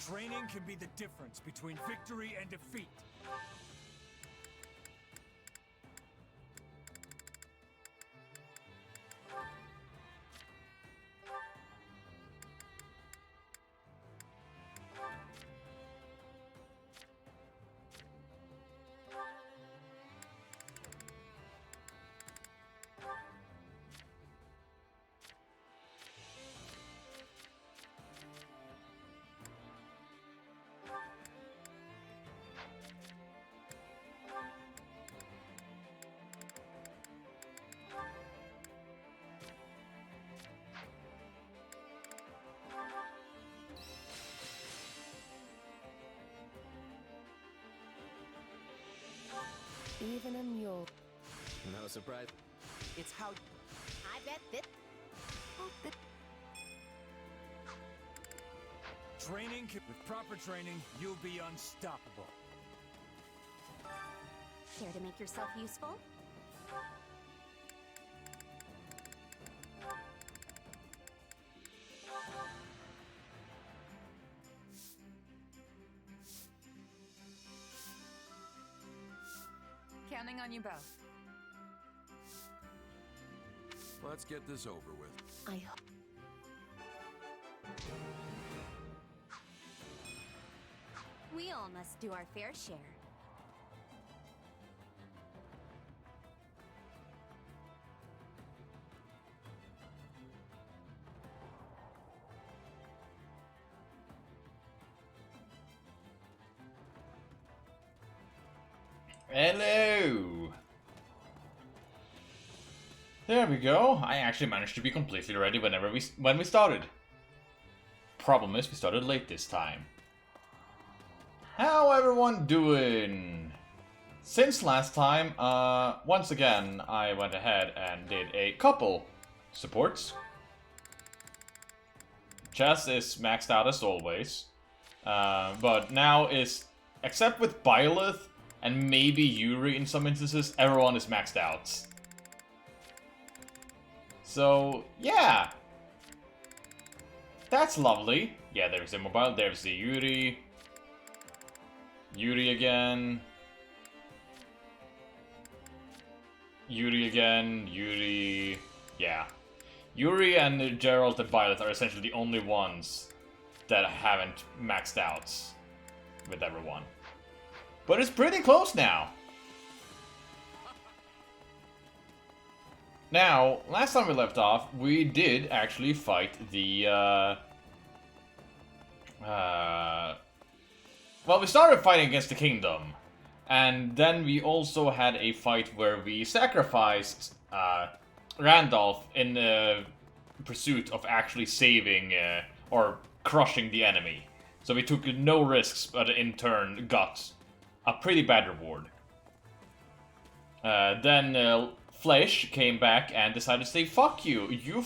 Training can be the difference between victory and defeat. Even a mule. No surprise. It's how... I bet that... With proper training, you'll be unstoppable. Care to make yourself useful? Counting on you both. Let's get this over with. I... We all must do our fair share. Hello! There we go. I actually managed to be completely ready when we started. Problem is, we started late this time. How everyone doing? Since last time, once again, I went ahead and did a couple supports. Chess is maxed out as always, but now is, except with Byleth and maybe Yuri in some instances, everyone is maxed out. So, yeah. That's lovely. Yeah, there's the mobile, there's the Yuri. Yuri again. Yuri again. Yuri. Yeah. Yuri and Geralt and Violet are essentially the only ones that haven't maxed out with everyone. But it's pretty close now. Now, last time we left off, we did actually fight the, well, we started fighting against the Kingdom. And then we also had a fight where we sacrificed, Randolph in the pursuit of actually saving, or crushing the enemy. So we took no risks, but in turn got a pretty bad reward. Then Flesh came back and decided to say, fuck you, you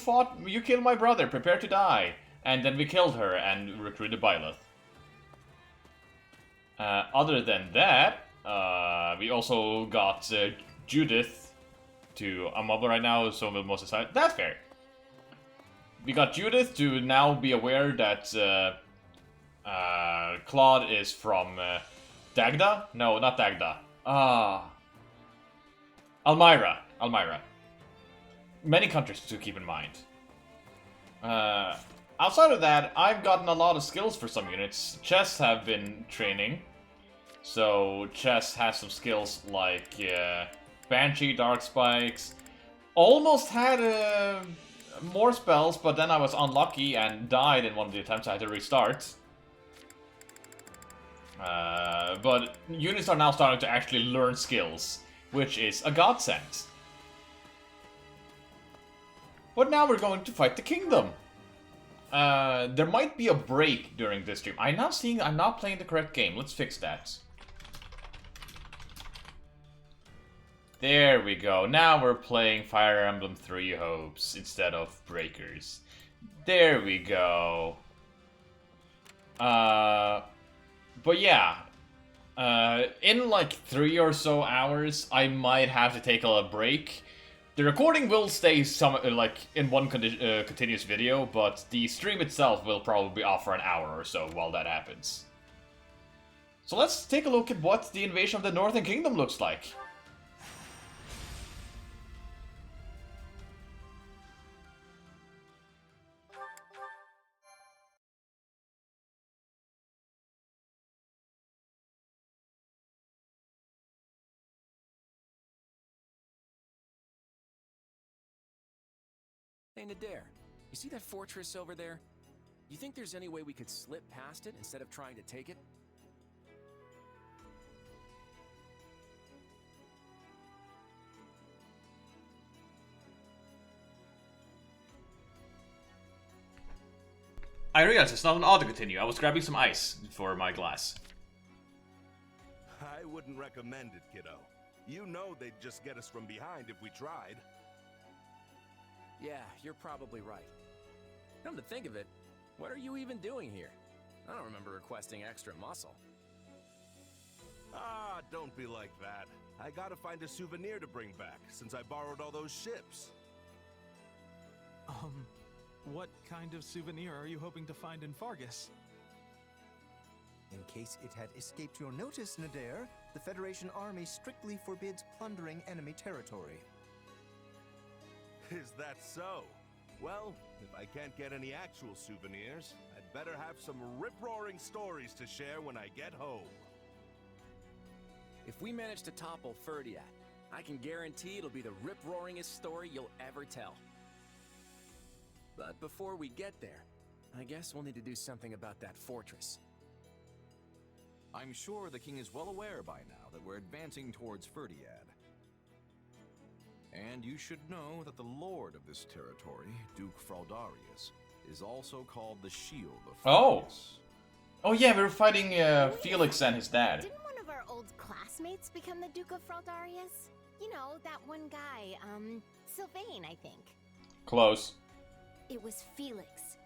killed my brother, prepare to die. And then we killed her and recruited Byleth. Other than that, we also got Judith to, I'm mobile right now, so we'll most decide, that's fair. We got Judith to now be aware that Claude is from Dagda? No, not Dagda. Almyra. Many countries to keep in mind. Outside of that, I've gotten a lot of skills for some units. Chess have been training. So, Chess has some skills like Banshee, Dark Spikes. Almost had more spells, but then I was unlucky and died in one of the attempts. I had to restart. But units are now starting to actually learn skills, which is a godsend. But now we're going to fight the Kingdom. There might be a break during this stream. I'm not playing the correct game. Let's fix that. There we go. Now we're playing Fire Emblem Three Hopes instead of Breakers. There we go. But yeah. In like 3 or so hours, I might have to take a break. The recording will stay some like in one continuous video, but the stream itself will probably be off for an hour or so while that happens. So let's take a look at what the invasion of the Northern Kingdom looks like. Hey, Nadir, you see that fortress over there? You think there's any way we could slip past it instead of trying to take it? I realize it's not an auto continue. I was grabbing some ice for my glass. I wouldn't recommend it, kiddo. You know they'd just get us from behind if we tried. Yeah, you're probably right. Come to think of it, what are you even doing here? I don't remember requesting extra muscle. Ah, don't be like that. I gotta find a souvenir to bring back, since I borrowed all those ships. What kind of souvenir are you hoping to find in Fargus? In case it had escaped your notice, Nadir, the Federation Army strictly forbids plundering enemy territory. Is that so? Well, if I can't get any actual souvenirs, I'd better have some rip-roaring stories to share when I get home. If we manage to topple Ferdiat, I can guarantee it'll be the rip-roaringest story you'll ever tell. But before we get there, I guess we'll need to do something about that fortress. I'm sure the king is well aware by now that we're advancing towards Ferdiad. And you should know that the lord of this territory, Duke Fraldarius, is also called the Shield of Ferdius. Oh yeah, we were fighting Felix and his dad. Didn't one of our old classmates become the Duke of Fraldarius? You know, that one guy, Sylvain, I think. Close. It was Felix.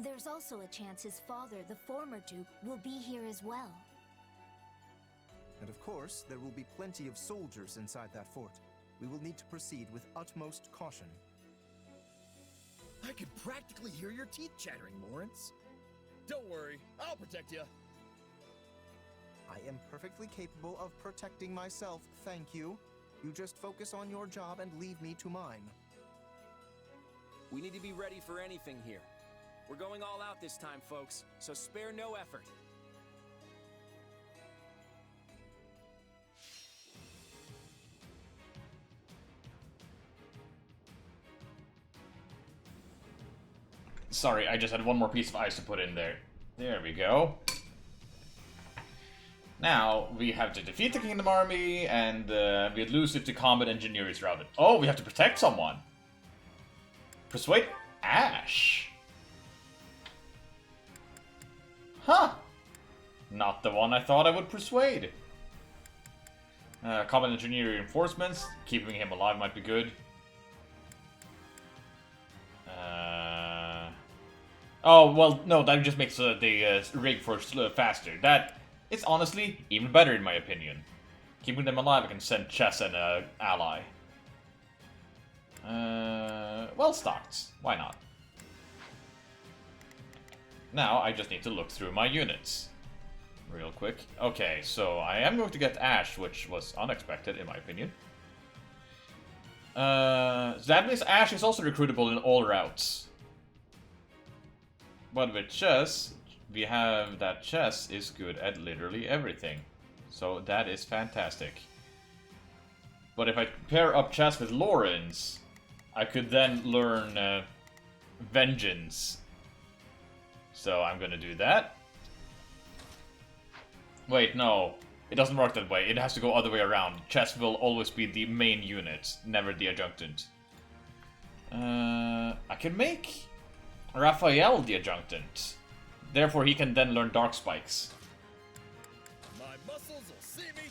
There's also a chance his father, the former Duke, will be here as well. And of course, there will be plenty of soldiers inside that fort. We will need to proceed with utmost caution. I could practically hear your teeth chattering, Lawrence. Don't worry, I'll protect you. I am perfectly capable of protecting myself, thank you. You just focus on your job and leave me to mine. We need to be ready for anything here. We're going all out this time, folks, so spare no effort. Sorry, I just had one more piece of ice to put in there. There we go. Now, we have to defeat the Kingdom Army, and we lose if the combat engineer is routed. Oh, we have to protect someone. Persuade Ash. Huh. Not the one I thought I would persuade. Combat engineer reinforcements. Keeping him alive might be good. Oh, well, no, that just makes the rig for faster. That is honestly even better in my opinion. Keeping them alive, I can send Chess and an ally. Well stocked. Why not? Now, I just need to look through my units. Real quick. Okay, so I am going to get Ash, which was unexpected in my opinion. That means Ash is also recruitable in all routes. But with Chess, we have that Chess is good at literally everything. So that is fantastic. But if I pair up Chess with Lawrence, I could then learn Vengeance. So I'm gonna do that. Wait, no. It doesn't work that way. It has to go other way around. Chess will always be the main unit, never the adjunctant. I can make Raphael the adjunctant. Therefore, he can then learn Dark Spikes. My muscles will see me.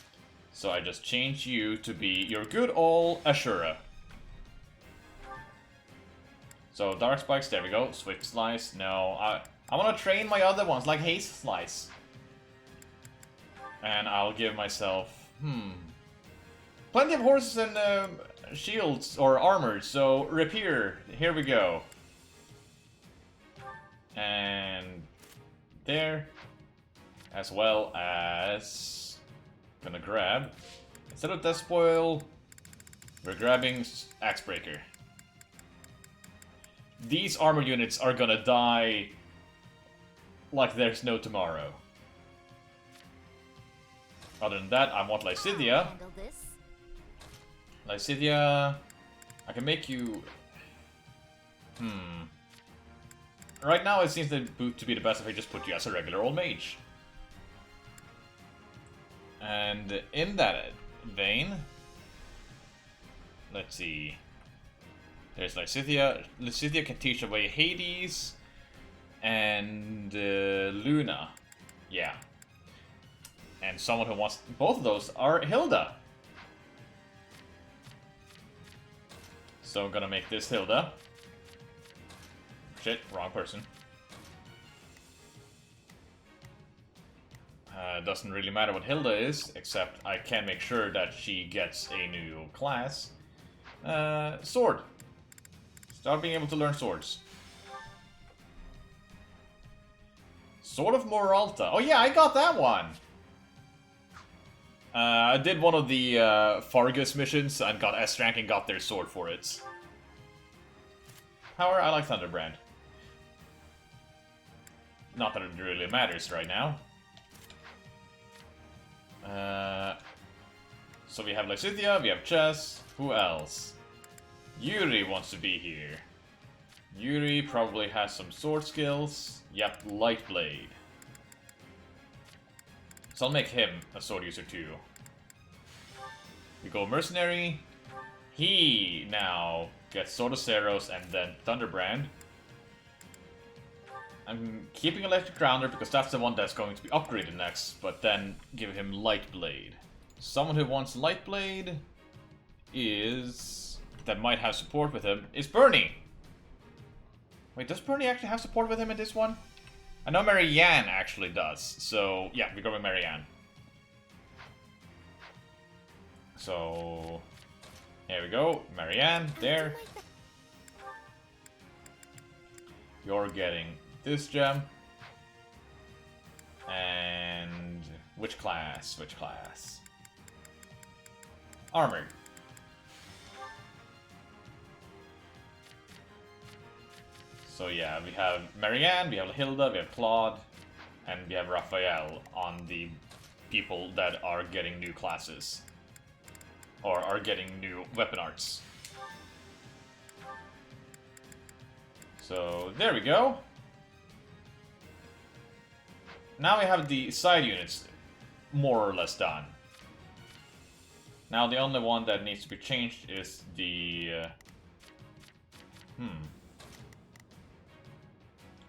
So I just change you to be your good old Ashura. So Dark Spikes, there we go. Swift Slice, no. I want to train my other ones, like Haste Slice. And I'll give myself, plenty of horses and shields or armor, so repair. Here we go. And there, as well as gonna grab, instead of Death Spoil, we're grabbing Axebreaker. These armor units are gonna die like there's no tomorrow. Other than that, I want Lycidia. Handle this. Lycidia, I can make you... Right now it seems to be the best if I just put you as a regular old mage. And in that vein, let's see. There's Lycidia. Lycidia can teach away Hades and Luna. Yeah. And someone who wants both of those are Hilda. So I'm gonna make this Hilda. Shit, wrong person. Doesn't really matter what Hilda is, except I can make sure that she gets a new class. Sword. Start being able to learn swords. Sword of Moralta. Oh yeah, I got that one! I did one of the Fargus missions and got S rank and got their sword for it. However, I like Thunderbrand. Not that it really matters right now. So we have Lycidia, we have Chess. Who else? Yuri wants to be here. Yuri probably has some sword skills. Yep, Lightblade. So I'll make him a sword user too. We go Mercenary. He now gets Sword of Seros and then Thunderbrand. I'm keeping Electric Grounder because that's the one that's going to be upgraded next, but then give him Lightblade. Someone who wants Lightblade is... that might have support with him, is Bernie! Wait, does Bernie actually have support with him in this one? I know Marianne actually does, so yeah, we're going with Marianne. So... here we go, Marianne, there. You're getting this gem. And... which class? Which class? Armored. So yeah, we have Marianne, we have Hilda, we have Claude, and we have Raphael on the people that are getting new classes. Or are getting new weapon arts. So there we go. Now we have the side units more or less done. Now the only one that needs to be changed is the...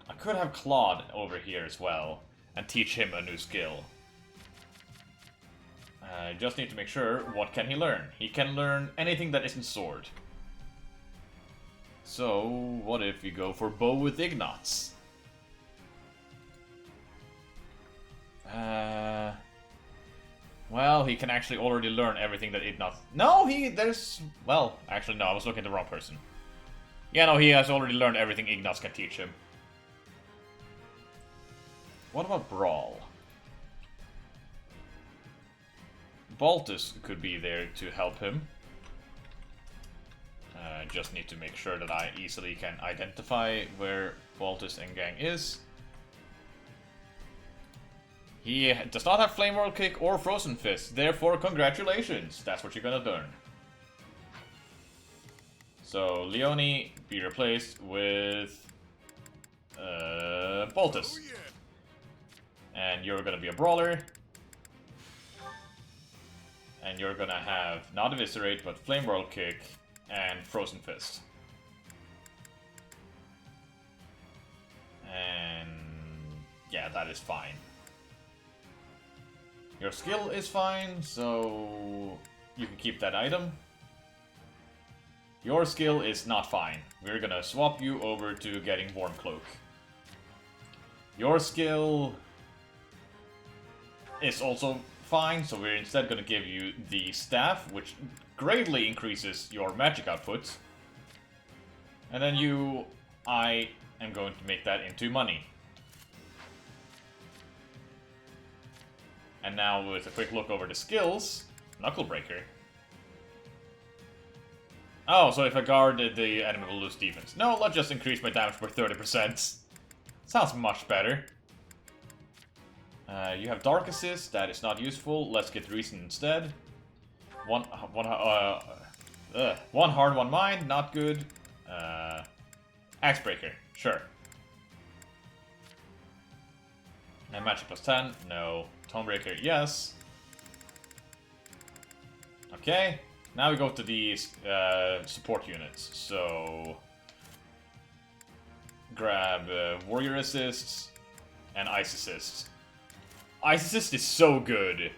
I could have Claude over here as well, and teach him a new skill. I just need to make sure, what can he learn? He can learn anything that isn't sword. So, what if we go for Bow with Ignatz? Well, he can actually already learn everything that Ignatz... No, well, actually no, I was looking at the wrong person. Yeah, no, he has already learned everything Ignatz can teach him. What about Brawl? Baltus could be there to help him. Just need to make sure that I easily can identify where Baltus and gang is. He does not have Flame Whirl Kick or Frozen Fist, therefore congratulations, that's what you're gonna learn. So Leone be replaced with Baltus. And you're gonna be a brawler. And you're gonna have not Eviscerate, but Flame Whirl Kick and Frozen Fist. And yeah, that is fine. Your skill is fine, so you can keep that item. Your skill is not fine. We're gonna swap you over to getting Warm Cloak. Your skill is also fine, so we're instead gonna give you the staff, which greatly increases your magic output. And then I am going to make that into money. And now with a quick look over the skills, Knuckle Breaker. Oh, so if I guard, the enemy will lose defense. No, let's just increase my damage by 30%. Sounds much better. You have Dark Assist, that is not useful. Let's get Reason instead. One hard, one mind, not good. Axe Breaker, sure. And Magic plus 10, no. Tone Breaker, yes. Okay, now we go to the support units. So grab Warrior Assists and Ice Assists. Ice Assist is so good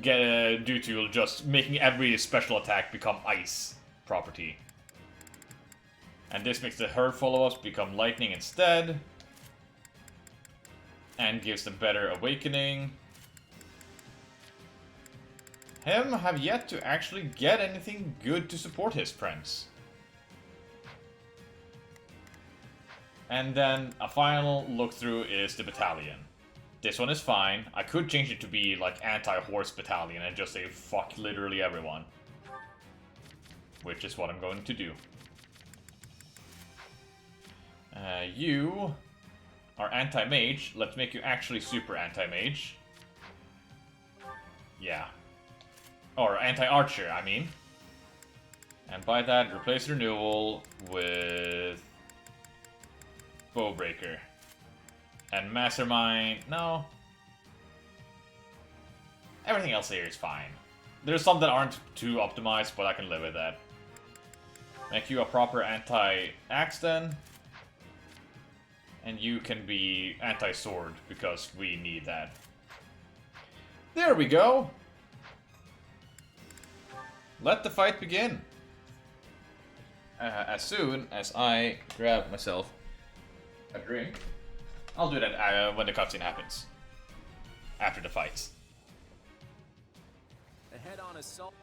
due to just making every special attack become ice property. And this makes the Herd follow-ups become lightning instead. And gives them better awakening. Him have yet to actually get anything good to support his friends. And then a final look through is the battalion. This one is fine. I could change it to be like anti-horse battalion and just say fuck literally everyone. Which is what I'm going to do. You are anti-mage. Let's make you actually super anti-mage. Yeah. Or anti-archer, I mean. And by that, replace renewal with Bowbreaker. And Mastermind, no. Everything else here is fine. There's some that aren't too optimized, but I can live with that. Make you a proper anti-axe then. And you can be anti-sword, because we need that. There we go! Let the fight begin! As soon as I grab myself a drink, I'll do that when the cutscene happens. After the fights. A head-on assault.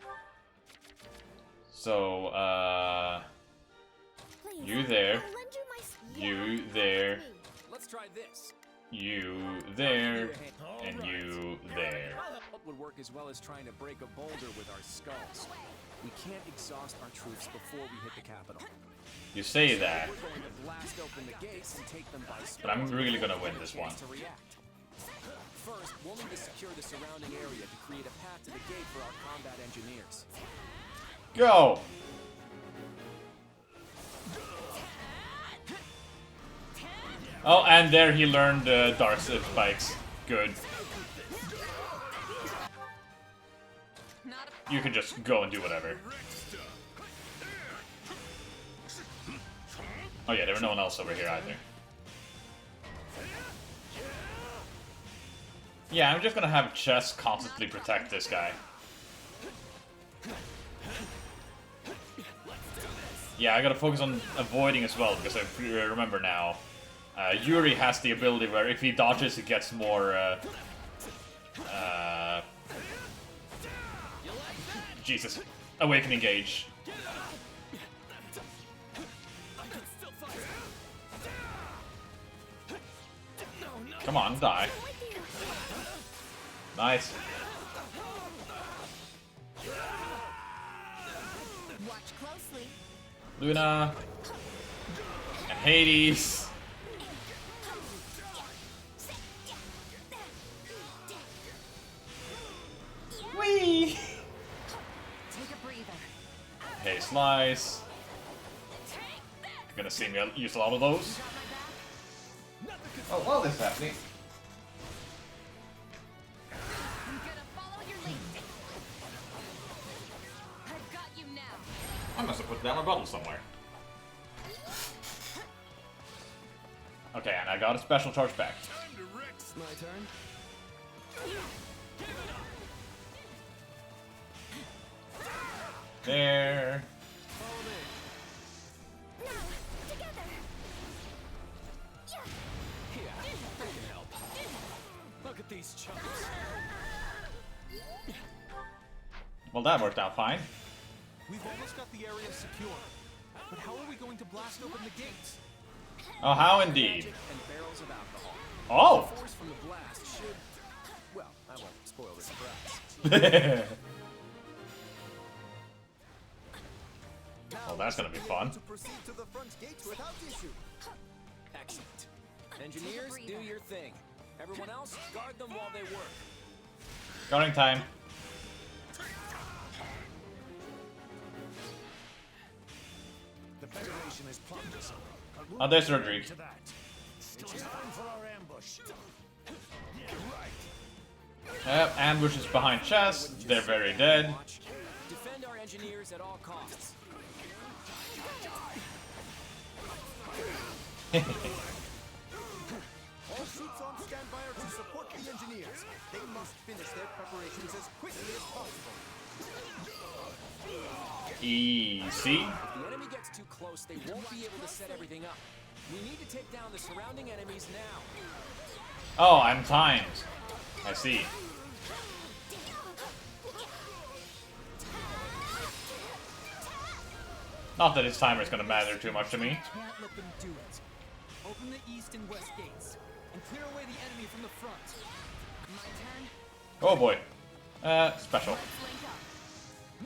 So, Please, you there. I'll lend you my... You there. Let's try this. You there. And you there. Would work as well as trying to break a boulder with our skulls. We can't exhaust our troops before we hit the capital. You say that, We're going to blast open the gates and take them by storm. but I'm really gonna win this one. To react. First, we'll need to secure the surrounding area to create a path to the gate for our combat engineers. Go! Oh, and there he learned Dark Spikes. Good. You can just go and do whatever. Oh yeah, there was no one else over here either. Yeah, I'm just gonna have Chess constantly protect this guy. Yeah, I gotta focus on avoiding as well, because I remember now. Yuri has the ability where if he dodges, he gets more, Jesus. Awakening Gauge. Come on, die. Nice. Watch closely. Luna. And Hades. Whee! Take a breather. Hey, Slice. You're gonna see me use a lot of those. Oh, while this is happening. I'm gonna follow your lead. I've got you now. I must have put down my bottle somewhere. Okay, and I got a special charge back. My turn. There. Now, together. Yeah, I can help. Look at these chumps. Well, that worked out fine. We've almost got the area secure. But how are we going to blast open the gates? Oh, how indeed. Magic and barrels of alcohol. Oh! The force from the blast should... Well, I won't spoil the surprise. Well, that's gonna be fun. To proceed to the front gate without issue. Excellent. Engineers, do your thing. Everyone else, guard them while they work. Guarding time. The Federation is plumbed us. Oh, there's Rodrigue. To that. It's time for our ambush. Yep, ambush is behind chest. They're very dead. Watch. Defend our engineers at all costs. All troops on standby are to support the engineers. They must finish their preparations as quickly as possible. Easy. If the enemy gets too close, they won't be able to set everything up. We need to take down the surrounding enemies now. Oh, I'm timed. I see. Not that his timer is gonna matter too much to me. Can't let them do it. Open the east and west gates and clear away the enemy from the front. My turn. Oh boy. Special. Let's link up.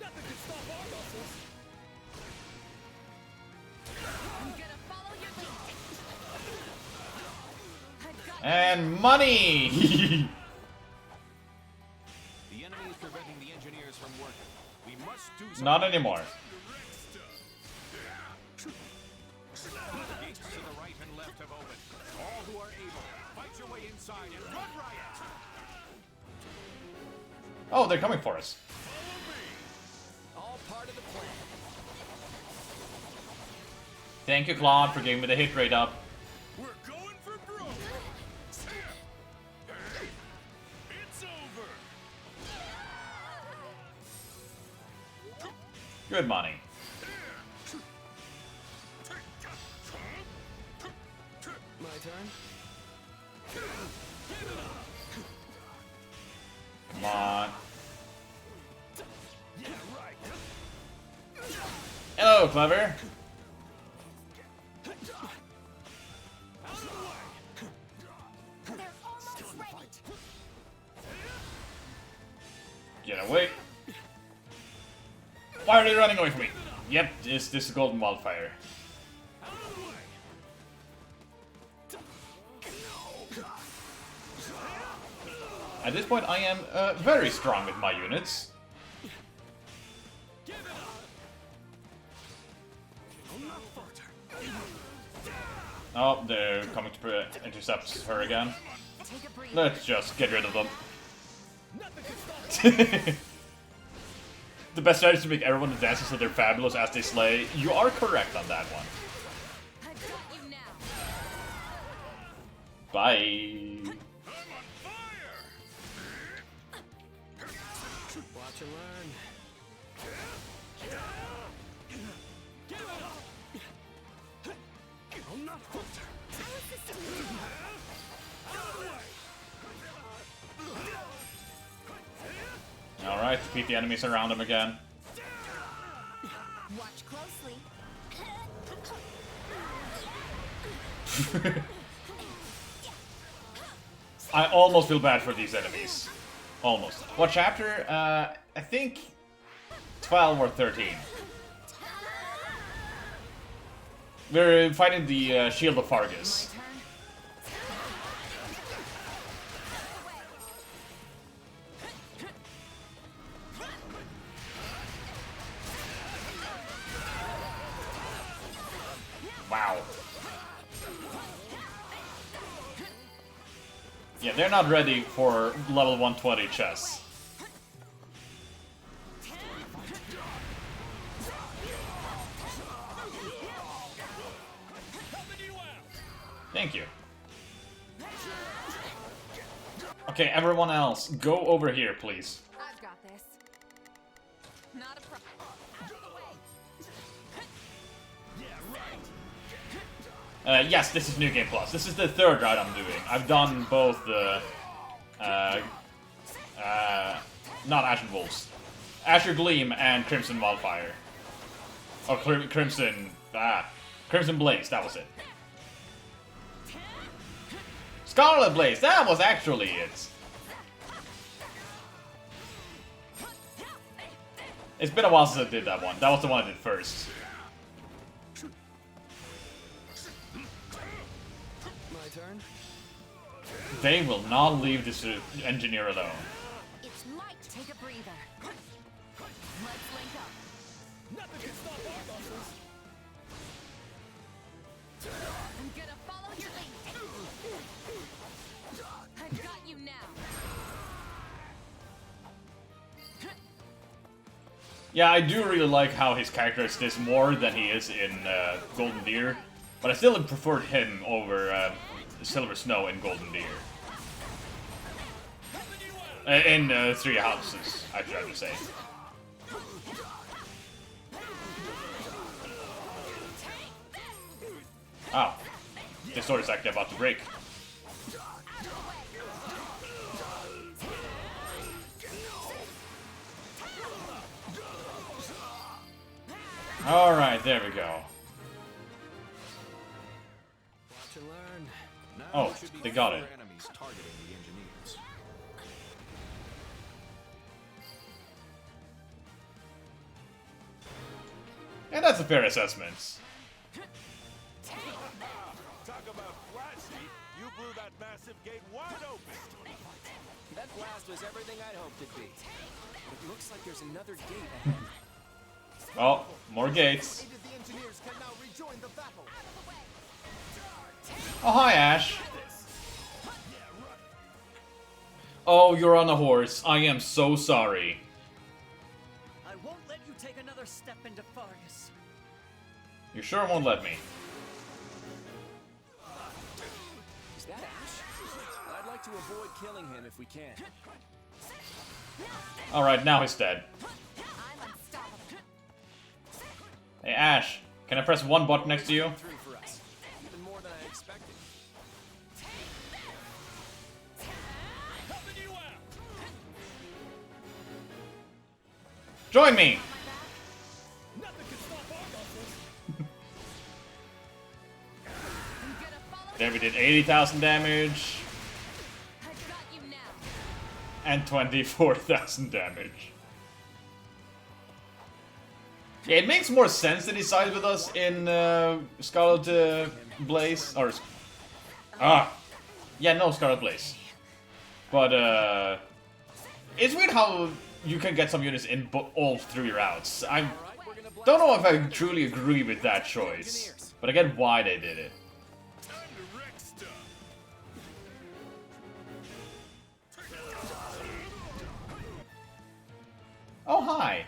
Nothing can stop our muscles. I'm gonna follow your lead. I've got And money! The enemy is preventing the engineers from working. We must do something. Not anymore. The gates to the right and left have opened. All who are able, fight your way inside and run riot. Oh, they're coming for us. All part of the plan. Thank you, Claude, for giving me the hit rate up. We're going for broke. It's over. Good money. My turn. Come on. Hello, Clever. They're almost ready. Get away. Why are they running away from me? Yep, this is Golden Wildfire. At this point, I am very strong with my units. Oh, they're coming to intercept her again. Take a breather. Let's just get rid of them. The best strategy is to make everyone dance so they're fabulous as they slay. You are correct on that one. I've got you now. Bye. Watch and learn. Alright, defeat the enemies around him again. Watch closely. I almost feel bad for these enemies. Almost. What chapter? I think 12 or 13. We're fighting the Shield of Fargus. Wow. Yeah, they're not ready for level 120 chess. Thank you. Okay, everyone else, go over here, please. I've got this. Not a problem. Yes, this is New Game Plus. This is the third ride I'm doing. I've done both the... not Ashen Wolves. Azure Gleam and Crimson Wildfire. Or Crimson... Crimson Blaze, that was it. Scarlet Blaze, that was actually it. It's been a while since I did that one. That was the one I did first. My turn. They will not leave this engineer alone. It's light. Take a breather. Let's link up. Nothing can stop our muscles. I'm gonna follow your lead. I've got you now. Yeah, I do really like how his character is this more than he is in Golden Deer, but I still preferred him over Silver Snow in Golden Deer. In Three Houses, I should have to say. Oh, this sword is actually about to break. Alright, there we go. Watch and learn. Now Oh, there should be they got fewer it. enemies targeting the engineers. Yeah, that's a fair assessment. Talk about flashy. You blew that massive gate wide open. That blast was everything I'd hoped it'd be. It looks like there's another gate ahead. Oh, more gates. Aided the engineers can now rejoin the battle. Oh, hi, Ash. Oh, you're on a horse. I am so sorry. I won't let you take another step into Fargus. You sure won't let me. Is that Ash? I'd like to avoid killing him if we can. Alright, now he's dead. I'm unstoppable. Hey, Ash, can I press one button next to you? Through for us. Even more than I expected. Helping you out. Join me! Nothing can stop our muscles. I'm gonna follow There we did 80,000 damage I've got you now. and 24,000 damage. Yeah, it makes more sense that he sided with us in Scarlet Blaze. Or. Yeah, no, Scarlet Blaze. But, it's weird how you can get some units in all three routes. I don't know if I truly agree with that choice, but I get why they did it. Time to wreck stuff. Oh, hi.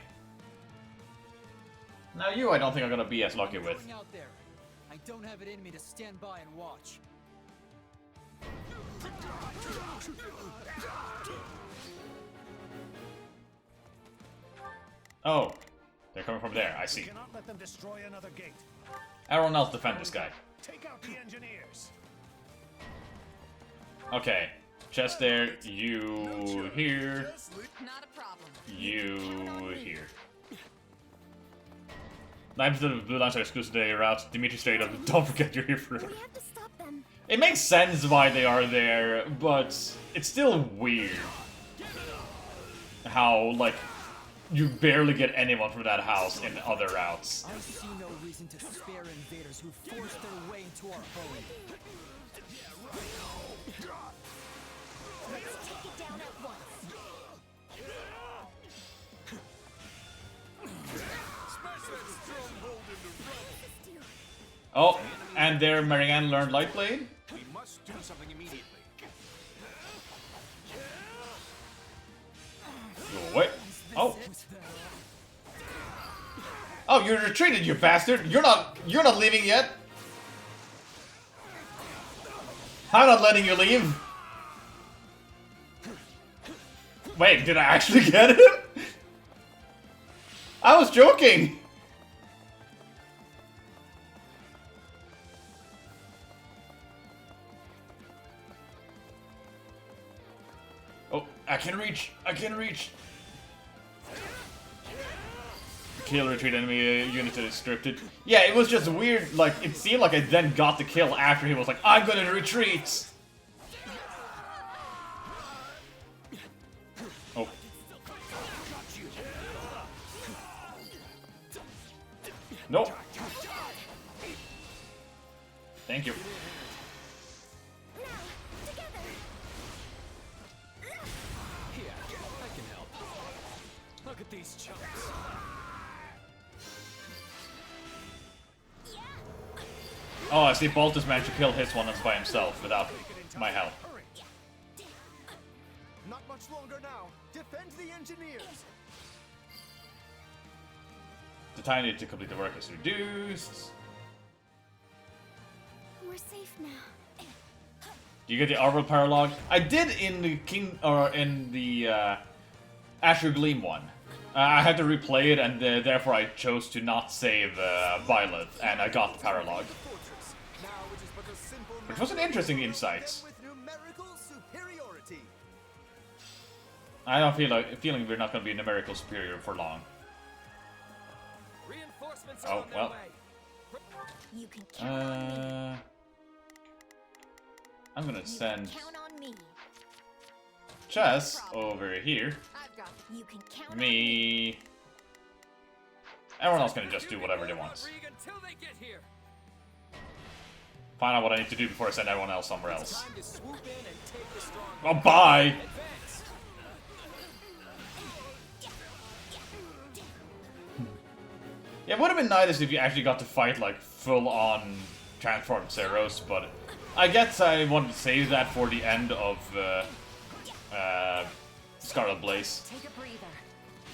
Now you I don't think I'm gonna be as lucky with. Going out there. I don't have it in me to stand by and watch. Oh, they're coming from there, I see. Cannot let them destroy another gate. Everyone else defend this guy. Take out the engineers. Okay, chest there, you here, Not a problem. you here. 9% of Blue Lines are exclusive to their routes. Dimitri straight up, don't forget you're here for it. We have to stop them. It makes sense why they are there, but it's still weird. How, like, you barely get anyone from that house in other routes. I see no reason to spare invaders who force their way into our home. Let's take it down at once. Oh, and there Marianne learned Lightblade? We must do something immediately. Wait. Oh. Oh, you retreated, you bastard! You're not leaving yet! I'm not letting you leave! Wait, did I actually get him? I was joking! Oh, I can reach! I can reach! kill retreat enemy unit that is scripted. Yeah, it was just weird, like, it seemed like I then got the kill after he was like, I'm gonna retreat! Oh. Nope. Thank you. Here, I can help. Look at these chumps. Oh, I see Boltus managed to kill his one by himself without my help. Not much longer now. Defend the engineers. The time needed to complete the work is reduced. We're safe now. Do you get the Arbor Paralog? I did in the Asher Gleam one. I had to replay it, and therefore I chose to not save Violet, and I got the Paralog. Which was an interesting insight. I don't feeling we're not going to be numerical superior for long. Reinforcements Oh, well. You can count on me. I'm gonna send Count on me. Chess over here. I've got you can count Me. Everyone else can just do whatever they want. Until they get here. Find out what I need to do before I send everyone else somewhere else. Time to swoop in and take the strong. Oh, bye! Advance. Yeah, it would have been nice if you actually got to fight like full-on transformed Zeros, but I guess I wanted to save that for the end of Scarlet Blaze. Take a breather.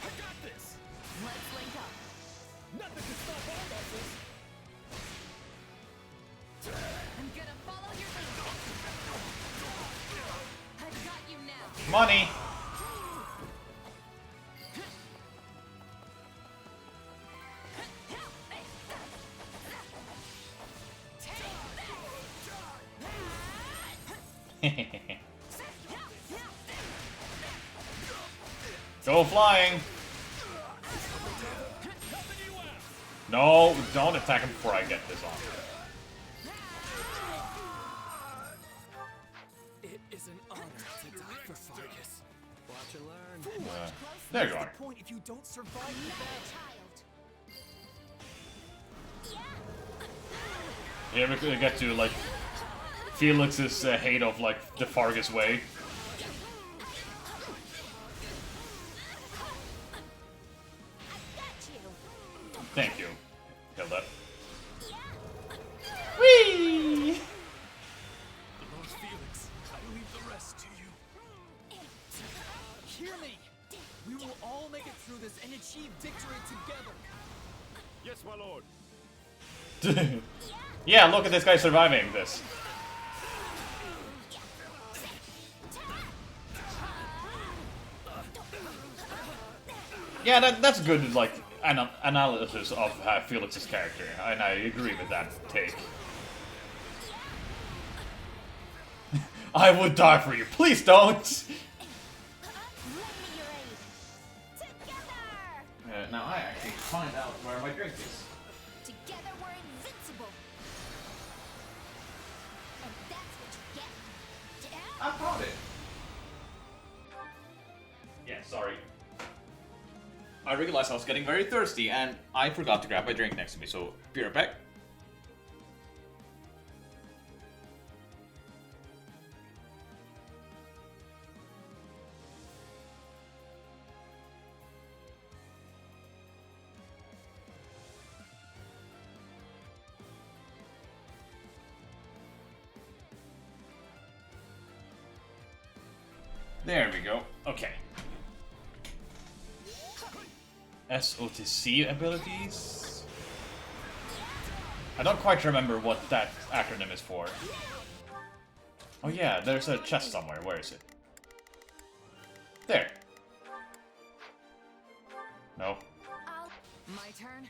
I got this. Let's link up. Nothing can stop all of this. I'm gonna follow your lead. I've got you now. Money! Go flying! No, don't attack him before I get this on. It is an honor to die for Fargus. Watch and learn. There you are. Point if you don't survive the battle. Here we could get to like Felix's hate of like the Fargus way. Thank you. Killed that. Whee! Lord Felix, I leave the rest to you. Hear me! We will all make it through this and achieve victory together. Yes, my lord. Yeah, look at this guy surviving this. Yeah, that's good, like, analysis of Felix's character, and I agree with that take. I would die for you, please don't! Now I actually find out where my drink is. Together we're invincible. And that's what you get. I found it. Yeah, sorry. I realized I was getting very thirsty, and I forgot to grab my drink next to me, so be right back. There we go. Okay. SOTC abilities? I don't quite remember what that acronym is for. Oh yeah, there's a chest somewhere. Where is it? There. No. My turn.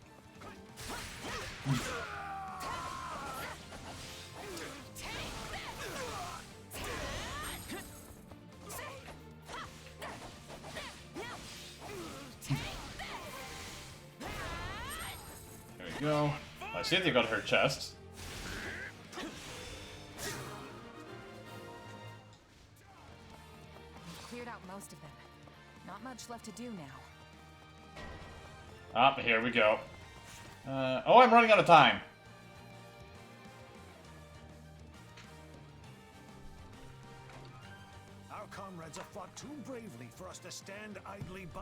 go. I see they got her chest. Cleared out most of them. Not much left to do now. Ah, here we go. Oh, I'm running out of time. Our comrades have fought too bravely for us to stand idly by.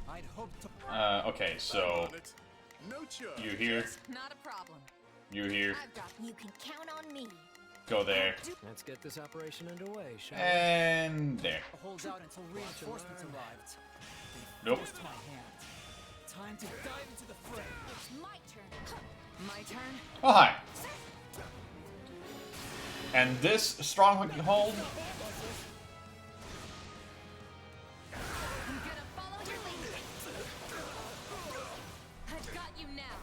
I'd hope to. Okay, so you here, Not a problem. you here, I've got. You can count on me. go there, Let's get this operation underway, shall we? and there. Holds out until reinforcements arrived. Nope. Forced my hand. Time to dive into the fray. It's my turn. My turn? Oh, hi. And this stronghold, I'm gonna follow your lead. I've got you now.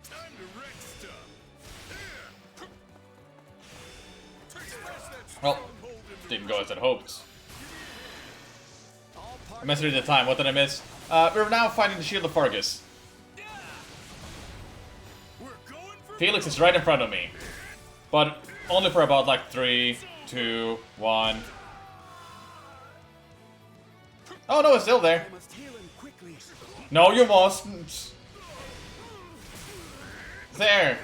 Time to wreck stuff. well, didn't go as I'd hoped. I messed it at the time, what did I miss? We're now finding the Shield of Fargus. Felix is right in front of me. But only for about like 3, 2, 1. Oh no, it's still there. No, you mustn't. There.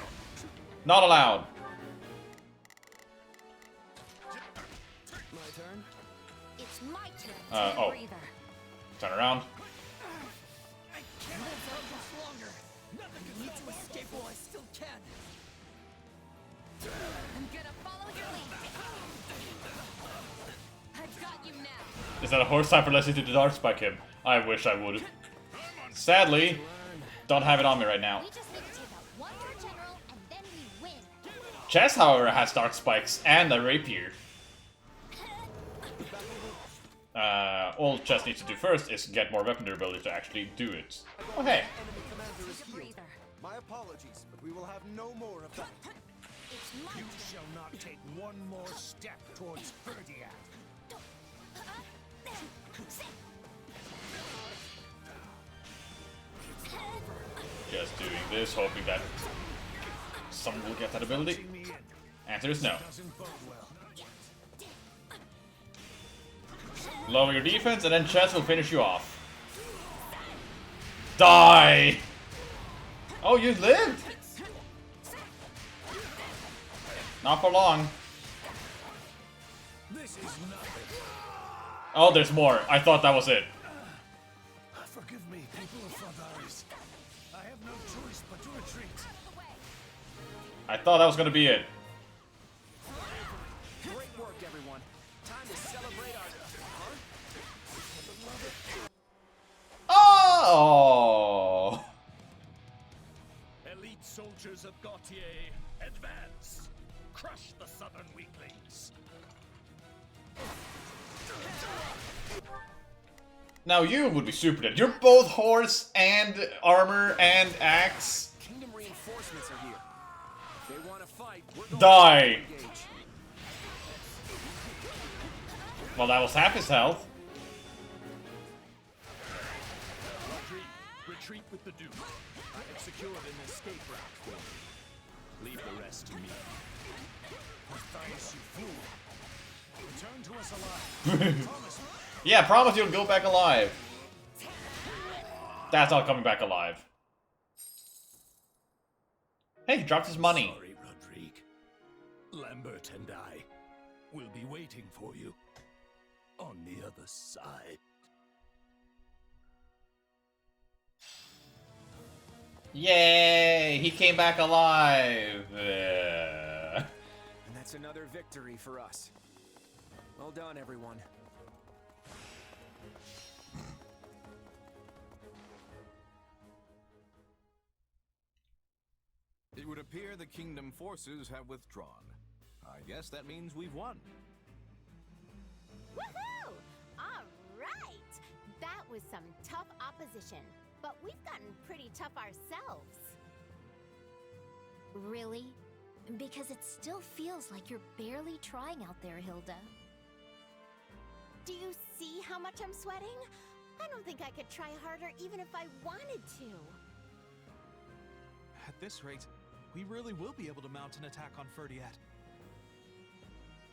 Not allowed. My turn. It's my turn. Oh. Breather. Turn around. I can't live for much longer. Nothing can need to escape while I still can. I'm gonna follow your lead. I've got you now. Is that a horse time for listening to the Dark Spike him? I wish I would. Sadly, don't have it on me right now. We just need to take out one more general and then we win. Chess, however, has Dark Spikes and a rapier. All Chess needs to do first is get more weapon durability to actually do it. Oh hey. Enemy commander is Take a healed. breather. My apologies, but we will have no more of that. It's my You turn. shall not take one more step towards Ferdiad. Just doing this, hoping that someone will get that ability. Punching me in Answer is no. doesn't bode well. Lower your defense, and then Chess will finish you off. Die! Oh, you lived! Not for long. This is nothing. Oh, there's more. I thought that was it. Forgive me, people of Fradaris. I have no choice but to retreat. I thought that was gonna be it. Great work, everyone. Time to celebrate our... Oh! Elite soldiers of Gautier, advance. Crush the southern weaklings. Now you would be super dead. You're both horse and armor and axe. Kingdom reinforcements are here. If they want to fight, we're going Die. to engage. Well, that was half his health. Retreat with the Duke. I have secured an escape route for you. Leave the rest to me. Matthias, you fool. Return to us alive. Promise me. Yeah, promise you'll go back alive. That's not coming back alive. Hey, he dropped his money. Sorry, Rodrigue. Lambert and I will be waiting for you on the other side. Yay! He came back alive. And that's another victory for us. Well done, everyone. It would appear the kingdom forces have withdrawn. I guess that means we've won. Woohoo! All right. That was some tough opposition, but we've gotten pretty tough ourselves. Really? Because it still feels like you're barely trying out there, Hilda. Do you see how much I'm sweating? I don't think I could try harder even if I wanted to. At this rate, we really will be able to mount an attack on Ferdiat.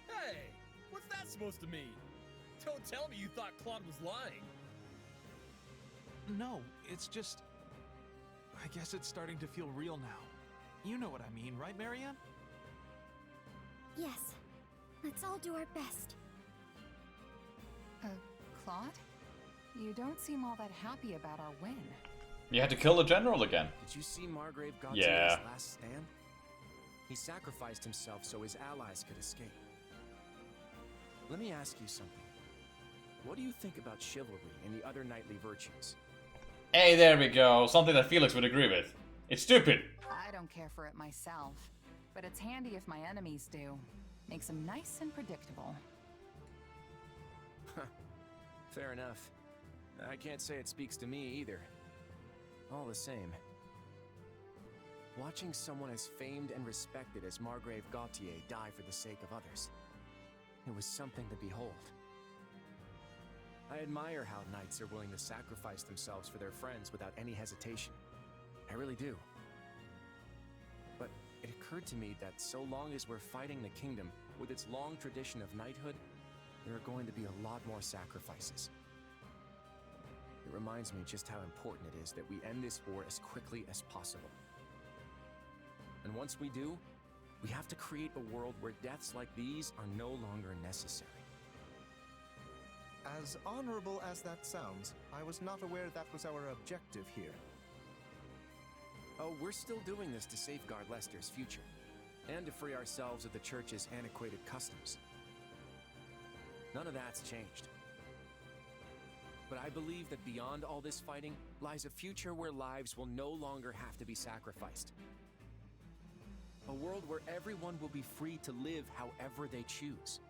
Hey, what's that supposed to mean? Don't tell me you thought Claude was lying. No, it's just... I guess it's starting to feel real now. You know what I mean, right, Marianne? Yes. Let's all do our best. Claude? You don't seem all that happy about our win. You had to kill the general again. Did you see Margrave Gautier's Yeah. last stand? He sacrificed himself so his allies could escape. Let me ask you something. What do you think about chivalry and the other knightly virtues? Hey, there we go. Something that Felix would agree with. It's stupid. I don't care for it myself, but it's handy if my enemies do. Makes them nice and predictable. Fair enough. I can't say it speaks to me either. All the same. Watching someone as famed and respected as Margrave Gautier die for the sake of others, it was something to behold. I admire how knights are willing to sacrifice themselves for their friends without any hesitation. I really do. But it occurred to me that so long as we're fighting the kingdom with its long tradition of knighthood, there are going to be a lot more sacrifices. It reminds me just how important it is that we end this war as quickly as possible. And once we do, we have to create a world where deaths like these are no longer necessary. As honorable as that sounds, I was not aware that was our objective here. Oh, we're still doing this to safeguard Leicester's future, and to free ourselves of the Church's antiquated customs. None of that's changed. But I believe that beyond all this fighting lies a future where lives will no longer have to be sacrificed. A world where everyone will be free to live however they choose.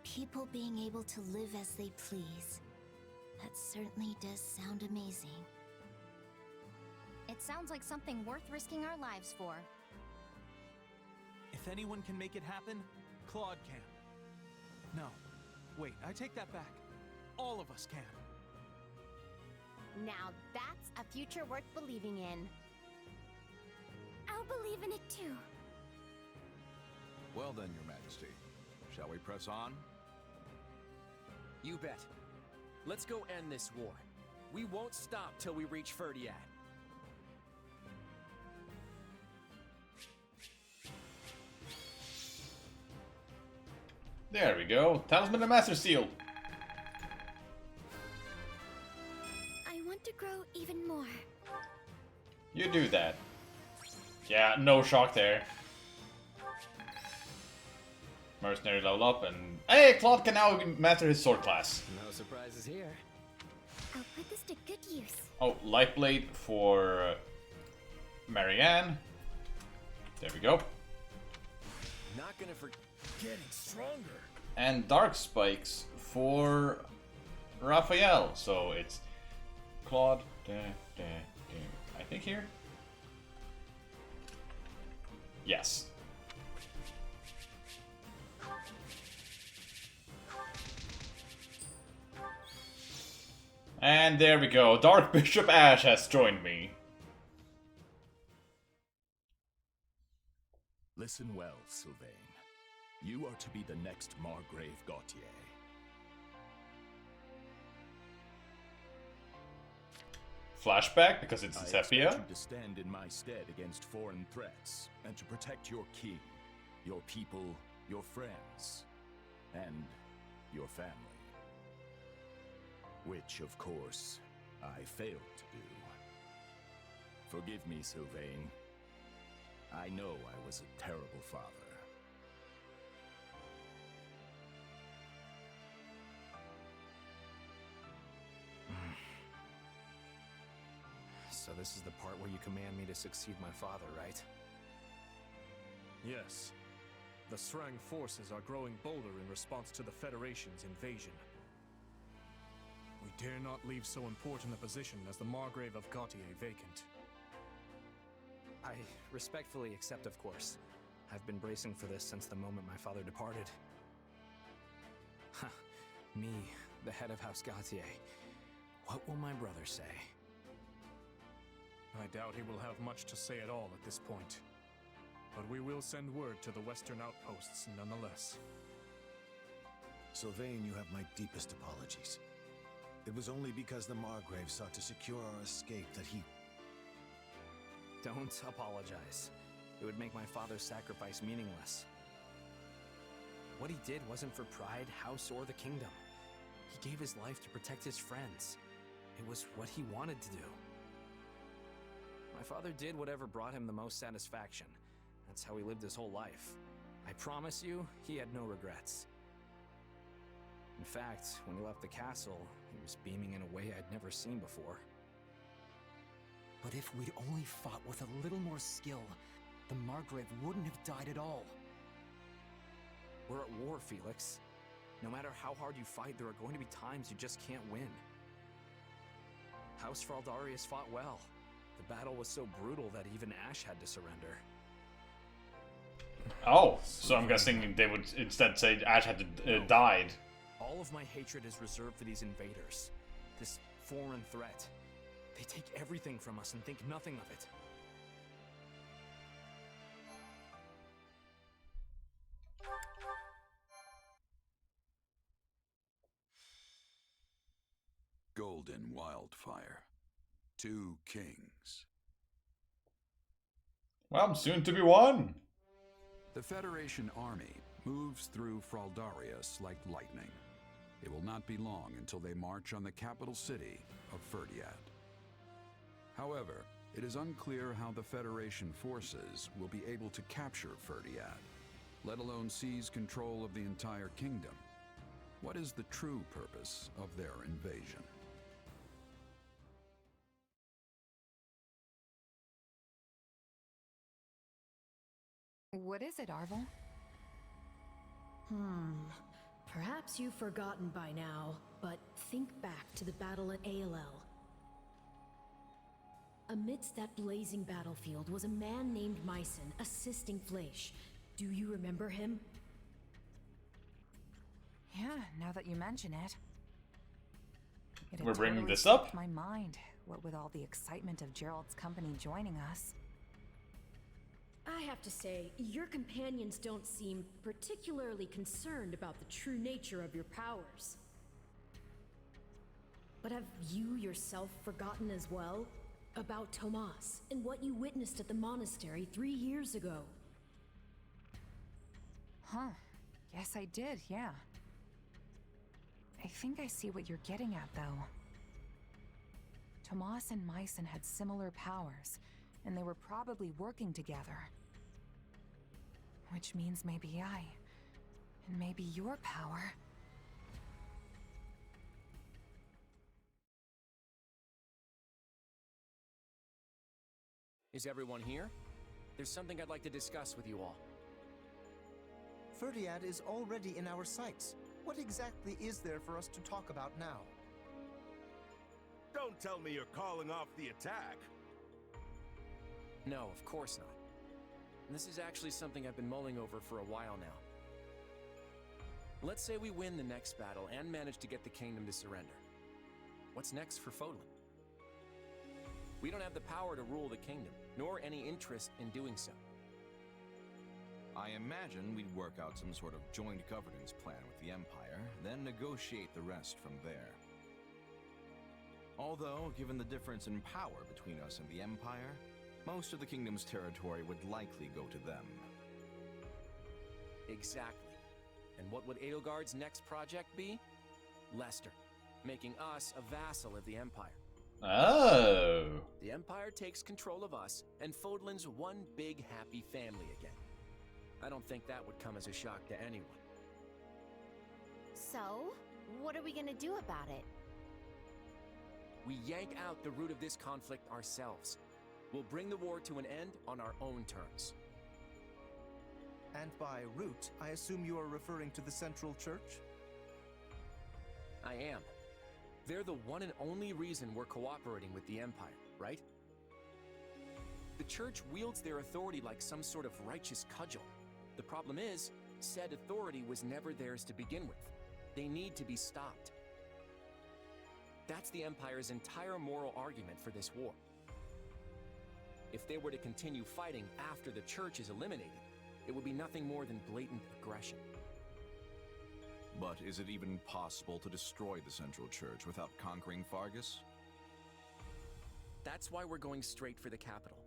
People being able to live as they please. That certainly does sound amazing. It sounds like something worth risking our lives for. If anyone can make it happen, Claude can. No. Wait, I take that back. All of us can. Now that's a future worth believing in. I'll believe in it too. Well then, Your Majesty. Shall we press on? You bet. Let's go end this war. We won't stop till we reach Ferdiat. There we go. Talisman and Master Seal. I want to grow even more. You do that. Yeah, no shock there. Mercenary level up and... Hey, Claude can now master his sword class. No surprises here. I'll put this to good use. Oh, Lightblade for Marianne. There we go. Not gonna forget getting stronger. And Dark Spikes for Raphael. So it's Claude, I think here. Yes. And there we go. Dark Bishop Ash has joined me. Listen well, Sylvain. You are to be the next Margrave Gautier. Flashback, because it's I Sepia. expect you to stand in my stead against foreign threats, and to protect your king, your people, your friends, and your family. Which, of course, I failed to do. Forgive me, Sylvain. I know I was a terrible father. So this is the part where you command me to succeed my father, right? Yes. The Srang forces are growing bolder in response to the Federation's invasion. We dare not leave so important a position as the Margrave of Gautier vacant. I respectfully accept, of course. I've been bracing for this since the moment my father departed. Ha! Me, the head of House Gautier. What will my brother say? I doubt he will have much to say at all at this point. But we will send word to the western outposts nonetheless. Sylvain, you have my deepest apologies. It was only because the Margrave sought to secure our escape that he... Don't apologize. It would make my father's sacrifice meaningless. What he did wasn't for pride, house, or the kingdom. He gave his life to protect his friends. It was what he wanted to do. My father did whatever brought him the most satisfaction. That's how he lived his whole life. I promise you, he had no regrets. In fact, when he left the castle, he was beaming in a way I'd never seen before. But if we'd only fought with a little more skill, the Margrave wouldn't have died at all. We're at war, Felix. No matter how hard you fight, there are going to be times you just can't win. House Fraldarius fought well. The battle was so brutal that even Ash had to surrender. Oh, so I'm guessing they would instead say Ash had died. All of my hatred is reserved for these invaders. This foreign threat. They take everything from us and think nothing of it. Golden Wildfire. 2 kings. Well, soon to be one. The Federation army moves through Fraldarius like lightning. It will not be long until they march on the capital city of Ferdiad. However, it is unclear how the Federation forces will be able to capture Ferdiad, let alone seize control of the entire kingdom. What is the true purpose of their invasion? What is it, Arvel? Perhaps you've forgotten by now, but think back to the battle at ALL. Amidst that blazing battlefield was a man named Myson assisting Fleisch. Do you remember him? Yeah, now that you mention it. We're bringing totally this up? slipped my mind, what with all the excitement of Gerald's company joining us. I have to say, your companions don't seem particularly concerned about the true nature of your powers. But have you yourself forgotten as well? About Tomas, and what you witnessed at the monastery 3 years ago? Huh. Yes, I did, yeah. I think I see what you're getting at, though. Tomas and Myson had similar powers, and they were probably working together. Which means maybe and maybe your power. Is everyone here? There's something I'd like to discuss with you all. Ferdiad is already in our sights. What exactly is there for us to talk about now? Don't tell me you're calling off the attack. No, of course not. This is actually something I've been mulling over for a while now. Let's say we win the next battle and manage to get the kingdom to surrender. What's next for Fodlan? We don't have the power to rule the kingdom, nor any interest in doing so. I imagine we'd work out some sort of joint governance plan with the Empire, then negotiate the rest from there. Although, given the difference in power between us and the Empire, most of the kingdom's territory would likely go to them. Exactly. And what would Edelgard's next project be? Lester, making us a vassal of the Empire. Oh. The Empire takes control of us, and Fodlan's one big happy family again. I don't think that would come as a shock to anyone. So, what are we gonna do about it? We yank out the root of this conflict ourselves. We'll bring the war to an end on our own terms. And by root, I assume you are referring to the Central Church? I am. They're the one and only reason we're cooperating with the Empire, right? The Church wields their authority like some sort of righteous cudgel. The problem is, said authority was never theirs to begin with. They need to be stopped. That's the Empire's entire moral argument for this war. If they were to continue fighting after the Church is eliminated, it would be nothing more than blatant aggression. But is it even possible to destroy the Central Church without conquering Fargus? That's why we're going straight for the capital.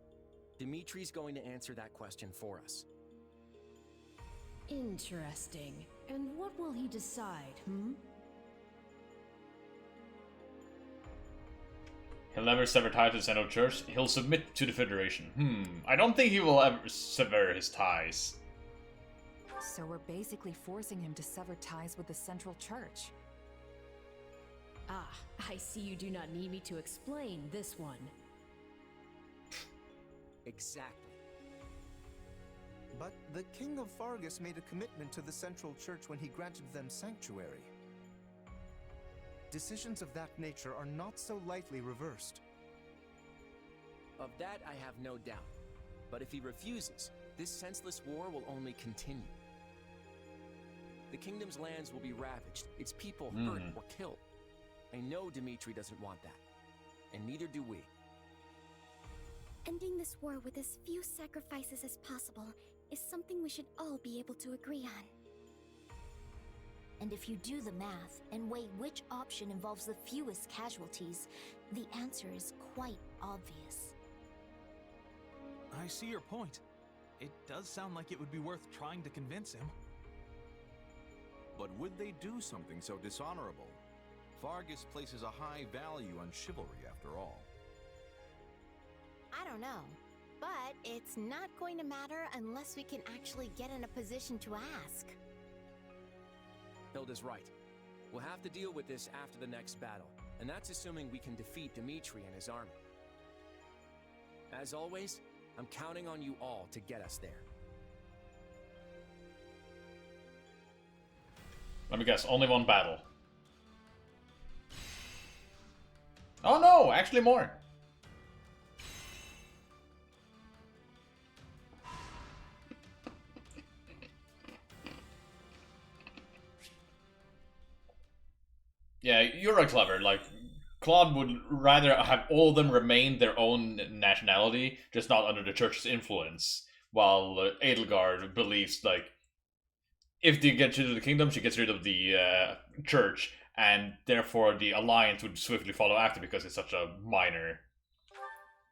Dimitri's going to answer that question for us. Interesting. And what will he decide, hmm? He'll never sever ties with the Central Church. He'll submit to the Federation. I don't think he will ever sever his ties. So we're basically forcing him to sever ties with the Central Church. Ah, I see you do not need me to explain this one. Exactly. But the King of Fargus made a commitment to the Central Church when he granted them sanctuary. Decisions of that nature are not so lightly reversed. Of that, I have no doubt. But if he refuses, this senseless war will only continue. The kingdom's lands will be ravaged, its people hurt or killed. I know Dimitri doesn't want that, and neither do we. Ending this war with as few sacrifices as possible is something we should all be able to agree on. And if you do the math and weigh which option involves the fewest casualties, the answer is quite obvious. I see your point. It does sound like it would be worth trying to convince him. But would they do something so dishonorable? Fargus places a high value on chivalry, after all. I don't know, but it's not going to matter unless we can actually get in a position to ask. Hilda's right. We'll have to deal with this after the next battle, and that's assuming we can defeat Dimitri and his army. As always, I'm counting on you all to get us there. Let me guess, only one battle. Oh no, actually more. Yeah, you're right, clever. Like, Claude would rather have all of them remain their own nationality, just not under the church's influence, while Edelgard believes, like, if they get rid of the kingdom, she gets rid of the church, and therefore the alliance would swiftly follow after because it's such a minor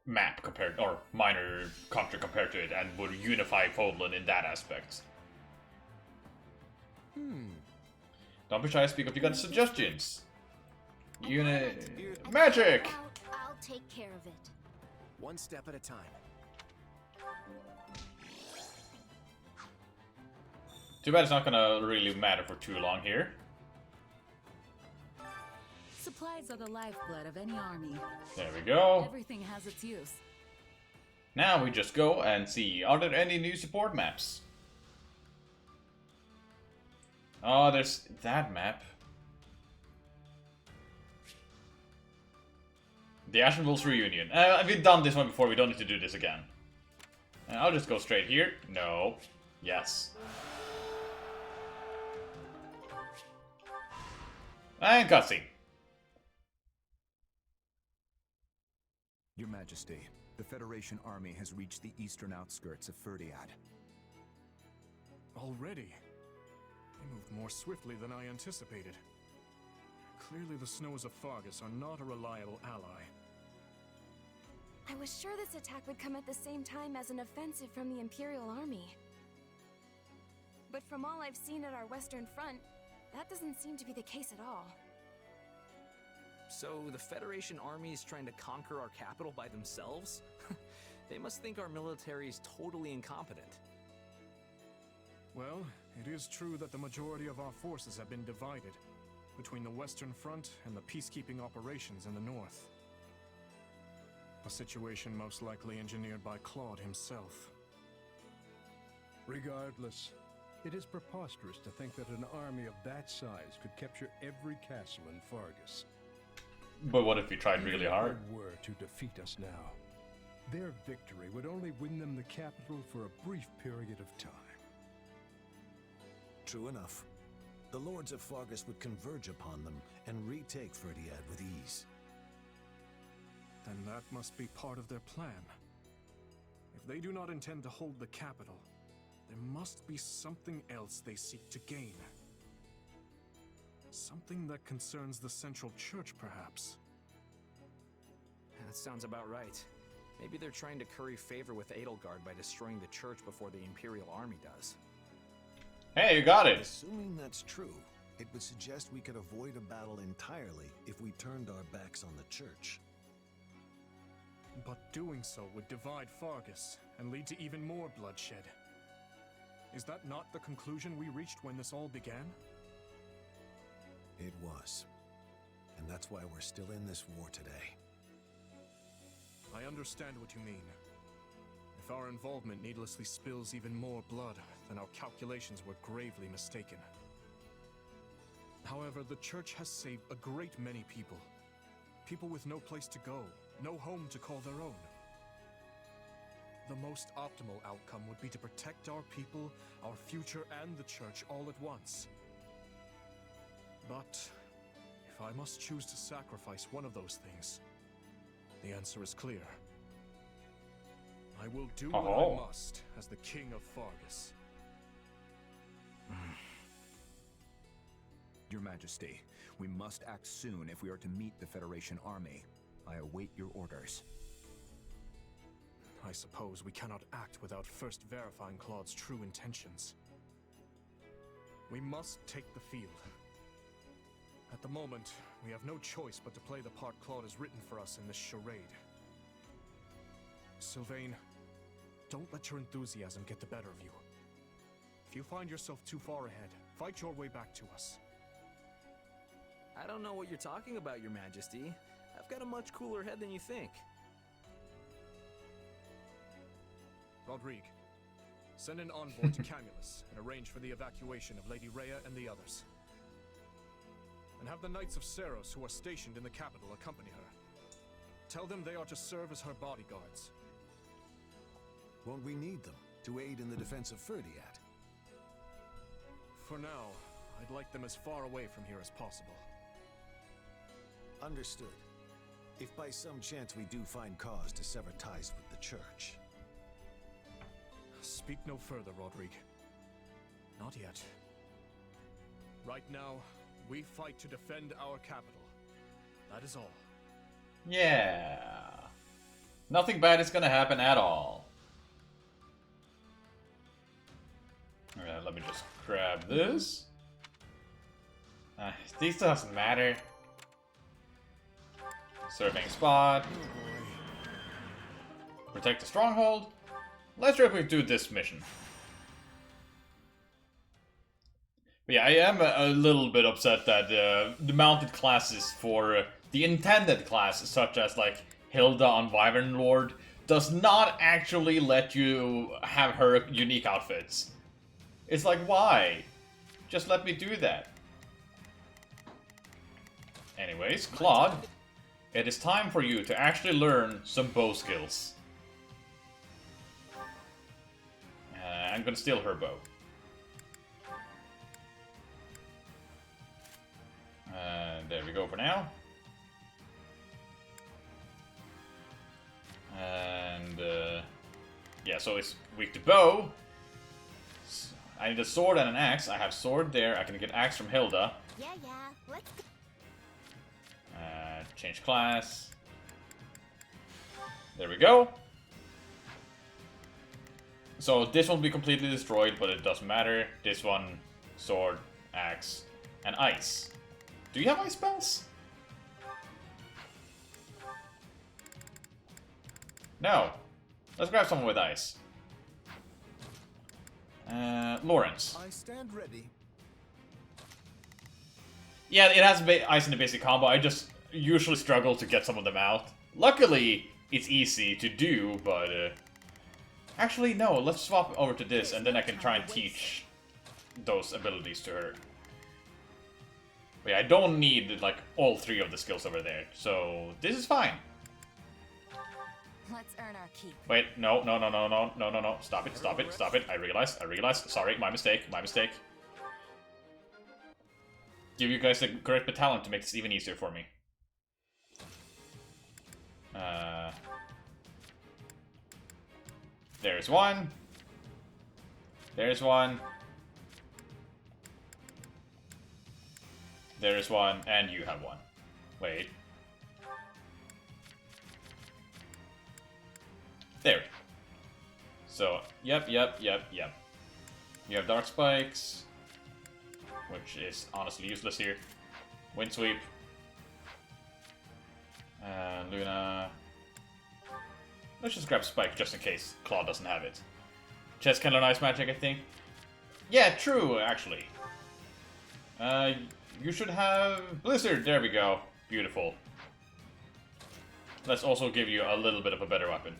map compared, or minor country compared to it, and would unify Podland in that aspect. Don't be shy to speak up, you got suggestions. Magic! I'll take care of it. One step at a time. Too bad it's not gonna really matter for too long here. Supplies are the lifeblood of any army. There we go. Everything has its use. Now we just go and see, are there any new support maps? Oh, there's that map. The Ashen Wolves Reunion. We've done this one before, we don't need to do this again. I'll just go straight here. No. Yes. And cutscene. Your Majesty, the Federation army has reached the eastern outskirts of Ferdiad. Already? They moved more swiftly than I anticipated. Clearly the snows of Fargus are not a reliable ally. I was sure this attack would come at the same time as an offensive from the Imperial Army. But from all I've seen at our Western Front, that doesn't seem to be the case at all. So the Federation army is trying to conquer our capital by themselves? They must think our military is totally incompetent. Well, it is true that the majority of our forces have been divided between the Western Front and the peacekeeping operations in the north. A situation most likely engineered by Claude himself. Regardless, it is preposterous to think that an army of that size could capture every castle in Fargus. But what if we tried really hard? If they were to defeat us now, their victory would only win them the capital for a brief period of time. True enough. the lords of Fargus would converge upon them and retake Ferdiad with ease. Then that must be part of their plan. If they do not intend to hold the capital, there must be something else they seek to gain. Something that concerns the central church, perhaps. That sounds about right. Maybe they're trying to curry favor with Edelgard by destroying the church before the Imperial army does. Hey, you got it! Assuming that's true, it would suggest we could avoid a battle entirely if we turned our backs on the church. But doing so would divide Fargus and lead to even more bloodshed. Is that not the conclusion we reached when this all began? It was. And that's why we're still in this war today. I understand what you mean. If our involvement needlessly spills even more blood, then our calculations were gravely mistaken. However, the church has saved a great many people. People with no place to go, no home to call their own. The most optimal outcome would be to protect our people, our future, and the church all at once. But if I must choose to sacrifice one of those things, the answer is clear. I will do what I must as the King of Fargus. Your Majesty, we must act soon if we are to meet the Federation army. I await your orders. I suppose we cannot act without first verifying Claude's true intentions. We must take the field. At the moment, we have no choice but to play the part Claude has written for us in this charade. Sylvain, don't let your enthusiasm get the better of you. If you find yourself too far ahead, fight your way back to us. I don't know what you're talking about, Your Majesty. I've got a much cooler head than you think. Rodrigue, send an envoy to Camulus and arrange for the evacuation of Lady Rhea and the others. And have the Knights of Seros who are stationed in the capital accompany her. Tell them they are to serve as her bodyguards. Won't we need them to aid in the defense of Ferdiad? For now, I'd like them as far away from here as possible. Understood. If by some chance we do find cause to sever ties with the church. Speak no further, Rodrigue. Not yet. Right now, we fight to defend our capital. That is all. Yeah. Nothing bad is gonna happen at all. Alright, let me just grab this. These doesn't matter. Surveying spot. Protect the stronghold. Let's directly do this mission. But yeah, I am a little bit upset that the mounted classes for the intended classes, such as like Hilda on Wyvern Lord, does not actually let you have her unique outfits. It's like, why? Just let me do that. Anyways, Claude, it is time for you to actually learn some bow skills. I'm gonna steal her bow. There we go for now. And yeah, so it's weak to bow. I need a sword and an axe. I have sword there. I can get axe from Hilda. Yeah, let's go. Change class. There we go. So this one will be completely destroyed, but it doesn't matter. This one, sword, axe, and ice. Do you have ice spells? No. Let's grab someone with ice. Lawrence. I stand ready. Yeah, it has ice in the basic combo. I just usually struggle to get some of them out. Luckily, it's easy to do, but... actually, no. Let's swap over to this, and then I can try and teach those abilities to her. But yeah, I don't need, like, all three of the skills over there, so this is fine. Let's earn our keep. Wait, no. Stop it. I realized. Sorry, my mistake. give you guys the correct battalion to make this even easier for me. There's one. There's one. There's one, and you have one. Wait. There. So, yep. You have Dark Spikes, which is honestly useless here. Wind Sweep. And Luna. Let's just grab Spike just in case Claw doesn't have it. Chest Canonized Magic, I think. Yeah, true, actually. You should have Blizzard. There we go. Beautiful. Let's also give you a little bit of a better weapon.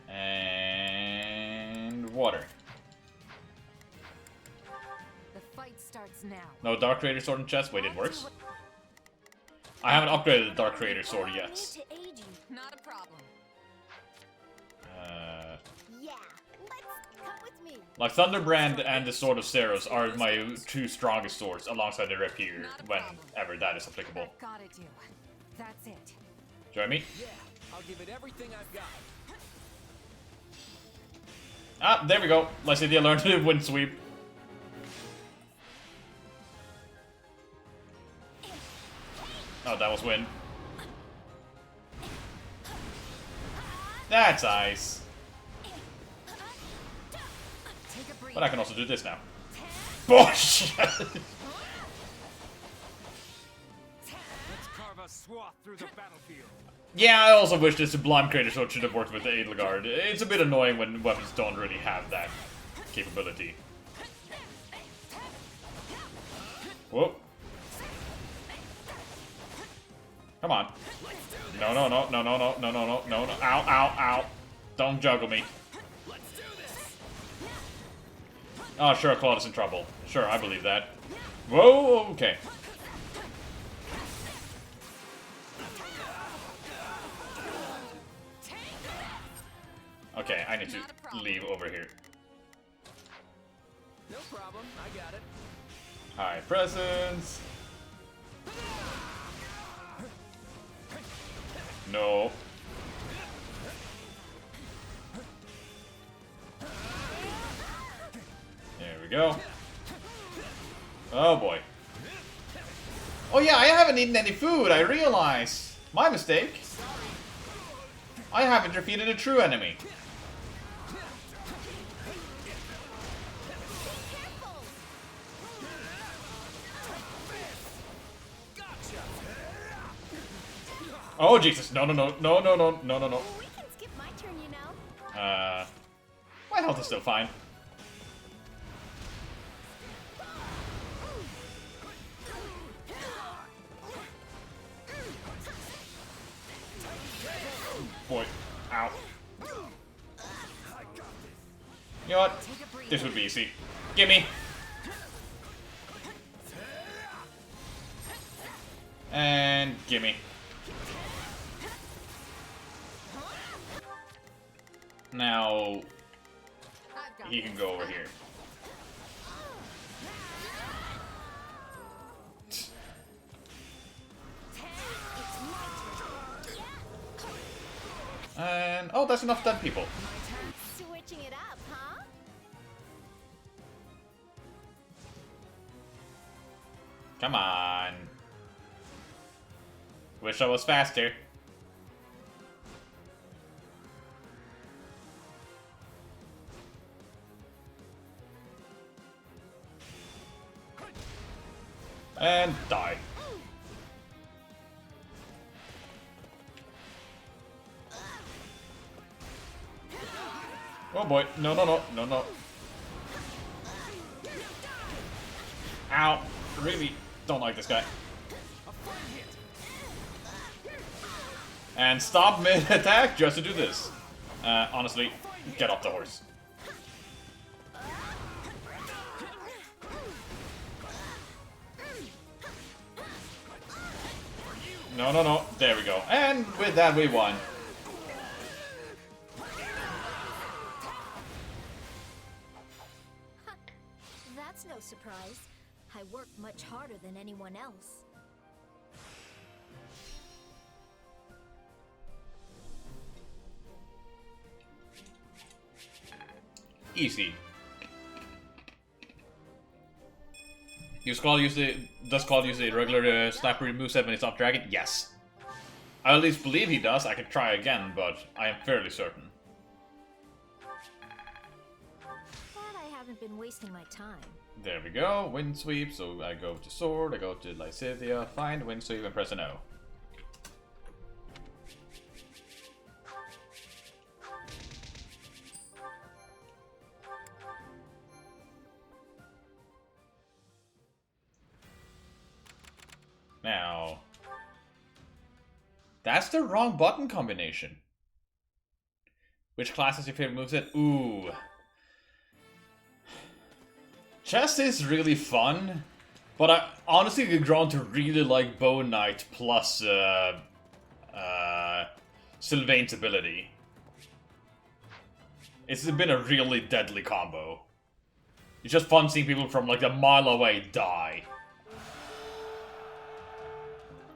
And water. The fight starts now. No Dark Creator Sword and chest. Wait, it works? I haven't upgraded the Dark Creator Sword yet. Not a problem. Yeah, let's come with me. Like Thunderbrand and the Sword of Ceros are my two strongest swords, alongside the Rapier, whenever that is applicable. Gotta do. That's it. Join me. Yeah, I'll give it everything I've got. Ah, there we go. Let's see the learned Wind Sweep. Oh, that was wind. That's ice. But I can also do this now. Bullshit! Let's carve a swath through the battlefield. Yeah, I also wish the Sublime Creator Sword should have worked with the Edelgard. It's a bit annoying when weapons don't really have that capability. Whoa. Come on. No. Ow, ow, ow. Don't juggle me. Oh, sure, Claude is in trouble. Sure, I believe that. Whoa, okay. Okay, I need to leave over here. No problem, I got it. High presence. No. There we go. Oh boy. Oh yeah, I haven't eaten any food, I realize. My mistake. I haven't defeated a true enemy. Oh Jesus! No! We can skip my turn, you know. My health is still fine. Boy, ow. You know what? This would be easy. Gimme. And gimme. Now, he can go over here. And, oh, that's enough dead people. Switching it up, huh? Come on. Wish I was faster. And die. Oh boy, no. Ow, really don't like this guy. And stop mid-attack just to do this. Honestly, get off the horse. No. There we go. And with that, we won. no surprise. I work much harder than anyone else. Easy. Does Claude use the regular sniper moveset when it's off dragon? Yes. I at least believe he does. I could try again, but I am fairly certain. Glad I haven't been wasting my time. There we go. Wind sweep. So I go to sword. I go to Lysithea. Find wind sweep and press an O. Now, that's the wrong button combination. Which class is your favorite moveset? Ooh. Chess is really fun, but I honestly get grown to really like Bow Knight plus Sylvain's ability. It's been a really deadly combo. It's just fun seeing people from like a mile away die.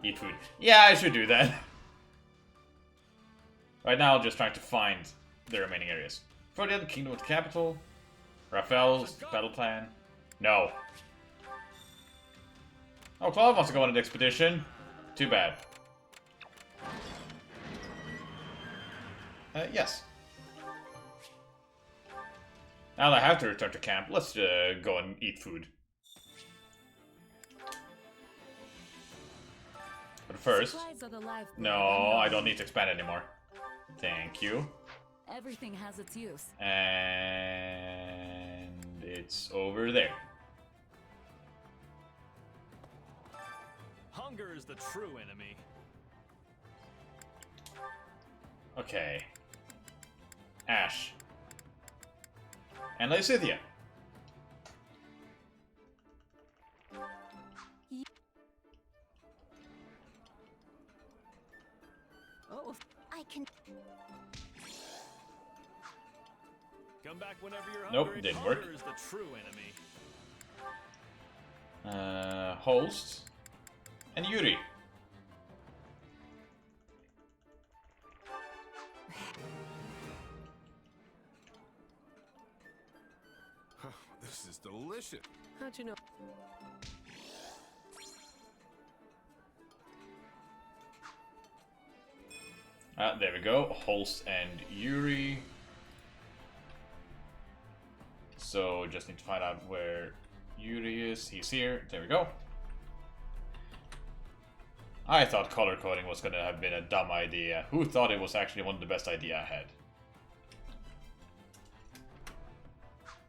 Eat food. Yeah, I should do that. Right now, I'm just trying to find the remaining areas. Ferdinand, Kingdom of the Capital. Raphael's battle plan. No. Oh, Claude wants to go on an expedition. Too bad. Yes. Now that I have to return to camp, let's go and eat food. But first, no, I don't need to expand anymore. Thank you. Everything has its use. And it's over there. Hunger is the true enemy. Okay. Ash. And Lysithea. Oh, I can. Come back whenever you're Nope, hungry. didn't work. Hunger is the true enemy. Holst. And Yuri. This is delicious. How'd you know? There we go. Holst and Yuri. So just need to find out where Yuri is. He's here. There we go. I thought color coding was gonna have been a dumb idea. Who thought it was actually one of the best ideas I had?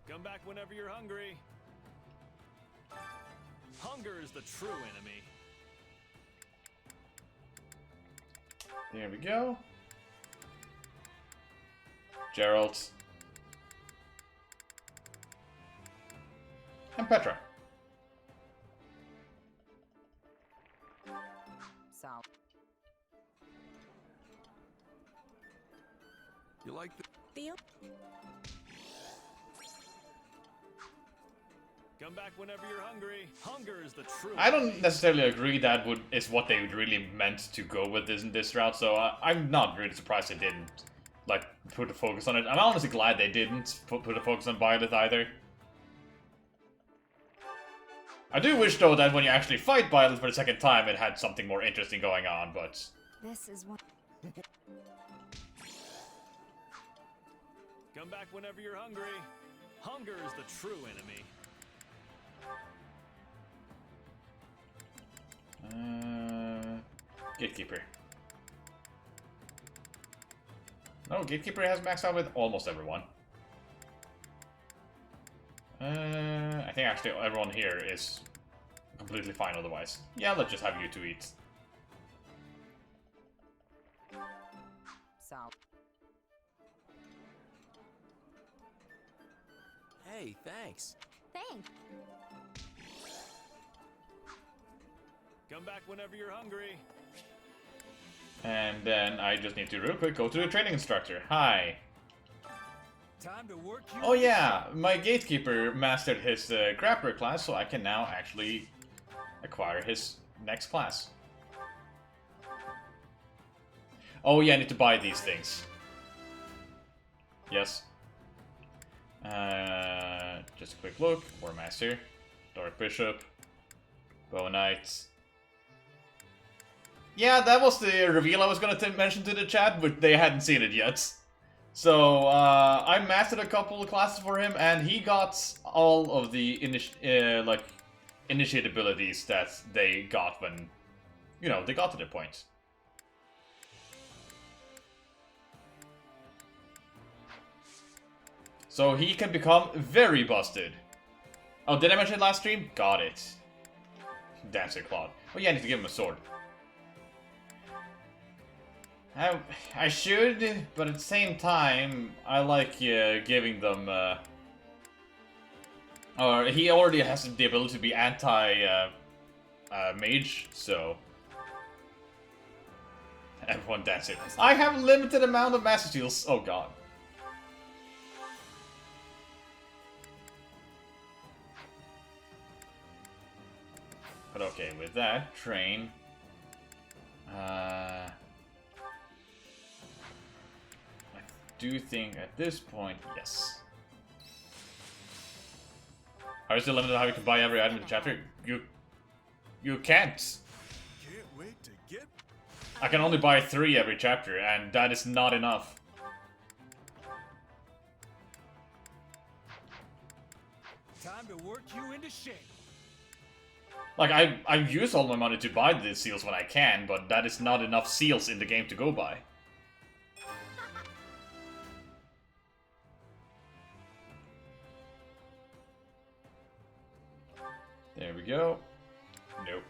Come back whenever you're hungry. Hunger is the true enemy. There we go. Gerald. And Petra. So. You like the Feel? Come back whenever you're hungry. Hunger is the true. I don't necessarily agree that is what they really meant to go with this route, so I'm not really surprised they didn't like put a focus on it. I'm honestly glad they didn't put a focus on Violet either. I do wish though that when you actually fight Violet for the second time, it had something more interesting going on, but This is one. Come back whenever you're hungry. Hunger is the true enemy. Gatekeeper. No, Gatekeeper has maxed out with almost everyone. I think actually everyone here is completely fine otherwise. Yeah, let's just have you two eat. So. Hey, thanks. Thanks. Come back whenever you're hungry. And then I just need to real quick go to the training instructor. Hi. Time to work you. Oh yeah, my gatekeeper mastered his grappler class, so I can now actually acquire his next class. Oh yeah, I need to buy these things. Yes. Just a quick look. War Master, Dark Bishop, Bow Knight. Yeah, that was the reveal I was gonna mention to the chat, but they hadn't seen it yet. So, I mastered a couple of classes for him, and he got all of the initiate abilities that they got when, you know, they got to the point. So he can become very busted. Oh, did I mention it last stream? Got it. Dancer Claude. Oh yeah, I need to give him a sword. I should, but at the same time, I like giving them... or he already has the ability to be anti-mage, so... Everyone dancer. I have limited amount of Master Seals. Oh god. But okay, with that, train. I do think at this point, yes. Are you still limited on how you can buy every item in the chapter? You can't. Can't wait to get. I can only buy 3 every chapter, and that is not enough. Time to work you into shape. Like, I use all my money to buy the seals when I can, but that is not enough seals in the game to go by. There we go. Nope.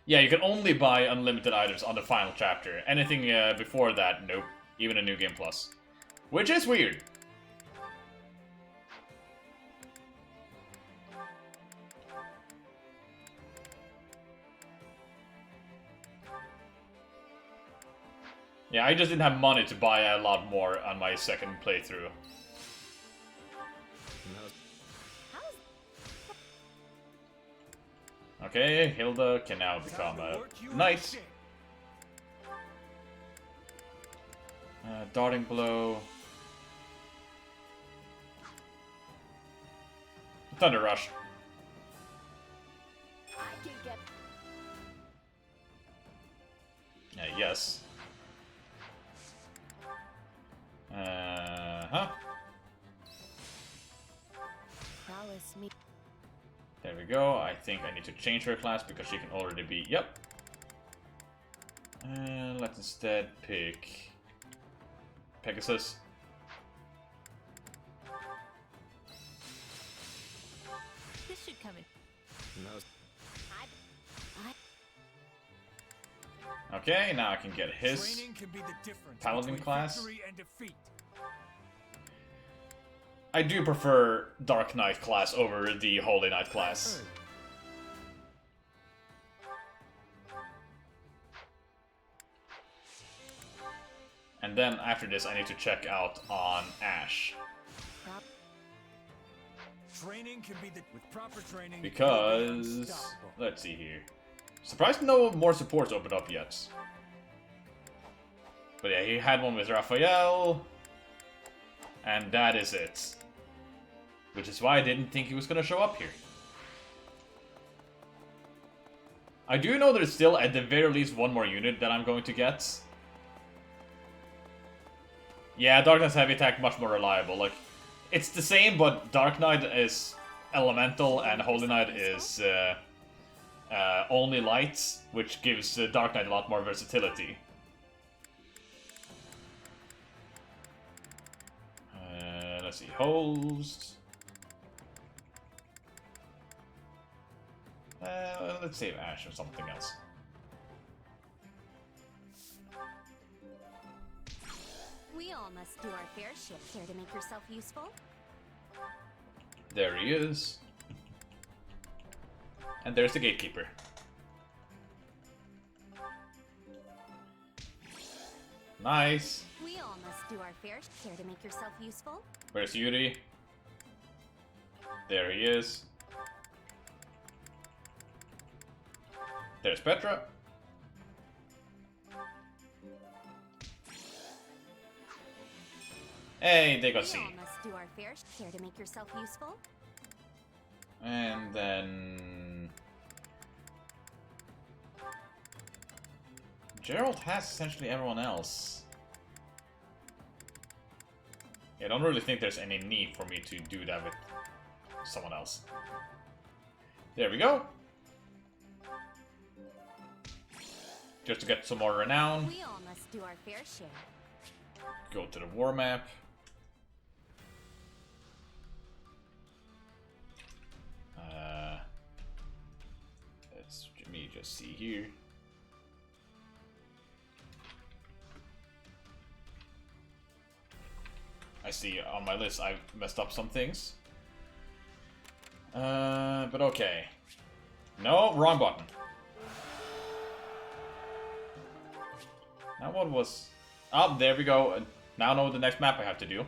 Yeah, you can only buy unlimited items on the final chapter. Anything before that, nope. Even a New Game Plus. Which is weird. Yeah, I just didn't have money to buy a lot more on my second playthrough. Okay, Hilda can now become a knight. Darting Blow. Thunder Rush. Yes. Huh? There we go. I think I need to change her class because she can already be... Yep. Let's instead pick... Pegasus. This should come in. Okay, now I can get his Paladin class. I do prefer Dark Knight class over the Holy Knight class. And then after this I need to check out on Ash. Training can be with proper training. Because let's see here. Surprised no more supports opened up yet. But yeah, he had one with Raphael. And that is it. Which is why I didn't think he was gonna show up here. I do know there's still at the very least one more unit that I'm going to get. Yeah, Dark Knight's heavy attack much more reliable. Like, it's the same, but Dark Knight is elemental and Holy Knight is only light, which gives Dark Knight a lot more versatility. Let's see, host. Let's save Ash or something else. We all must do our fair share. Care to make yourself useful? There he is. And there's the gatekeeper. Well, Nice. do our fair share to make yourself useful. Where's Yuri? There he is. There's Petra. Hey, they got C. We all must do our fair share to make yourself useful. And then Gerald has essentially everyone else. Yeah, I don't really think there's any need for me to do that with someone else. There we go. Just to get some more renown. We all must do our fair share. Go to the war map. Let's me just see here. I see on my list I've messed up some things. But okay. No, wrong button. Now what was... Oh, there we go. Now I know the next map I have to do.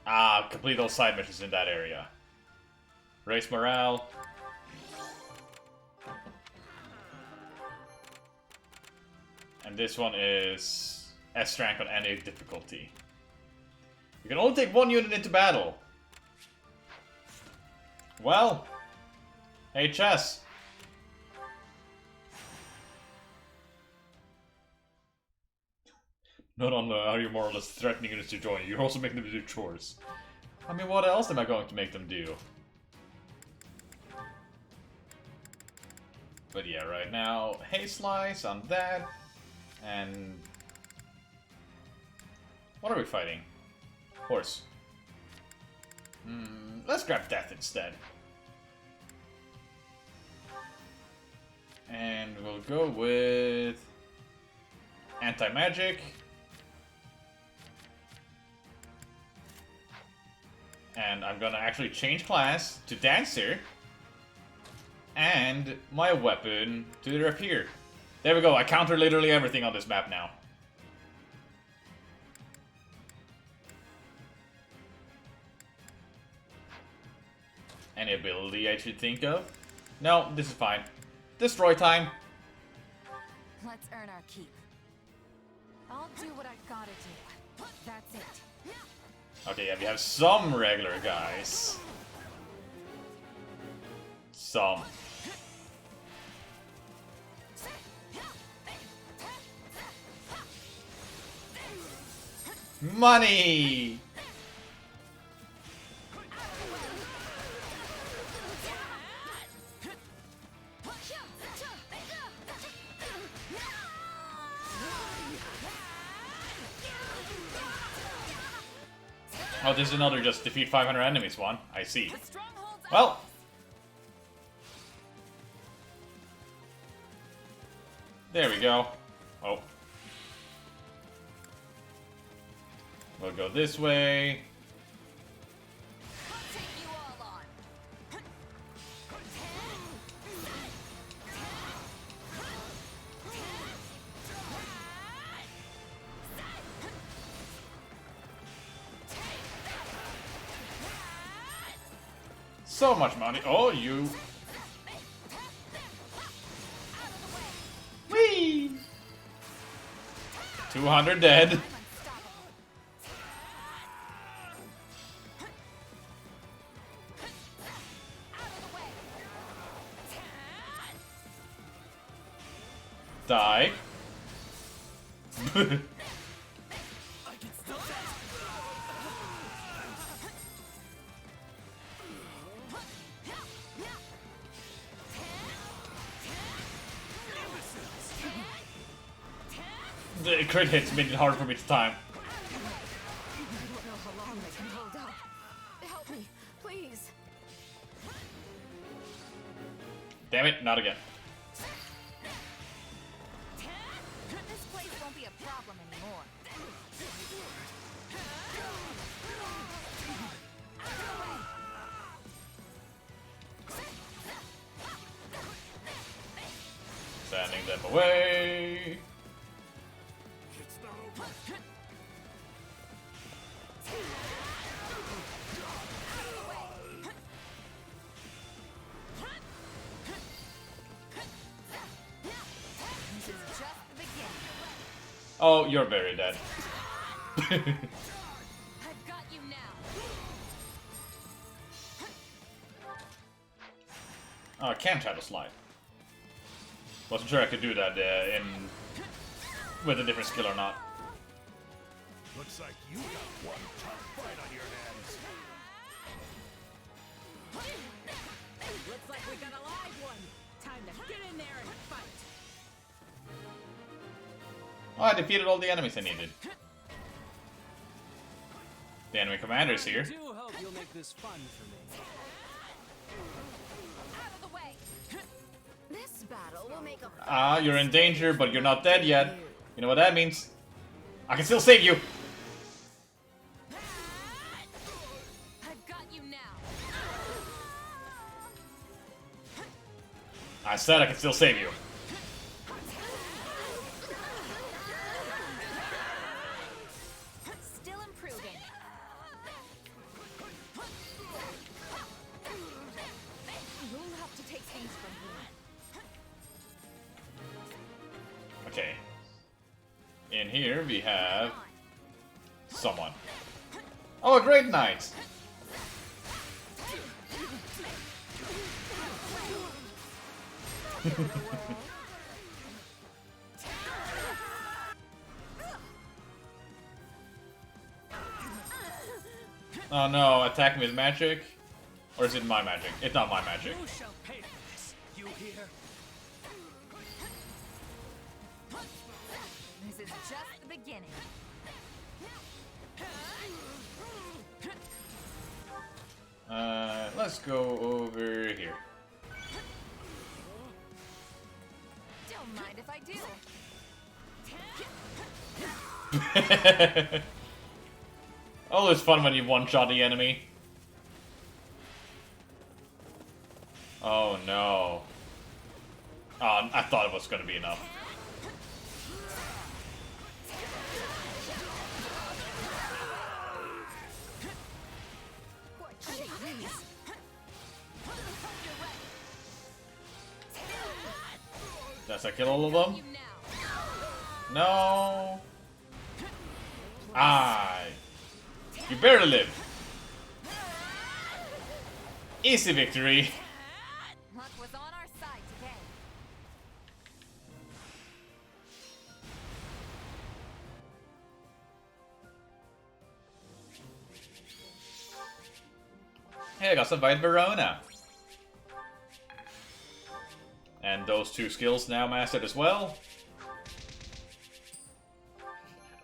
Ah, complete those side missions in that area. Raise morale. And this one is S rank on any difficulty. You can only take one unit into battle. Well, HS. Not only are you more or less threatening units to join, you're also making them do chores. I mean, what else am I going to make them do? But yeah, right now, hay slice on that, and... What are we fighting? Horse. Let's grab death instead. And we'll go with... Anti-magic. And I'm gonna actually change class to Dancer. And my weapon to the Rapier. There we go, I counter literally everything on this map now. Any ability I should think of? No, this is fine. Destroy time. Let's earn our keep. I'll do what I gotta do. That's it. Okay, yeah, we have some regular guys. Some. Money! Oh, there's another just defeat 500 enemies one. I see. Well. There we go. Oh. We'll go this way. So much money. Oh, you. Whee! 200 dead. Die. The crit hits made it hard for me to time. I don't know how long they can hold up. Help me, please. Damn it, not again. This place won't be a problem anymore. Sending them away. Oh, you're very dead. I've got you now. Oh, I can't try to slide. Wasn't sure I could do that with a different skill or not. Looks like you got one tough fight on your hands. Looks like we got a live one. Time to get in there and fight. Oh, I defeated all the enemies I needed. The enemy commander's here. I do hope you'll make this fun for me. Out of the way. This battle will make a Ah, you're in danger, but you're not dead yet. You know what that means? I can still save you! I've got you now. I said I can still save you. still improving. We'll have to take things from here. Okay. In here we have someone. Oh, a great knight! Oh no, attack me with magic? Or is it my magic? It's not my magic. You shall pay for this. You hear? This is just the beginning. Let's go over here. Don't mind if I do. Always fun when you one-shot the enemy. Oh no. Oh, I thought it was gonna be enough. Does I kill all of them? No. You barely live. Easy victory. Luck was on our side today. Hey, I got some White Verona. And those two skills now mastered as well.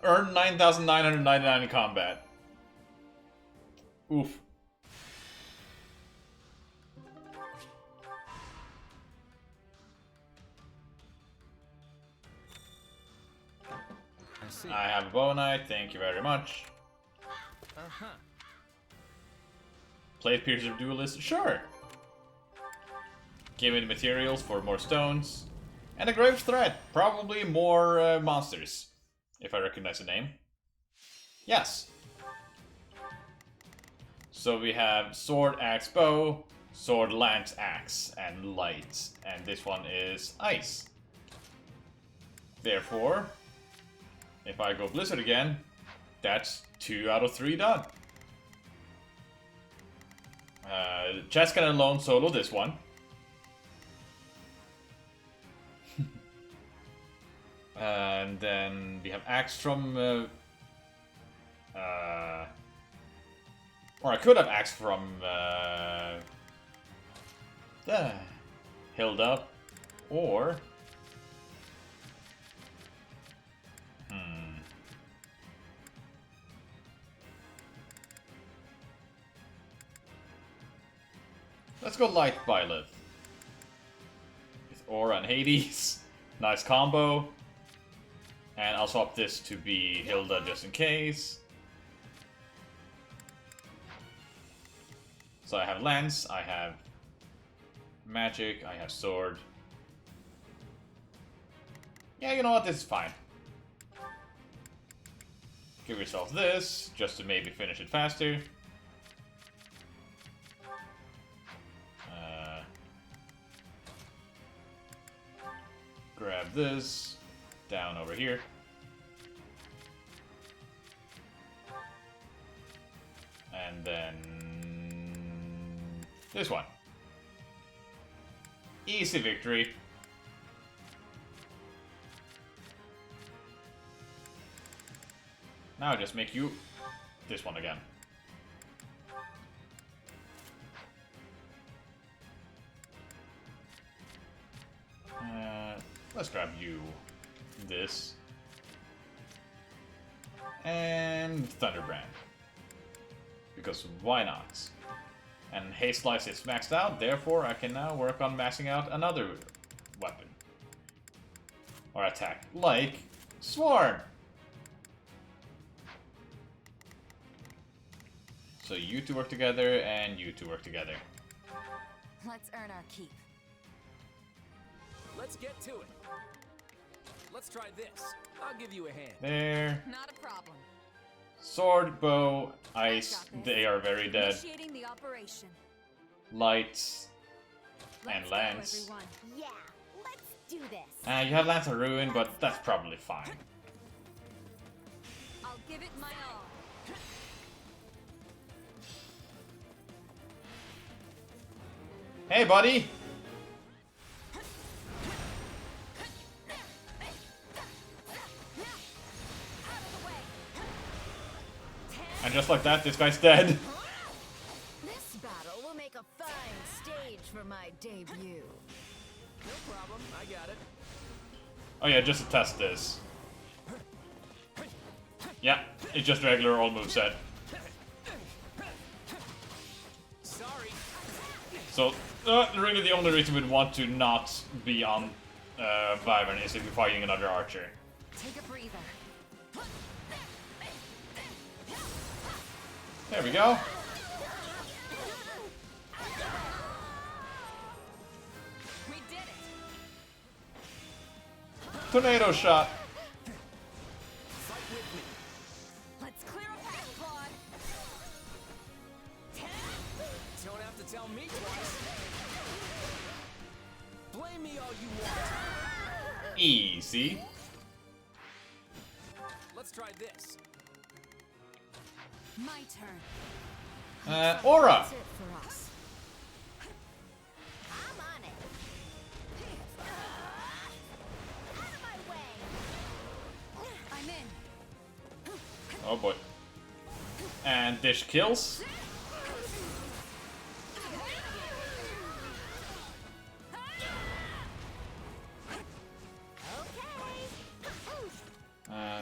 Earn 9,999 in combat. Oof. I have a bow knight, thank you very much. Plate Piercer Duelist, sure. Give me the materials for more stones. And a Grave's Threat, probably more monsters. If I recognize the name. Yes. So we have sword, axe, bow, sword, lance, axe, and light. And this one is ice. Therefore, if I go Blizzard again, that's 2 out of 3 done. Chess can alone solo this one. And then we have axe from... or I could have axe from... Hilda. Or... Let's go Light Violet. With Aura and Hades. Nice combo. And I'll swap this to be Hilda just in case. So I have Lance, I have Magic, I have Sword. Yeah, you know what, this is fine. Give yourself this, just to maybe finish it faster. Grab this, down over here. then this one. Easy victory. Now just make you this one again. Let's grab you this. And Thunderbrand. Because why not? And Haste Slice is maxed out, therefore I can now work on maxing out another weapon. Or attack. Like Swarm! So you two work together, and you two work together. Let's earn our keep. Let's get to it. Let's try this. I'll give you a hand. There. Not a problem. Sword, bow, ice, they are very dead. Initiating the operation. Lights, and lance. Yeah, let's do this. You have Lance of Ruin, but that's probably fine. I'll give it my all. Hey, buddy! And just like that, this guy's dead. This battle will make a fine stage for my debut. No problem, I got it. Oh yeah, just to test this. Yeah, it's just regular old moveset. Sorry. So, really the only reason we'd want to not be on Wyvern is if we're fighting another archer. Take a breather. There we go. We did it. Tornado shot. Let's clear a path, Claude. Don't have to tell me twice. Blame me all you want. Easy. Let's try this. My turn. Aura. That's it for us. I'm on it. Out of my way. I'm in. Oh boy. And dish kills.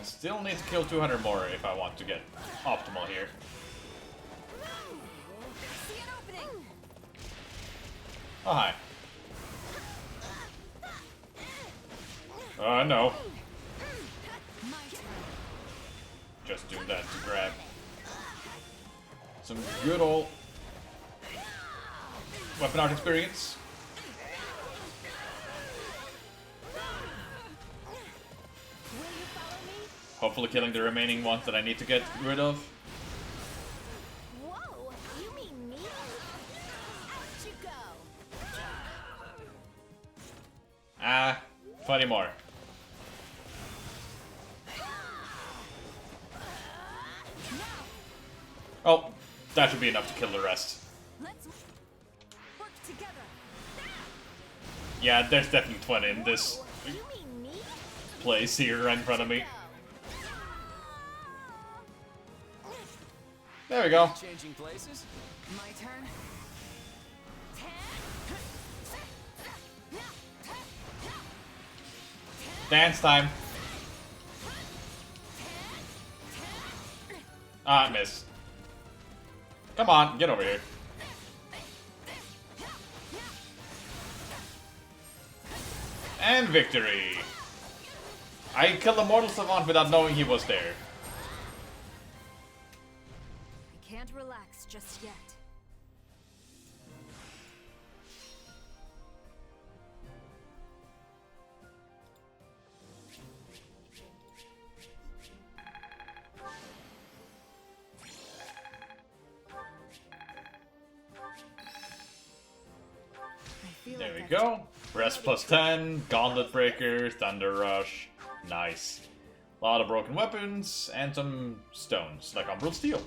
Still need to kill 200 more if I want to get optimal here. See an opening. Oh, hi. No. My turn. Just do that to grab some good old weapon art experience. Hopefully killing the remaining ones that I need to get rid of. Whoa, you mean me? Out you go. 20 more. Oh, that should be enough to kill the rest. Let's work together. Yeah, there's definitely 20 in this place here right in front of me. There we go. Changing places. My turn. Dance time. Ah, miss. Come on, get over here. And victory. I killed the Mortal Savant without knowing he was there. I can't relax just yet. There we go. Rest plus 10, Gauntlet Breaker, Thunder Rush. Nice. A lot of broken weapons and some stones, like Umbral Steel.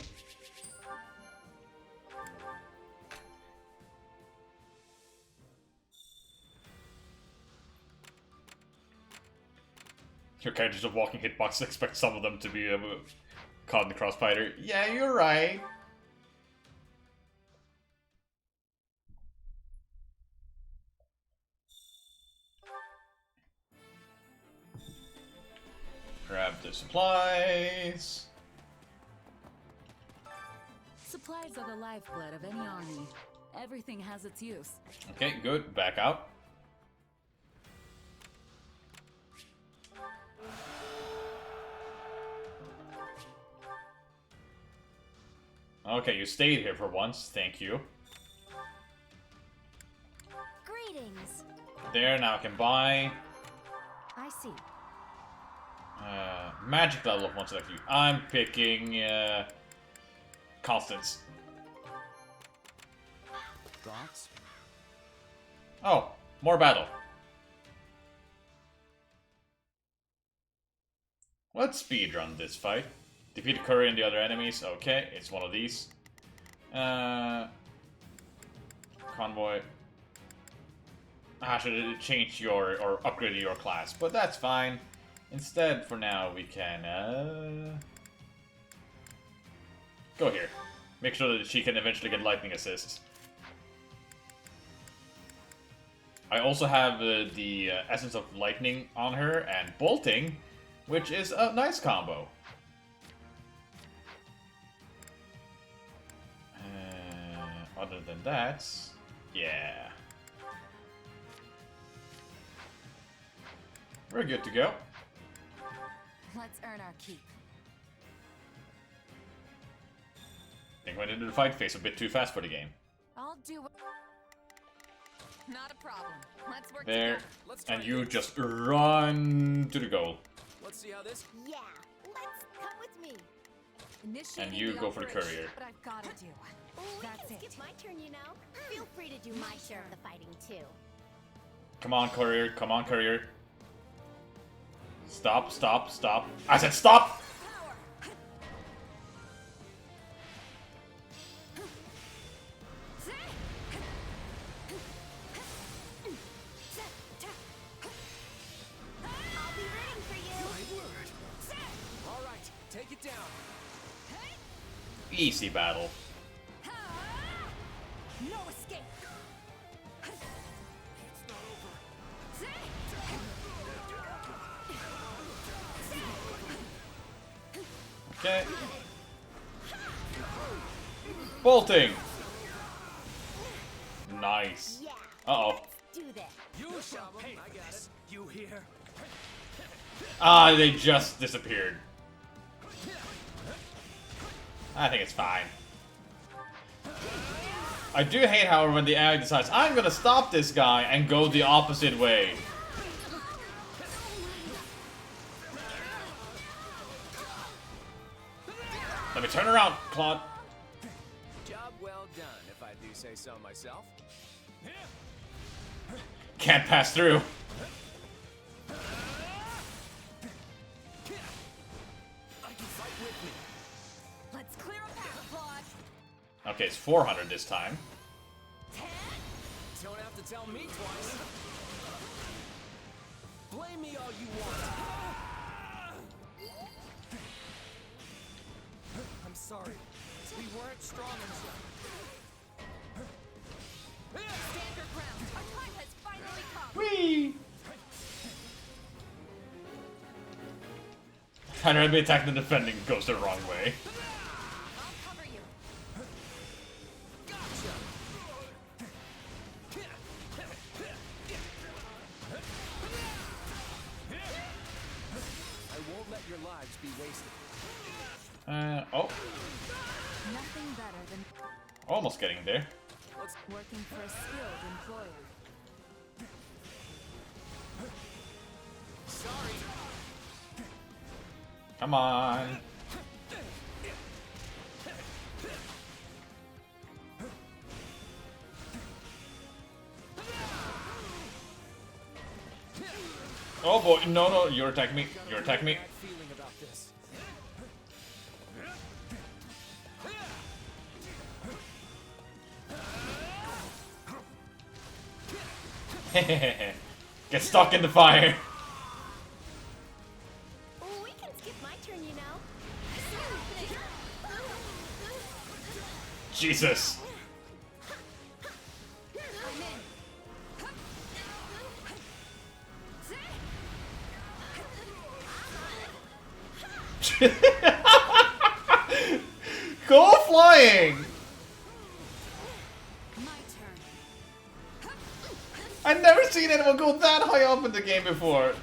Your character's a walking hitbox, expect some of them to be caught in the crossfire. Yeah, you're right. Grab the supplies. Supplies are the lifeblood of any army. Everything has its use. Okay, good. Back out. Okay, you stayed here for once. Thank you. Greetings. There, now I can buy. I see. Magic level of one select you. I'm picking Constance. Thoughts? Oh, more battle. Let's speedrun this fight. Defeat the courier and the other enemies. Okay, it's one of these. Convoy. I should change your, or upgrade your class, but that's fine. Instead, for now, we can, go here. Make sure that she can eventually get lightning assists. I also have the Essence of Lightning on her and Bolting, which is a nice combo. Other than that, yeah. We're good to go. Let's earn our keep. I think we went into the fight phase a bit too fast for the game. I'll do what... Not a problem. Let's work There, together. and you just run to the goal. Let's see how this. Yeah, let's come with me. And you go for the courier. But I've got to do. That's it. It's my turn, you know. Feel free to do my share of the fighting too. Come on, courier. Come on, courier. Stop, stop, stop. I said stop! I'll be rooting for you. All right, take it down. Easy battle. No escape. Okay. Bolting! Nice. Uh-oh. Do that. You shall pay, I guess. You hear? Ah, they just disappeared. I think it's fine. I do hate, however, when the AI decides, I'm gonna stop this guy and go the opposite way. Let me turn around, Claude. Job well done, if I do say so myself. Can't pass through. I can fight with me. Let's clear a path, Claude. Okay, it's 400 this time. Don't have to tell me twice. Blame me all you want. I'm sorry. We weren't strong enough. Stand your ground. Our time has finally come. Whee! I'd rather be attacking the defending goes the wrong way. I'll cover you. I won't let your lives be wasted. Oh. Nothing better than Almost getting there. working for a skilled employer. Sorry. Come on. Oh boy, no, no, you're attacking me. You're attacking me. Feeling about this. Get stuck in the fire. Jesus. Go flying! I've never seen anyone go that high up in the game before.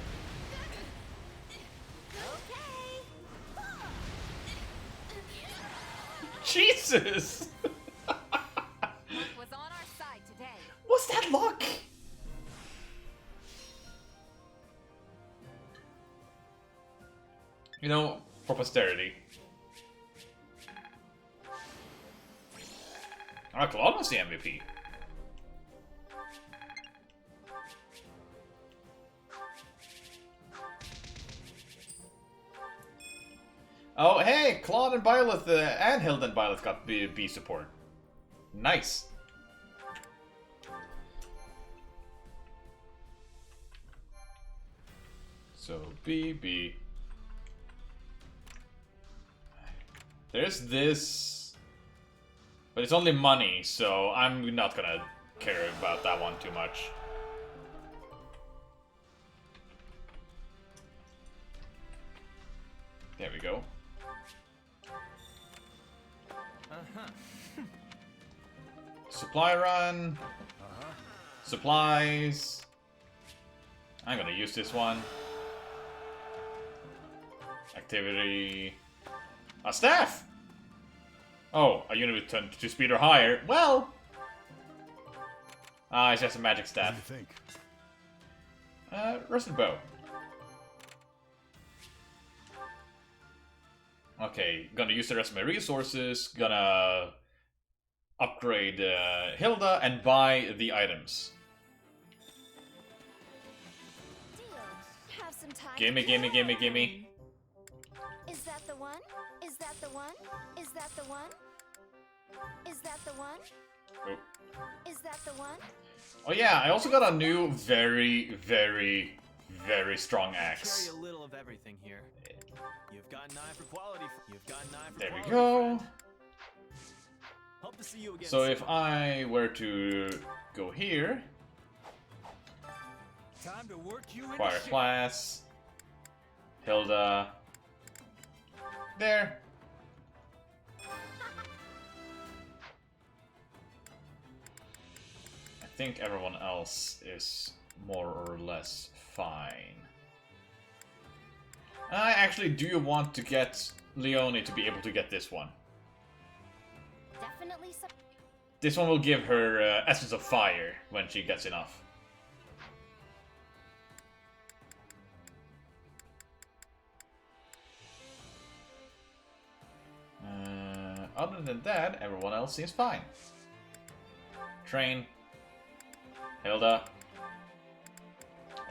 Jesus! Was on our side today. What's that luck? You know, for posterity. Claude was the MVP. Oh, hey, Claude and Byleth, and Hilda and Byleth got B support. Nice. So, B. There's this, but it's only money, so I'm not gonna care about that one too much. There we go. Supply run. Supplies. I'm gonna use this one. Activity. A staff! Oh, a unit with 22 speed or higher. Well! It's just a magic staff. What do you think? Rusted bow. Okay, gonna use the rest of my resources. Gonna upgrade Hilda and buy the items. Have some time. Gimme. Is that the one? Is that the one? Is that the one? Is that the one? Oh. Is that the one? Oh yeah, I also got a new very strong axe. Carry a little of everything here. You've got an eye for quality. There we go. Hope to see you again. So if I were to go here, Time to work you acquire class, Hilda, there. I think everyone else is more or less fine. I actually do want to get Leonie to be able to get this one. Definitely some. This one will give her Essence of Fire when she gets enough. Other than that, everyone else seems fine. Train. Hilda.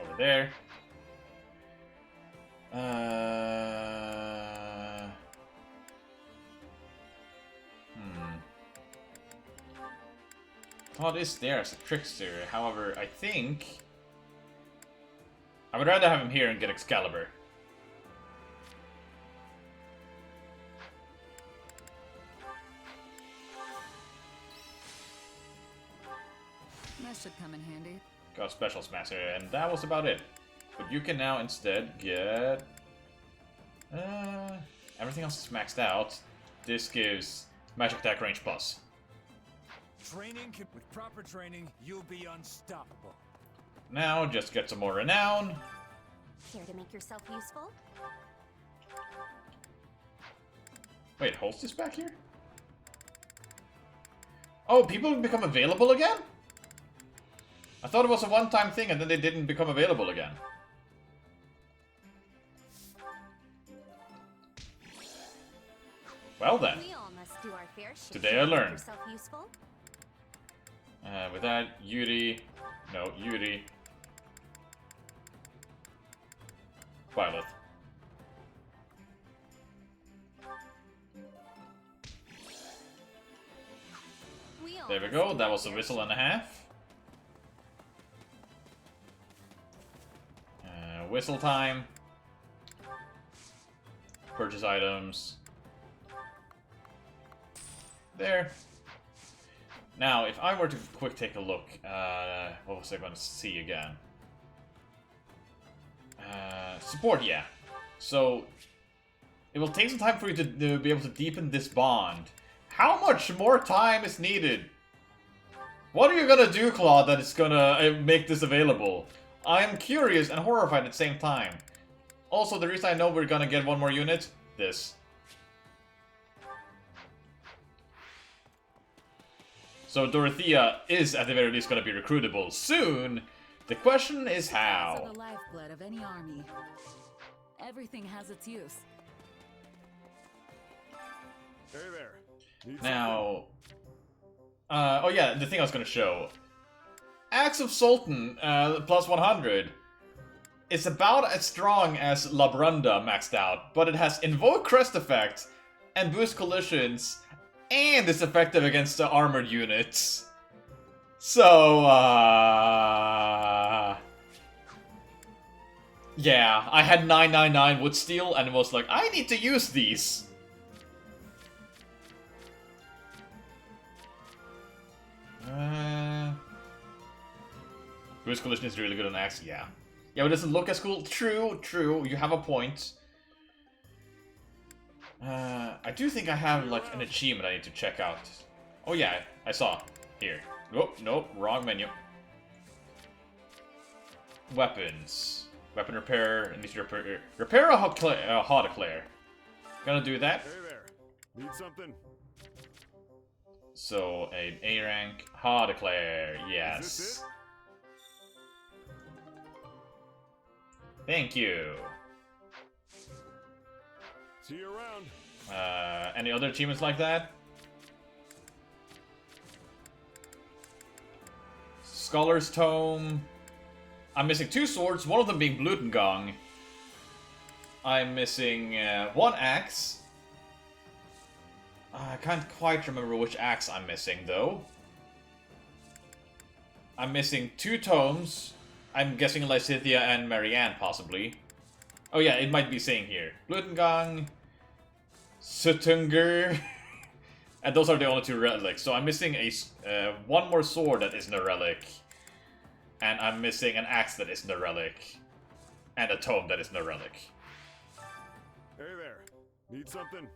Over there. Todd is there as a trickster, however, I think I would rather have him here and get Excalibur. That should come in handy. Got Special Smasher, and that was about it. But you can now instead get... everything else is maxed out. This gives Magic Attack Range Plus. With proper training, you'll be unstoppable. Now, just get some more renown. Care to make yourself useful? Wait, holds this back here? Oh, people become available again? I thought it was a one-time thing and then they didn't become available again. Well then. We all must do our fair share. Today I learned. Yourself useful? With that, Yuri. No, Yuri. Violet. There we go, that was a whistle and a half. Whistle time. Purchase items. There. Now, if I were to quick take a look, what was I going to see again? Support, yeah. So, it will take some time for you to be able to deepen this bond. How much more time is needed? What are you gonna do, Claude, that is gonna make this available? I am curious and horrified at the same time. Also, the reason I know we're gonna get one more unit, this. So Dorothea is at the very least gonna be recruitable soon. The question is how. Supplies are the lifeblood of any army. Everything has its use. Hey there. Now, oh yeah, the thing I was gonna show. Axe of Sultan, plus 100. It's about as strong as La Brunda maxed out, but it has Invoke Crest effect, and boost collisions, and is effective against the armored units. So, yeah, I had 999 wood steel, and was like, I need to use these. Boost collision is really good on Axe, yeah. Yeah, but it doesn't look as cool. True, true, you have a point. I do think I have, like, an achievement I need to check out. Oh yeah, I saw. Here. Oh, nope, wrong menu. Weapons. Weapon repair, I need to repair a hot eclair. Gonna do that. Hey there. Need something? So, an A rank hot eclair, yes. Is this it? Thank you. See you around. Any other achievements like that? Scholar's Tome. I'm missing 2 swords, one of them being Blutengong. I'm missing 1 axe. I can't quite remember which axe I'm missing, though. I'm missing 2 tomes. I'm guessing Lysithia and Marianne, possibly. Oh yeah, it might be saying here. Blutengong, Sutunger, and those are the only 2 relics. So I'm missing a 1 more sword that isn't a relic. And I'm missing an axe that isn't a relic. And a tome that isn't a relic. Hey there. Need something?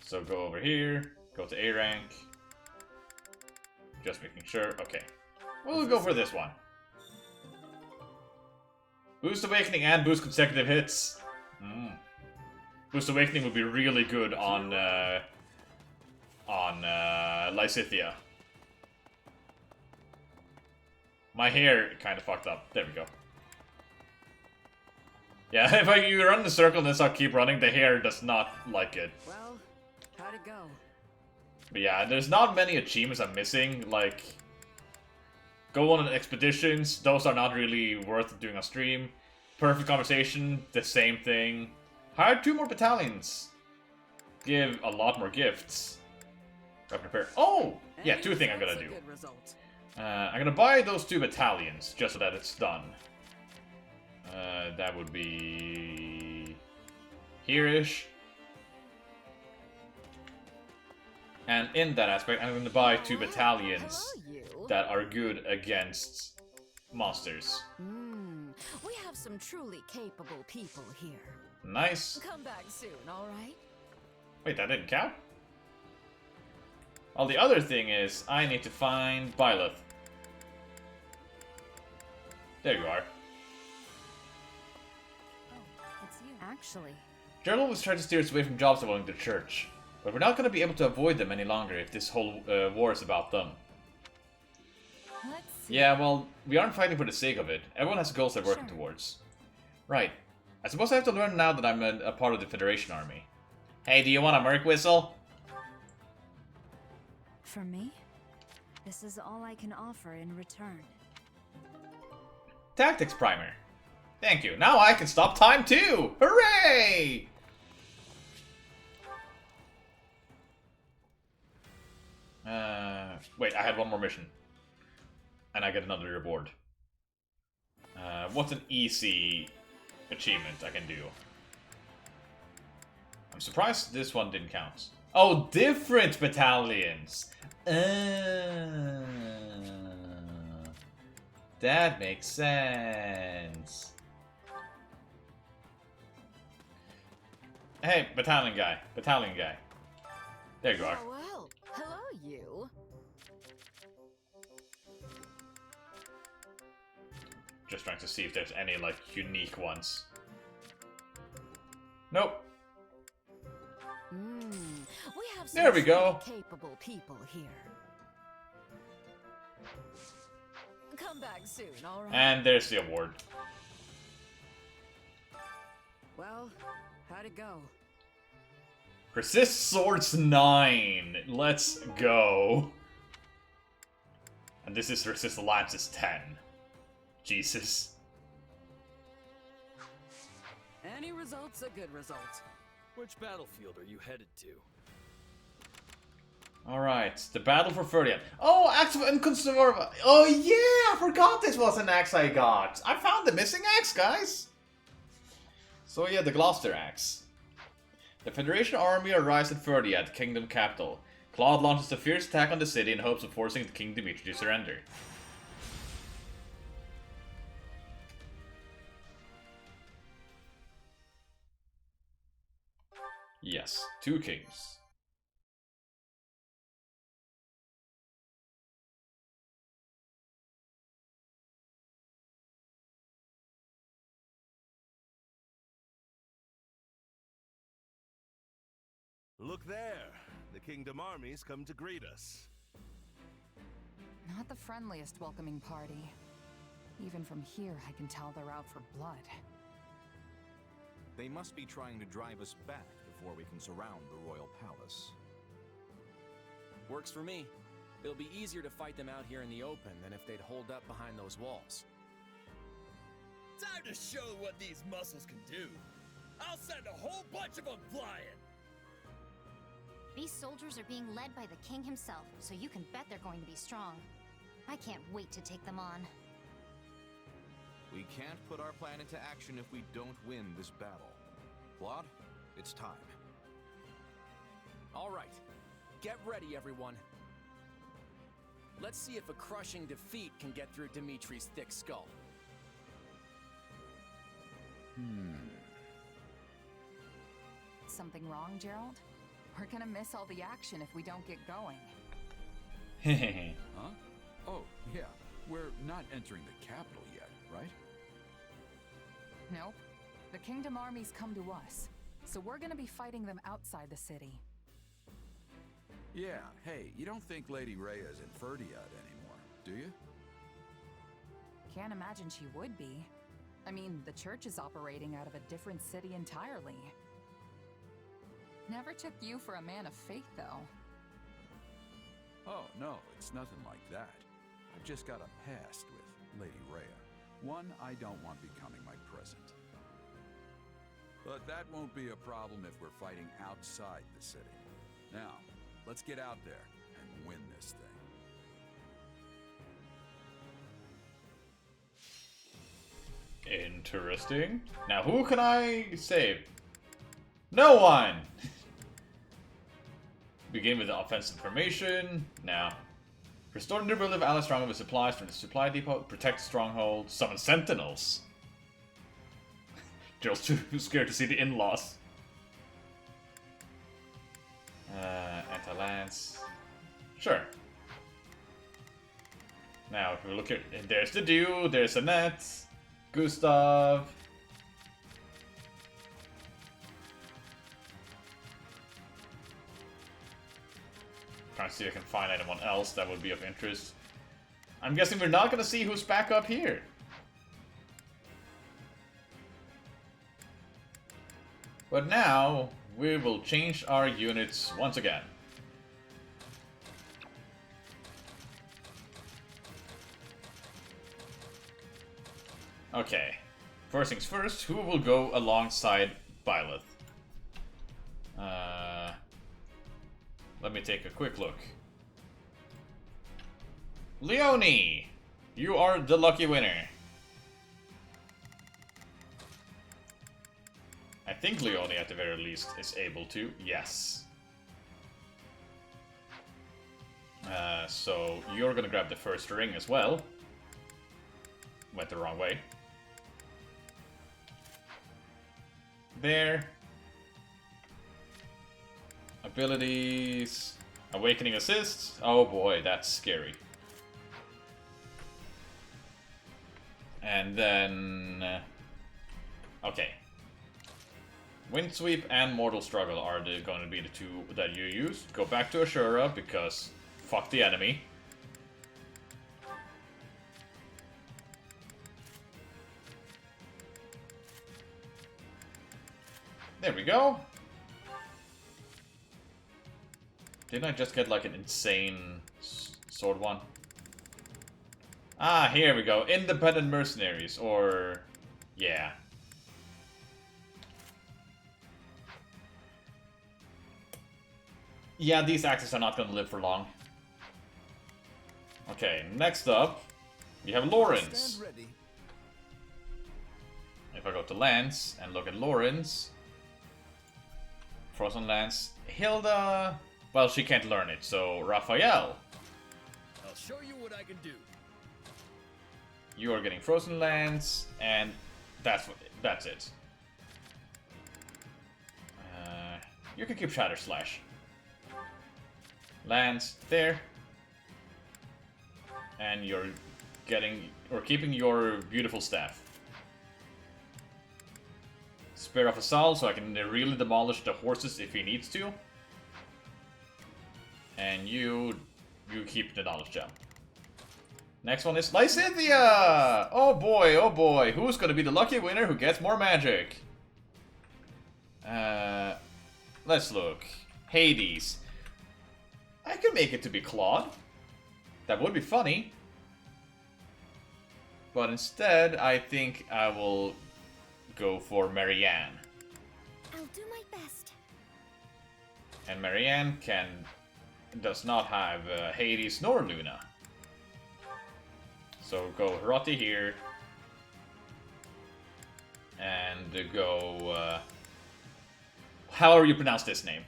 So go over here, go to A rank. Just making sure. Okay. We'll go for this one. Boost Awakening and boost consecutive hits. Boost Awakening would be really good on Lysithia. My hair kind of fucked up. There we go. Yeah, if you run in the circle and then start keep running, the hair does not like it. Well, how'd it go? But yeah, there's not many achievements I'm missing. Like, go on expeditions. Those are not really worth doing on stream. Perfect Conversation, the same thing. Hire 2 more battalions. Give a lot more gifts. Prepare. Oh! Yeah, 2 things I'm gonna do. I'm gonna buy those 2 battalions, just so that it's done. That would be... here-ish. And in that aspect, I'm gonna buy 2 battalions that are good against monsters. We have some truly capable people here. Nice. Come back soon, alright? Wait, that didn't count? Well, the other thing is, I need to find Byleth. There you are. Oh, it's you. Actually. Gerald was trying to steer us away from jobs involving the church. But we're not going to be able to avoid them any longer if this whole war is about them. Let's see. Yeah, well, we aren't fighting for the sake of it. Everyone has goals they're working towards. Right. I suppose I have to learn now that I'm a part of the Federation army. Hey, do you want a Merc whistle? For me, this is all I can offer in return. Tactics primer. Thank you. Now I can stop time too! Hooray! Wait, I had 1 more mission. And I get another reward. What's an easy achievement I can do? I'm surprised this one didn't count. Oh, different battalions! That makes sense. Hey, battalion guy. Battalion guy. There you are. Oh, well, hello, you. Just trying to see if there's any, like, unique ones. Nope. We have some There we go. truly capable people here. Come back soon, all right? And there's the award. Well, how'd it go? Resist Swords 9. Let's go. And this is Resist Lances 10. Jesus. Any result's a good result. Which battlefield are you headed to? Alright, the battle for Ferdinand. Oh, axe of Inconsiderable. Oh yeah, I forgot this was an axe I got. I found the missing axe, guys. So yeah, the Gloucester axe. The Federation army arrives at Ferdia, the kingdom capital. Claude launches a fierce attack on the city in hopes of forcing King Dimitri to surrender. Yes, 2 kings. Look there! The kingdom armies come to greet us. Not the friendliest welcoming party. Even from here, I can tell they're out for blood. They must be trying to drive us back before we can surround the royal palace. Works for me. It'll be easier to fight them out here in the open than if they'd hold up behind those walls. Time to show what these muscles can do. I'll send a whole bunch of them flying. These soldiers are being led by the king himself, so you can bet they're going to be strong. I can't wait to take them on. We can't put our plan into action if we don't win this battle. Claude, it's time. All right, get ready, everyone. Let's see if a crushing defeat can get through Dimitri's thick skull. Something wrong, Gerald? We're gonna miss all the action if we don't get going. Huh? Oh, yeah. We're not entering the capital yet, right? Nope. The kingdom armies come to us, so we're gonna be fighting them outside the city. Yeah, hey, you don't think Lady Rhea's in Ferdiad anymore, do you? Can't imagine she would be. I mean, the church is operating out of a different city entirely. Never took you for a man of faith, though. Oh, no, it's nothing like that. I've just got a past with Lady Rhea. One I don't want becoming my present. But that won't be a problem if we're fighting outside the city. Now, let's get out there and win this thing. Interesting. Now, who can I save? No one! Begin with the offensive formation. Now, restore the relative ally stronghold with supplies from the supply depot. Protect the stronghold. Summon sentinels. Gerald's too scared to see the in-laws. Anti-lance. Sure. Now, if we look at... There's the Dew, there's Annette, Gustav. Trying to see if I can find anyone else that would be of interest. I'm guessing we're not going to see who's back up here. But now, we will change our units once again. Okay. First things first, who will go alongside Byleth? Let me take a quick look. Leonie! You are the lucky winner. I think Leonie, at the very least, is able to. Yes. So you're gonna grab the first ring as well. Went the wrong way. There. Abilities. Awakening assists. Oh boy, that's scary. And then... okay. Wind Sweep and Mortal Struggle are going to be the two that you use. Go back to Ashura, because fuck the enemy. There we go. Didn't I just get like an insane sword one? Ah, here we go. Independent Mercenaries, or... yeah. Yeah, these axes are not gonna live for long. Okay, next up, we have Lawrence. If I go to Lance and look at Lawrence... Frozen Lance. Hilda... well, she can't learn it, so Raphael. I'll show you what I can do. You are getting Frozen Lance, and that's it. You can keep Shatter Slash. Lance there. And you're getting, or keeping your beautiful staff. Spear of Assault, so I can really demolish the horses if he needs to. And you keep the Knowledge Gem. Next one is Lysithea! Oh boy, who's gonna be the lucky winner who gets more magic? Let's look. Hades. I could make it to be Claude. That would be funny. But instead, I think I will go for Marianne. I'll do my best. And Marianne does not have Hades nor Luna. So go Hiroti here. And go... however you pronounce this name.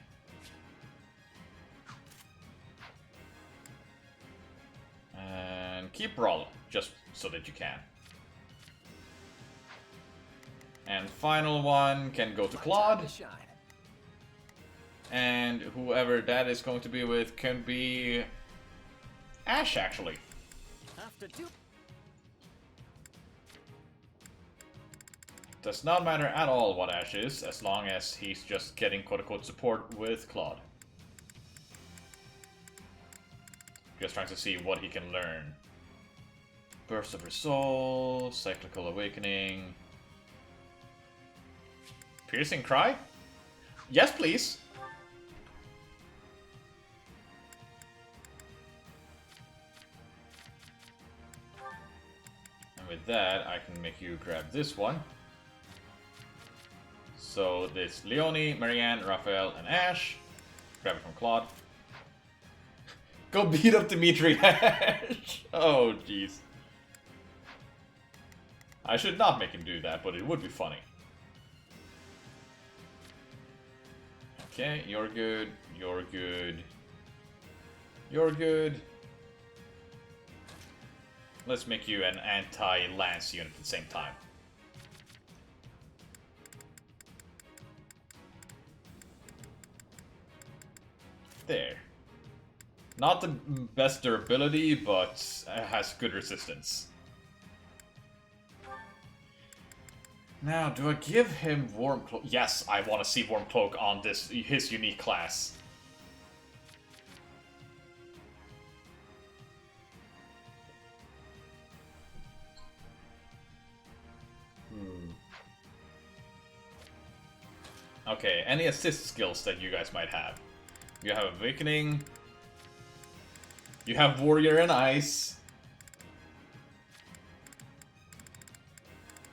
And keep Brawl, just so that you can. And final one can go to Claude. And whoever that is going to be with can be... Ash, actually. Does not matter at all what Ash is, as long as he's just getting quote-unquote support with Claude. Just trying to see what he can learn. Burst of her Soul, Cyclical Awakening... Piercing Cry? Yes, please! And with that, I can make you grab this one. So this Leonie, Marianne, Raphael, and Ash. Grab it from Claude. Go beat up Dimitri Ash! Oh, jeez. I should not make him do that, but it would be funny. Okay, you're good, you're good. You're good. Let's make you an anti-Lance unit at the same time. There. Not the best durability, but has good resistance. Now, do I give him Warm Cloak? Yes, I want to see Warm Cloak on his unique class. Okay, any assist skills that you guys might have? You have Awakening. You have Warrior and Ice.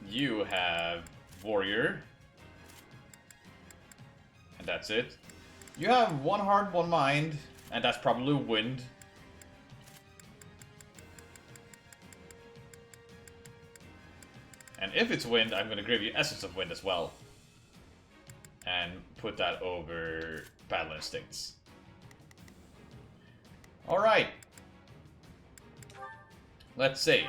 You have Warrior. And that's it. You have One Heart, One Mind. And that's probably Wind. And if it's Wind, I'm gonna give you Essence of Wind as well. And put that over Battle Instincts. Alright. Let's save.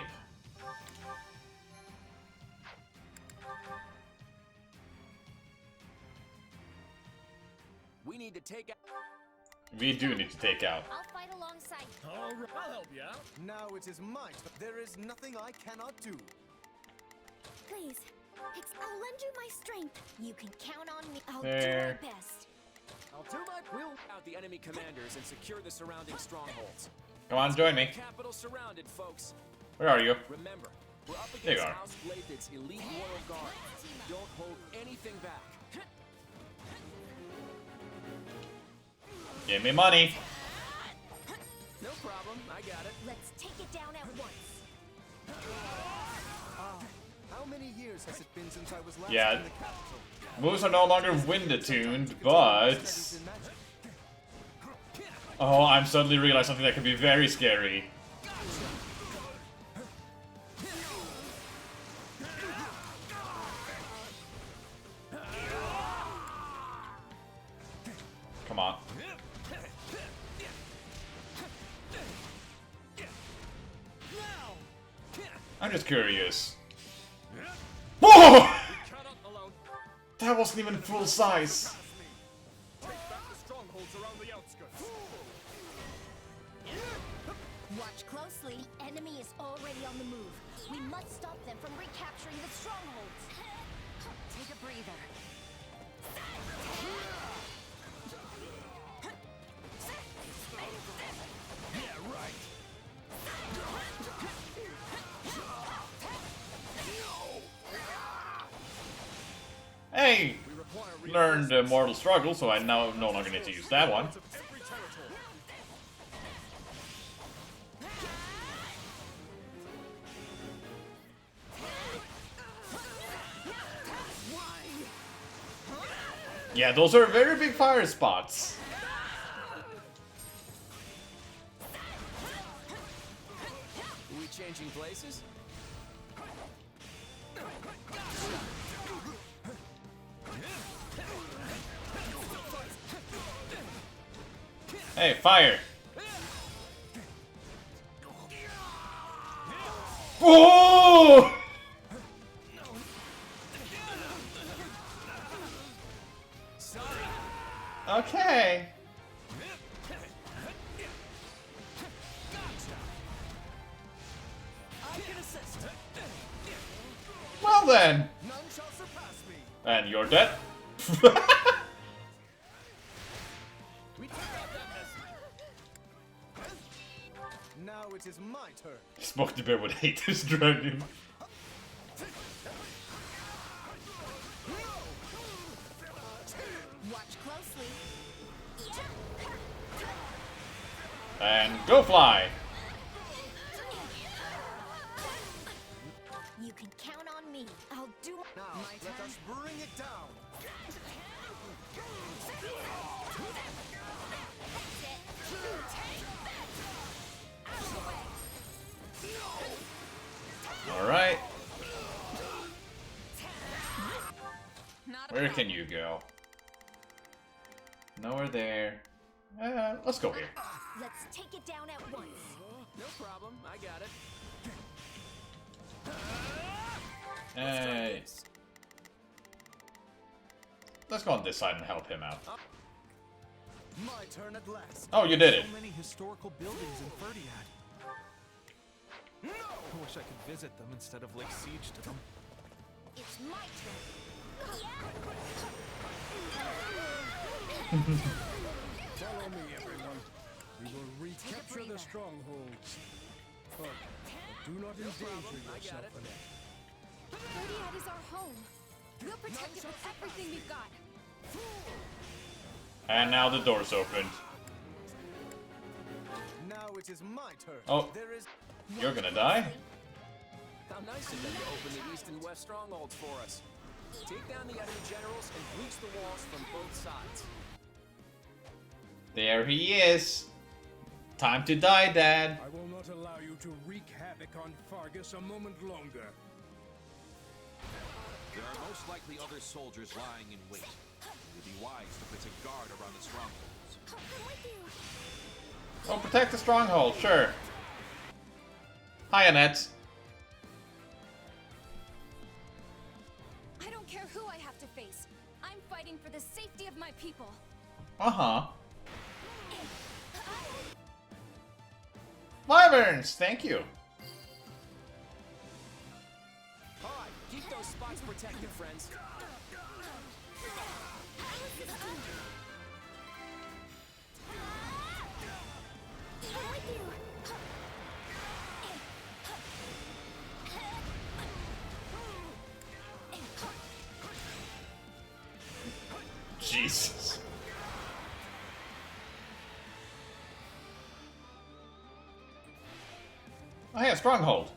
We need to take out. We do need to take out. I'll fight alongside. All right, I'll help you out. Now it is my turn. There is nothing I cannot do. Please, I'll lend you my strength. You can count on me. I'll There. do my best. I'll do my will out the enemy commanders and secure the surrounding strongholds. Come on, join me. Capital surrounded, folks. Where are you? Remember, we're up There you against are. House Bladed's elite royal guard. Don't hold anything back. Give me money. No problem, I got it. Let's take it down at once. How many years has it been since I was last Yeah. in the capital? Moves are no longer wind attuned, but oh, I'm suddenly realizing something that could be very scary. Come on. I'm just curious. Whoa! That wasn't even full size. Watch closely. The enemy is already on the move. We must stop them from recapturing the strongholds. Take a breather. Yeah, right. Hey! Learned Mortal Struggle, so I now no longer need to use that one. Yeah, those are very big fire spots. Are we changing places? Hey, fire! Oh! Okay. Well then. And you're dead. Now it is my turn. Smoke the Bear would hate this dragon. Watch closely. And go fly. You can count on me. I'll do Now, let us bring it down. Alright. Where can you go? Nowhere there. Let's go here. Let's take it down at once. No problem, I got it. Hey. Let's go on this side and help him out. My turn at last. Oh, you did it. So many historical buildings in Ferdiad. I wish I could visit them instead of lay siege to them. It's my turn. Follow me, everyone. We will recapture the strongholds. But do not endanger yourself in it. Ferdiad is our home. We'll protect it with everything we've got. And now the door's opened. Now it is my turn. Oh, There is you're gonna die? How nice of them to open the east and west strongholds for us. Take down the enemy generals and breach the walls from both sides. There he is. Time to die, Dad. I will not allow you to wreak havoc on Fargus a moment longer. There are most likely other soldiers lying in wait. It would be wise to place a guard around the strongholds. Oh, protect the stronghold, sure. Hi, Annette. I don't care who I have to face. I'm fighting for the safety of my people. Uh-huh. Wyverns, thank you. Alright, keep those spots protected, friends. Jesus. Oh yeah, stronghold.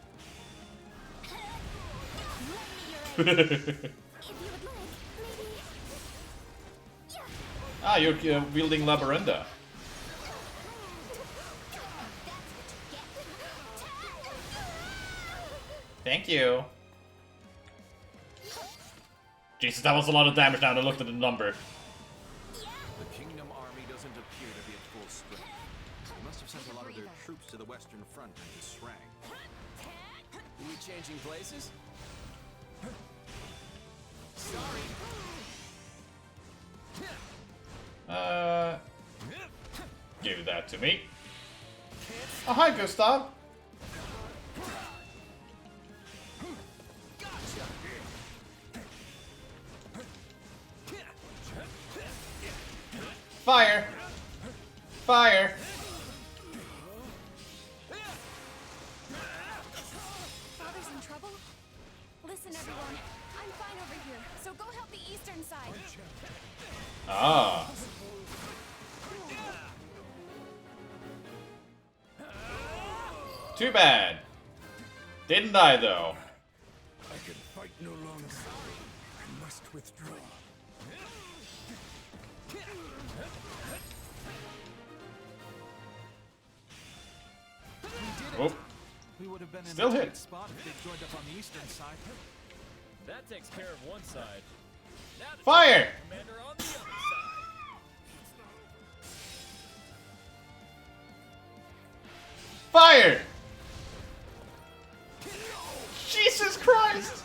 Ah, you're wielding Labyrinda. Thank you. Jesus, that was a lot of damage now. I looked at the number. The Kingdom army doesn't appear to be at full strength. They must have sent a lot of their troops to the Western Front into Srang. Are we changing places? Sorry. Give that to me. Oh, hi, Gustav. Fire! Fire! Father's in trouble? Listen, everyone. I'm fine over here, so go help the eastern side. Ah. Too bad. Didn't die, though. I can fight no longer. I must withdraw. Oh. We would have been Still in a hit. tight spot if they joined up on the eastern side. That takes care of one side. Now to Fire! Commander on the other side. Fire! Jesus Christ!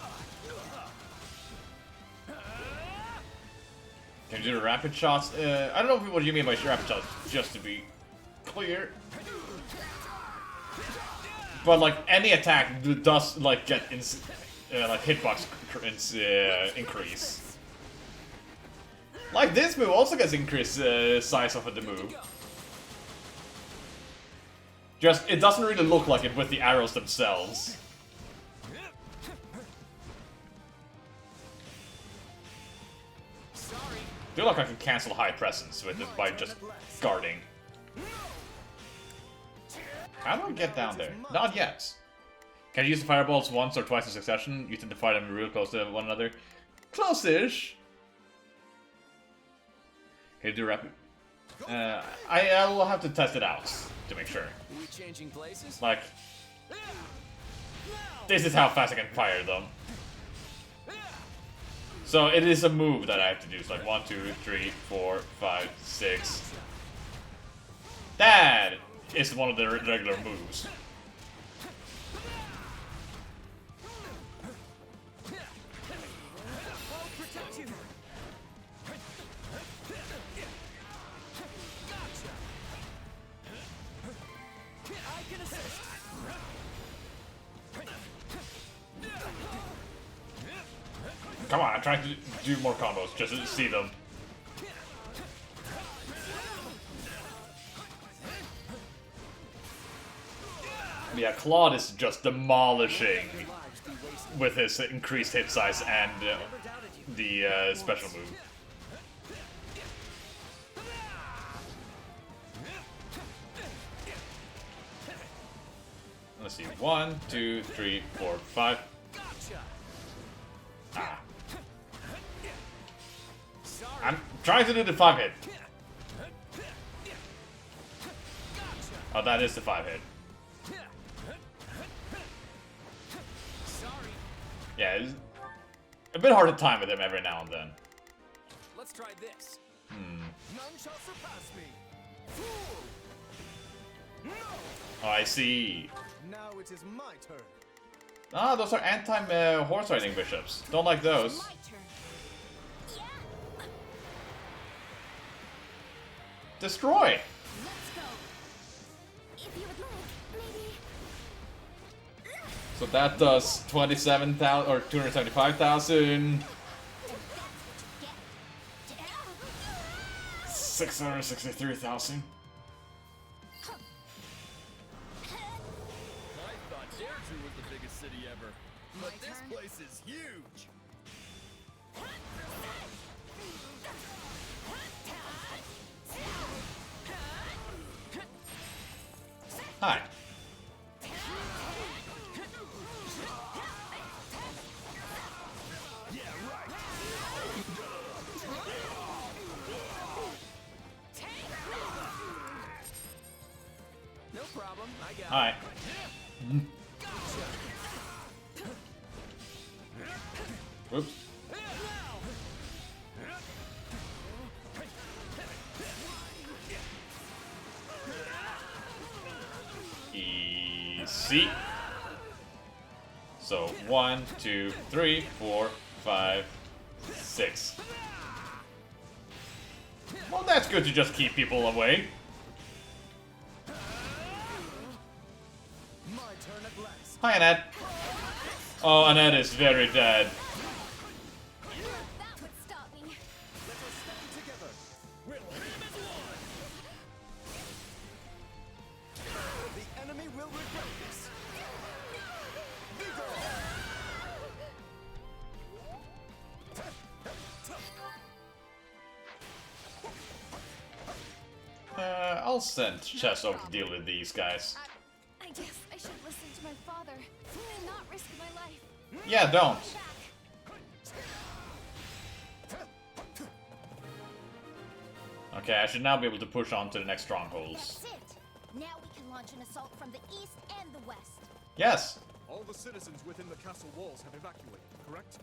Can you do the rapid shots? I don't know what you mean by rapid shots, just to be clear. But like any attack does like get like hitbox increase. Like this move also gets increased size of the move. Just it doesn't really look like it with the arrows themselves. I feel like I can cancel high presence with it by just guarding. How do I get down there? Not yet. Can you use the fireballs once or twice in succession? You tend to fire them real close to one another. Close-ish. Can you do rapid? I'll have to test it out to make sure. Are we changing places? Like, this is how fast I can fire them. So it is a move that I have to do. It's like 1, 2, 3, 4, 5, 6. That is one of the regular moves. Come on, I'm trying to do more combos just to see them. Yeah, Claude is just demolishing with his increased hit size and the special move. Let's see, 1, 2, 3, 4, 5. Ah. I'm trying to do the 5 hit. Oh, that is the 5 hit. Yeah, it's a bit hard to time with him every now and then. Let's try this. None shall surpass me. Oh, I see. Now it is my turn. Ah, those are anti-horse riding bishops. Don't like those. Destroy! Let's go. If you would like, maybe. So that does 27,000 or 275,000. 663,000. I thought Dareju was the biggest city ever, but this place is huge. Hi. No problem, I got Hi. Oops. Easy. So 1, 2, 3, 4, 5, 6. Well, that's good to just keep people away. Hi, Annette. Oh, Annette is very dead. That would stop me. Let us stand together. We'll hit him as one. The enemy will regret this. I'll send Chess over to deal with these guys. I guess I should listen to my father and not risk my life. Yeah, don't. Okay, I should now be able to push on to the next strongholds. That's it. Now we can launch an assault from the east and the west. Yes. All the citizens within the castle walls have evacuated, correct?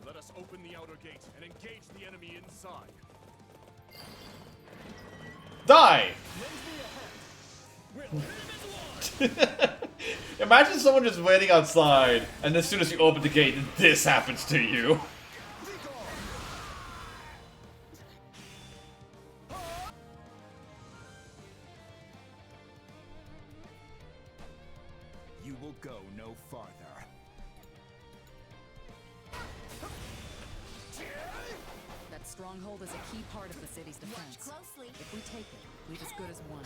Let us open the outer gate and engage the enemy inside. Die! Imagine someone just waiting outside, and as soon as you open the gate, this happens to you. You will go no farther. That stronghold is a key part of the city's defense. Watch closely. If we take it, we've as good as won.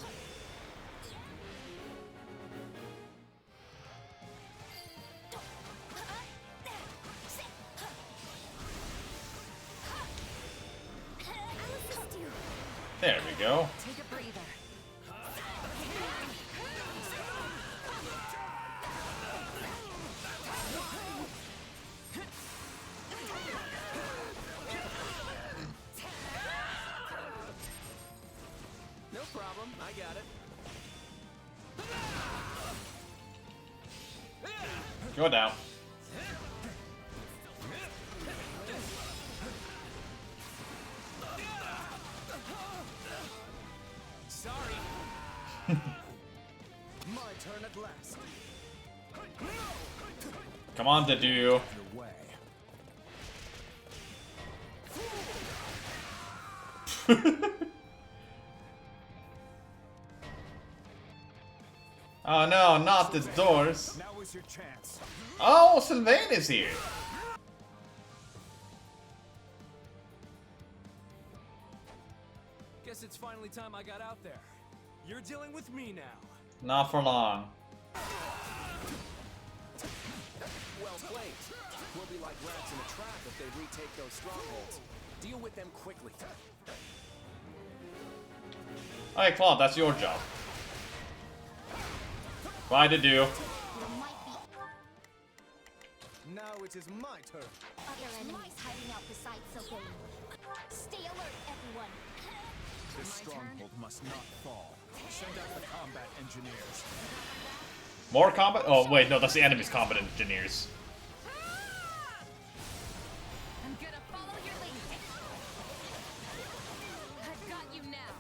There we go. Take a breather. No problem, I got it. Go down. Sorry. My turn at last. Come on, the duo. Your way. Oh no, not the doors. Now is your chance. Oh, Sylvain is here. Guess it's finally time I got out there. You're dealing with me now. Not for long. Well played. We'll be like rats in a trap if they retake those strongholds. Deal with them quickly. Alright, Claude, that's your job. Bye to do. Now it is my turn. Other enemies hiding out beside Sylvain. Stay alert, everyone. This stronghold must not fall. Send out the combat engineers. More combat? Oh, wait, no, that's the enemy's combat engineers. I'm gonna follow your lead. I've got you now.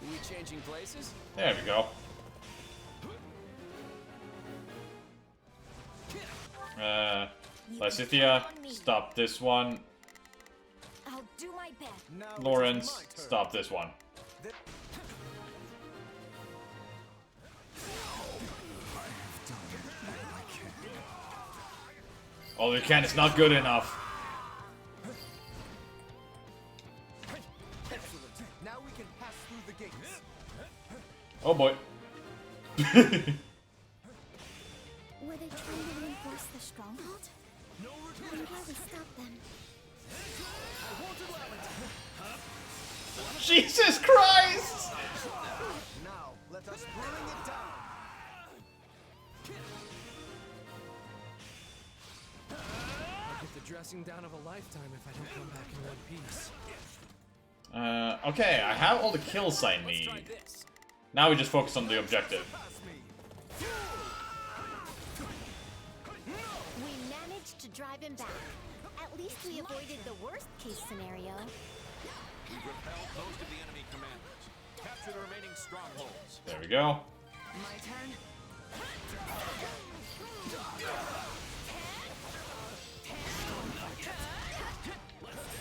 We changing places? There we go. Lysithia, stop this one. I'll do my best. Lawrence, stop this one. All you can is not good enough. Now we can pass through the gates. Oh boy. Were they trying to reinforce the stronghold? How did we stop them? Jesus Christ! Now, let us bring it down. I'll get the dressing down of a lifetime if I don't come back in one piece. Okay, I have all the kills I need. Now we just focus on the objective. We managed to drive him back. At least we avoided the worst case scenario. We've repelled most of the enemy commanders. Capture the remaining strongholds. There we go. My turn.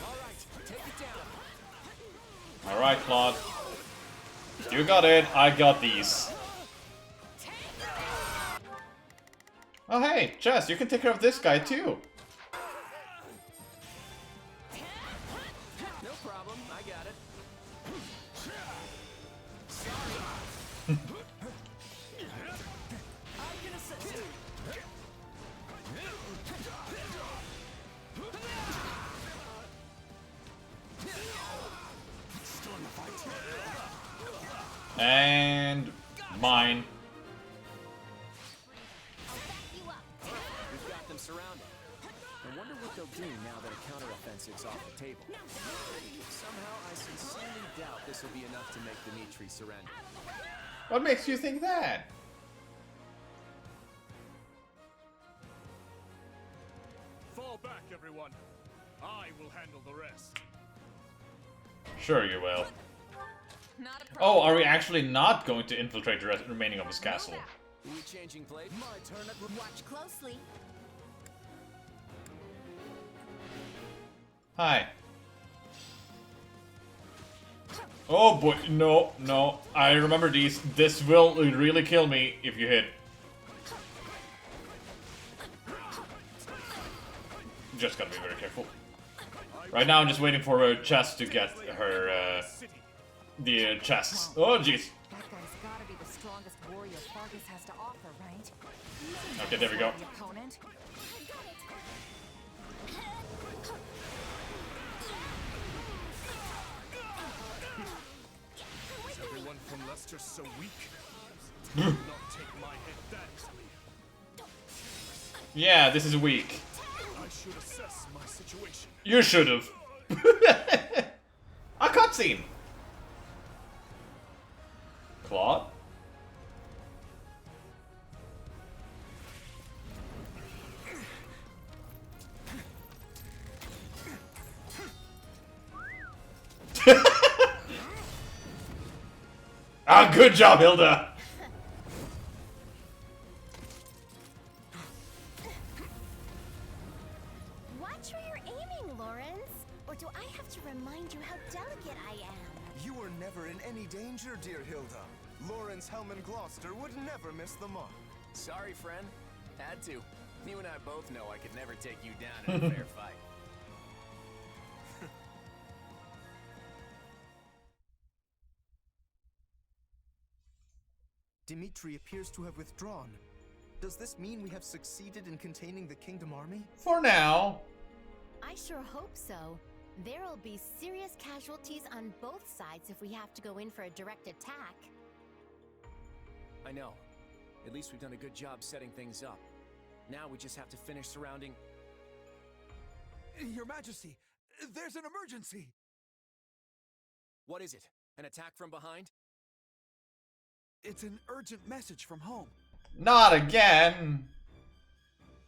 Alright, take it down. Alright, Claude. You got it, I got these. Oh hey, Jess, you can take care of this guy too. No problem, I got it. I can assist. And mine. We've got them surrounded. I wonder what they'll do now that a counteroffensive's off the table. Somehow, I sincerely doubt this will be enough to make Dimitri surrender. What makes you think that? Fall back, everyone. I will handle the rest. Sure you will. Oh, are we actually not going to infiltrate the remaining of his castle? Are we changing place? My turn at Watch closely. Hi. Oh boy, no, no. I remember these. This will really kill me if you hit. Just gotta be very careful. Right now I'm just waiting for her chest to get her, the chests. Oh jeez. That guy's gotta be the strongest warrior Fargus has to offer, right? Okay, there we go. The opponent. Is everyone from Leicester so weak? Do not take my head that easily. Yeah, this is weak. I should assess my situation. You should've. A cutscene. Claude? Ah, good job, Hilda. Watch where you're aiming, Lawrence. Or do I have to remind you how delicate I am? You were never in any danger, dear Hilda. Lawrence Hellman Gloucester would never miss the mark. Sorry, friend. Had to. You and I both know I could never take you down in a fair fight. Dimitri appears to have withdrawn. Does this mean we have succeeded in containing the Kingdom Army? For now. I sure hope so. There'll be serious casualties on both sides if we have to go in for a direct attack. I know. At least we've done a good job setting things up. Now we just have to finish surrounding... Your Majesty, there's an emergency! What is it? An attack from behind? It's an urgent message from home. Not again.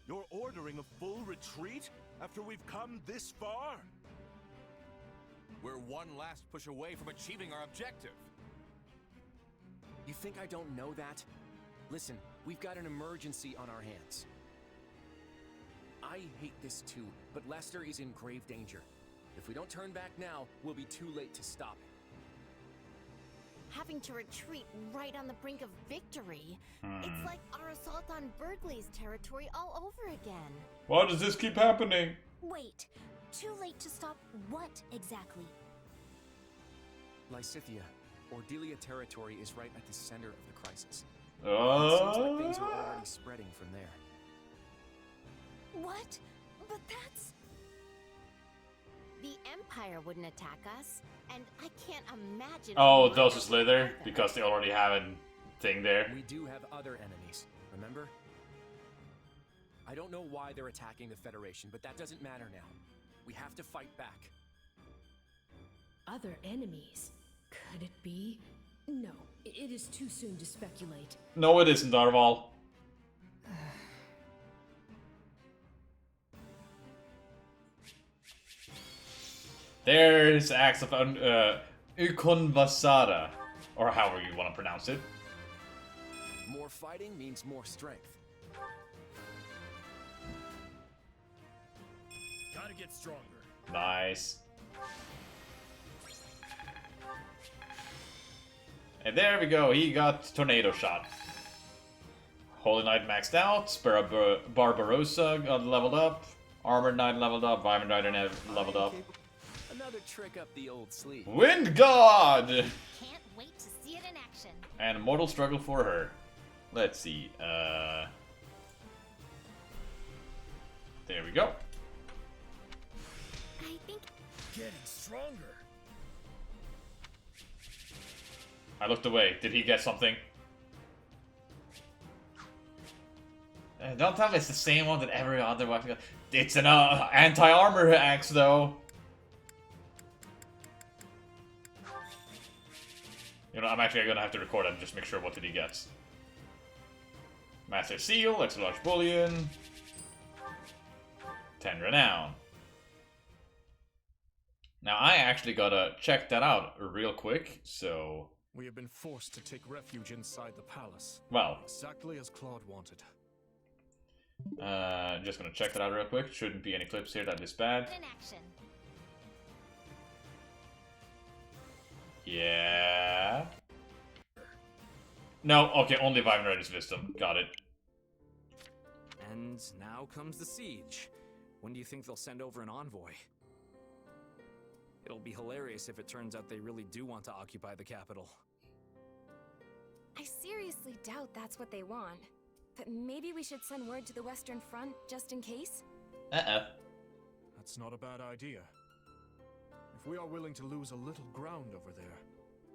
You're ordering a full retreat after we've come this far? We're one last push away from achieving our objective. You think I don't know that? Listen, we've got an emergency on our hands. I hate this too, but Leicester is in grave danger. If we don't turn back now, we'll be too late to stop it. Having to retreat right on the brink of victory. It's like our assault on Burgley's territory all over again. Why does this keep happening? Wait, too late to stop what exactly? Lysithia, Ordelia territory is right at the center of the crisis. It seems like things are already spreading from there. What? But that's... The Empire wouldn't attack us, and I can't imagine... Oh, those who slither, because they already have a thing there. We do have other enemies, remember? I don't know why they're attacking the Federation, but that doesn't matter now. We have to fight back. Other enemies? Could it be? No, it is too soon to speculate. No, it isn't, Darval. There's acts of Ukonvasara, or however you want to pronounce it. More fighting means more strength. Gotta get stronger. Nice. And there we go, he got Tornado Shot. Holy Knight maxed out, Barbarossa got leveled up, Armored Knight leveled up, Violent Rider leveled up. Another trick up the old sleeve. Wind God! Can't wait to see it in action. And Mortal Struggle for her. Let's see, there we go. I think... Getting stronger. I looked away. Did he get something? Don't tell me it's the same one that every other one got. It's an anti-armor axe, though. You know, I'm actually gonna have to record it and just make sure what did he get. Master Seal, extra large bullion, 10 renown. Now I actually gotta check that out real quick, so... We have been forced to take refuge inside the palace. Well. Exactly as Claude wanted. Just gonna check that out real quick. Shouldn't be any clips here that is bad. In action. Yeah. No, okay, only Violent Rider's Wisdom. Got it. And now comes the siege. When do you think they'll send over an envoy? It'll be hilarious if it turns out they really do want to occupy the capital. I seriously doubt that's what they want. But maybe we should send word to the Western Front, just in case? That's not a bad idea. If we are willing to lose a little ground over there,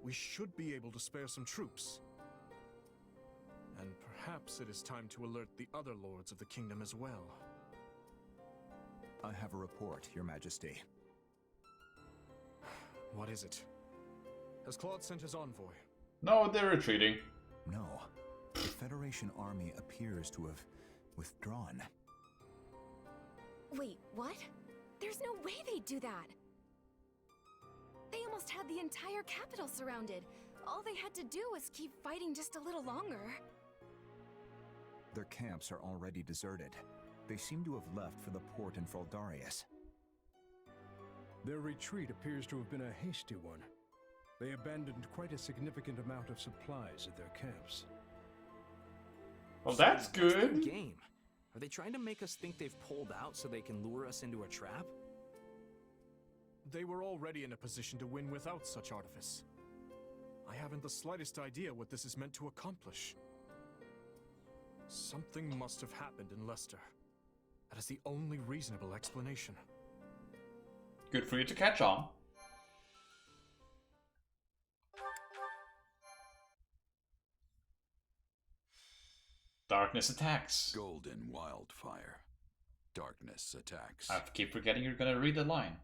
we should be able to spare some troops. And perhaps it is time to alert the other lords of the kingdom as well. I have a report, Your Majesty. What is it? Has Claude sent his envoy? No, they're retreating. No. The Federation army appears to have withdrawn. Wait, what? There's no way they'd do that! They almost had the entire capital surrounded. All they had to do was keep fighting just a little longer. Their camps are already deserted. They seem to have left for the port in Fraldarius. Their retreat appears to have been a hasty one. They abandoned quite a significant amount of supplies at their camps. Well, that's good. Game. Are they trying to make us think they've pulled out so they can lure us into a trap? They were already in a position to win without such artifice. I haven't the slightest idea what this is meant to accomplish. Something must have happened in Leicester. That is the only reasonable explanation. Good for you to catch on. Darkness attacks. Golden wildfire. Darkness attacks. I keep forgetting you're gonna read the line.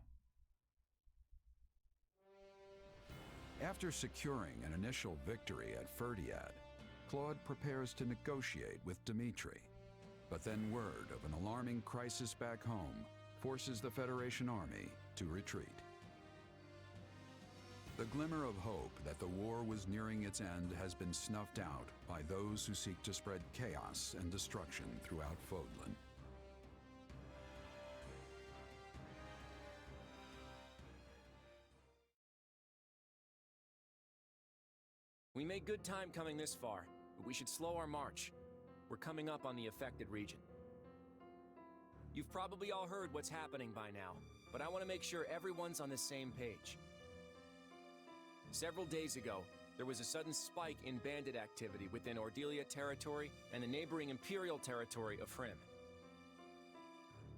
After securing an initial victory at Ferdiad, Claude prepares to negotiate with Dimitri. But then word of an alarming crisis back home forces the Federation army to retreat. The glimmer of hope that the war was nearing its end has been snuffed out by those who seek to spread chaos and destruction throughout Fodlan. We made good time coming this far, but we should slow our march. We're coming up on the affected region. You've probably all heard what's happening by now, but I want to make sure everyone's on the same page. Several days ago, there was a sudden spike in bandit activity within Ordelia territory and the neighboring Imperial territory of Frim.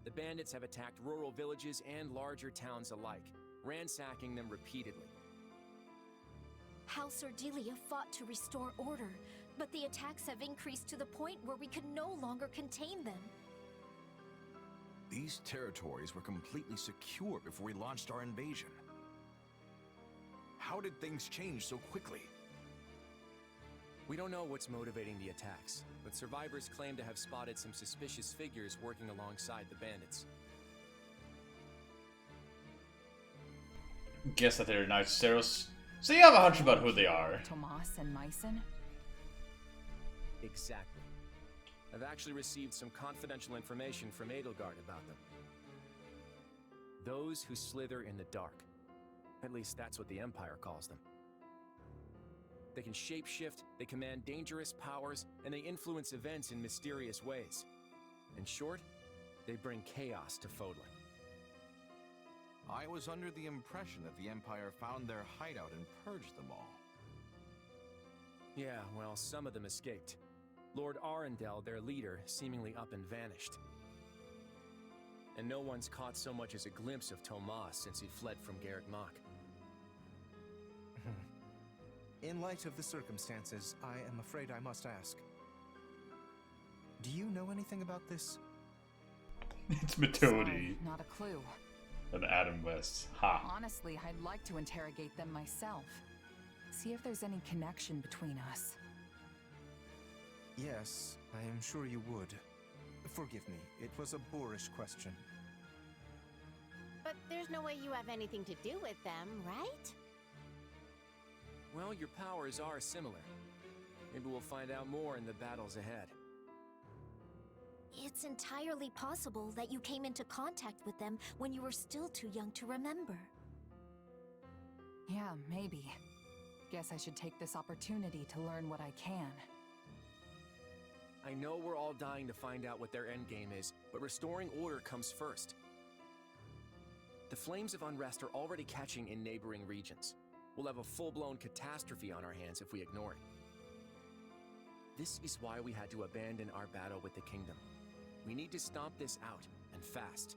The bandits have attacked rural villages and larger towns alike, ransacking them repeatedly. House Ordelia fought to restore order, but the attacks have increased to the point where we could no longer contain them. These territories were completely secure before we launched our invasion. How did things change so quickly? We don't know what's motivating the attacks, but survivors claim to have spotted some suspicious figures working alongside the bandits. Guess that they're nice Ceros. So you have a hunch about who they are. Tomas and Myson? Exactly. I've actually received some confidential information from Edelgard about them. Those who slither in the dark. At least that's what the Empire calls them. They can shapeshift, they command dangerous powers, and they influence events in mysterious ways. In short, they bring chaos to Fodlan. I was under the impression that the Empire found their hideout and purged them all. Yeah, well, some of them escaped. Lord Arundel, their leader, seemingly up and vanished. And no one's caught so much as a glimpse of Tomas since he fled from Garreg Mach. In light of the circumstances, I am afraid I must ask. Do you know anything about this? It's Metodi. Not a clue. And Adam West. Ha. Honestly, I'd like to interrogate them myself. See if there's any connection between us. Yes, I am sure you would. Forgive me, it was a boorish question. But there's no way you have anything to do with them, right? Well, your powers are similar. Maybe we'll find out more in the battles ahead. It's entirely possible that you came into contact with them when you were still too young to remember. Yeah, maybe. Guess I should take this opportunity to learn what I can. I know we're all dying to find out what their endgame is, but restoring order comes first. The flames of unrest are already catching in neighboring regions. We'll have a full-blown catastrophe on our hands if we ignore it. This is why we had to abandon our battle with the kingdom. We need to stomp this out, and fast.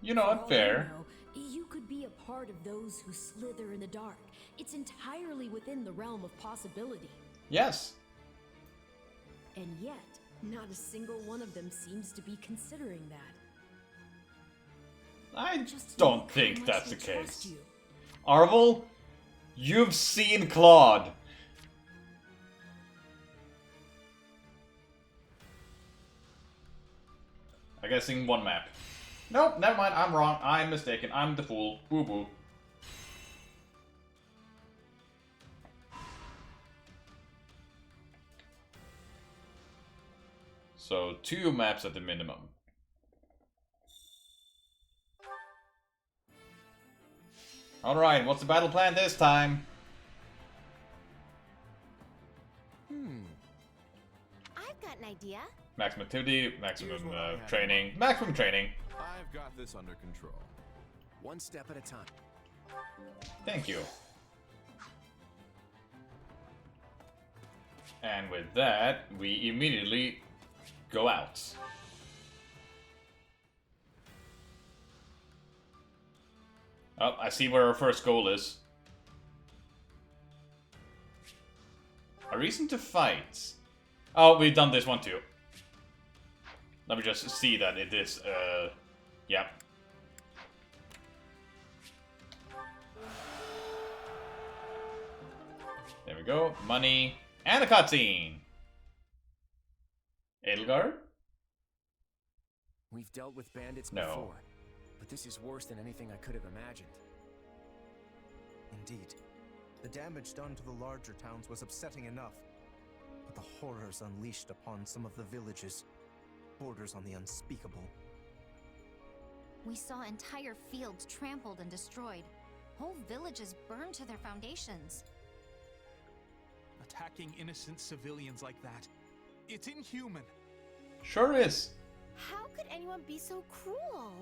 You know, unfair. You could be a part of those who slither in the dark. It's entirely within the realm of possibility. Yes. And yet, not a single one of them seems to be considering that. I don't think that's the case. Arvel, you've seen Claude. I guess in one map. Nope, never mind, I'm wrong. I'm mistaken. I'm the fool. Boo-boo. So, 2 maps at the minimum. Alright, what's the battle plan this time? I've got an idea. Maximum activity, maximum training, maximum training. I've got this under control. One step at a time. Thank you. And with that, we immediately go out. Oh, I see where our first goal is. A reason to fight. Oh, we've done this one too. Let me just see that it is, yeah. There we go. Money. And a cutscene. Edelgard? We've dealt with bandits No. before, but this is worse than anything I could have imagined. Indeed. The damage done to the larger towns was upsetting enough, but the horrors unleashed upon some of the villages borders on the unspeakable. We saw entire fields trampled and destroyed. Whole villages burned to their foundations. Attacking innocent civilians like that. It's inhuman. Sure is. How could anyone be so cruel?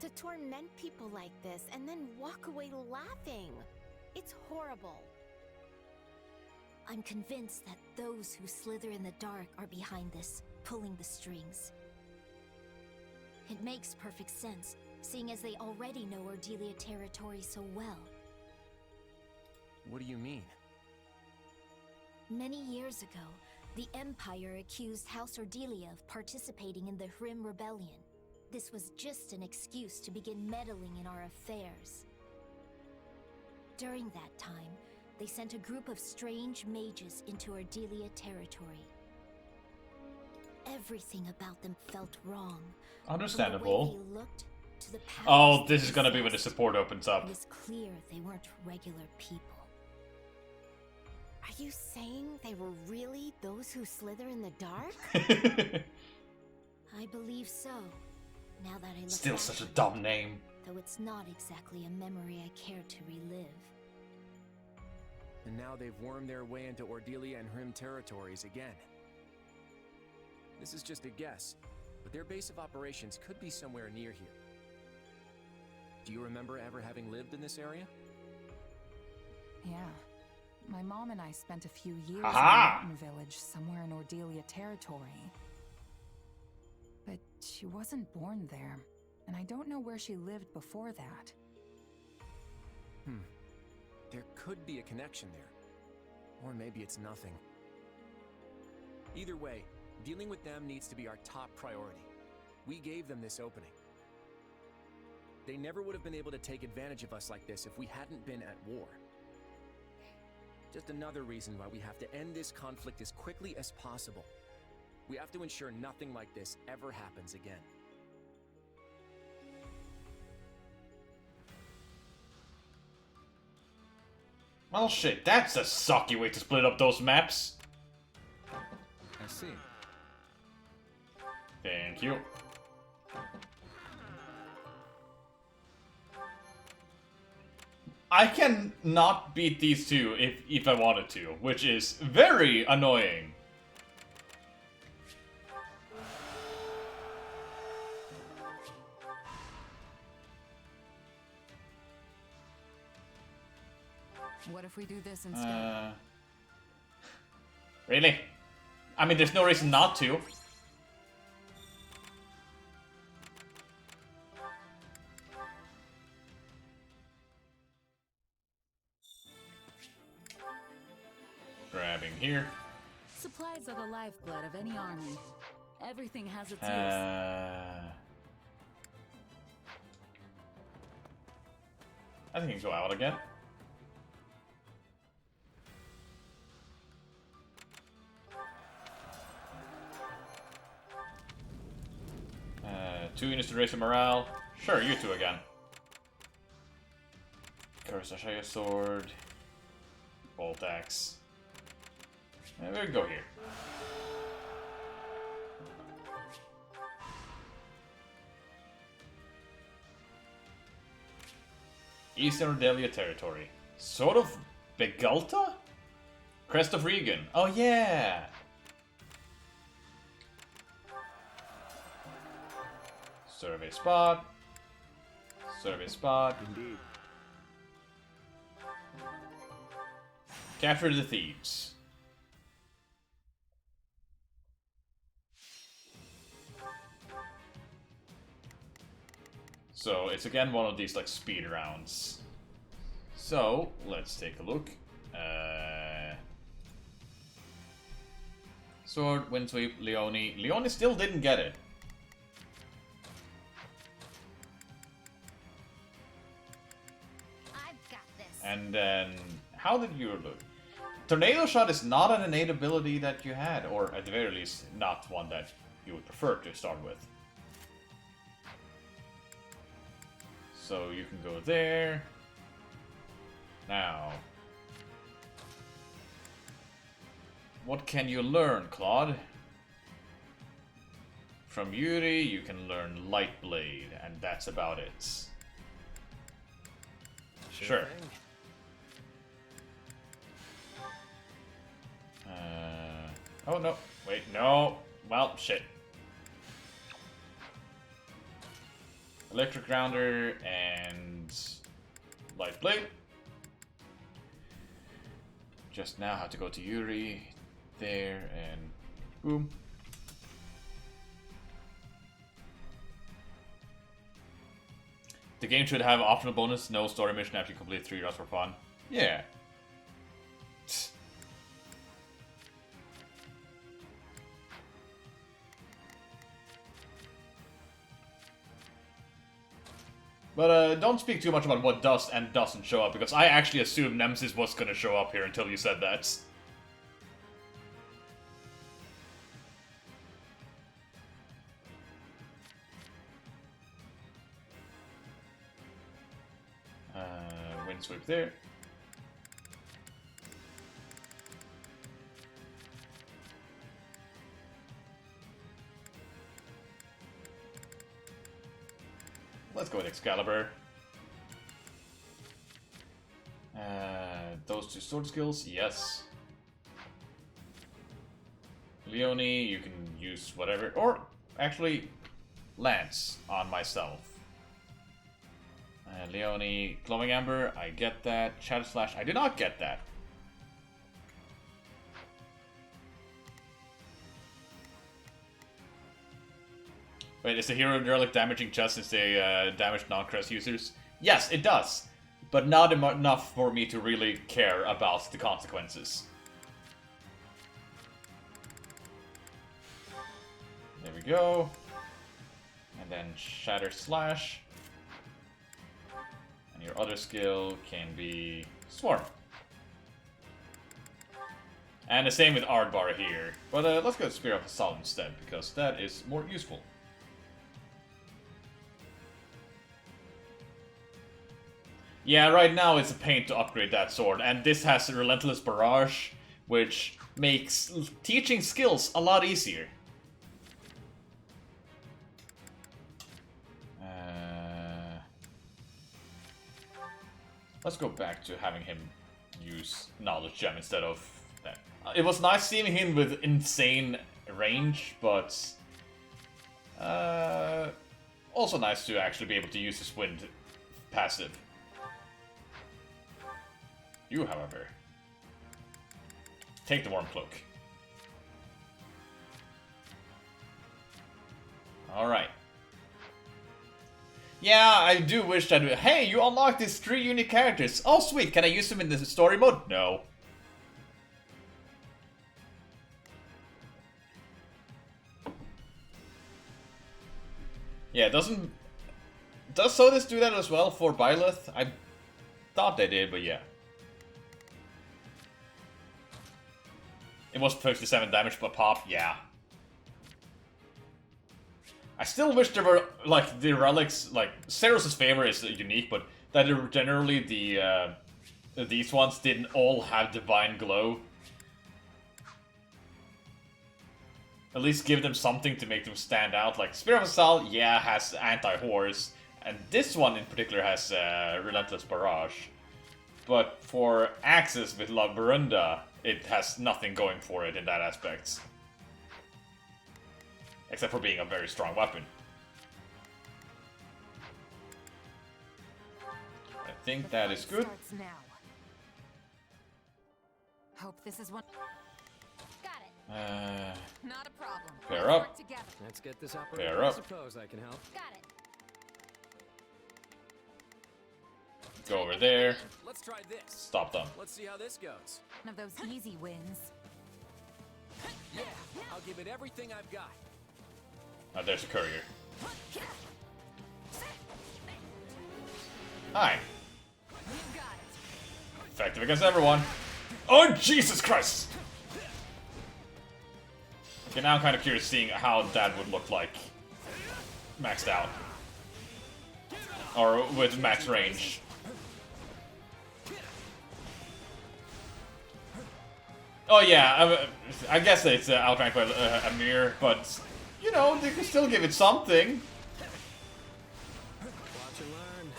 To torment people like this and then walk away laughing. It's horrible. I'm convinced that those who slither in the dark are behind this, pulling the strings. It makes perfect sense, seeing as they already know Ordelia territory so well. What do you mean? Many years ago, the Empire accused House Ordelia of participating in the Hrim Rebellion. This was just an excuse to begin meddling in our affairs. During that time, they sent a group of strange mages into Ordelia territory. Everything about them felt wrong. Understandable. From the way they looked to the powers Oh, they this is gonna be when the possessed, support opens up. It was clear they weren't regular people. Are you saying they were really those who slither in the dark? I believe so. Now that I look Still back such a on it, dumb name. though it's not exactly a memory I care to relive. And now they've wormed their way into Ordelia and Hrim territories again. This is just a guess, but their base of operations could be somewhere near here. Do you remember ever having lived in this area? Yeah. My mom and I spent a few years Aha! in a mountain village somewhere in Ordelia territory. But she wasn't born there, and I don't know where she lived before that. There could be a connection there. Or maybe it's nothing. Either way, dealing with them needs to be our top priority. We gave them this opening. They never would have been able to take advantage of us like this if we hadn't been at war. Just another reason why we have to end this conflict as quickly as possible. We have to ensure nothing like this ever happens again. Well, shit, that's a sucky way to split up those maps. I see. Thank you. I can not beat these two if I wanted to, which is very annoying. What if we do this instead? Really? I mean, there's no reason not to. Grabbing here. Supplies are the lifeblood of any army. Everything has its use. I think you can go out again. Two units to raise the morale. Sure, you two again. Kurosashaya sword. Bolt axe. And we'll go here. Eastern Ordelia territory. Sort of Begalta? Crest of Regan. Oh yeah! Survey spot. Survey spot. Indeed. Capture the thieves. So it's again one of these like speed rounds. So let's take a look. Sword, Windsweep, Leone. Leone still didn't get it. I've got this. And then, how did you look? Tornado Shot is not an innate ability that you had, or at the very least, not one that you would prefer to start with. So you can go there. Now. What can you learn, Claude? From Yuri, you can learn Light Blade, and that's about it. Sure. Oh no, wait, no. Well, shit. Electric Grounder and Light Blade. Just now have to go to Yuri, there, and boom. The game should have optional bonus, no story mission after you complete 3 routes for fun. Yeah. But don't speak too much about what does and doesn't show up, because I actually assumed Nemesis was gonna show up here until you said that. Wind sweep there. Let's go with Excalibur. Those 2 sword skills, yes. Leone, you can use whatever, or actually Lance on myself. Leone, Glowing Amber, I get that. Shadow Slash, I do not get that. Wait, is the hero derelict damaging just since they damage non-crest users? Yes, it does, but not enough for me to really care about the consequences. There we go. And then Shatter Slash. And your other skill can be Swarm. And the same with Ardbar here. But let's go to Spear of Assault instead, because that is more useful. Yeah, right now it's a pain to upgrade that sword, and this has a Relentless Barrage, which makes teaching skills a lot easier. Let's go back to having him use Knowledge Gem instead of that. It was nice seeing him with insane range, but also nice to actually be able to use his wind passive. You, however, take the Warm Cloak. Alright. Yeah, I do wish that... Hey, you unlocked these 3 unique characters. Oh, sweet. Can I use them in the story mode? No. Yeah, doesn't... Does Sodus do that as well for Byleth? I thought they did, but yeah. It was 57 damage per pop, yeah. I still wish there were, like, the relics, like, Ceros' favor is unique, but that generally these ones didn't all have Divine Glow. At least give them something to make them stand out. Like, Spear of Assault, yeah, has Anti-Horse, and this one in particular has Relentless Barrage. But for Axis with La Barunda, it has nothing going for it in that aspect. Except for being a very strong weapon. I think that is good. Hope this is one. Got it. Not a problem. Pair up. Let's get this operating. Pair up. I suppose I can help. Got it. Go over there. Let's try this. Stop them. Let's see how this goes. One of those easy wins. Yeah, I'll give it everything I've got. Oh, there's a courier. Hi. Effective against everyone. Oh, Jesus Christ! Okay, now I'm kind of curious seeing how that would look like maxed out. Or with max range. Oh yeah, I guess it's outranked by Amir, but you know, they can still give it something. Watch and learn.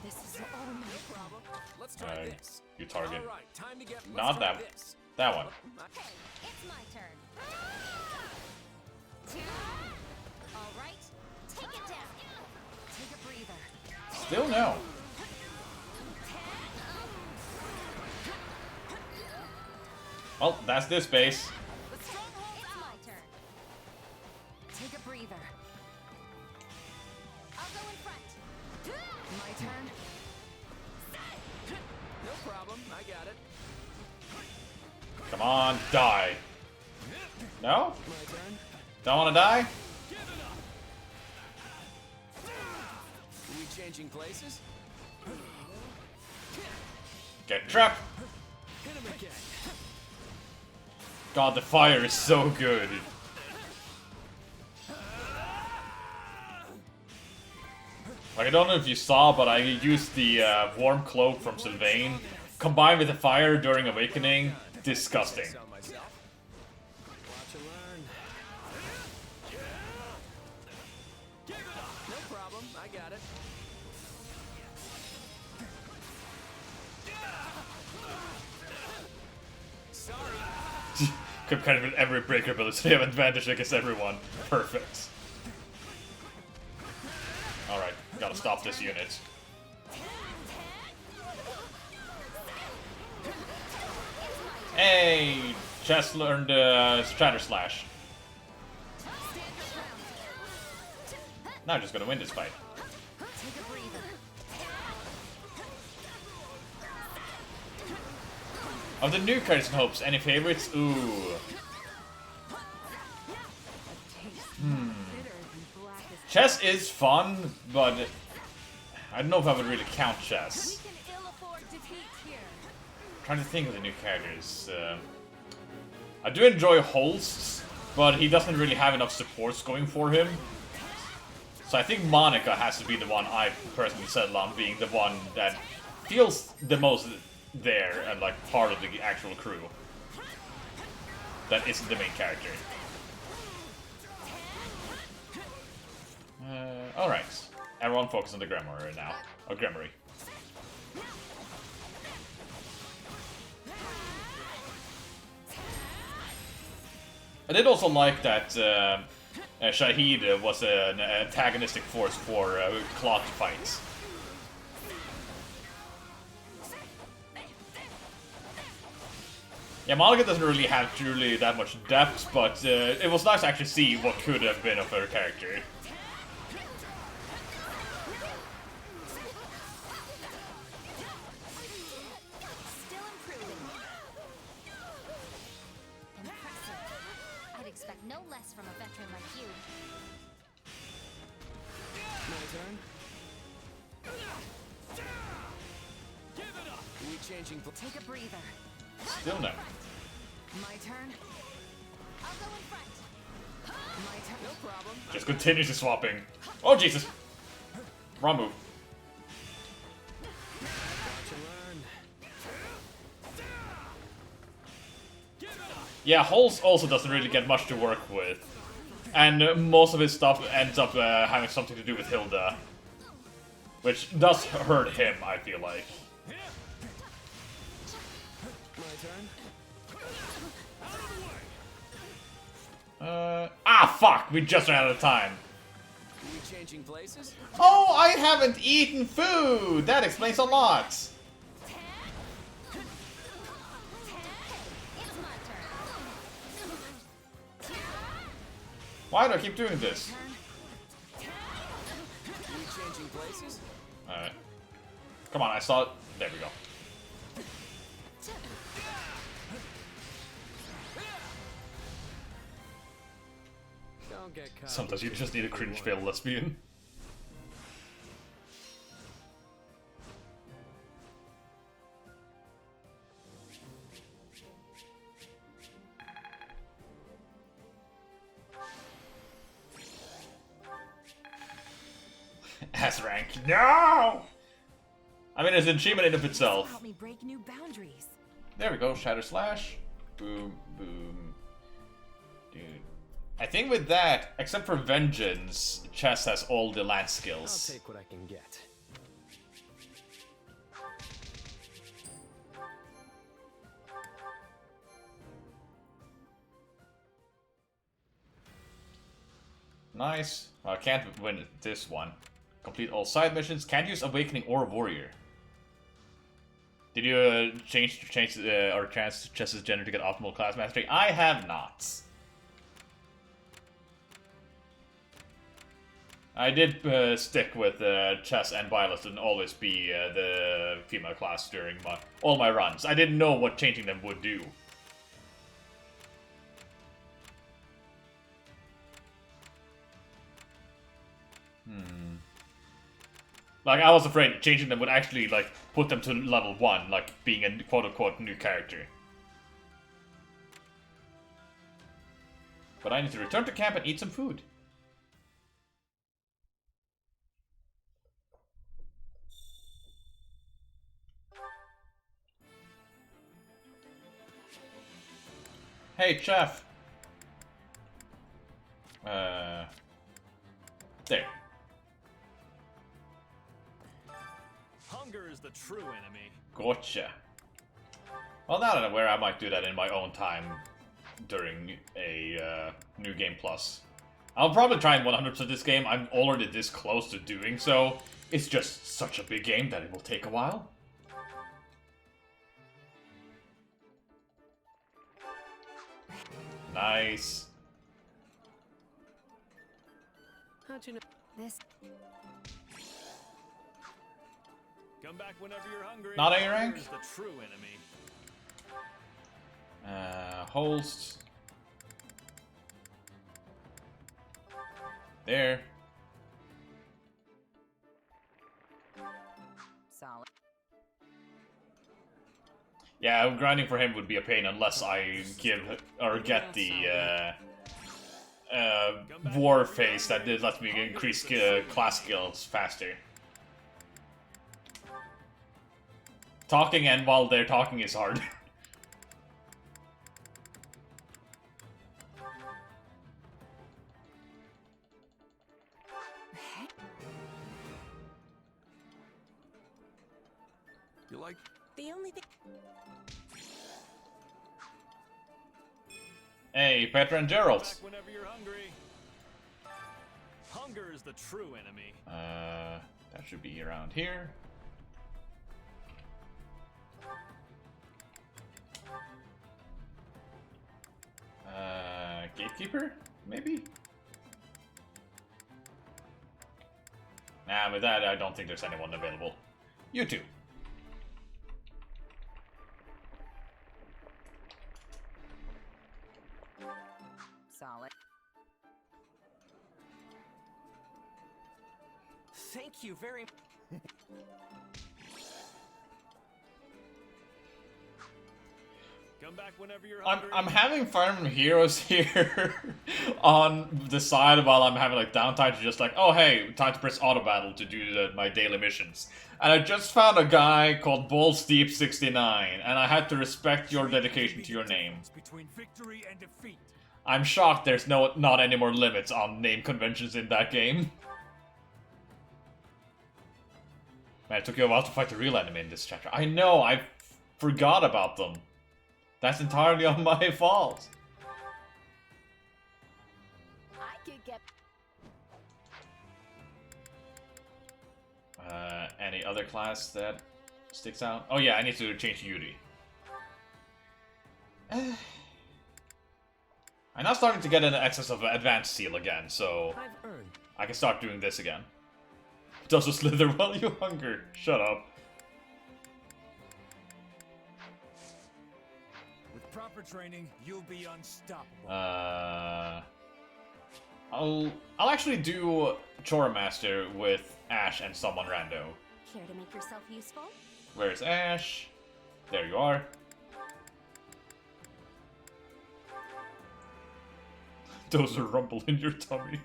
This is all my problem. Let's try this. You target. All right, time to get. Not that. This. That one. Hey, it's my turn. All right, take it down. Take a breather. Still no. Well, that's this base. It's my turn. Take a breather. I'll go in front. My turn. No problem, I got it. Come on, die. No? My turn. Don't want to die? Are we changing places? Get trapped. Hit him again. God, the fire is so good. Like, I don't know if you saw, but I used the warm cloak from Sylvain combined with the fire during Awakening. Disgusting. Watch and learn. No problem, I got it. Sorry. Could kind of with every breaker ability, so you have advantage against everyone. Perfect. Alright, gotta stop this unit. Hey! Chess learned Stratter Slash. Now I'm just gonna win this fight. Take a breather. Of the new cards and hopes, any favorites? Ooh. Chess is fun, but I don't know if I would really count chess. Trying to think of the new characters. I do enjoy Holst, but he doesn't really have enough supports going for him. So I think Monica has to be the one I personally settle on, being the one that feels the most there and like part of the actual crew. That isn't the main character. Alright. Everyone focus on the Grimoire right now. Or Grimoire. I did also like that Shahid was an antagonistic force for clock fights. Yeah, Monica doesn't really have truly that much depth, but it was nice to actually see what could have been of her character. Still improving. Impressive. I'd expect no less from a veteran like you. My turn. Are we changing? Take a breather. Still no. My turn. I'll go in front. My turn. No problem. Just continuously swapping. Oh, Jesus. Wrong move. Watch and learn. Yeah, Holst also doesn't really get much to work with. And most of his stuff ends up having something to do with Hilda. Which does hurt him, I feel like. My turn. Fuck! We just ran out of time. Are we changing places? Oh, I haven't eaten food! That explains a lot. Why do I keep doing this? Are we changing places? Alright. Come on, I saw it. There we go. Don't get caught. Sometimes you just need a cringe fail lesbian. S rank. No! I mean, it's an achievement in of itself. Help me break new boundaries. There we go, Shatter Slash. Boom, boom. Dude. I think with that, except for Vengeance, Chess has all the lance skills. I'll take what I can get. Nice. I can't win this one. Complete all side missions. Can't use Awakening or Warrior. Did you change or trans Chess's gender to get optimal class mastery? I have not. I did stick with Chess and Violet and always be the female class during all my runs. I didn't know what changing them would do. Like, I was afraid changing them would actually, like, put them to level 1, like, being a quote-unquote new character. But I need to return to camp and eat some food. Hey, chef! There. Hunger is the true enemy. Gotcha. Well, now that I'm aware, I might do that in my own time during a New Game Plus. I'll probably try and 100% this game. I'm already this close to doing so. It's just such a big game that it will take a while. Nice. How'd you know this? Come back whenever you're hungry. Not A rank? Here's the true enemy. Holst. There. Solid. Yeah, grinding for him would be a pain unless I give or get the war phase that lets me increase class skills faster. Talking and while they're talking is hard. You like The only thing. Hey, Petra and Gerald. Come back whenever you're hungry. Hunger is the true enemy. That should be around here. Gatekeeper? Maybe? Nah, with that, I don't think there's anyone available. You two. Solid. Thank you very much. Come back whenever you're hungry. I'm having Fire Emblem Heroes here on the side while I'm having like downtime to just like, oh hey, time to press auto battle to do my daily missions. And I just found a guy called BallsDeep69, and I had to respect your dedication to your name. Between victory and defeat. I'm shocked there's not any more limits on name conventions in that game. Man, it took you a while to fight the real enemy in this chapter. I know, I forgot about them. That's entirely on my fault. I could get. Any other class that sticks out? Oh yeah, I need to change Yuri. I'm now starting to get an excess of advanced seal again, so I can start doing this again. Does a slither while you hunger? Shut up. With proper training, you'll be unstoppable. I'll actually do Chore Master with Ash and someone rando. Care to make yourself useful? Where's Ash? There you are. Those are rumble in your tummy.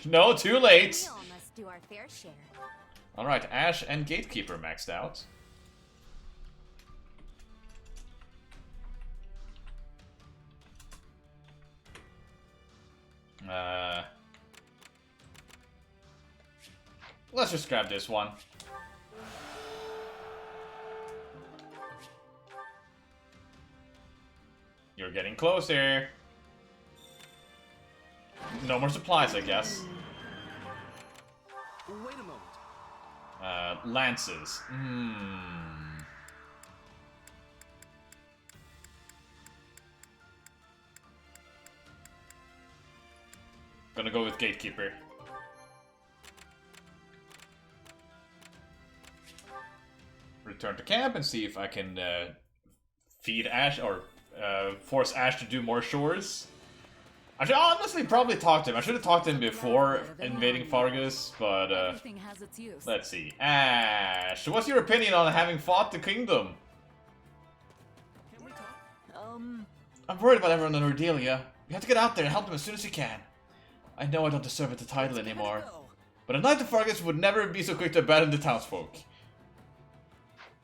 No, too late. We all must do our fair share. Alright, Ash and Gatekeeper maxed out. Let's just grab this one. You're getting closer. No more supplies, I guess. Wait a moment. Lances. Gonna go with Gatekeeper. Return to camp and see if I can feed Ash or force Ash to do more chores. I should honestly probably talk to him. I should have talked to him before invading Fargus, but Everything has its use. let's see. Ash, what's your opinion on having fought the kingdom? I'm worried about everyone in Ordelia. You have to get out there and help them as soon as you can. I know I don't deserve the title anymore, but a knight of Fargus would never be so quick to abandon the townsfolk.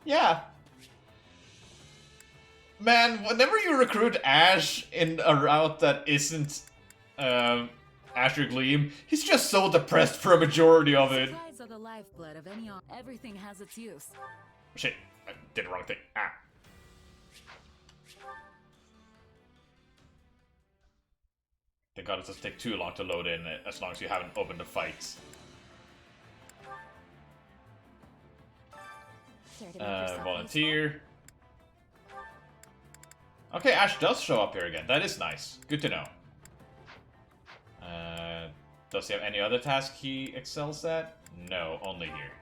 Yeah. Man, whenever you recruit Ash in a route that isn't Asher Gleam, he's just so depressed for a majority of it. Supplies are the lifeblood of any army. Everything has its use. Shit, I did the wrong thing. Ah. Thank God it doesn't take too long to load in, as long as you haven't opened the fights. Volunteer. Okay, Ash does show up here again. That is nice. Good to know. Does he have any other task he excels at? No, only here.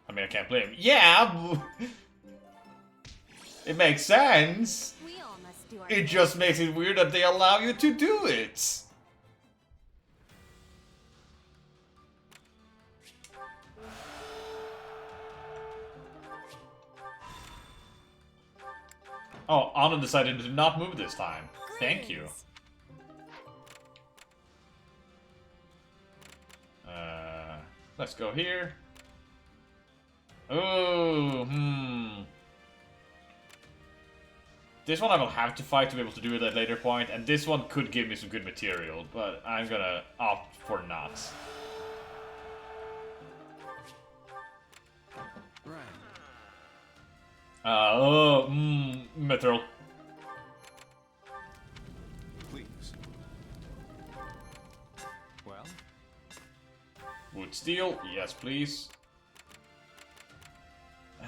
I mean, I can't blame him. Yeah! It makes sense. We all must do our It just makes it weird that they allow you to do it. Oh, Anna decided to not move this time. Thank you. Let's go here. Oh, This one I will have to fight to be able to do it at a later point, and this one could give me some good material, but I'm gonna opt for not. Mithril. Please. Well? Wood steel, yes please.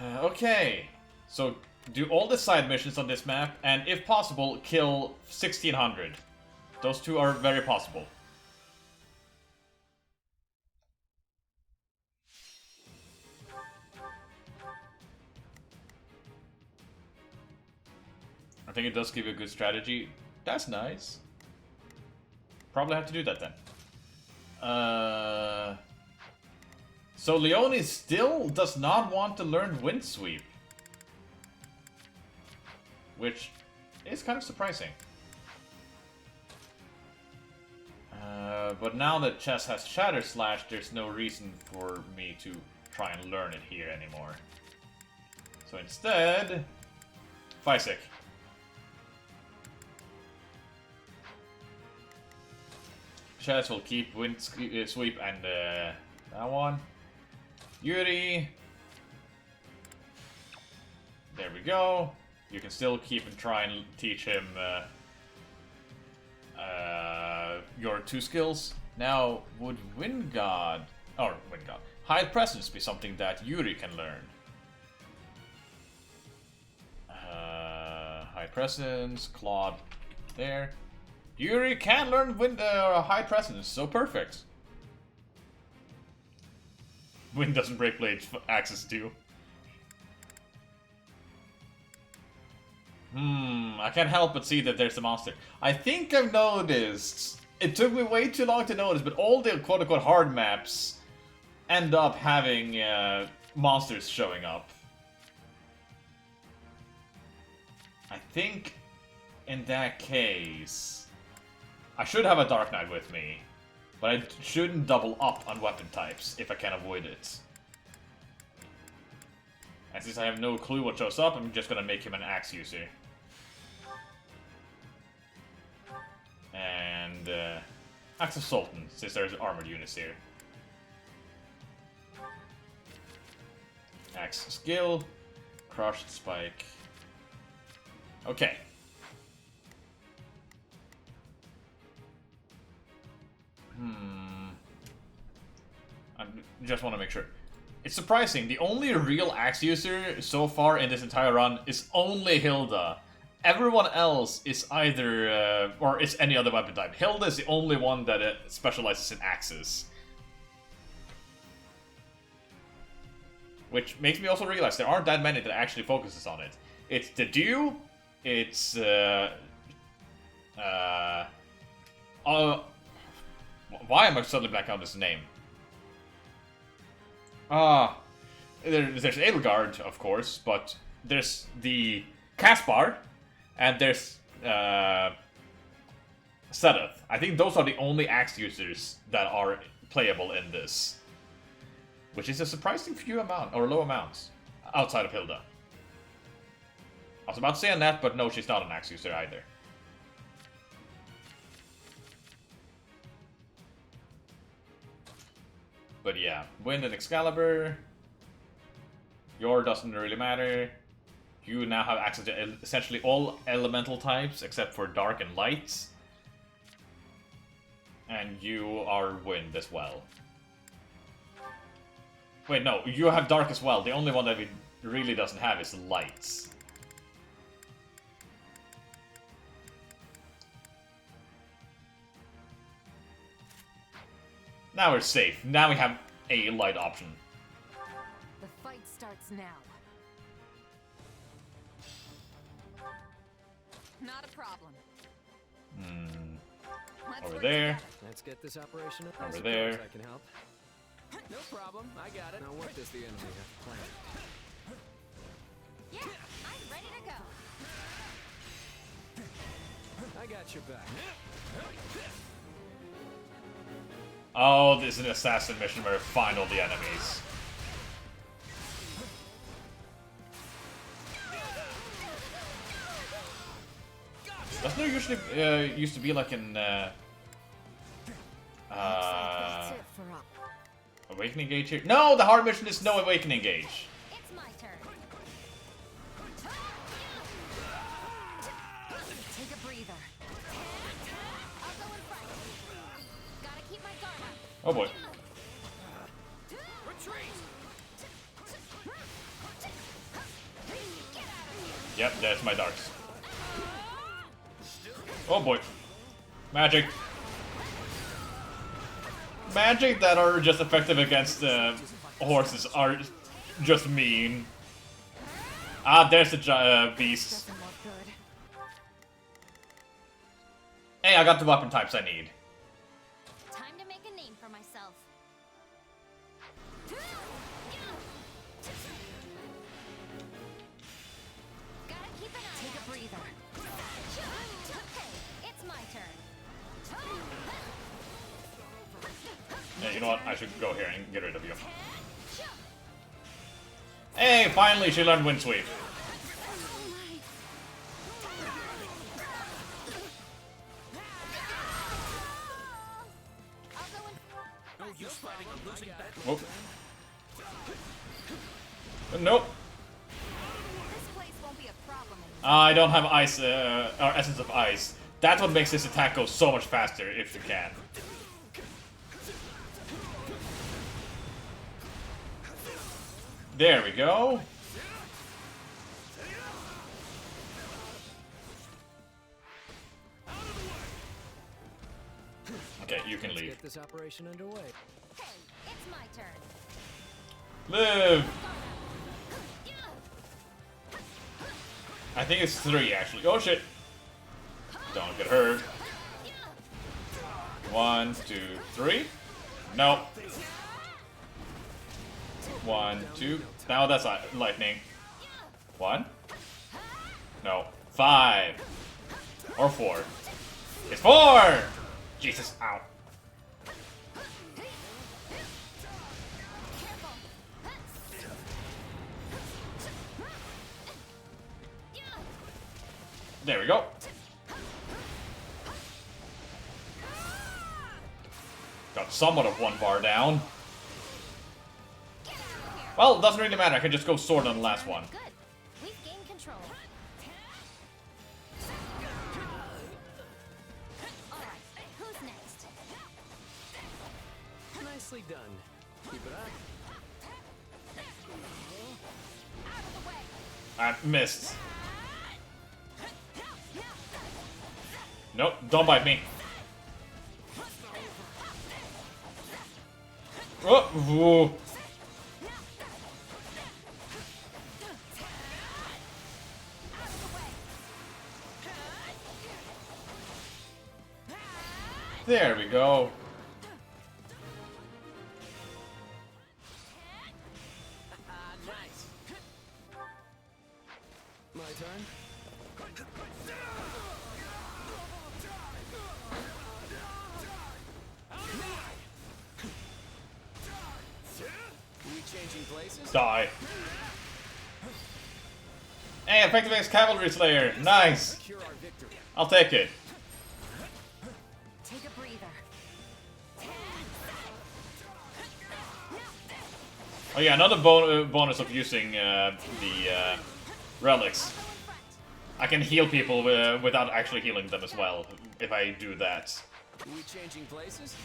Okay, so do all the side missions on this map, and if possible, kill 1600. Those two are very possible. I think it does give you a good strategy. That's nice. Probably have to do that then. So Leone still does not want to learn Wind Sweep. Which is kind of surprising. But now that Chess has Shatter Slash, there's no reason for me to try and learn it here anymore. So instead, Physic. Chess will keep Wind Sweep and that one. Yuri. There we go. You can still keep and try and teach him your two skills. Now, would Hide Presence be something that Yuri can learn? Hide Presence, Claude, there. Yuri can learn Hide Presence, so perfect. Wind doesn't break blade access to. I can't help but see that there's a monster. I think I've noticed. It took me way too long to notice, but all the quote-unquote hard maps end up having monsters showing up. I think in that case, I should have a Dark Knight with me, but I shouldn't double up on weapon types if I can avoid it. And since I have no clue what shows up, I'm just gonna make him an axe user. And Axe of Sultan, since there's armored units here. Axe skill, crushed spike. Okay. I just want to make sure. It's surprising, the only real axe user so far in this entire run is only Hilda. Everyone else is either, or it's any other weapon type. Hilda is the only one that specializes in axes. Which makes me also realize there aren't that many that actually focuses on it. It's the Dew, it's, why am I suddenly blanking on this name? There's Edelgard, of course, but there's the Caspar, and there's Seth. I think those are the only axe users that are playable in this. Which is a surprising few amount, or low amounts, outside of Hilda. I was about to say Annette, but no, she's not an axe user either. But yeah, Wind and Excalibur. Your doesn't really matter. You now have access to essentially all elemental types except for Dark and Light. And you are Wind as well. Wait, no, you have Dark as well. The only one that we really doesn't have is Light. Now we're safe. Now we have a light option. The fight starts now. Not a problem. Over there. Let's get this operation up. Over there. I can help. No problem, I got it. Now what does the enemy have planned? Yeah, I'm ready to go. I got your back. Oh, this is an assassin mission where we find all the enemies. Doesn't there usually used to be like an awakening gauge here? No, the hard mission is no awakening gauge. It's my turn. Take a breather. I'll go in front. Gotta keep my guard up. Oh boy. Yep, that's my darks. Oh boy. Magic. Magic that are just effective against horses are just mean. Ah, there's the beast. Hey, I got the weapon types I need. Time to make a name for myself. Gotta keep an eye. Take a breather. Okay, it's my turn. Yeah, you know what? I should go here and get rid of you. Hey, finally she learned Wind Sweep. Whoop. Nope. I don't have ice, or essence of ice. That's what makes this attack go so much faster, if you can. There we go. Okay, you can leave. Get this operation underway. Hey, it's my turn. Live! I think it's 3 actually. Oh shit! Don't get hurt. 1, 2, 3. Nope. 1, 2. Now that's lightning. 1. No. 5. Or 4. It's 4! Jesus, ow. There we go. Got somewhat of one bar down. Well, it doesn't really matter. I can just go sword on the last one. Good. We've gained control. All right, who's next? Nicely done. Keep it up. I missed. Nope, don't bite me. Oh, whoa. There we go. Nice. My turn. We changing places? Die. Hey, effective X Cavalry Slayer. Nice. Secure our victory. I'll take it. Take a breather. Oh yeah, another bonus of using the relics. I can heal people without actually healing them as well, if I do that. We changing places?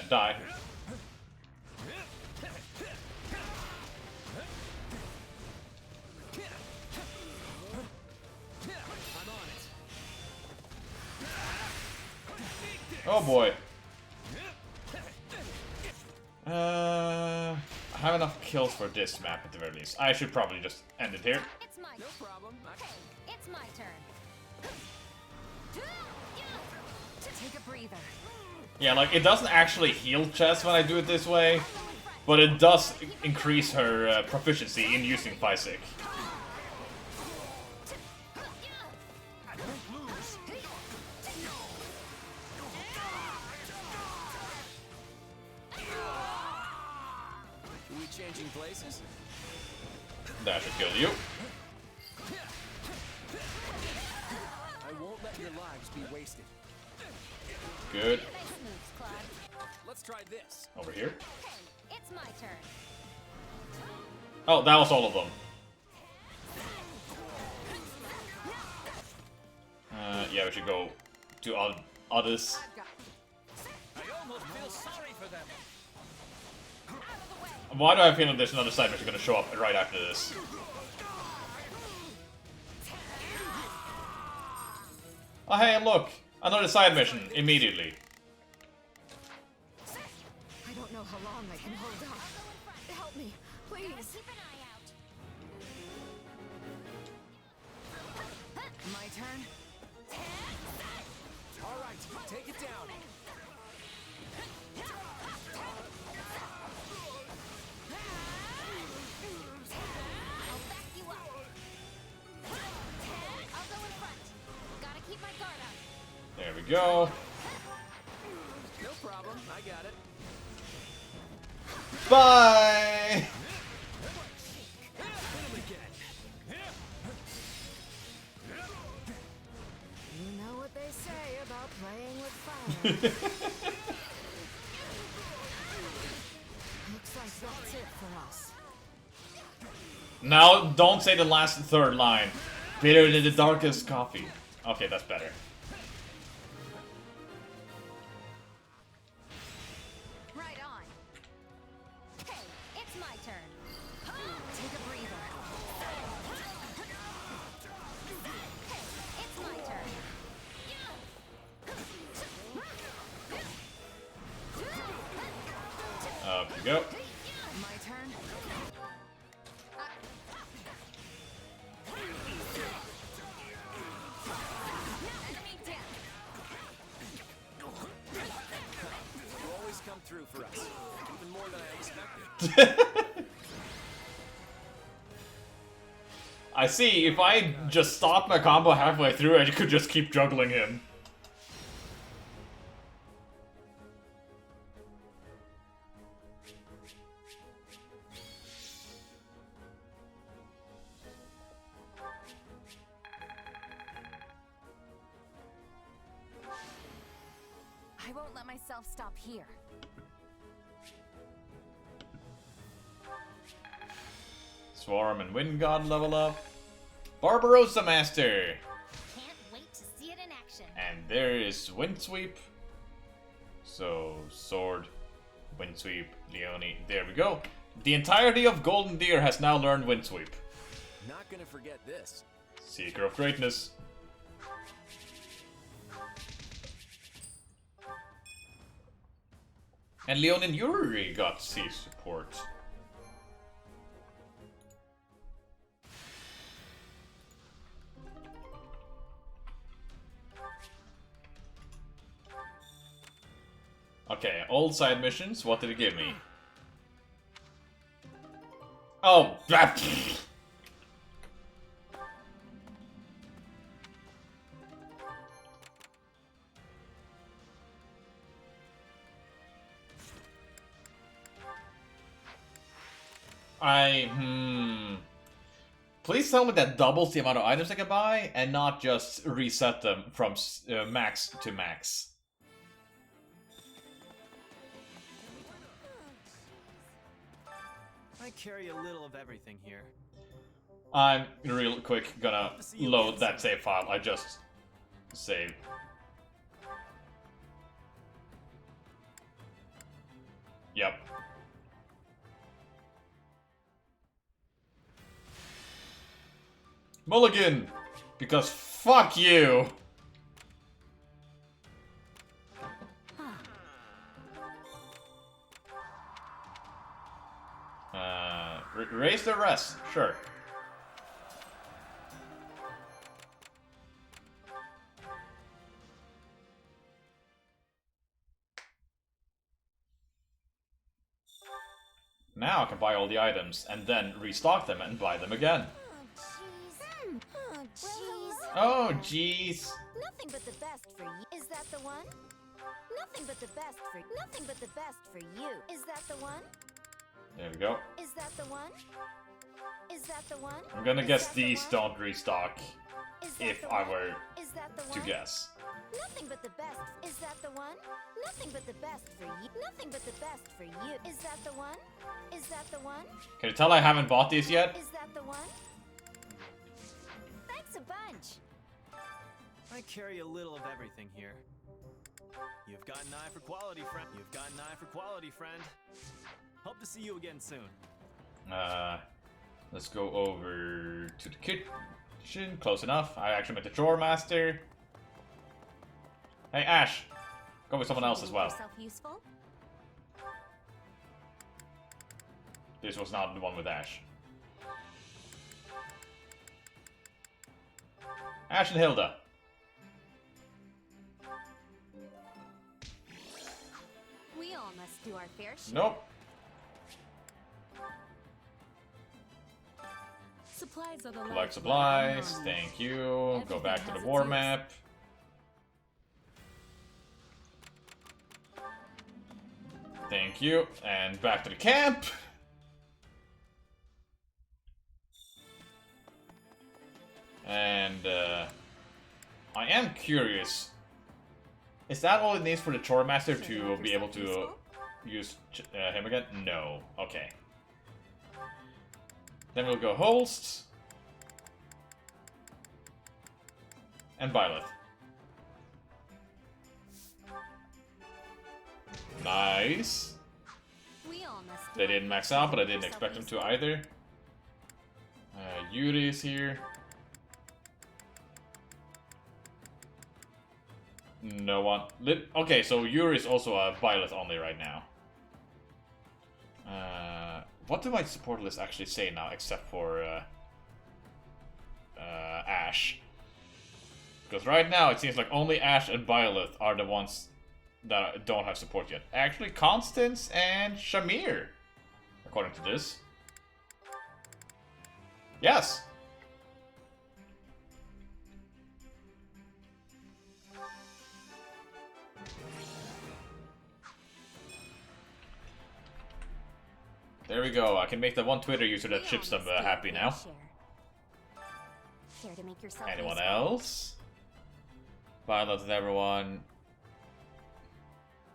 Die. Oh boy. I have enough kills for this map at the very least. I should probably just end it here. It's my no problem. Okay, it's my turn. Take a breather. Yeah, like, it doesn't actually heal Chess when I do it this way, but it does increase her proficiency in using Physic. We changing places? That should kill you. I won't let your lives be wasted. Good. Let's try this. Over here. Okay, it's my turn. Oh, that was all of them. Yeah, we should go to others. I almost feel sorry for them. Why do I feel like there's another side mission gonna show up right after this? Oh hey, look! Another side mission, immediately. I don't know how long I can hold up. Help me, please. Keep an eye out. My turn. All right, take it down. I'll back you up. I'll go in front. Gotta keep my guard up. There we go. No problem, I got it. Bye! You know what they say about playing with fire. Looks like that's it for us. Now, don't say the last third line. Bitter than the darkest coffee. Okay, that's better. Right on. Hey, it's my turn. Take a breather. Hey, it's my turn. Up you go. My turn. Enemy down. You always come through for us, even more than I expected. I I see, if I just stopped my combo halfway through, I could just keep juggling him. I won't let myself stop here. Swarm and Wind God level up. Barbarossa Master! Can't wait to see it in action. And there is Wind Sweep. So, Sword, Wind Sweep, Leone. There we go. The entirety of Golden Deer has now learned Wind Sweep. Not gonna forget this. Seeker of Greatness. And Leon and Yuri got siege support. Okay, old side missions. What did it give me? Oh, Please tell me that doubles the amount of items I can buy and not just reset them from max to max. I carry a little of everything here. I'm real quick gonna load that save file. I just saved. Yep. Mulligan! Because fuck you! Raise the rest, sure. Now I can buy all the items and then restock them and buy them again. Oh, jeez. Nothing but the best for you. Is that the one? Nothing but the best for you. Is that the one? There we go. Is that the one? Is that the one? I'm gonna guess these don't restock if I were to guess. Nothing but the best. Is that the one? Nothing but the best for you. Nothing but the best for you. Is that the one? Is that the one? Can you tell I haven't bought these yet? Is that the one? Thanks a bunch. I carry a little of everything here. You've got an eye for quality, friend. You've got an eye for quality, friend. Hope to see you again soon. Let's go over to the kitchen. Close enough. I actually met the drawer master. Hey, Ash. Go with someone else as well. This was not the one with Ash. Ash and Hilda. We all must do our fair share. Nope. Supplies are the Collect supplies. Thank you. Go back to the war map. Thank you. And back to the camp. And I am curious. Is that all it needs for the chore master to be able to use him again? No. Okay. Then we'll go Holst. And Byleth. Nice. They didn't max out, but I didn't expect them to either. Yuri is here. No one. Okay, so Yuri is also a Byleth only right now. What do my support list actually say now, except for Ash? Because right now it seems like only Ash and Byleth are the ones that don't have support yet. Actually, Constance and Shamir, according to this. Yes! There we go. I can make the one Twitter user that ships them happy now. Care to make yourself Anyone useful? else? Violet and everyone.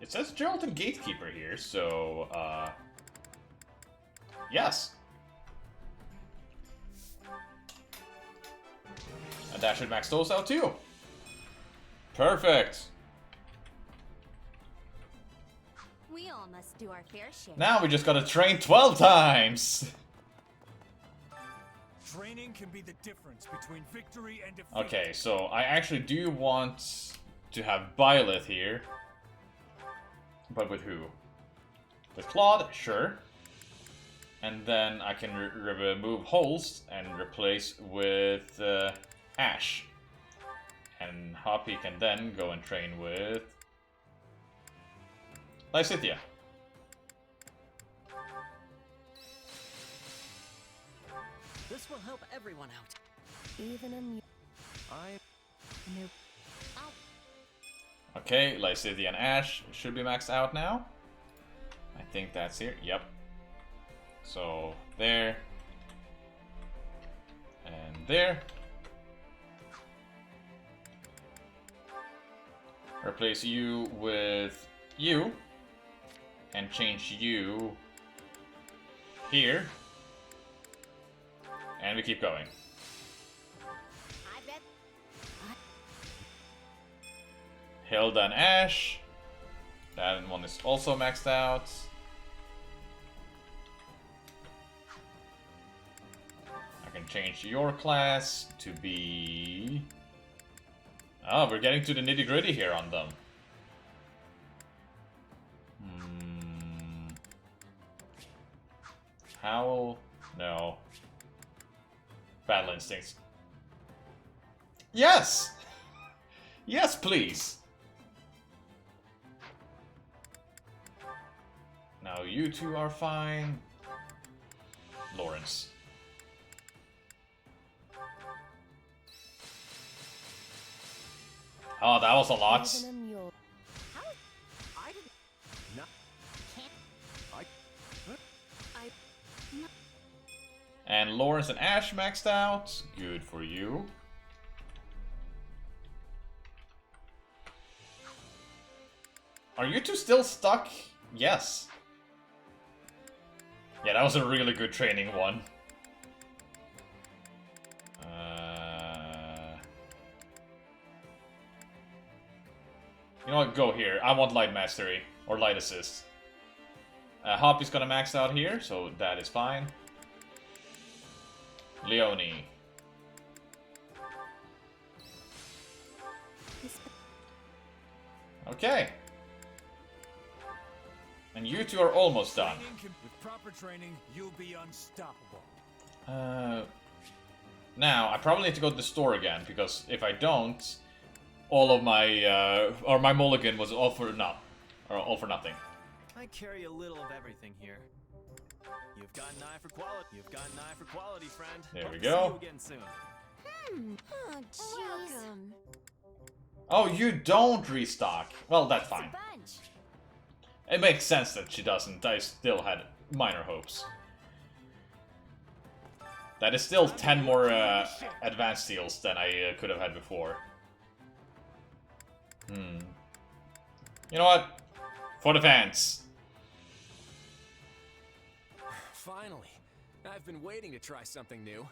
It says Geraldton Gatekeeper here, so, yes. And that should max those out too. Perfect. We all must do our fair share. Now we just gotta train 12 times. Training can be the difference between victory and defeat. Okay, so I actually do want to have Violet here. But with who? With Claude, sure. And then I can remove Holst and replace with Ash. And Hoppy can then go and train with Lysithea. This will help everyone out. Even a new. Nope. Okay, Lysithea and Ash should be maxed out now. I think that's here. Yep. So, there. And there. Replace you with you. And change you here. And we keep going. I bet. Hilda and Ash. That one is also maxed out. I can change your class to be... Oh, we're getting to the nitty-gritty here on them. Howl? No. Battle Instincts. Yes! Yes, please! Now you two are fine. Lawrence. Oh, that was a lot. And Lawrence and Ash maxed out. Good for you. Are you two still stuck? Yes. Yeah, that was a really good training one. You know what? Go here. I want Light Mastery. Or Light Assist. Hoppy's gonna max out here, so that is fine. Leonie. Okay. And you two are almost done. With proper training, you'll be unstoppable. Now, I probably need to go to the store again, because if I don't, all of my, or my mulligan was all for nothing. I carry a little of everything here. You've got an eye for quality. You've got an eye for quality, friend. There we Hope go. to see you again soon. Oh, jeez. Oh, you don't restock. Well, that's fine. It makes sense that she doesn't. I still had minor hopes. That is still 10 more advanced steals than I could have had before. You know what? For the fans. Finally. I've been waiting to try something new.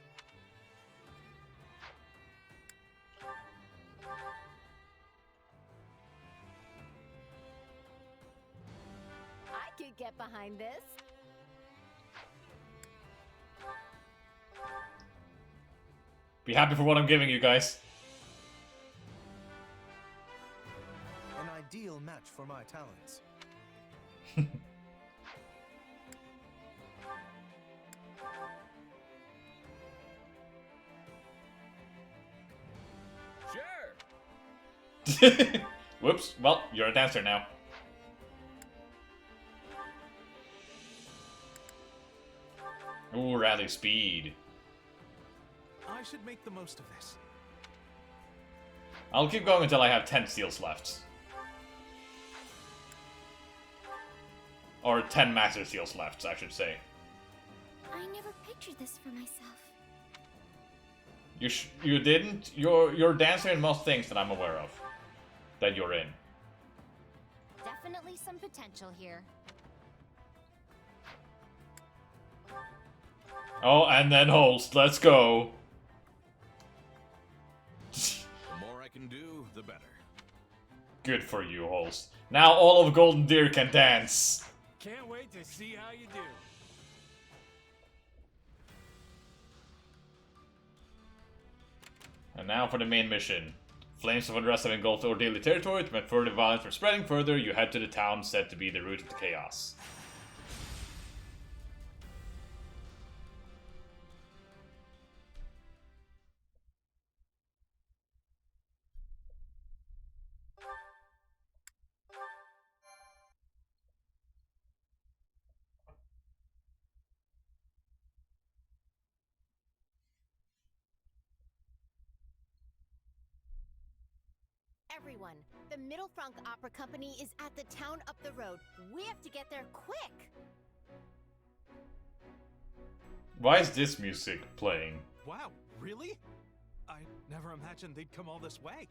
I could get behind this. Be happy for what I'm giving you guys. An ideal match for my talents. Sure. Whoops. Well, you're a dancer now. Ooh, rally speed. I should make the most of this. I'll keep going until I have 10 steals left. Or 10 master steals left, I should say. I never pictured this for myself. You didn't? You're dancing in most things that I'm aware of. That you're in. Definitely some potential here. Oh, and then Holst, let's go. The more I can do, the better. Good for you, Holst. Now all of Golden Deer can dance. Can't wait to see how you do. And now for the main mission. Flames of unrest have engulfed Ordelia territory. To prevent further violence from spreading further, you head to the town said to be the root of the chaos. Everyone, the Middle Frank Opera Company is at the town up the road. We have to get there quick! Why is this music playing? Wow, really? I never imagined they'd come all this way.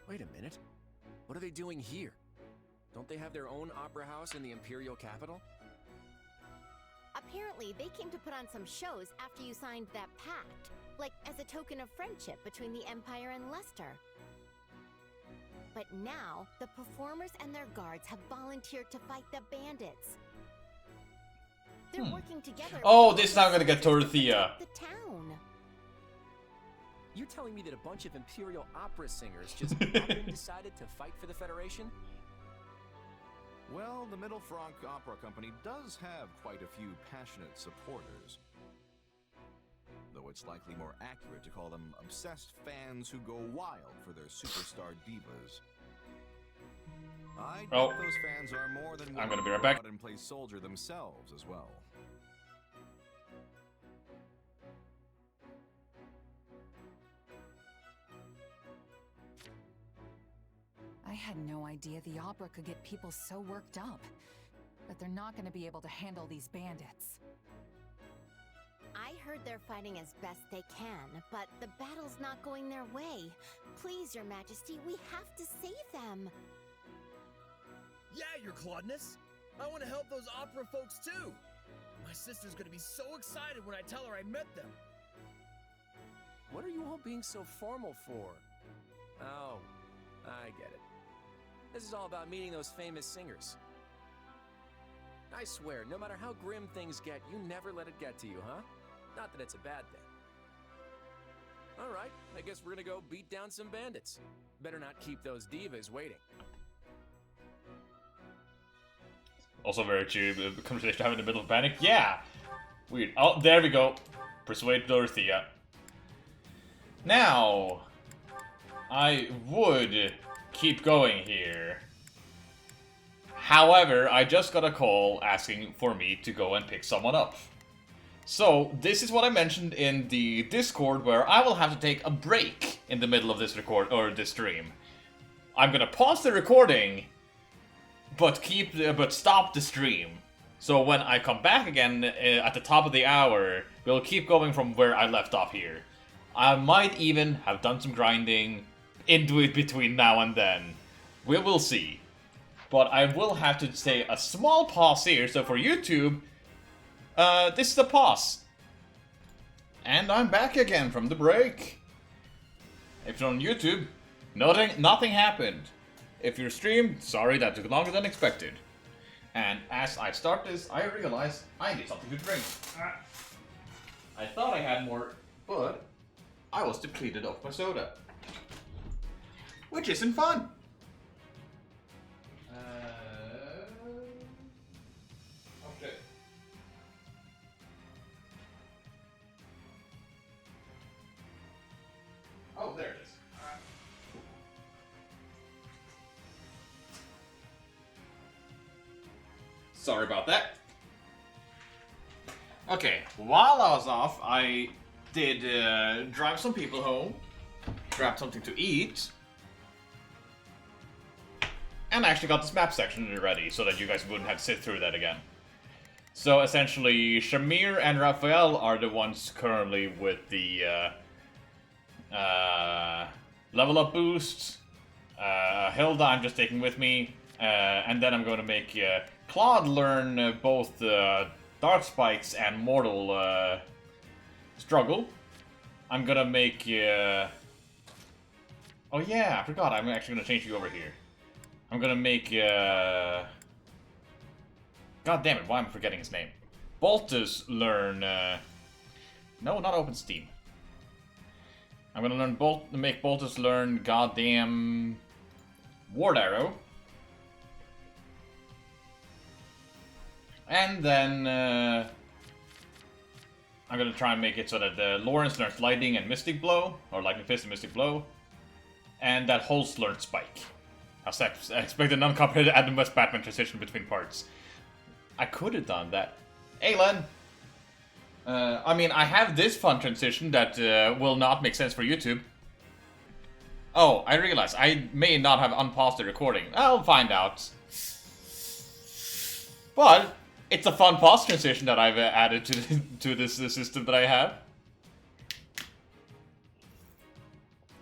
Wait a minute. What are they doing here? Don't they have their own opera house in the Imperial capital? Apparently, they came to put on some shows after you signed that pact. Like, as a token of friendship between the Empire and Leicester. But now, the performers and their guards have volunteered to fight the bandits. They're working together. Oh, this is now gonna get Dorothea. The town. You're telling me that a bunch of Imperial opera singers just up and decided to fight for the Federation? Well, the Middle Frank Opera Company does have quite a few passionate supporters. Though it's likely more accurate to call them obsessed fans who go wild for their superstar divas. I bet those fans are more than I'm gonna be to right go back. out and play soldier themselves as well. I had no idea the opera could get people so worked up. But they're not going to be able to handle these bandits. I heard they're fighting as best they can, but the battle's not going their way. Please, Your Majesty, we have to save them. Yeah, Your Claudeness. I want to help those opera folks too. My sister's gonna be so excited when I tell her I met them. What are you all being so formal for? Oh, I get it. This is all about meeting those famous singers. I swear, no matter how grim things get, you never let it get to you, huh? Not that it's a bad thing. Alright, I guess we're gonna go beat down some bandits. Better not keep those divas waiting. Also very cheap. Conversation to have in the middle of panic. Yeah! Weird. Oh, there we go. Persuade Dorothea. Now, I would keep going here. However, I just got a call asking for me to go and pick someone up. So, this is what I mentioned in the Discord, where I will have to take a break in the middle of this this stream. I'm gonna pause the recording, but stop the stream. So when I come back again at the top of the hour, we'll keep going from where I left off here. I might even have done some grinding into it between now and then. We will see. But I will have to say a small pause here, so for YouTube, this is the pause. And I'm back again from the break. If you're on YouTube, nothing happened. If you're streamed, sorry that took longer than expected. And as I start this, I realize I need something to drink. I thought I had more, but I was depleted of my soda. Which isn't fun. Okay. Oh, there it is. Sorry about that. Okay, while I was off, I did drive some people home, grab something to eat, and I actually got this map section ready so that you guys wouldn't have to sit through that again. So essentially, Shamir and Raphael are the ones currently with the level up boost. Hilda I'm just taking with me. And then I'm going to make Claude learn both Dark Spikes and Mortal Struggle. I'm gonna make... Oh yeah, I forgot. I'm actually gonna change you over here. I'm gonna make... God damn it, why am I forgetting his name? Boltus learn... No, not Open Steam. I'm gonna learn make Boltus learn goddamn... Ward Arrow. And then... I'm gonna try and make it so that Lawrence learns Lightning and Mystic Blow, or Lightning Fist and Mystic Blow, and that Holst learns Spike. I expect a non-comprehensive Adam West Batman transition between parts. I could have done that. Hey, Len! I mean, I have this fun transition that will not make sense for YouTube. Oh, I realize I may not have unpaused the recording. I'll find out. But it's a fun pause transition that I've added to this system that I have.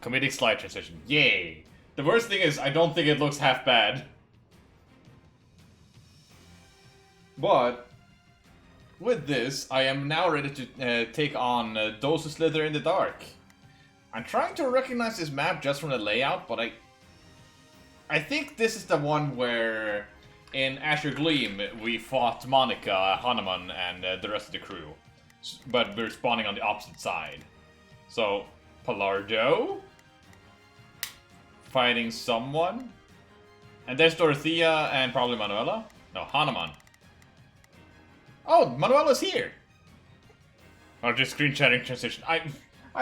Comedic slide transition. Yay! The worst thing is, I don't think it looks half bad. But with this, I am now ready to take on those who slither in the dark. I'm trying to recognize this map just from the layout, but I think this is the one where in Azure Gleam we fought Monica, Hanuman, and the rest of the crew. But we're spawning on the opposite side. So, Palardo fighting someone. And there's Dorothea and probably Manuela. No, Hanuman. Oh, Manuela's here! Or just screen sharing transition. I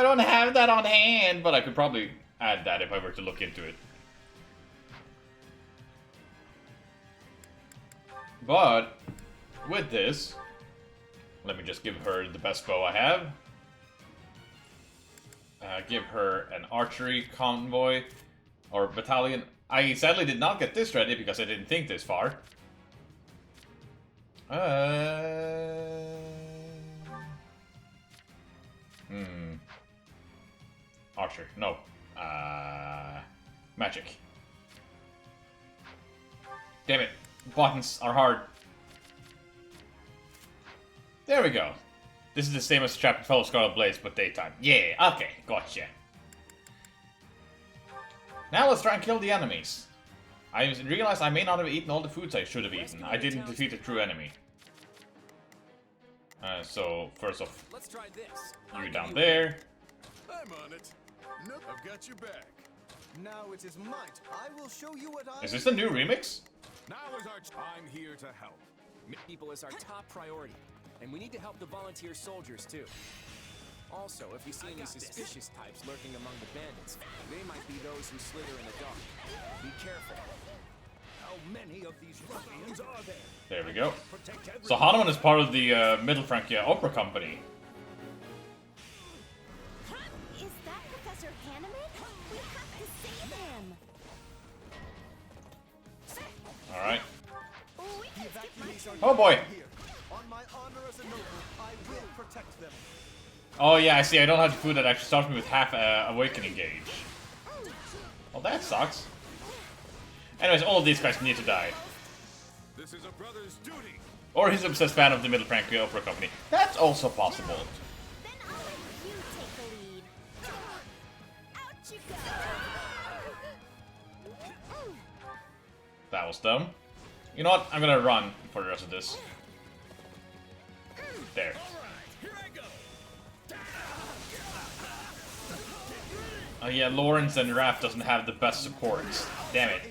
don't have that on hand, but I could probably add that if I were to look into it. But with this, let me just give her the best bow I have. Give her an archery convoy or battalion. I sadly did not get this ready because I didn't think this far. Archer, no. Magic. Damn it. Buttons are hard. There we go. This is the same as Chapter 12 Scarlet Blaze, but daytime. Yeah, okay, gotcha. Now let's try and kill the enemies. I realized I may not have eaten all the foods I should have eaten. I didn't defeat a true enemy. So, first off, let's try this. you down there. I'm on it. Nope, I've got your back. Now it is might. I will show you what I... Is this the new remix? Now is our I'm here to help. People is our top priority, and we need to help the volunteer soldiers too. Also, if we see any suspicious types lurking among the bandits, they might be those who slither in the dark. Be careful. How many of these ruffians are there? There we go. So Hanuman is part of the Middle Francia Opera Company. Is that Professor Hanneman? We have to save him! Alright. Oh boy! On my honor as a noble, I will protect them. Oh yeah, I see. I don't have the food that actually starts me with half awakening gauge. Well, that sucks. Anyways, all of these guys need to die. This is a brother's duty. Or he's an obsessed fan of the Middle Francia Opera Company. That's also possible. Then I'll let you take the lead. Out you go! That was dumb. You know what? I'm gonna run for the rest of this. There. Oh yeah, Lawrence and Raph doesn't have the best supports. Damn it.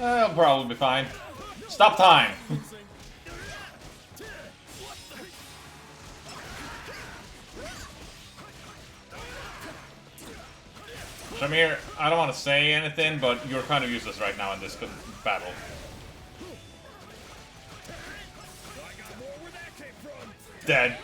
I'll probably be fine. Stop time! Shamir, I don't want to say anything, but you're kind of useless right now in this battle. Dead.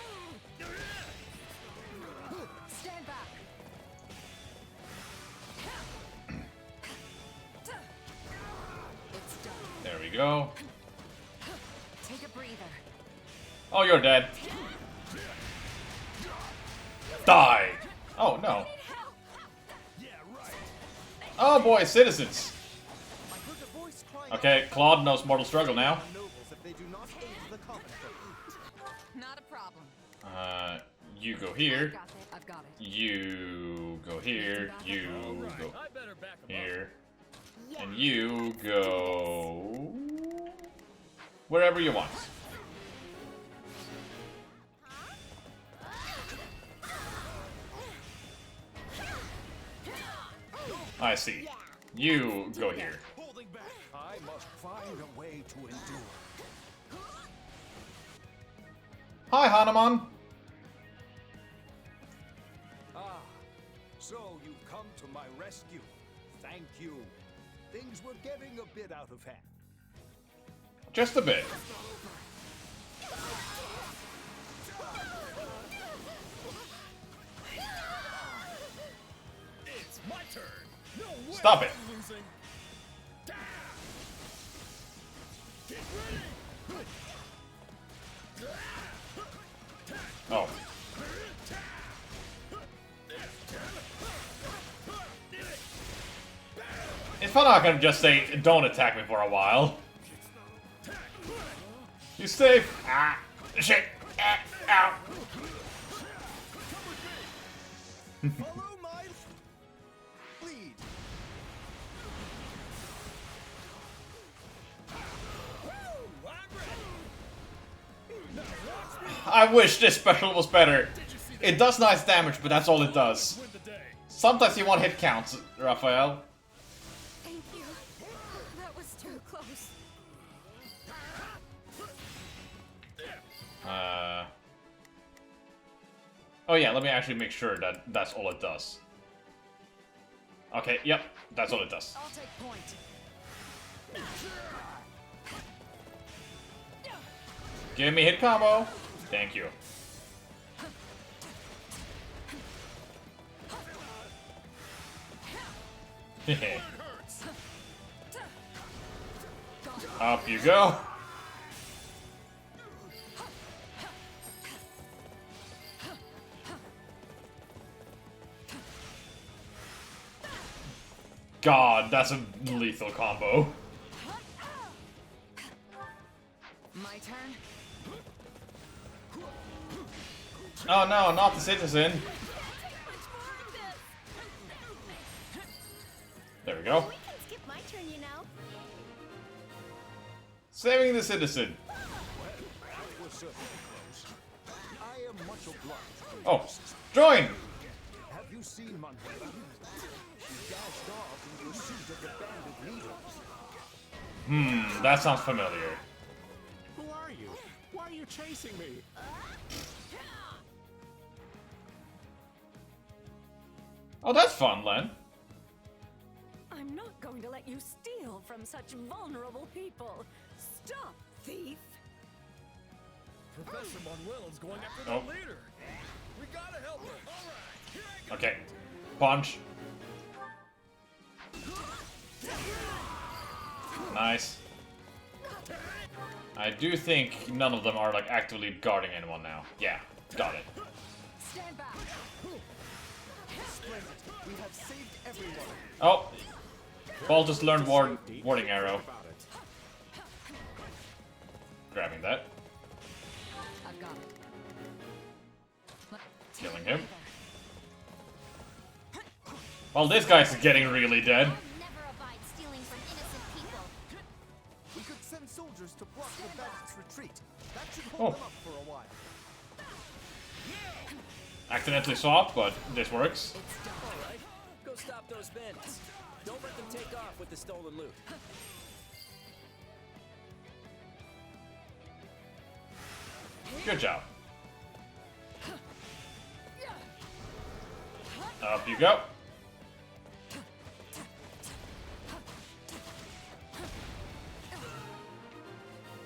There we go. Take a breather. Oh, you're dead. Die! Oh, no. Oh boy, citizens! Okay, Claude knows mortal struggle now. Not a problem. You go here. I've got it. You go here. You go here. And you go... wherever you want. I see. You go here. I must find a way to endure. Hi, Hanuman. Ah, so you've come to my rescue. Thank you. Things were getting a bit out of hand. Just a bit. It's my turn. No way. Stop it. I'm losing. Get ready. Oh. It's fun not gonna just say, don't attack me for a while. You safe. Ah, shit. Ah, ow. Follow my lead. I wish this special was better. It does nice damage, but that's all it does. Sometimes you want hit counts, Raphael. Thank you. That was too close. Oh yeah, let me actually make sure that that's all it does. Okay, yep, that's all it does. I'll take point. Give me hit combo. Thank you. Up you go. God, that's a lethal combo. My turn. Oh no, not the citizen. There we go. We can skip my turn, you know. Saving the citizen. That was certainly close. I am much obliged. Oh, join! Have you seen Manuela? She dashed off in pursuit of the bandit leader. That sounds familiar. Who are you? Why are you chasing me? Oh, that's fun, Len. I'm not going to let you steal from such vulnerable people. Stop, thief! Professor Manuela's going after Oh. the leader. We gotta help her. All right, here I go. Okay. Punch. Nice. I do think none of them are like actively guarding anyone now. Yeah, got it. Stand back. We have saved everyone. Oh, Paul just learned warding arrow. Grabbing that, I've got it. killing him. Well, this guy's getting really dead. Never abide stealing from innocent people. We could send soldiers to block the bandits' retreat. That should Oh. hold them up for a while. Accidentally swapped, but this works. Alright, go stop those bandits. Don't let them take off with the stolen loot. Good job. Up you go.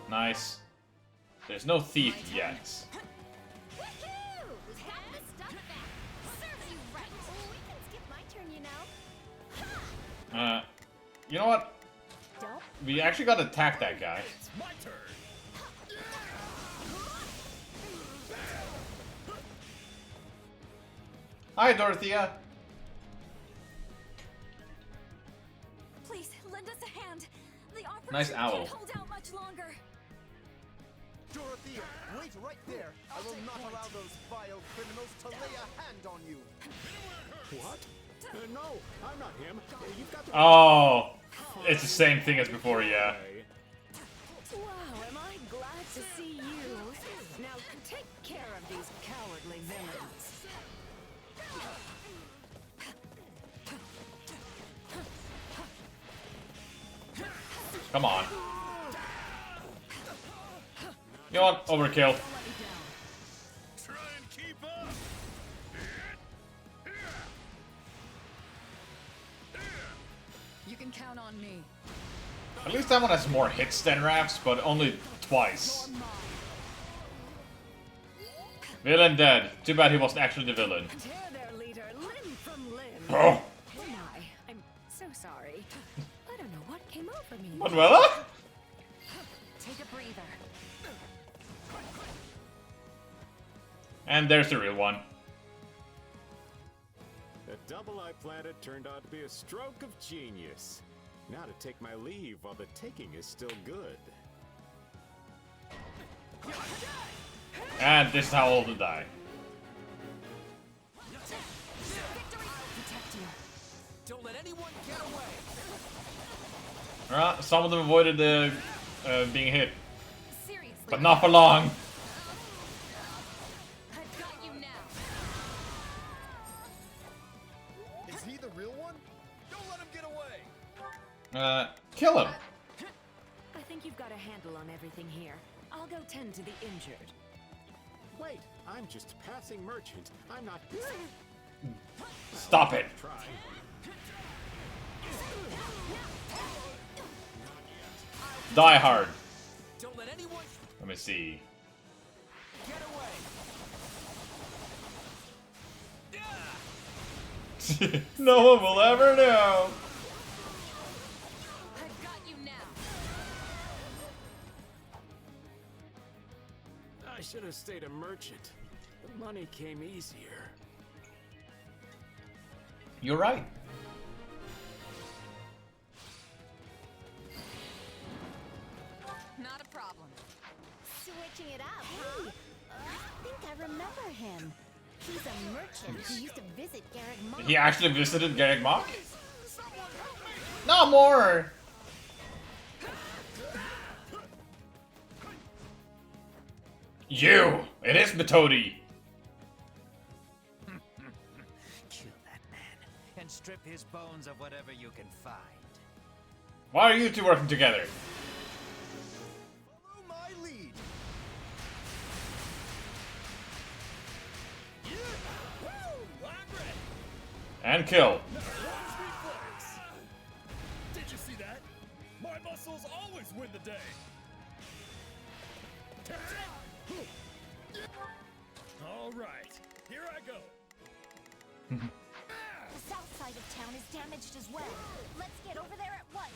Nice. There's no thief yet. Woohoo! We got the stuff back. Serves you right. Oh, we can skip my turn, you know. You know what? Don't. We actually gotta attack that guy. It's my turn. Hi, Dorothea. Please, lend us a hand. The operation Nice owl. can't hold out much longer. Dorothea, wait right there. I will not allow those vile criminals to lay a hand on you. What? No, I'm not him. You've got the Oh, it's the same thing as before, yeah. Wow, am I glad to see you. Now take care of these cowardly villains. Come on. You know what? Overkill. Try and keep up. You can count on me. At least that one has more hits than Raph's, but only twice. Villain dead. Too bad he wasn't actually the villain. Tear their leader limb from limb. Oh. Oh my, I'm so sorry. I don't know what came over me. Manuela? Take a breather. And there's the real one. The double I planted turned out to be a stroke of genius. Now to take my leave while the taking is still good. And this is how all to die. Don't let anyone get away. Some of them avoided the being hit, but not for long. Is he the real one? Don't let him get away. Kill him. I think you've got a handle on everything here. I'll go tend to the injured. Wait, I'm just a passing merchant. I'm not. Stop it. Try. Die hard. Don't let anyone Let me see. get away. No one will ever know. I've got you now. I should have stayed a merchant. The money came easier. You're right. Not a problem. Switching it up, huh? I think I remember him. He's a merchant who used to visit Garrick Mach. He actually visited Garrick Mach? No more! You! It is Metodi! Kill that man and strip his bones of whatever you can find. Why are you two working together? Follow my lead. And kill. Did you see that? My muscles always win the day. All right, here I go. The south side of town is damaged as well. Let's get over there at once.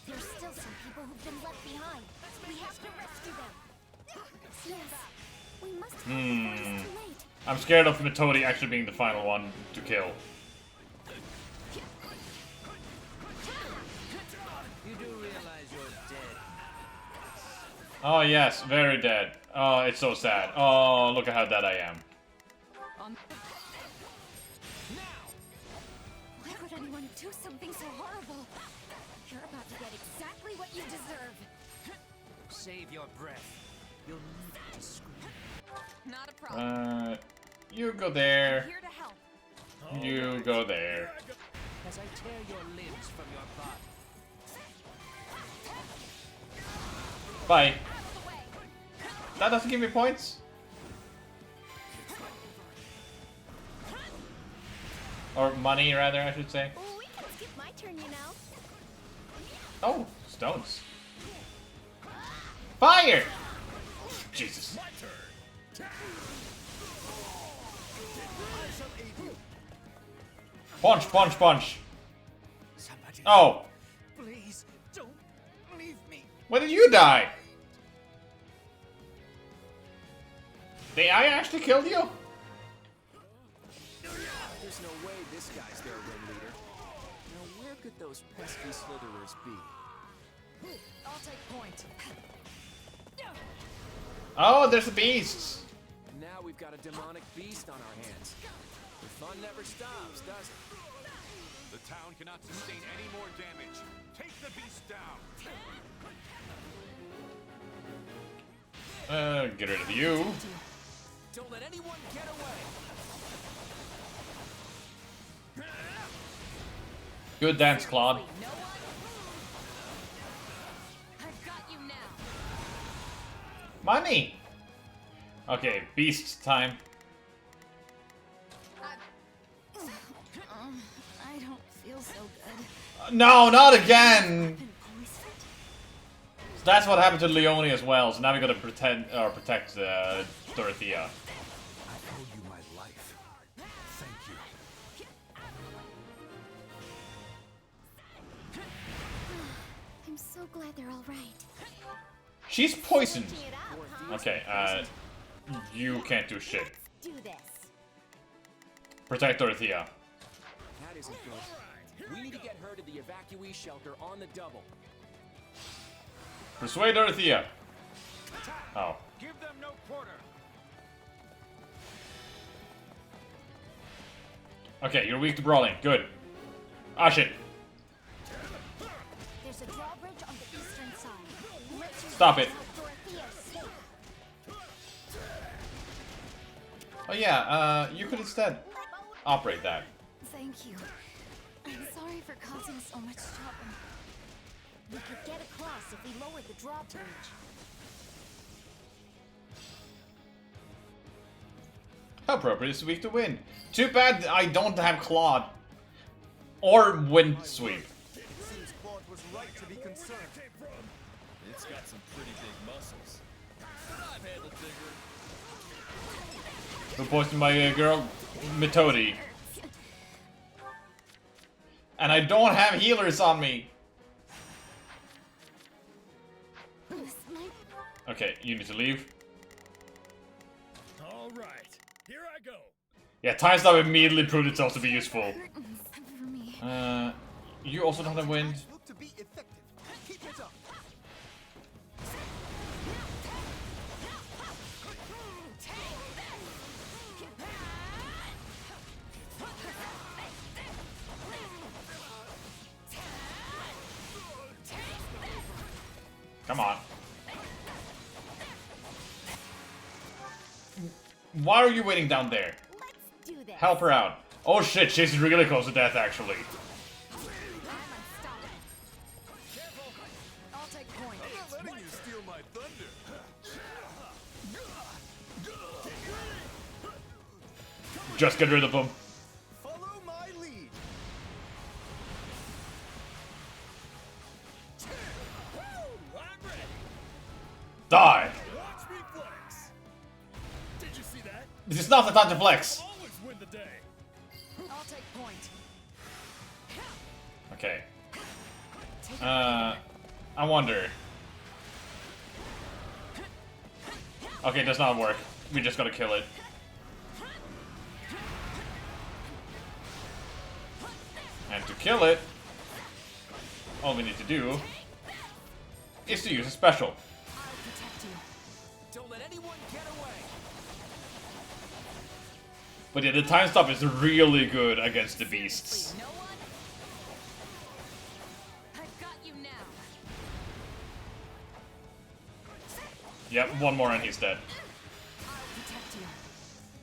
There's still some people who've been left behind. We have to rescue them. Yes, we must help before it's too late. I'm scared of Metodi actually being the final one to kill. You do realize you're dead. Oh yes, very dead. Oh, it's so sad. Oh, look at how dead I am. Why would anyone do something so horrible? You're about to get exactly what you deserve. Save your breath. You'll need to scream. Not a problem. You go there. Here to help. You go there. As I tear your limbs from your body. Bye. That doesn't give me points? Or money, rather, I should say. We can skip my turn, you know. Oh, stones. Fire! Jesus. Punch, punch, punch. Somebody. Oh. Please don't leave me. When did you die? Did I actually kill you? There's no way this guy's their ringleader. Now where could those pesky slitherers be? I'll take point. Oh, there's a beast! Now we've got a demonic beast on our hands. The fun never stops, does it? The town cannot sustain any more damage. Take the beast down. Get rid of you. Don't let anyone get away. Good dance, Claude. I've got you now. Money! Okay, beast time. I don't feel so good. No, not again! So that's what happened to Leone as well, so now we gotta protect Dorothea. I owe you my life. Thank you. I'm so glad they're all right. She's poisoned. Okay, you can't do shit. Do this. Protect Dorothea. That isn't good. We need to get her to the evacuee shelter on the double. Persuade Dorothea. Oh. Give them no quarter. Okay, you're weak to brawling. Good. Ah, shit. There's a drawbridge on the eastern side. Let's use Stop that it. to help Dorothea escape. Oh yeah, you could instead operate that. Thank you. I'm sorry for causing so much trouble. We could get across if we lowered the drawbridge. How appropriate is weak to win. Too bad I don't have Claude. Or Wind Sweep. It seems Claude was right to be concerned. It's got some pretty big muscles. But I've handled bigger. Who poisoned my girl, Metodi. And I don't have healers on me. Okay, you need to leave. All right, here I go. Yeah, Time Stop immediately proved itself to be useful. You also don't have wind. Look to be effective. Keep it up. Come on. Why are you waiting down there? Do this. Help her out. Oh shit, she's really close to death actually. I'll take point. I'm not letting you steal my thunder. Just get rid of them. Follow my lead. I'm ready. Die. Watch me flex. Did you see that? This is not the time to flex. Always win the day. I'll take point. Okay. I wonder. Okay, it does not work. We just gotta kill it. And to kill it, all we need to do is to use a special. Don't let anyone get away. But yeah, the time stop is really good against the beasts. I've got you now. Yep, one more and he's dead. I'll protect you.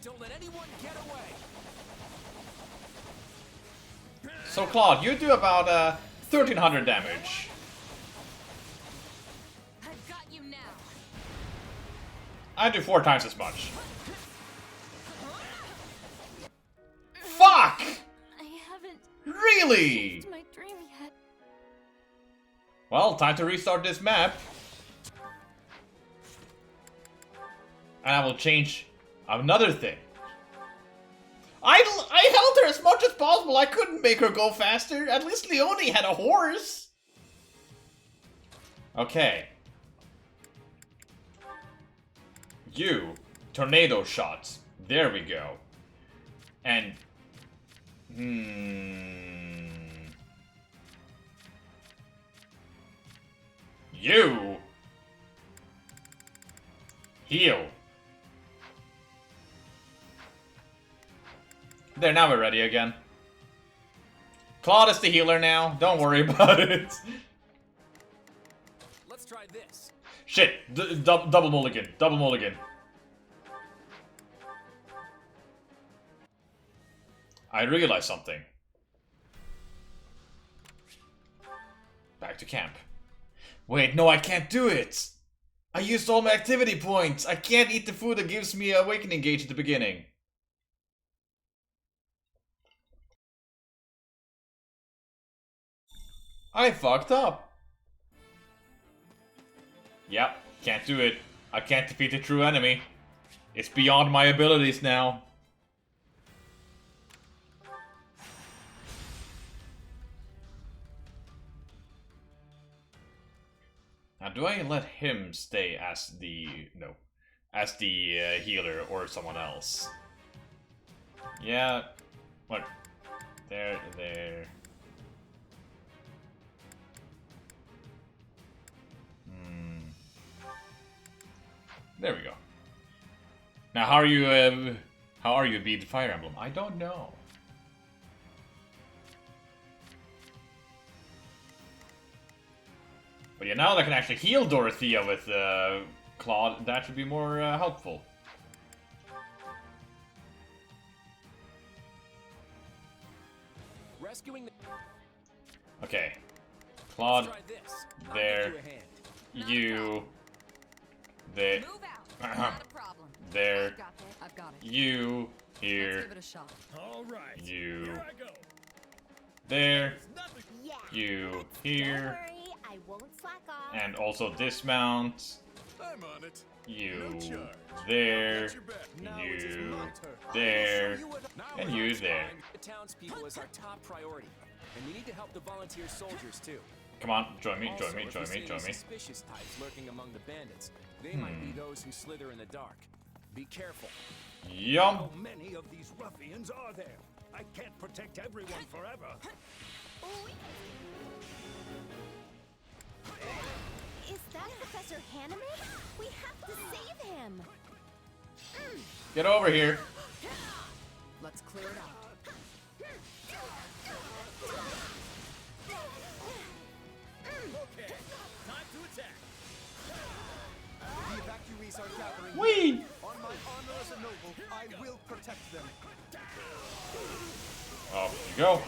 Don't let anyone get away. So Claude, you do about 1300 damage. I've got you now. I do 4 times as much. Fuck! I haven't Really? achieved my dream yet. Well, time to restart this map. And I will change another thing. I held her as much as possible. I couldn't make her go faster. At least Leone had a horse. Okay. You. Tornado shots. There we go. And You heal. There, now we're ready again. Claude is the healer now. Don't worry about it. Let's try this. Shit. Double mulligan. Double mulligan. I realized something. Back to camp. Wait, no, I can't do it! I used all my activity points! I can't eat the food that gives me awakening gauge at the beginning. I fucked up. Yep, can't do it. I can't defeat the true enemy. It's beyond my abilities now. Now, do I let him stay as the... no. As the healer or someone else? Yeah. Look. There. There we go. Now, how are you beat the Fire Emblem? I don't know. But yeah, now that I can actually heal Dorothea with Claude, that should be more helpful. Rescuing the... Okay. Claude, there, you, there, there, you, here, you, there, you, here, I won't slack off. and also dismount, I'm on it. you, there, you, there, and you there. The townspeople is our top priority, and we need to help the volunteer soldiers too. Come on, join me, Also, join me, if join we me, see join any me. Suspicious types lurking among the bandits. They might be those who slither in the dark. Be careful. Yum. How many of these ruffians are there? I can't protect everyone forever. Is that Professor Hanneman? We have to save him. Get over here. Let's clear it out. Okay, time to attack. The evacuees are gathering. Whee! On my honor as a noble, I will protect them. Off you go.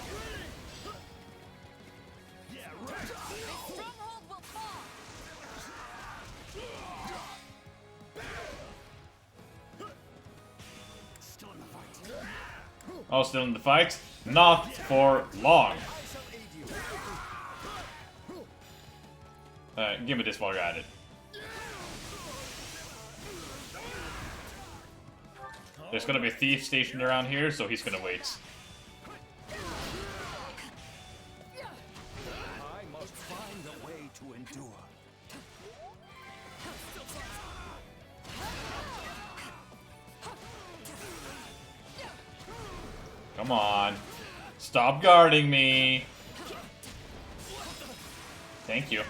Oh, still in the fight? Not for long. Give me this while you're at it. There's gonna be a thief stationed around here, so he's gonna wait. I must find a way to endure. Come on. Stop guarding me. Thank you.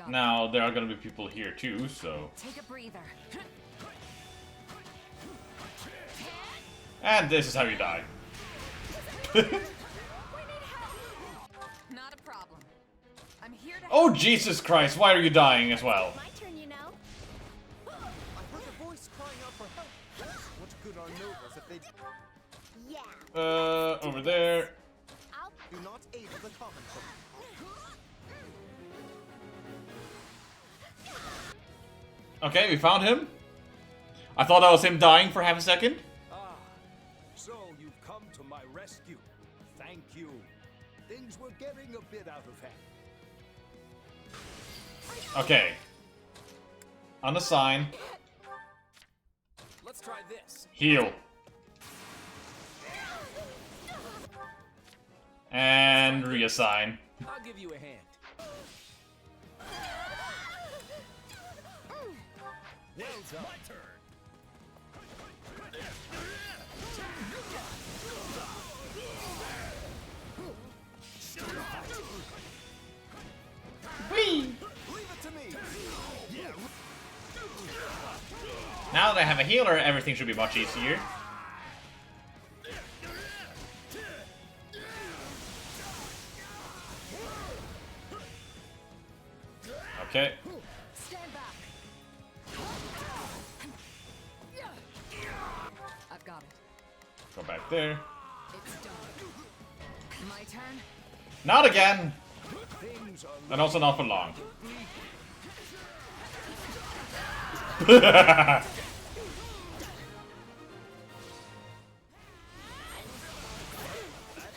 Now, there are gonna be people here too, so... Take a breather. And this is how you die. Not a problem. I'm here to Oh, Jesus Christ, why are you dying as well? My turn, you know. I heard a voice crying out for help. What good are nobles if they... Yeah. Over there. Do not aid the common folk. Okay, we found him. I thought that was him dying for half a second. Ah, so you've come to my rescue. Thank you. Things were getting a bit out of hand. Okay. Unassign. Let's try this. Heal. And reassign. I'll give you a hand. It's my turn. have a healer, everything should be much easier. Okay. Stand back. I've got it. Go back there. It's done. My turn. Not again! And also not for long. That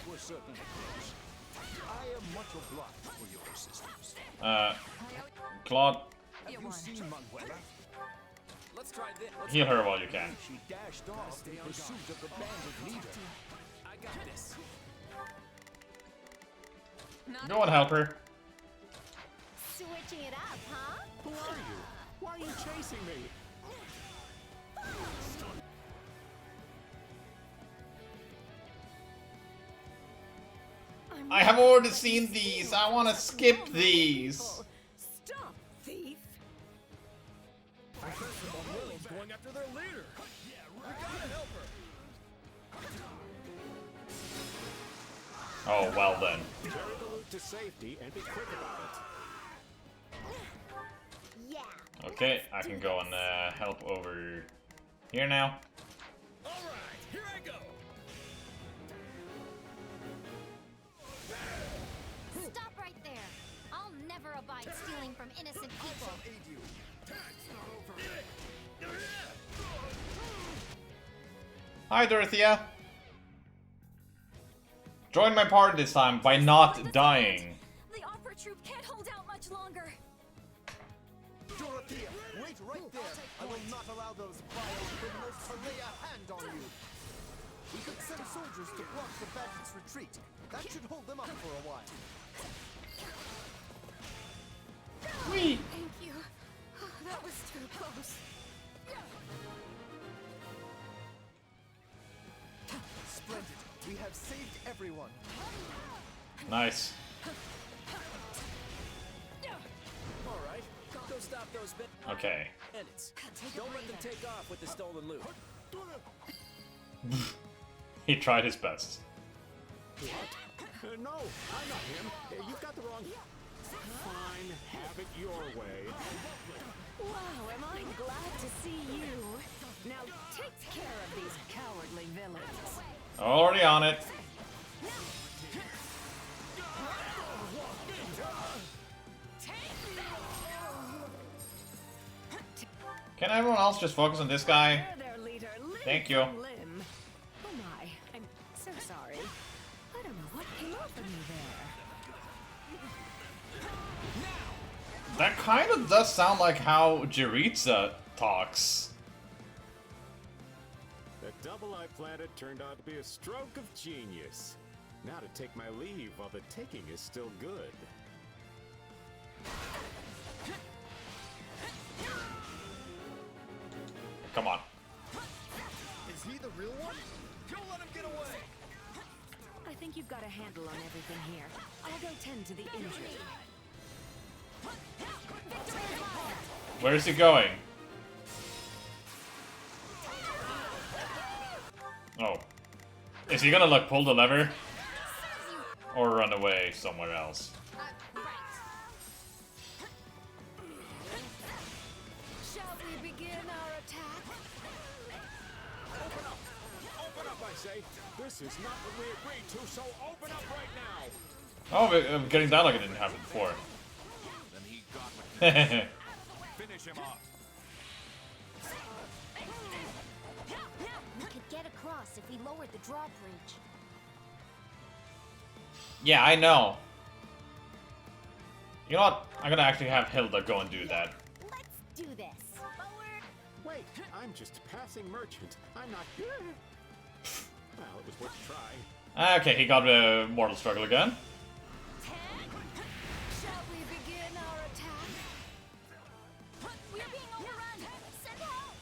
was certainly close. I am much obliged for your assistance. Claude, Have you seen Manuela? Let's try this. heal her while you can. She dashed off in pursuit of the bandit leader. I got this. Go and help her. Switching it up, huh? Who are you? Why are you chasing me? I have already seen these. I want to skip these. Stop, thief! Professor Manuela's going after their leader. We gotta help her. Oh, well then. Carry the loot to safety and be quick about it. Yeah. Okay, I can go and help over here now. All right, here I go. Stop right there. I'll never abide stealing from innocent people. Hi, Dorothea. Join my party this time by not dying. The opera troupe can't hold out much longer. Dorothea, wait right there. I will not allow those vile criminals to lay a hand on you. We could send soldiers to block the bandits' retreat. That should hold them up for a while. Whee! Thank you. That was too close. Splendid. We have saved everyone. Nice. All right, go stop those Okay. bandits. Don't let them take off with the stolen loot. He tried his best. No, I'm not him. You've got the wrong... Fine, have it your way. Wow, am I glad to see you. Now take care of these cowardly villains. Already on it. Can everyone else just focus on this guy? Thank you. Oh my, I'm so sorry. I don't know what came over me there. That kind of does sound like how Jiritsa talks. The double I planted turned out to be a stroke of genius. Now to take my leave while the taking is still good. Come on. Is he the real one? Don't let him get away. I think you've got a handle on everything here. I'll go tend to the injury. Where is he going? Oh. Is he gonna like pull the lever? Or run away somewhere else? Shall we begin our attack? Open up, I say! This is not what we agreed to, so open up right now! Oh, I'm getting down like it didn't happen before. Then he got what he wanted. Finish him off. We could get across if we lowered the drawbridge. Yeah, I know. You know what? I'm gonna actually have Hilda go and do that. Let's do this. Wait, I'm just a passing merchant. I'm not... Well, it was worth a try. Okay, he got a mortal struggle again. Shall we begin our attack? We're being overrun! Send help!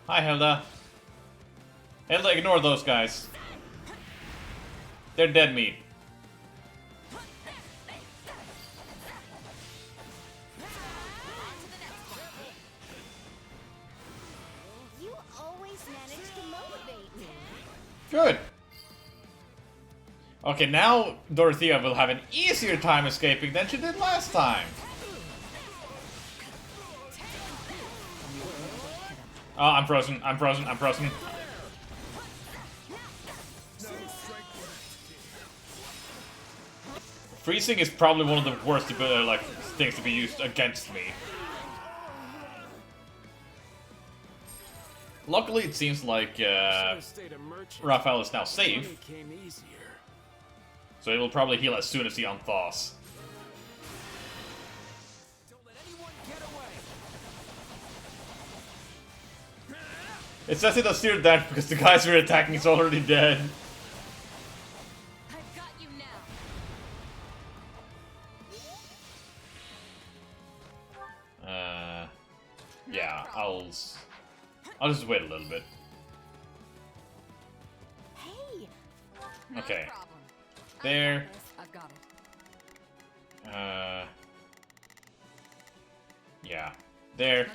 Hi, Hilda. And like, ignore those guys. They're dead meat. You always manage to motivate me. Good. Okay, now Dorothea will have an easier time escaping than she did last time. Oh, I'm frozen. I'm frozen. I'm frozen. Freezing is probably one of the worst things to be used against me. Luckily, it seems like Raphael is now safe, so he will probably heal as soon as he unthaws. It says it does zero damage because the guys we're attacking is already dead. I've got you now. Yeah, I'll just wait a little bit. Hey. Okay. There. I've got it. Yeah. There.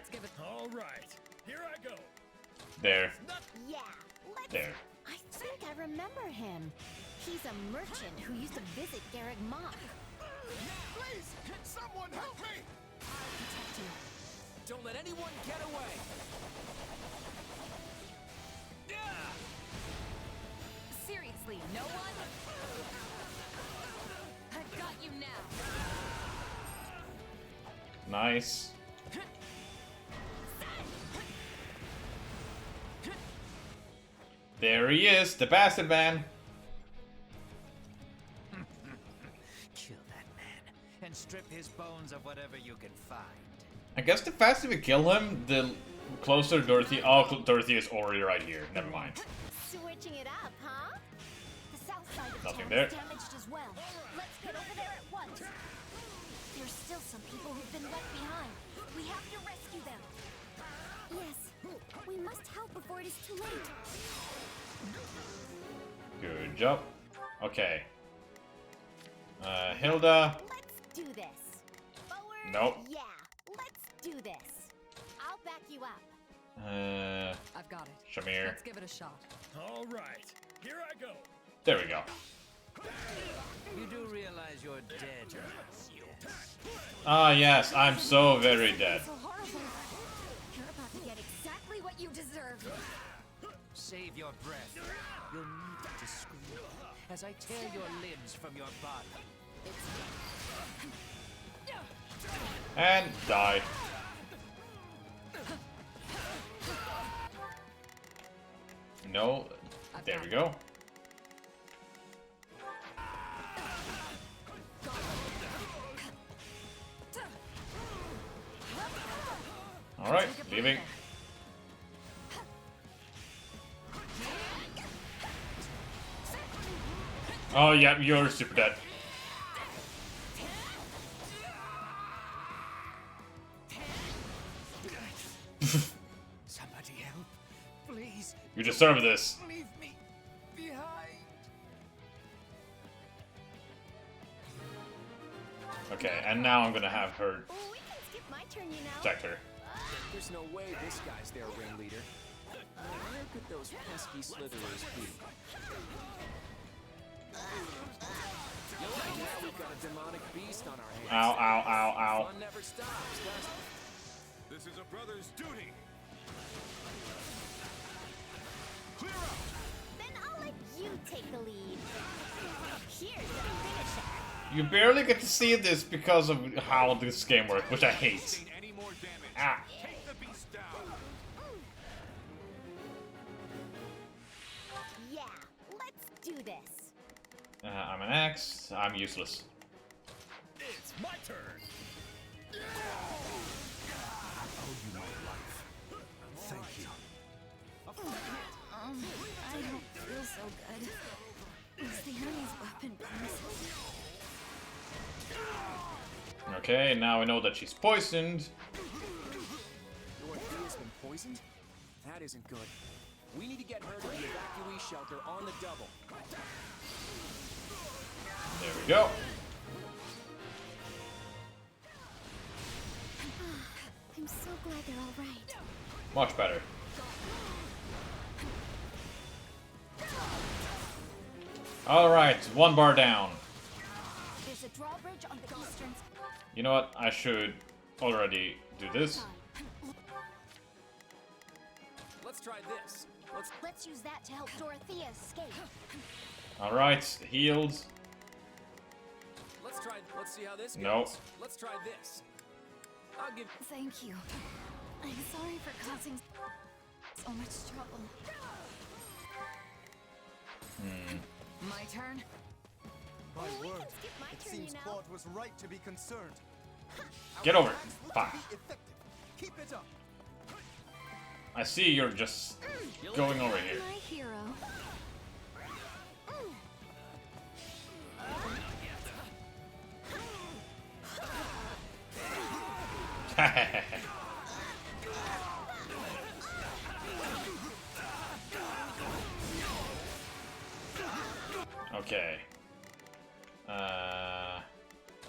All right, here I go. There. Yeah, let's... There. I think I remember him. He's a merchant who used to visit Garreg Mach. Please, someone help me! I'll protect you. Don't let anyone get away! Seriously, no one? I've got you now. Nice. There he is, the bastard man. Kill that man and strip his bones of whatever you can find. I guess the faster we kill him, the closer Dorothy. Oh, Dorothy is already right here. Never mind. Switching it up, huh? The south side of Nothing town there. is damaged as well. Let's get over there at once. There's still some people who've been left behind. We have to rescue them. Yes, we must help before it is too late. Good job. Okay. Hilda. Let's do this. Forward. Nope. Yeah, let's do this. I'll back you up. I've got it. Shamir. Let's give it a shot. All right, here I go. There we go. You do realize you're dead. Ah, yes, I'm so very dead. So horrible. You're about to get exactly what you deserve. Save your breath. You'll need to scream as I tear your limbs from your body. And die. No. There we go. Alright, leaving. Oh, yeah, you're super dead. Somebody help, please. You deserve this. Leave me behind. Okay, and now I'm gonna have her We can skip my turn, you know. protect her. There's no way this guy's their ringleader. Where could those pesky slitherers be? Now we've got a demonic beast on our hands. Ow, ow, ow, ow. Fun never stops, does it? This is a brother's duty. Clear out. Then I'll let you take the lead. Here's the finisher. You barely get to see this because of how this game works, which I hate. Any more damage? Ah. Take the beast down. Yeah, let's do this. I'm an axe. I'm useless. It's my turn. I owe you my life. Thank you. I don't feel so good. Is the enemy's weapon poisoned? Okay, now we know that she's poisoned. Dorothea's been poisoned? That isn't good. We need to get her to the evacuee shelter on the double. There we go. I'm so glad they're all right. Much better. Alright, one bar down. There's a drawbridge on the eastern. You know what? I should already do this. Let's try this. Let's use that to help Dorothea escape. Alright, healed. Let's see how this goes. No. Let's try this. I'll give. Thank you. I'm sorry for causing so much trouble. My turn? My word. It seems Claude was right to be concerned. Get over. Our Fuck. attacks look to be effective. Keep it up. I see you're just going over here. My hero. Okay.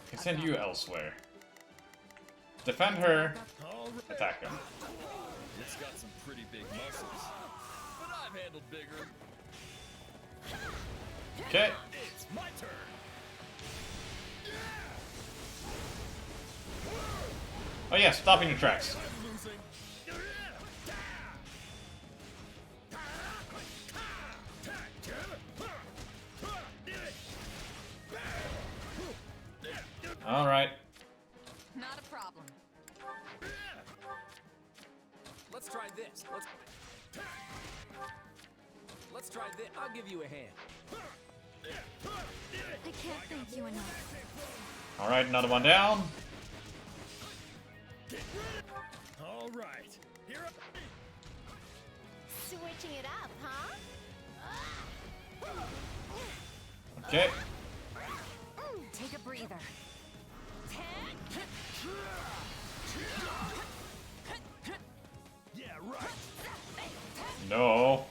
Can send you elsewhere. Defend her. Attack him. It's got some pretty big muscles, but I've handled bigger. Okay. It's my turn. Oh yeah, stopping your tracks. I'm losing. Alright. Not a problem. Let's try this. Let's try this. I'll give you a hand. I can't thank you enough. Alright, another one down. All right, here up. Switching it up, huh? Okay. Take a breather. Yeah, right. No.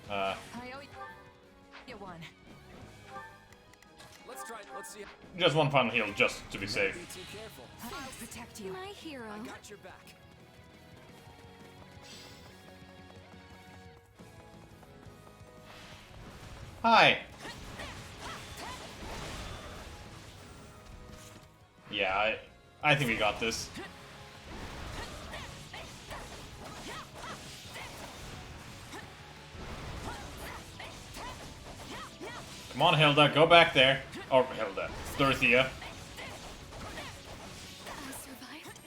I owe you one. Let's see. Just one final heal, just to be safe. Be too careful. I'll protect you. My hero. I got your back. Hi. Yeah, I think we got this. Come on, Hilda, go back there. Or Hilda, Dorothea. I survived.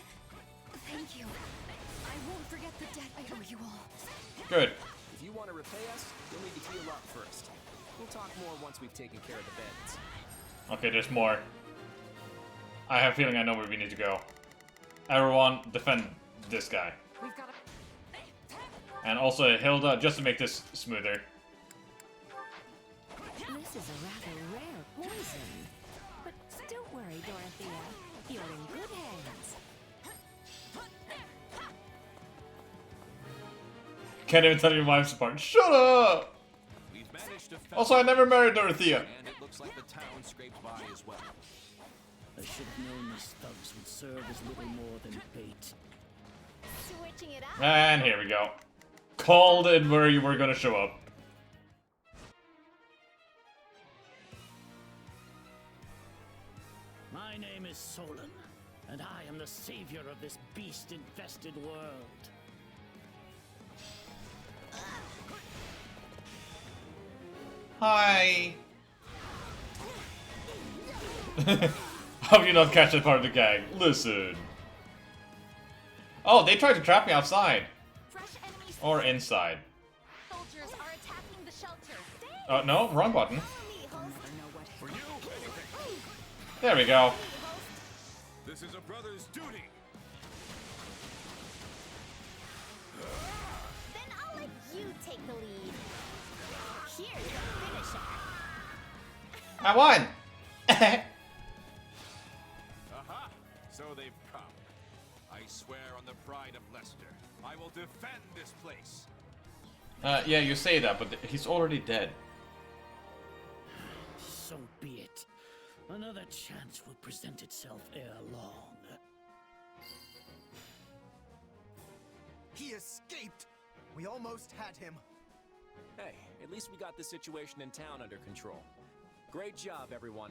Thank you. I won't forget the debt I owe you all. Good. If you want to repay us, you'll need to heal up first. We'll talk more once we've taken care of the beds. Okay, there's more. I have a feeling I know where we need to go. Everyone, defend this guy. We've got And also Hilda, just to make this smoother. This is a rather rare poison. But don't worry, Dorothea. You're in good hands. Can't even tell your wives apart. Shut up! We've managed to Also, I never married Dorothea. and it looks like the town scraped by as well. I should have known these thugs would serve as little more than bait. Switching it up. And here we go. Called it where you were gonna show up. My name is Solon, and I am the savior of this beast-infested world. Hi. How have you not catch that part of the gag? Listen. Oh, they tried to trap me outside. Or inside. Soldiers are attacking the shelter. Oh, no, wrong button. There we go. This is a brother's duty. Then I'll let you take the lead. Here's the finisher. I won! Aha! So they've come. I swear on the pride of Leicester, I will defend this place. Yeah, you say that, but he's already dead. So be it. Another chance will present itself ere long. He escaped! We almost had him. Hey, at least we got the situation in town under control. Great job, everyone.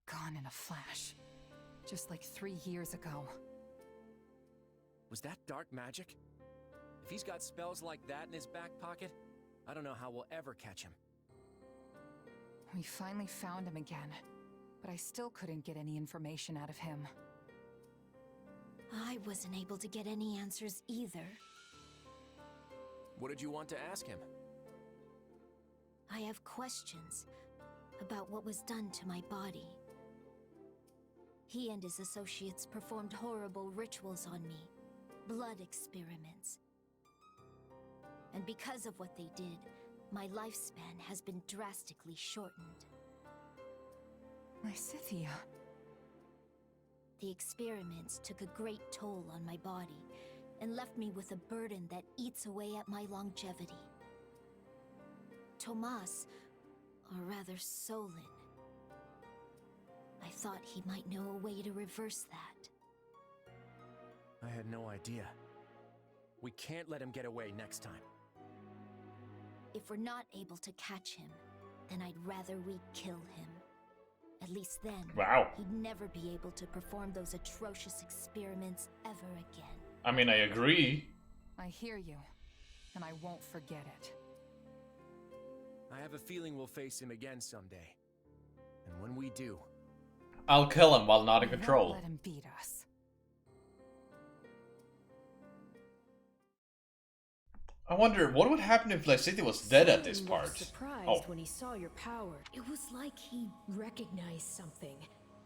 Gone in a flash. Just like 3 years ago. Was that dark magic? If he's got spells like that in his back pocket, I don't know how we'll ever catch him. We finally found him again, but I still couldn't get any information out of him. I wasn't able to get any answers either. What did you want to ask him? I have questions about what was done to my body. He and his associates performed horrible rituals on me, blood experiments. And because of what they did, my lifespan has been drastically shortened. Lysithea. The experiments took a great toll on my body and left me with a burden that eats away at my longevity. Tomas, or rather Solon, I thought he might know a way to reverse that. I had no idea. We can't let him get away next time. If we're not able to catch him, then I'd rather we kill him. At least then, Wow. he'd never be able to perform those atrocious experiments ever again. I mean, I agree. I hear you, and I won't forget it. I have a feeling we'll face him again someday. And when we do... I'll kill him while not in We won't control. let him beat us. I wonder, what would happen if Lysithea was dead at this Solon part? looked surprised Oh. when he saw your power. It was like he recognized something.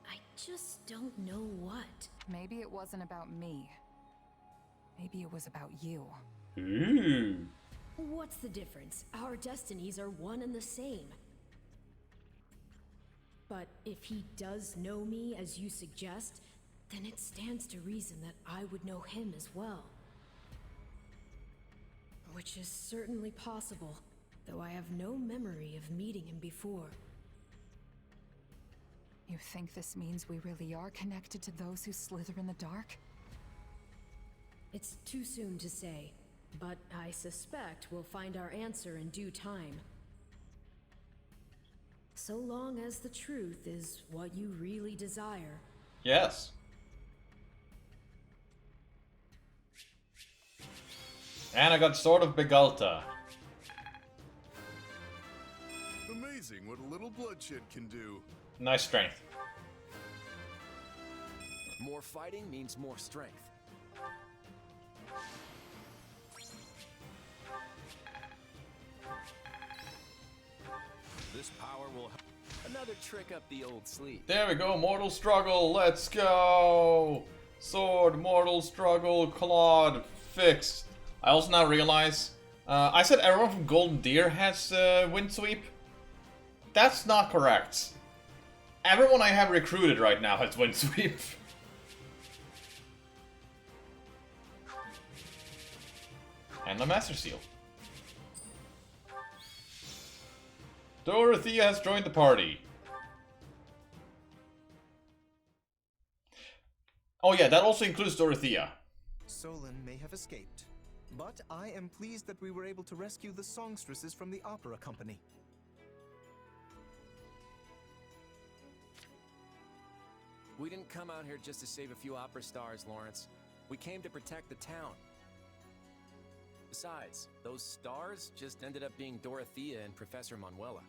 I just don't know what. Maybe it wasn't about me. Maybe it was about you. Ooh. What's the difference? Our destinies are one and the same. But if he does know me as you suggest, then it stands to reason that I would know him as well. Which is certainly possible, though I have no memory of meeting him before. You think this means we really are connected to those who slither in the dark? It's too soon to say, but I suspect we'll find our answer in due time. So long as the truth is what you really desire. Yes. And I got Sword of Begalta. Amazing what a little bloodshed can do. Nice strength. More fighting means more strength. This power will... Another trick up the old sleeve. There we go, Mortal Struggle, let's go! Sword, Mortal Struggle, Claude, fixed. I also now realize, I said everyone from Golden Deer has Wind Sweep. That's not correct. Everyone I have recruited right now has Wind Sweep. And the Master Seal. Dorothea has joined the party. Oh yeah, that also includes Dorothea. Solon may have escaped, but I am pleased that we were able to rescue the songstresses from the opera company. We didn't come out here just to save a few opera stars, Lawrence. We came to protect the town. Besides, those stars just ended up being Dorothea and Professor Manuela.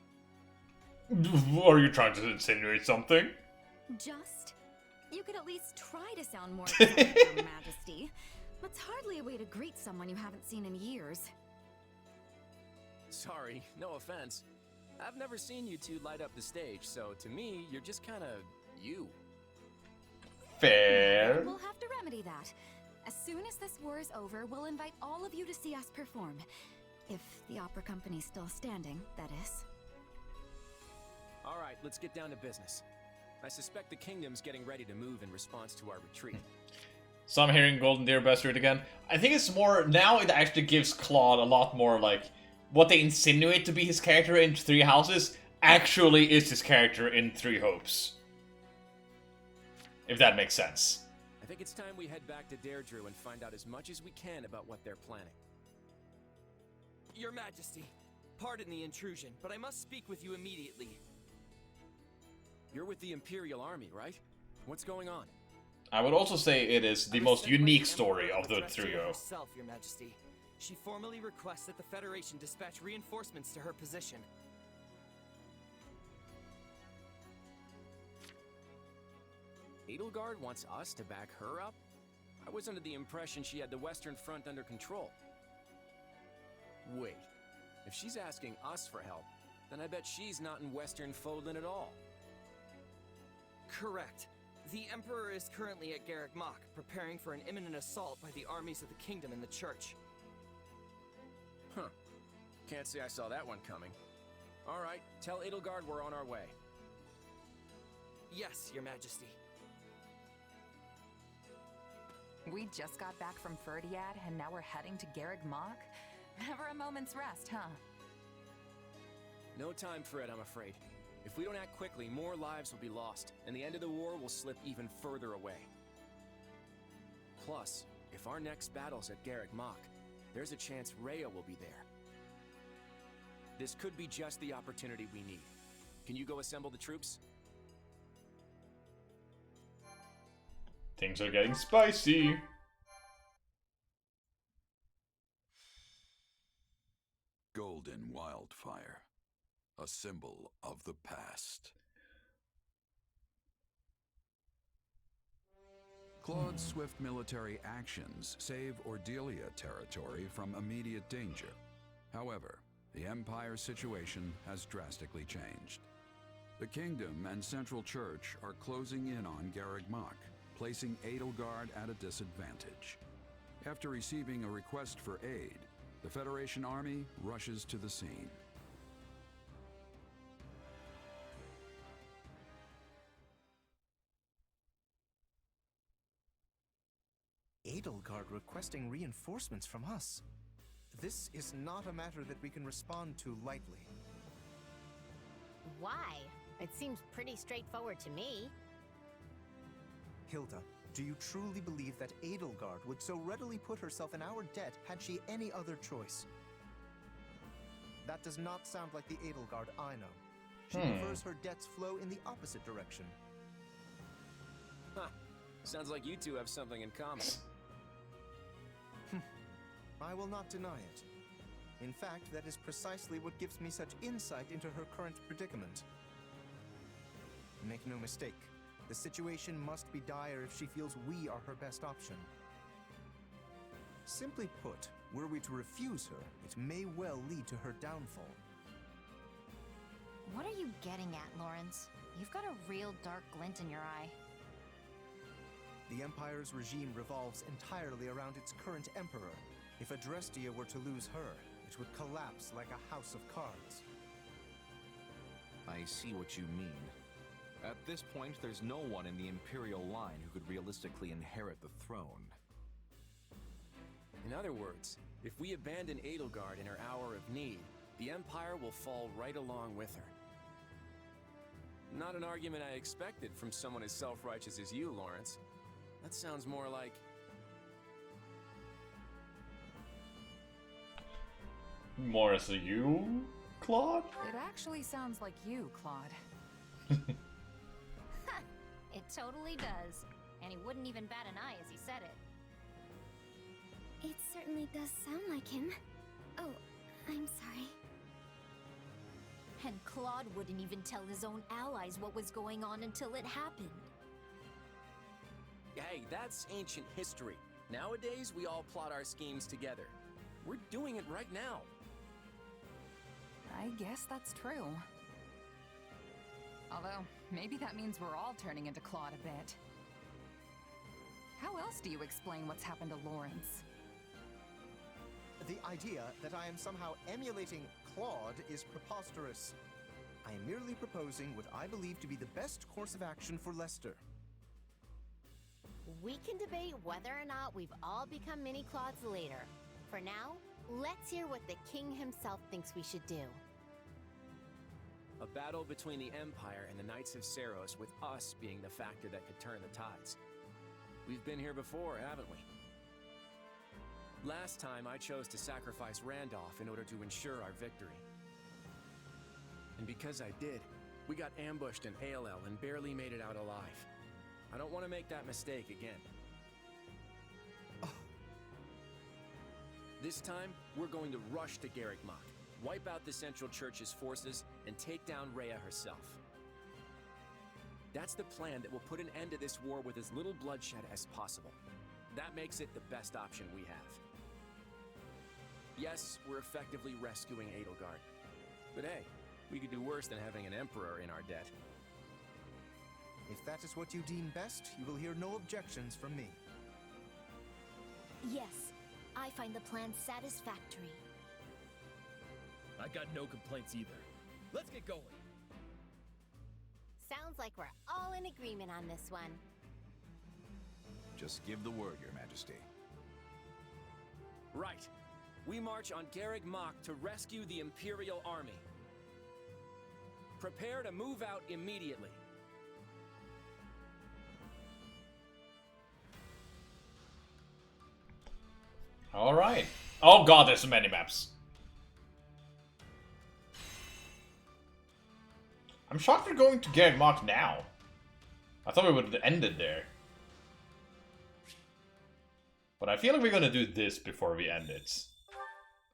Are you trying to insinuate something? Just? You could at least try to sound more excited, Your Majesty. That's hardly a way to greet someone you haven't seen in years. Sorry, no offense. I've never seen you two light up the stage, so to me, you're just kinda you. Fair. We'll have to remedy that. As soon as this war is over, we'll invite all of you to see us perform. If the opera company's still standing, that is. All right, let's get down to business. I suspect the kingdom's getting ready to move in response to our retreat. So I'm hearing Golden Deer Bastard again. I think it's more, now it actually gives Claude a lot more, like, what they insinuate to be his character in Three Houses actually is his character in Three Hopes. If that makes sense. I think it's time we head back to Deirdre and find out as much as we can about what they're planning. Your Majesty, pardon the intrusion, but I must speak with you immediately. You're with the Imperial Army, right? What's going on? I would also say it is the most unique story of the trio. Herself, Your Majesty. She formally requests that the Federation dispatch reinforcements to her position. Edelgard wants us to back her up? I was under the impression she had the Western Front under control. Wait, if she's asking us for help, then I bet she's not in Western Fodlan at all. Correct. The Emperor is currently at Garreg Mach, preparing for an imminent assault by the armies of the Kingdom and the Church. Huh. Can't say I saw that one coming. Alright, tell Edelgard we're on our way. Yes, Your Majesty. We just got back from Ferdiad, and now we're heading to Garreg Mach? Never a moment's rest, huh? No time for it, I'm afraid. If we don't act quickly, more lives will be lost, and the end of the war will slip even further away. Plus, if our next battle's at Garreg Mach, there's a chance Rhea will be there. This could be just the opportunity we need. Can you go assemble the troops? Things are getting spicy. Golden wildfire, a symbol of the past. Claude's swift military actions save Ordelia territory from immediate danger. However, the Empire's situation has drastically changed. The Kingdom and Central Church are closing in on Garreg Mach, placing Edelgard at a disadvantage. After receiving a request for aid, the Federation army rushes to the scene. Edelgard requesting reinforcements from us. This is not a matter that we can respond to lightly. Why? It seems pretty straightforward to me. Hilda, do you truly believe that Edelgard would so readily put herself in our debt had she any other choice? That does not sound like the Edelgard I know. She prefers her debts flow in the opposite direction. Huh. Sounds like you two have something in common. I will not deny it. In fact, that is precisely what gives me such insight into her current predicament. Make no mistake, the situation must be dire if she feels we are her best option. Simply put, were we to refuse her, it may well lead to her downfall. What are you getting at, Lawrence? You've got a real dark glint in your eye. The Empire's regime revolves entirely around its current emperor. If Adrestia were to lose her, it would collapse like a house of cards. I see what you mean. At this point, there's no one in the Imperial line who could realistically inherit the throne. In other words, if we abandon Edelgard in her hour of need, the Empire will fall right along with her. Not an argument I expected from someone as self-righteous as you, Lawrence. That sounds more like... More as a you, Claude? It actually sounds like you, Claude. It totally does. And he wouldn't even bat an eye as he said it. It certainly does sound like him. Oh, I'm sorry. And Claude wouldn't even tell his own allies what was going on until it happened. Hey, that's ancient history. Nowadays, we all plot our schemes together. We're doing it right now. I guess that's true. Although, maybe that means we're all turning into Claude a bit. How else do you explain what's happened to Lawrence? The idea that I am somehow emulating Claude is preposterous. I am merely proposing what I believe to be the best course of action for Lester. We can debate whether or not we've all become mini Claudes later. For now, let's hear what the king himself thinks we should do. A battle between the Empire and the Knights of Seros, with us being the factor that could turn the tides. We've been here before, haven't we? Last time, I chose to sacrifice Randolph in order to ensure our victory. And because I did, we got ambushed in ALL and barely made it out alive. I don't want to make that mistake again. This time, we're going to rush to Garrick Mach, wipe out the Central Church's forces, and take down Rhea herself. That's the plan that will put an end to this war with as little bloodshed as possible. That makes it the best option we have. Yes, we're effectively rescuing Edelgard. But hey, we could do worse than having an emperor in our debt. If that is what you deem best, you will hear no objections from me. Yes, I find the plan satisfactory. I got no complaints either. Let's get going. Sounds like we're all in agreement on this one. Just give the word, Your Majesty. Right. We march on Garrick Mach to rescue the Imperial Army. Prepare to move out immediately. Alright. Oh god, there's so many maps. I'm shocked we're going to Garrick Mach now. I thought we would have ended there. But I feel like we're gonna do this before we end it.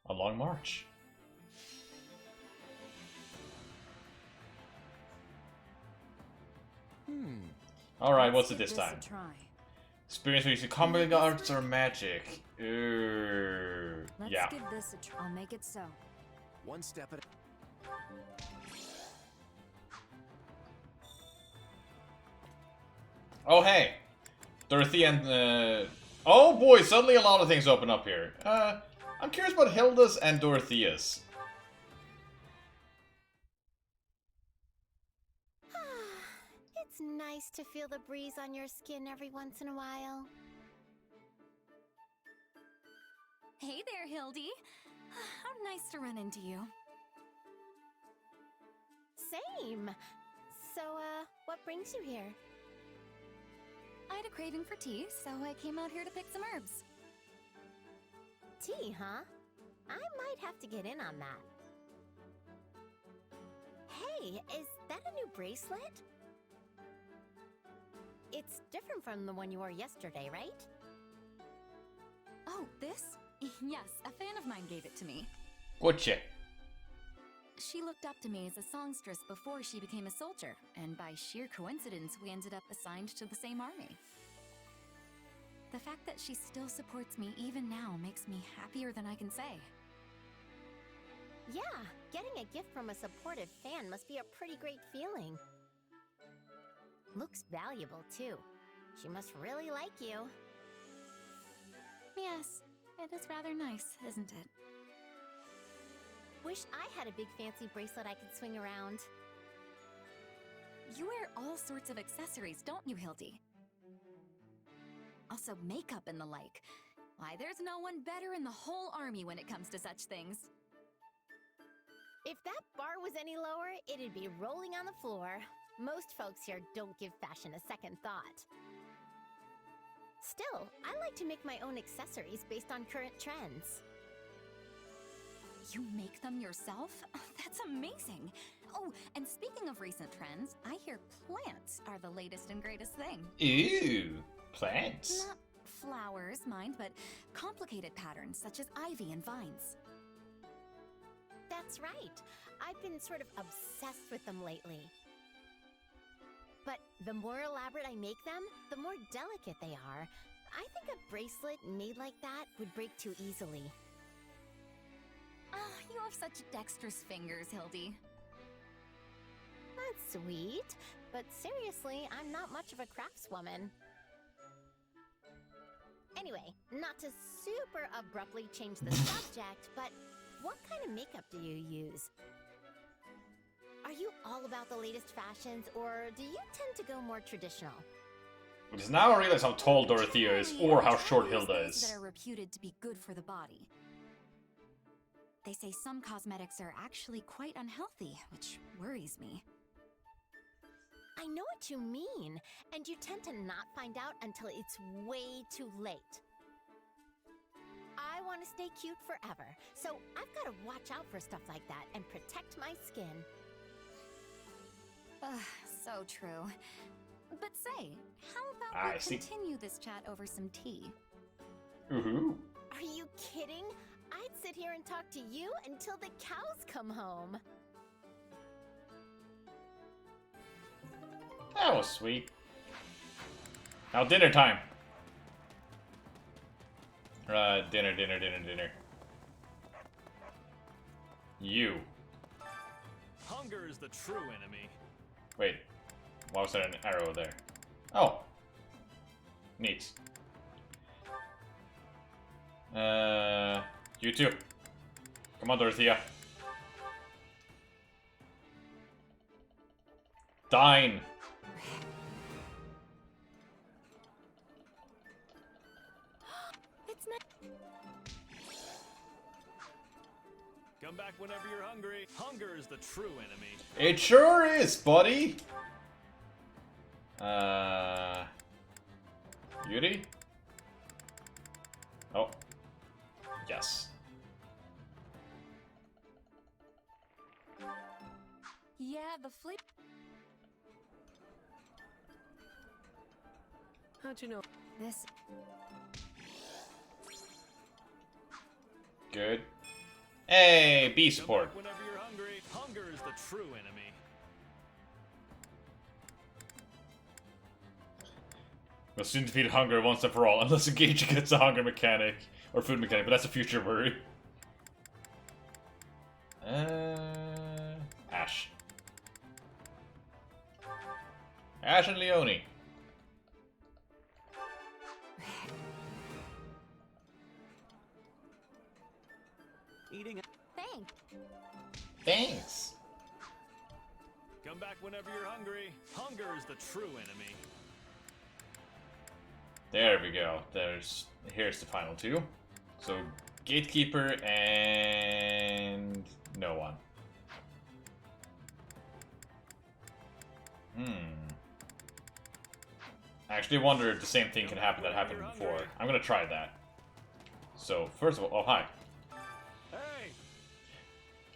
A long march. Alright, what's it this time? Experience where you see combat arts or magic. Let's Yeah. give this a try. I'll make it so. One step at a... Oh hey! Dorothy and oh boy, suddenly a lot of things open up here. I'm curious about Hilda's and Dorothea's. It's nice to feel the breeze on your skin every once in a while. Hey there, Hildy. How nice to run into you. Same. So, what brings you here? I had a craving for tea, so I came out here to pick some herbs. Tea, huh? I might have to get in on that. Hey, is that a new bracelet? It's different from the one you wore yesterday, right? Oh, this? Yes, a fan of mine gave it to me. Gotcha. She looked up to me as a songstress before she became a soldier, and by sheer coincidence, we ended up assigned to the same army. The fact that she still supports me even now makes me happier than I can say. Yeah, getting a gift from a supportive fan must be a pretty great feeling. Looks valuable, too. She must really like you. Yes, it is rather nice, isn't it? Wish I had a big fancy bracelet I could swing around. You wear all sorts of accessories, don't you, Hildy? Also makeup and the like. Why, there's no one better in the whole army when it comes to such things. If that bar was any lower, it'd be rolling on the floor. Most folks here don't give fashion a second thought. Still, I like to make my own accessories based on current trends. You make them yourself? That's amazing! Oh, and speaking of recent trends, I hear plants are the latest and greatest thing. Ew, plants. Not flowers, mind, but complicated patterns such as ivy and vines. That's right. I've been sort of obsessed with them lately. But the more elaborate I make them, the more delicate they are. I think a bracelet made like that would break too easily. Oh, you have such dexterous fingers, Hildy. That's sweet, but seriously, I'm not much of a craftswoman. Anyway, not to super abruptly change the subject, but what kind of makeup do you use? Are you all about the latest fashions, or do you tend to go more traditional? Because now I realize how tall Dorothea is, or how short Hilda Those is. that are reputed to be good for the body. They say some cosmetics are actually quite unhealthy, which worries me. I know what you mean, and you tend to not find out until it's way too late. I want to stay cute forever, so I've got to watch out for stuff like that and protect my skin. Ugh, so true. But say, how about we continue this chat over some tea? Ooh. Are you kidding? I'd sit here and talk to you until the cows come home. That was sweet. Now dinner time. Dinner. You. Hunger is the true enemy. Wait. Why was there an arrow there? Oh. Neat. You too. Come on, Dorothea. Dine. It's not. Come back whenever you're hungry. Hunger is the true enemy. It sure is, buddy. Yuri? Oh. Yes. Yeah, the flip. How'd you know? This. Good. Hey, B support. Whenever you're hungry, hunger is the true enemy. We'll soon defeat hunger once and for all, unless engaging gets a hunger mechanic or food mechanic, but that's a future worry. Ash. Ash and Leone. Eating. Thanks. Come back whenever you're hungry. Hunger is the true enemy. There we go. Here's the final two. So Gatekeeper and no one. I actually wonder if the same thing can happen that happened before. I'm gonna try that. So first of all, oh hi. Hey.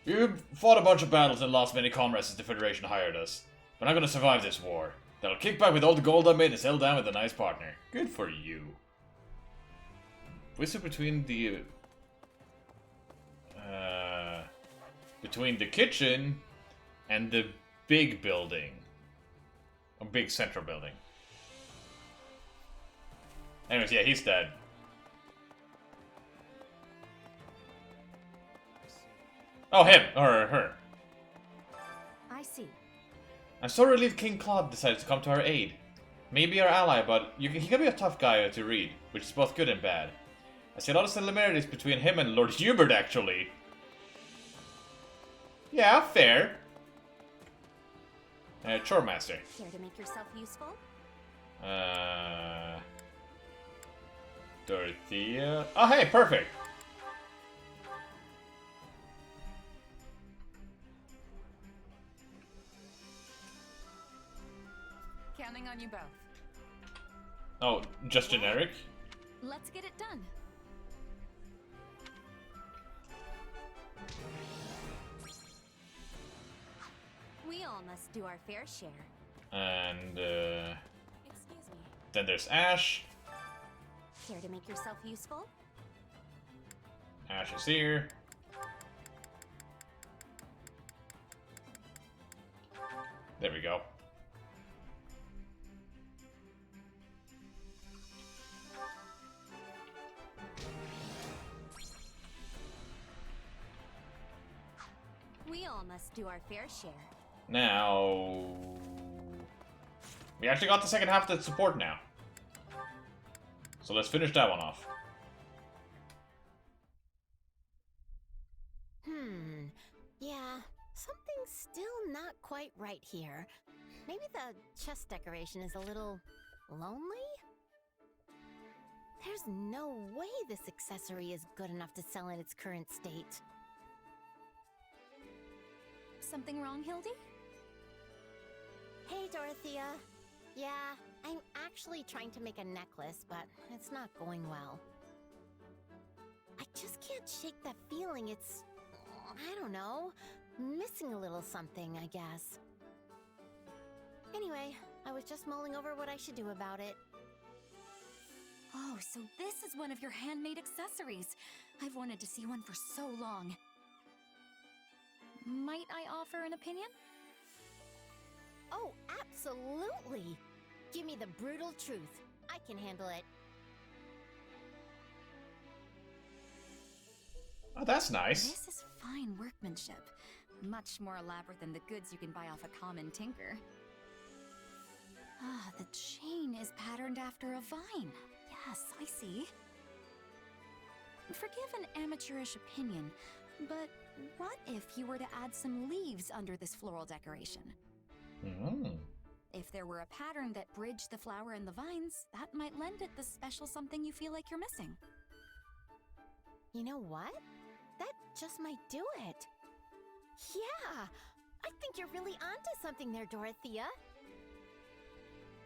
You fought a bunch of battles and lost many comrades since the Federation hired us. But I'm gonna survive this war. Then I'll kick back with all the gold I made and settle down with a nice partner. Good for you. Whisper between the kitchen and the big building. A big central building. Anyways, yeah, he's dead. Oh, him or her. I see. I'm so relieved King Claude decided to come to our aid. Maybe our ally, but he can be a tough guy to read, which is both good and bad. I see a lot of similarities between him and Lord Hubert, actually. Yeah, fair. Chore Master. Care to make yourself useful? Dorothea. Oh, hey, perfect. Counting on you both. Oh, just generic? Let's get it done. We all must do our fair share. And, Excuse me. then there's Ash. Care to make yourself useful? Ash is here. There we go. We all must do our fair share. Now... we actually got the second half of the support now. So let's finish that one off. Yeah, something's still not quite right here. Maybe the chest decoration is a little lonely? There's no way this accessory is good enough to sell in its current state. Something wrong, Hildy? Hey, Dorothea. Yeah, I'm actually trying to make a necklace, but it's not going well. I just can't shake that feeling. It's, I don't know, missing a little something, I guess. Anyway, I was just mulling over what I should do about it. Oh, so this is one of your handmade accessories. I've wanted to see one for so long. Might I offer an opinion? Oh, absolutely! Give me the brutal truth. I can handle it. Oh, that's nice. This is fine workmanship. Much more elaborate than the goods you can buy off a common tinker. Ah, the chain is patterned after a vine. Yes, I see. Forgive an amateurish opinion, but what if you were to add some leaves under this floral decoration? If there were a pattern that bridged the flower and the vines, that might lend it the special something you feel like you're missing. You know what? That just might do it. Yeah! I think you're really onto something there, Dorothea.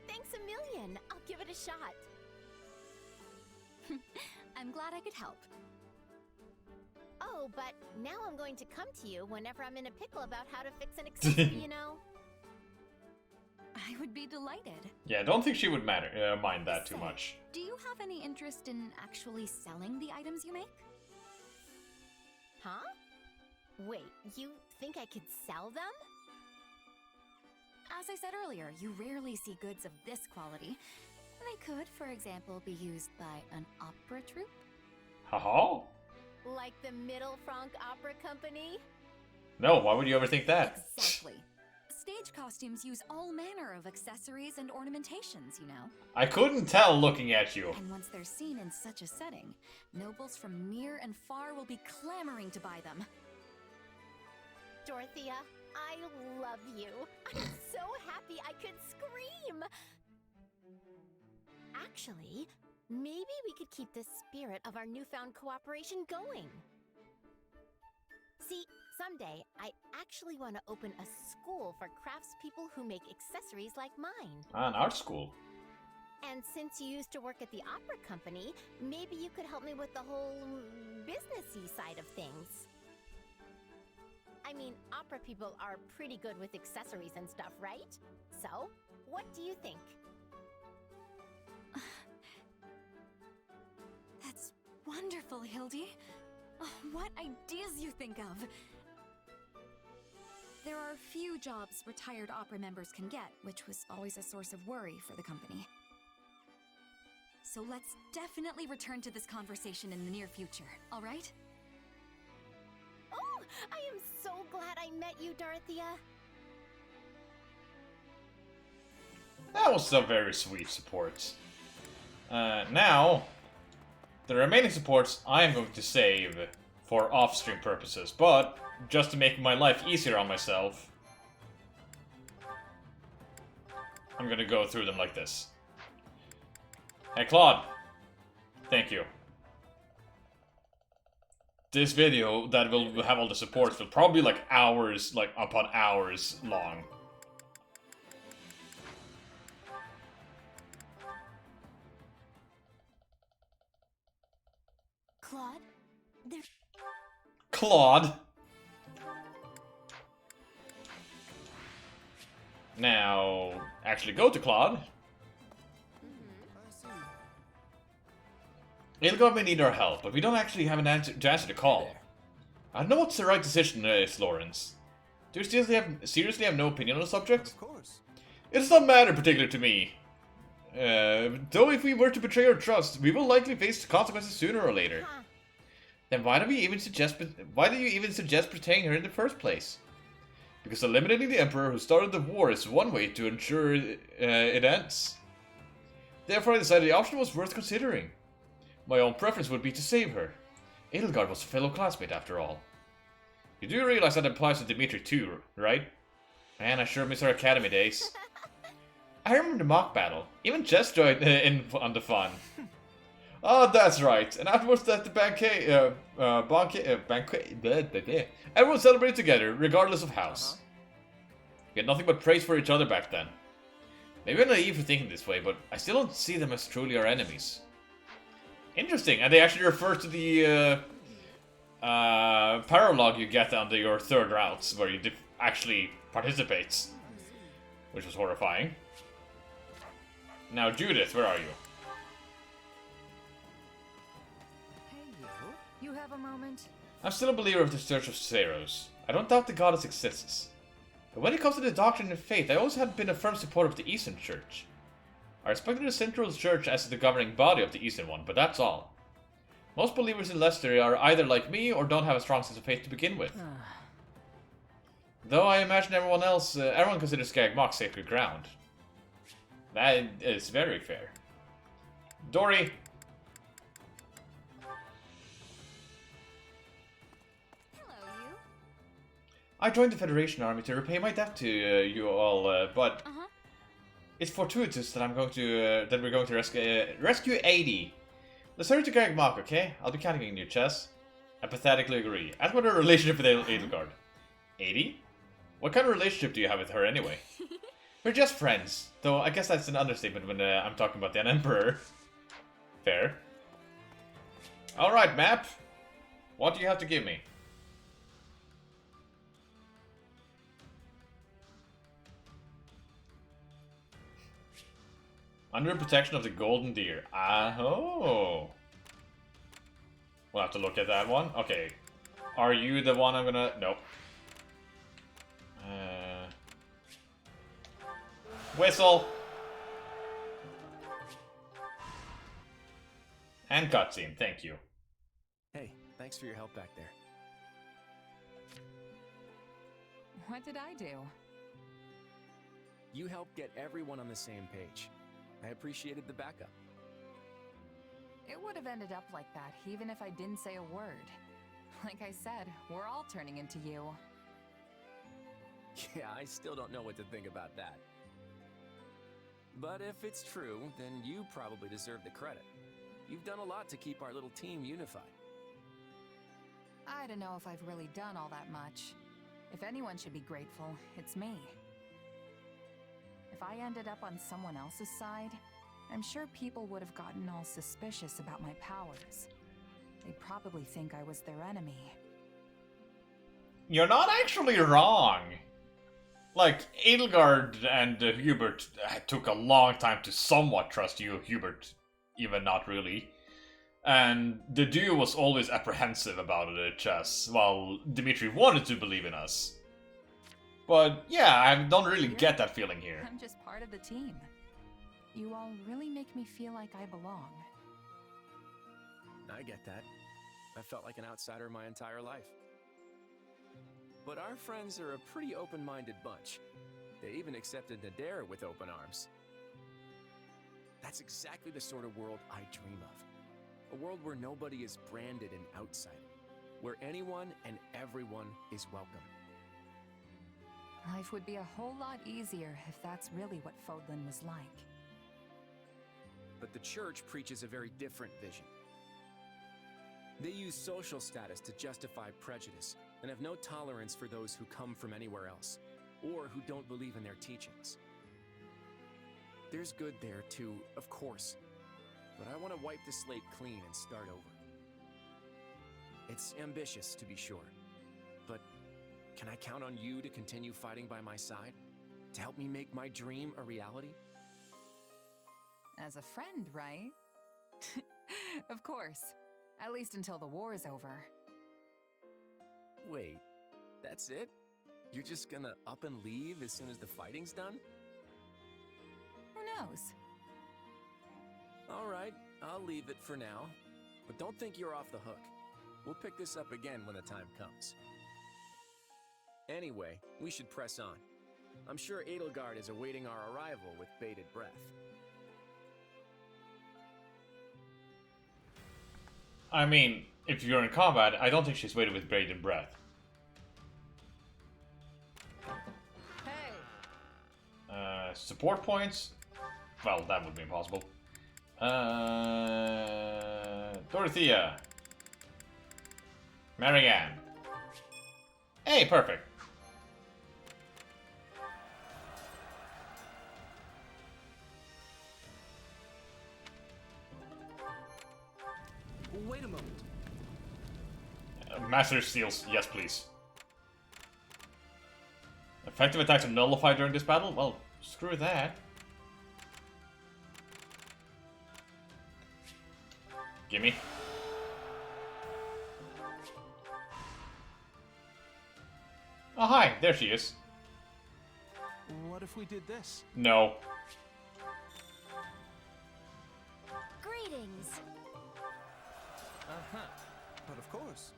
Thanks a million. I'll give it a shot. I'm glad I could help. Oh, but now I'm going to come to you whenever I'm in a pickle about how to fix an accessory, you know? I would be delighted. Yeah, I don't think she would mind that too much. Do you have any interest in actually selling the items you make? Huh? Wait, you think I could sell them? As I said earlier, you rarely see goods of this quality. They could, for example, be used by an opera troupe. Haha? Like the Middle Franc Opera Company? No, why would you ever think that? Exactly. Stage costumes use all manner of accessories and ornamentations, you know. I couldn't tell looking at you. And once they're seen in such a setting, nobles from near and far will be clamoring to buy them. Dorothea, I love you. I'm so happy I could scream. Actually, maybe we could keep the spirit of our newfound cooperation going. See, someday, I actually want to open a school for craftspeople who make accessories like mine. An art school. And since you used to work at the opera company, maybe you could help me with the whole businessy side of things. I mean, opera people are pretty good with accessories and stuff, right? So, what do you think? That's wonderful, Hildy. Oh, what ideas you think of! There are few jobs retired opera members can get, which was always a source of worry for the company. So let's definitely return to this conversation in the near future, all right? Oh, I am so glad I met you, Dorothea. That was some very sweet support. Now, the remaining supports I am going to save for off-stream purposes, but just to make my life easier on myself, I'm gonna go through them like this. Hey Claude, thank you. This video that will have all the supports will probably be like hours, like upon hours long. Claude? Claude? Now, actually go to Claude. Ilgard may need our help, but we don't actually have an answer to the call. I don't know what's the right decision is, Lawrence. Do you seriously have no opinion on the subject? Of course. It does not matter particular to me. Though if we were to betray our trust, we will likely face the consequences sooner or later. Then why do you even suggest betraying her in the first place? Because eliminating the Emperor who started the war is one way to ensure it ends. Therefore I decided the option was worth considering. My own preference would be to save her. Edelgard was a fellow classmate after all. You do realize that applies to Dimitri too, right? Man, I sure miss our academy days. I remember the mock battle. Even Jess joined in on the fun. Oh, that's right. And afterwards at the banquet, everyone celebrated together, regardless of house. We had nothing but praise for each other back then. Maybe I'm naive for thinking this way, but I still don't see them as truly our enemies. Interesting, and they actually refer to the paralogue you get under your third routes, where you actually participates, which was horrifying. Now, Judith, where are you? You have a moment? I'm still a believer of the Church of Zeros. I don't doubt the goddess exists. But when it comes to the doctrine and faith, I always have been a firm supporter of the Eastern Church. I respect the Central Church as the governing body of the Eastern one, but that's all. Most believers in Leicester are either like me or don't have a strong sense of faith to begin with. Though I imagine everyone considers Skag Mock sacred ground. That is very fair. Dory! I joined the Federation Army to repay my debt to you all, but it's fortuitous that we're going to rescue 80. Let's hurry to Greg Mock, okay? I'll be counting on you, Chess. I pathetically agree. As for the relationship with Edelgard. 80? What kind of relationship do you have with her anyway? We're just friends, though I guess that's an understatement when I'm talking about the Emperor. Fair. Alright, map. What do you have to give me? Under protection of the Golden Deer. Oh. We'll have to look at that one. Okay. Are you the one I'm gonna... Nope. Whistle. And cutscene. Thank you. Hey, thanks for your help back there. What did I do? You helped get everyone on the same page. I appreciated the backup. It would have ended up like that, even if I didn't say a word. Like I said, we're all turning into you. Yeah, I still don't know what to think about that. But if it's true, then you probably deserve the credit. You've done a lot to keep our little team unified. I don't know if I've really done all that much. If anyone should be grateful, it's me. If I ended up on someone else's side, I'm sure people would have gotten all suspicious about my powers. They'd probably think I was their enemy. You're not actually wrong. Like, Edelgard and Hubert took a long time to somewhat trust you, Hubert even not really. And the duo was always apprehensive about it at chess, while Dimitri wanted to believe in us. But yeah, I don't really get that feeling here. I'm just part of the team. You all really make me feel like I belong. I get that. I felt like an outsider my entire life. But our friends are a pretty open-minded bunch. They even accepted Nadera with open arms. That's exactly the sort of world I dream of. A world where nobody is branded an outsider. Where anyone and everyone is welcome. Life would be a whole lot easier if that's really what Fodlan was like. But the church preaches a very different vision. They use social status to justify prejudice and have no tolerance for those who come from anywhere else, or who don't believe in their teachings. There's good there too, of course, but I want to wipe the slate clean and start over. It's ambitious, to be sure, but can I count on you to continue fighting by my side? To help me make my dream a reality? As a friend, right? Of course. At least until the war's over. Wait, that's it? You're just gonna up and leave as soon as the fighting's done? Who knows? Alright, I'll leave it for now. But don't think you're off the hook. We'll pick this up again when the time comes. Anyway, we should press on. I'm sure Edelgard is awaiting our arrival with bated breath. I mean, if you're in combat, I don't think she's weighted with Braden Breath. Support points? Well, that would be impossible. Dorothea. Marianne. Hey, perfect. Wait a moment. Master Steals, yes please. Effective attacks are nullified during this battle? Well, screw that. Gimme. Oh, hi, there she is. What if we did this? No. Greetings. Uh-huh. But of course.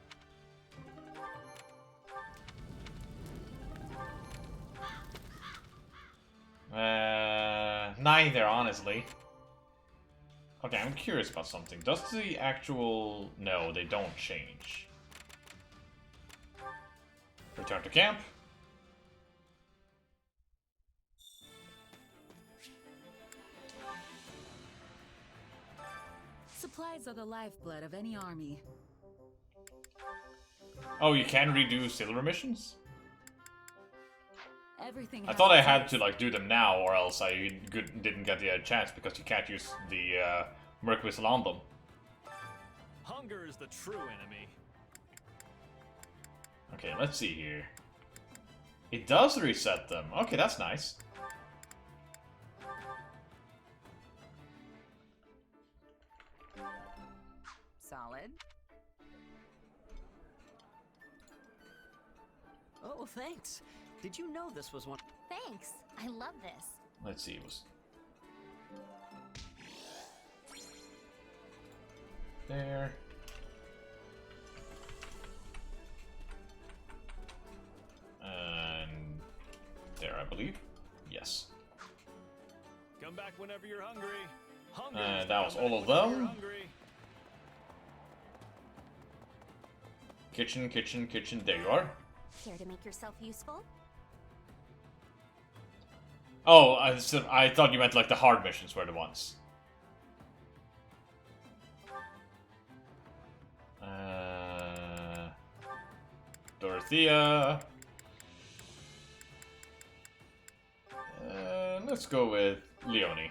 Neither, honestly. Okay, I'm curious about something. Does the actual... No, they don't change. Return to camp. Supplies are the lifeblood of any army. Oh, you can redo silver missions? Everything I thought I had to like do them now, or else I didn't get the chance because you can't use the Merc Whistle on them. Hunger is the true enemy. Okay, let's see here. It does reset them. Okay, that's nice. Solid. Oh, thanks. Did you know this was one? Thanks. I love this. Let's see, it was... There. And... there, I believe. Yes. Come back whenever you're hungry. That was all of them. Kitchen, kitchen, kitchen. There you are. Care to make yourself useful? Oh, I thought you meant like the hard missions were the ones. Dorothea. Let's go with Leonie.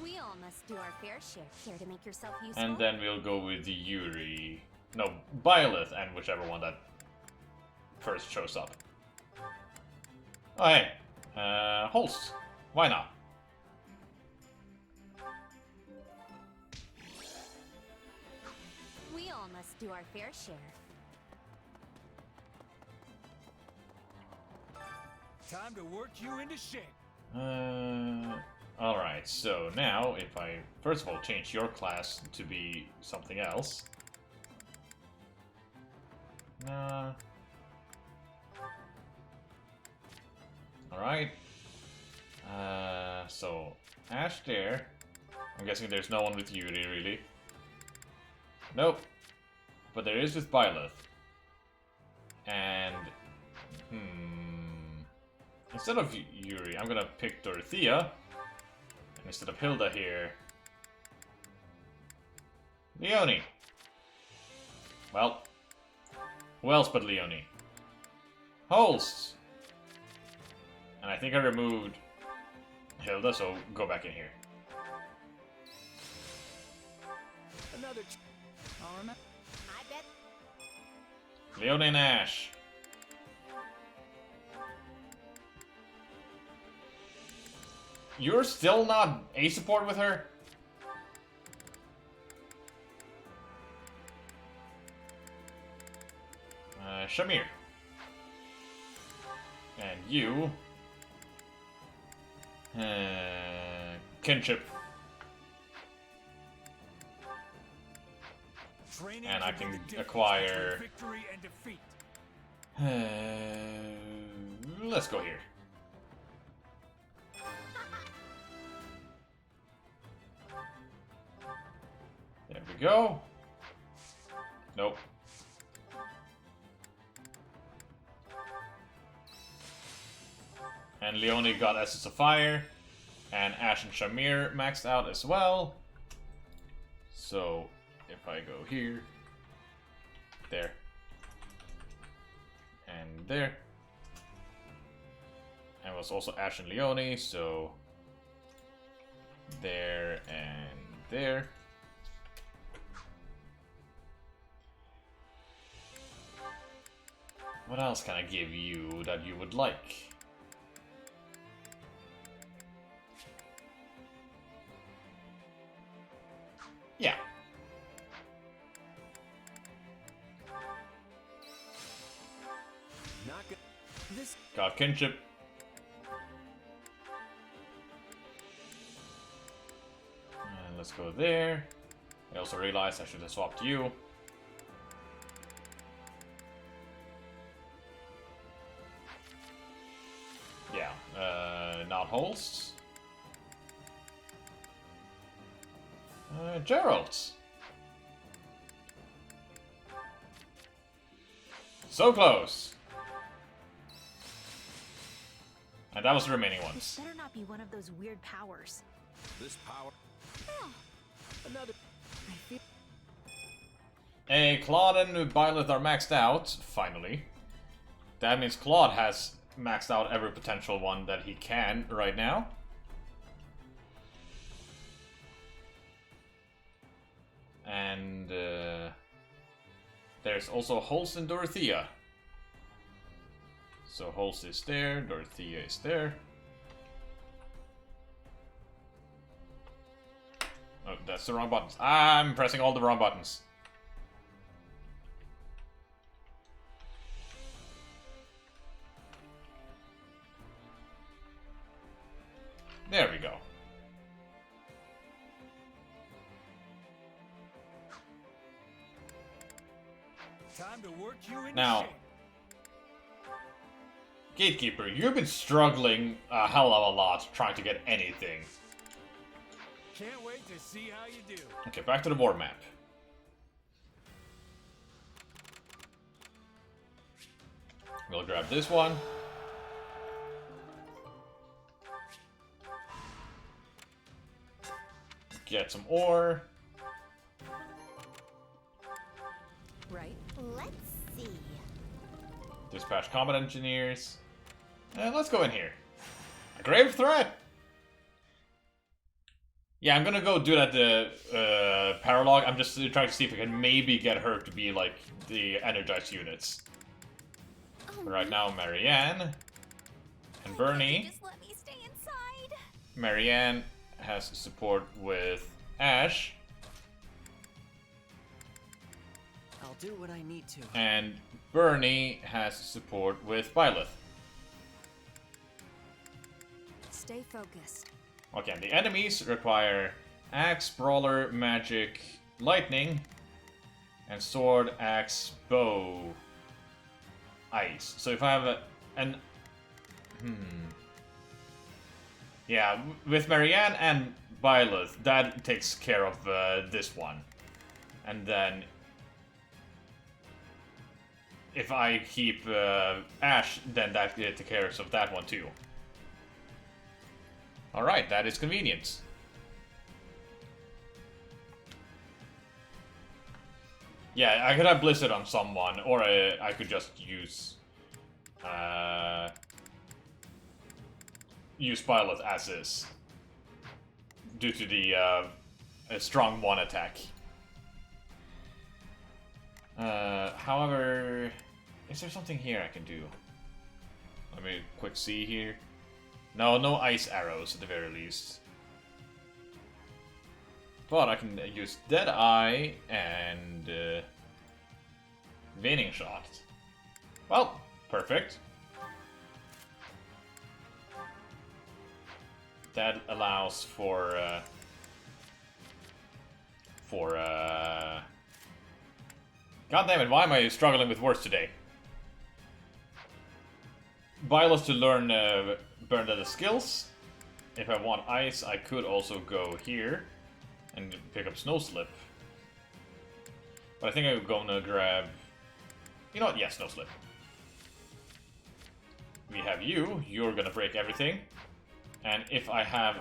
We all must do our fair share. Care to make yourself useful? And then we'll go with Yuri. No, Byleth, and whichever one that first shows up. Oh, hey. Holst. Why not? We all must do our fair share. Time to work you into shape. Alright, so now if I first of all change your class to be something else. Alright. So Ash there. I'm guessing there's no one with Yuri really. Nope. But there is with Byleth. And instead of Yuri, I'm gonna pick Dorothea. And instead of Hilda here, Leonie. Well, who else but Leonie? Holst. And I think I removed Hilda, so go back in here. Another. I bet. Leonie and Ash. You're still not A support with her? Shamir. And you... Kinship. And I can acquire... Victory and defeat. Let's go here. go. Nope. And Leone got Essence of Fire. And Ash and Shamir maxed out as well. So, if I go here, there, and there. And it was also Ash and Leone, so there and there. What else can I give you that you would like? Yeah. This Got kinship. And let's go there. I also realized I should have swapped you. Yeah, not Holst. Gerald's. So close. And that was the remaining ones. This better not be one of those weird powers. This power. another. I feel. Hey, Claude and Byleth are maxed out, finally. That means Claude has maxed out every potential one that he can right now. And there's also Holst and Dorothea. So Holst is there, Dorothea is there. Oh, that's the wrong buttons. I'm pressing all the wrong buttons. There we go. Time to work you into Now, shape. Gatekeeper, you've been struggling a hell of a lot trying to get anything. Can't wait to see how you do. Okay, back to the war map. We'll grab this one. Get some ore. Right. Let's see. Dispatch combat engineers. Let's go in here. A grave threat? Yeah, I'm gonna go do that paralog. I'm just trying to see if I can maybe get her to be like the energized units. But right now, Marianne and Bernie. Just let me stay inside. Marianne has support with Ash. I'll do what I need to. And Bernie has support with Byleth. Stay focused. Okay, and the enemies require Axe, Brawler, Magic, Lightning, and Sword, Axe, Bow, Ice. So if I have yeah, with Marianne and Byleth, that takes care of this one. And then if I keep Ash, then that takes care of that one too. Alright, that is convenient. Yeah, I could have Blizzard on someone, or I could just use Byleth as is, due to the a strong one attack. However, is there something here I can do? Let me quick see here. No ice arrows at the very least. But I can use Deadeye and Veining Shot. Well, perfect. That allows for God damn it, why am I struggling with words today? Byleth to learn burn the skills. If I want ice, I could also go here and pick up Snow Slip. But I think I'm gonna grab... You know what? Yes, no slip. We have you. You're gonna break everything. And if I have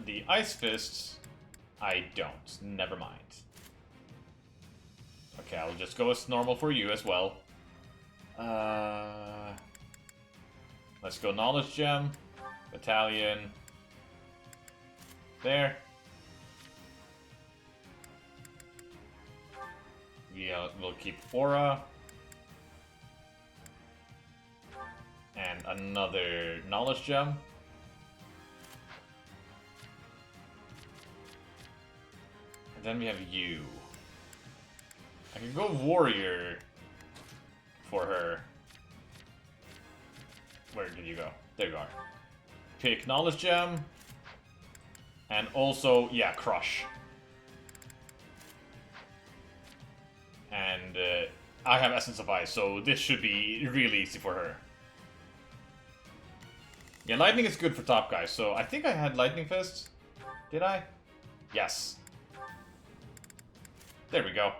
the Ice Fists, I don't. Never mind. Okay, I'll just go as normal for you as well. Let's go Knowledge Gem. Battalion. There. We'll keep Aura. And another Knowledge Gem. And then we have you. I can go Warrior for her. Where did you go? There you are. Pick Knowledge Gem. And also, yeah, Crush. And I have Essence of Ice, so this should be really easy for her. Yeah, Lightning is good for top guys, so I think I had Lightning Fists. Did I? Yes. There we go.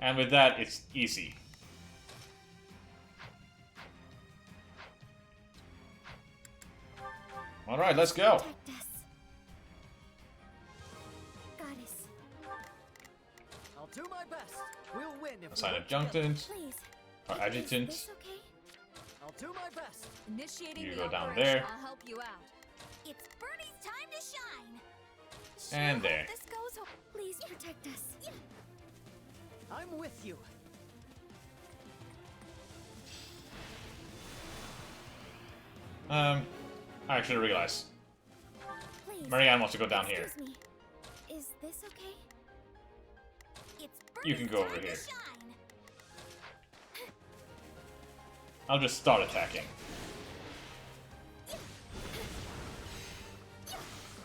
And with that, it's easy. Alright, let's go. Goddess. I'll do my best. We'll win if Assign we adjunctant. Please. Or adjutant. Okay? I'll do my best. Initiating You the go down operation. there. I'll help you out. It's Bernie's time to shine. And there. This goes. Please protect us. I'm with you. I actually realized. Please. Marianne wants to go down here. Excuse me. Is this okay? It's You can Bernie's go time over to here. shine. I'll just start attacking.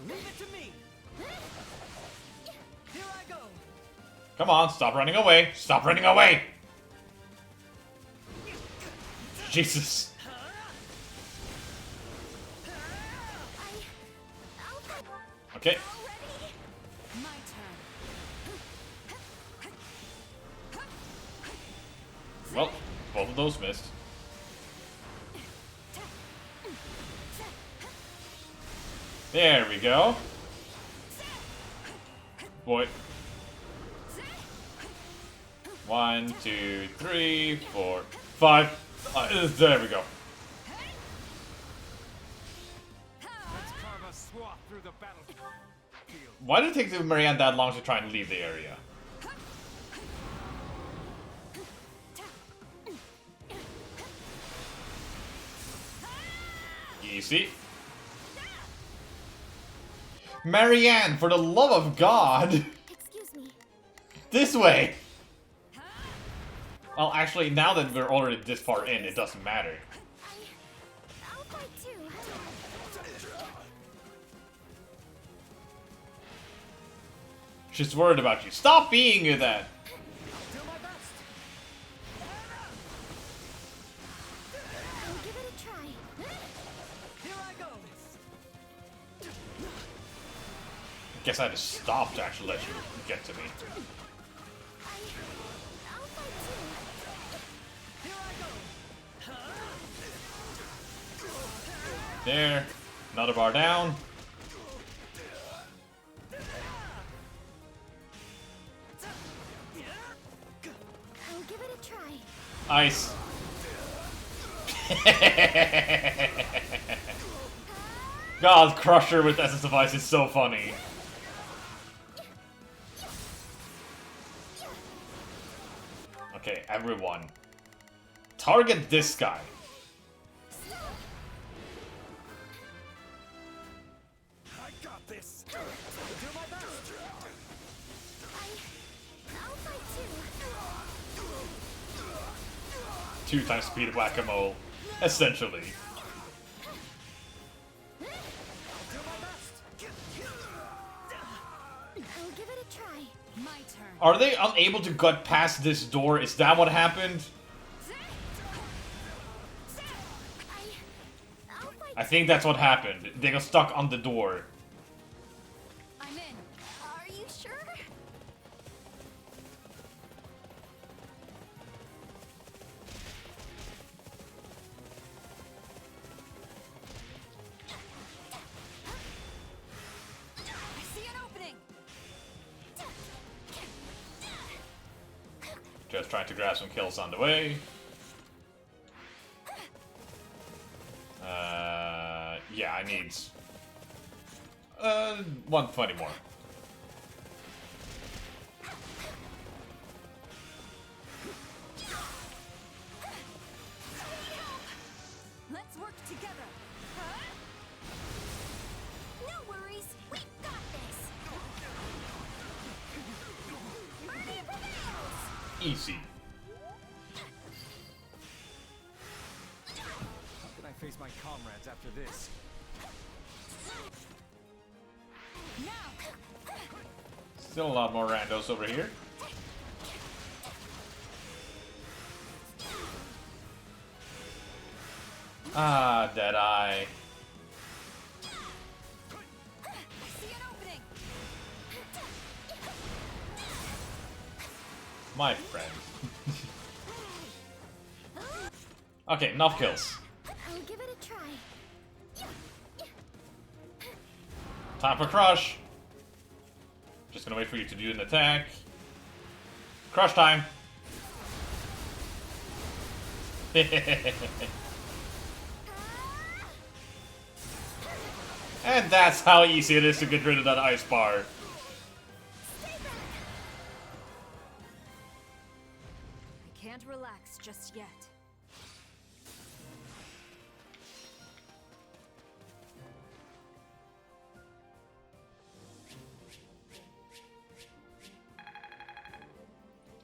Leave it to me. Here I go. Come on, stop running away! Stop running away! Jesus. Okay. My turn. Well, both of those missed. There we go. Boy. 1, 2, 3, 4, 5. There we go. Let's carve a swath through the battlefield. Why did it take Marianne that long to try and leave the area? Easy. Marianne, for the love of God! Excuse me. This way! Well, actually, now that we're already this far in, it doesn't matter. I'll fight too. She's worried about you. Stop being that! I'll give it a try. Here I go. Guess I had to stop to actually let you get to me. I'll fight too. Here I go. There. Another bar down. I'll give it a try. Ice. God, Crusher with Essence of Ice is so funny. Okay, everyone. Target this guy. I got this. I'll do my best. I'll fight too. 2 times speed of whack-a-mole. Essentially. I'll give it a try. My turn. Are they unable to get past this door? Is that what happened? I think that's what happened. They got stuck on the door. I'm in. Are you sure? Just trying to grab some kills on the way. Yeah, I need 120 more. Let's work together. No worries, we've got this. Army prevails. Easy. How can I face my comrades after this? Still a lot more randos over here. Ah, Deadeye. My friend. Okay, enough kills. I'll give it a try. Time for crush. Just gonna wait for you to do an attack. Crush time. And that's how easy it is to get rid of that ice bar. I can't relax just yet.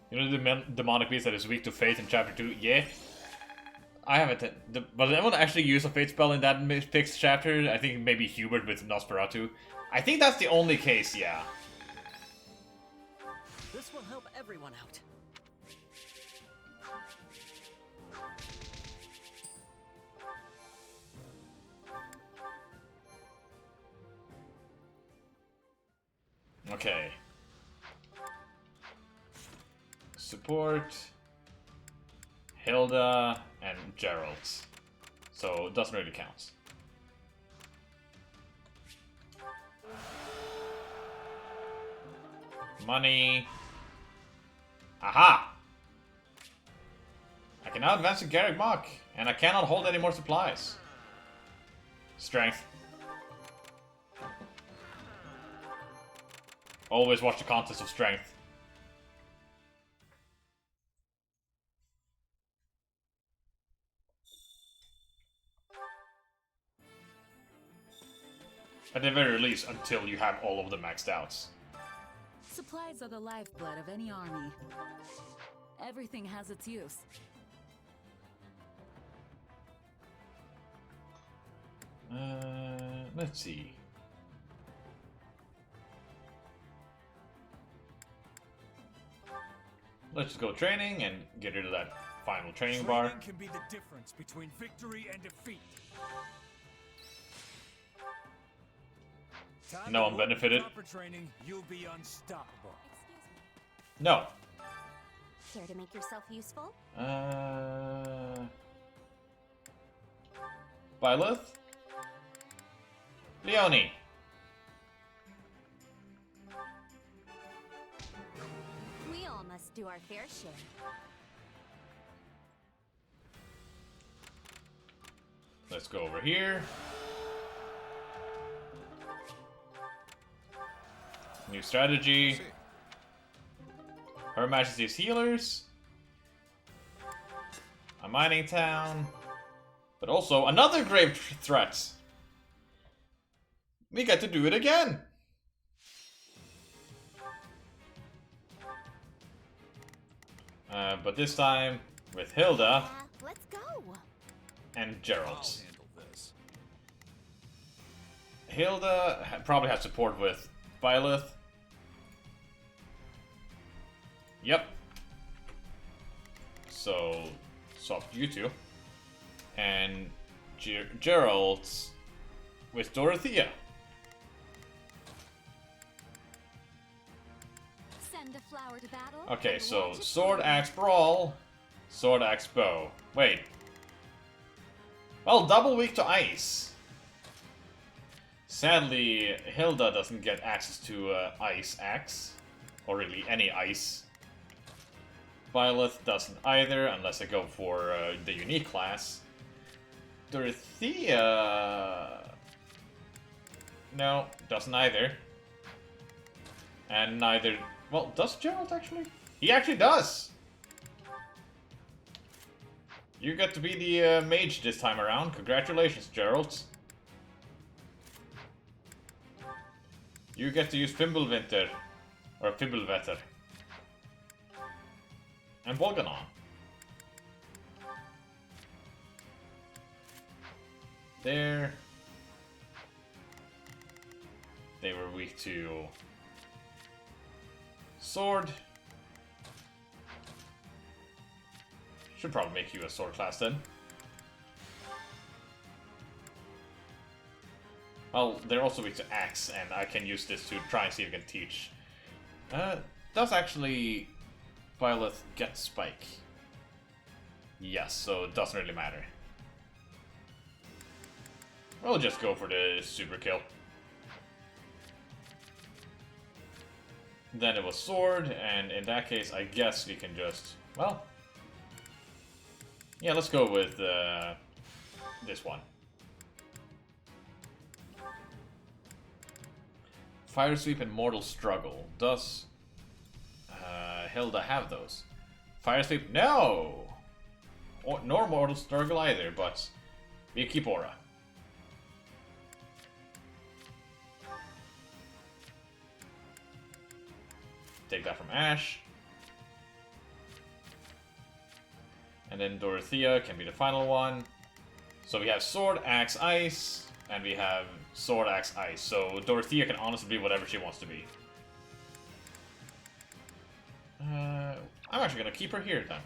You know the demonic beast that is weak to faith in chapter 2? Yeah. I haven't. But did anyone actually use a fate spell in that fixed chapter? I think maybe Hubert with Nosferatu. I think that's the only case, yeah. This will help everyone out. Okay. Support, Hilda, and Gerald. So it doesn't really count. Money. Aha! I can now advance to Garrick Mach, and I cannot hold any more supplies. Strength. Always watch the contest of strength. At the very least, until you have all of them maxed out. Supplies are the lifeblood of any army. Everything has its use. Let's see. Let's just go training and get rid of that final training bar. Training can be the difference between victory and defeat. No one benefited. Proper training, you'll be unstoppable. No. Care to make yourself useful? Byleth? Leonie. We all must do our fair share. Let's go over here. New strategy. Her Majesty's healers. A mining town. But also another grave threat. We get to do it again. But this time with Hilda. Let's go. And Gerald. I'll handle this. Hilda probably has support with Byleth. Yep. So, swap you two. And Gerald with Dorothea. Send a flower to battle. Okay, so sword, axe, brawl, sword, axe, bow. Wait. Well, double weak to ice. Sadly, Hilda doesn't get access to ice axe. Or really any ice. Violet doesn't either, unless I go for the unique class. Dorothea... No, doesn't either. And neither... Well, does Gerald actually? He actually does! You get to be the mage this time around. Congratulations, Gerald. You get to use Fimbulwinter. Or Fimbulwetter. And Volganon. There. They were weak to sword. Should probably make you a sword class then. Well, they're also weak to axe, and I can use this to try and see if I can teach. Does actually Violet get spike? Yes, so it doesn't really matter. We'll just go for the super kill. Then it was sword, and in that case, I guess we can just, well, yeah, let's go with this one. Fire Sweep and Mortal Struggle. Does Hilda have those? Fire Sweep, no! Nor Mortal Struggle either, but we keep Aura. Take that from Ash. And then Dorothea can be the final one. So we have Sword, Axe, Ice, and we have Sword, Axe, Ice. So Dorothea can honestly be whatever she wants to be. I'm actually gonna keep her here then.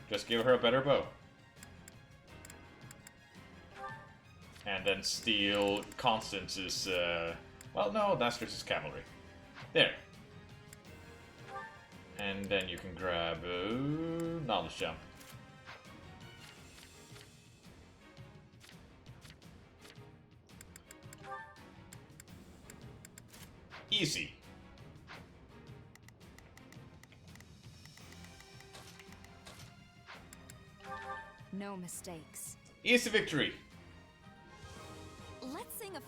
Just give her a better bow. And then steal Constance's, well, no, that's just his cavalry. There. And then you can grab Knowledge Gem. Easy. No mistakes. Easy victory. Let's sing a...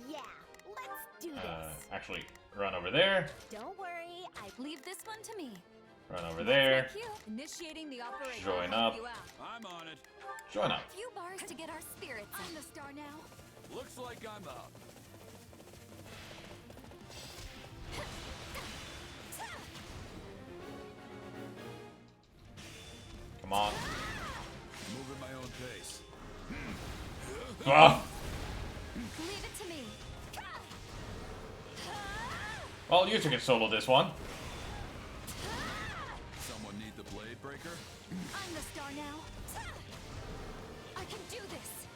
Yeah, let's do this. Actually, run over there. Don't worry, I leave this one to me. Run over there. Initiating the operation. Join up. I'm on it. Join up. A few bars to get our spirits. I'm the star now. Looks like I'm up. Come on. Moving my own pace. Ah. Leave it to me. Well, you two can solo this one. Someone need the blade breaker? I'm the star now. I can do this.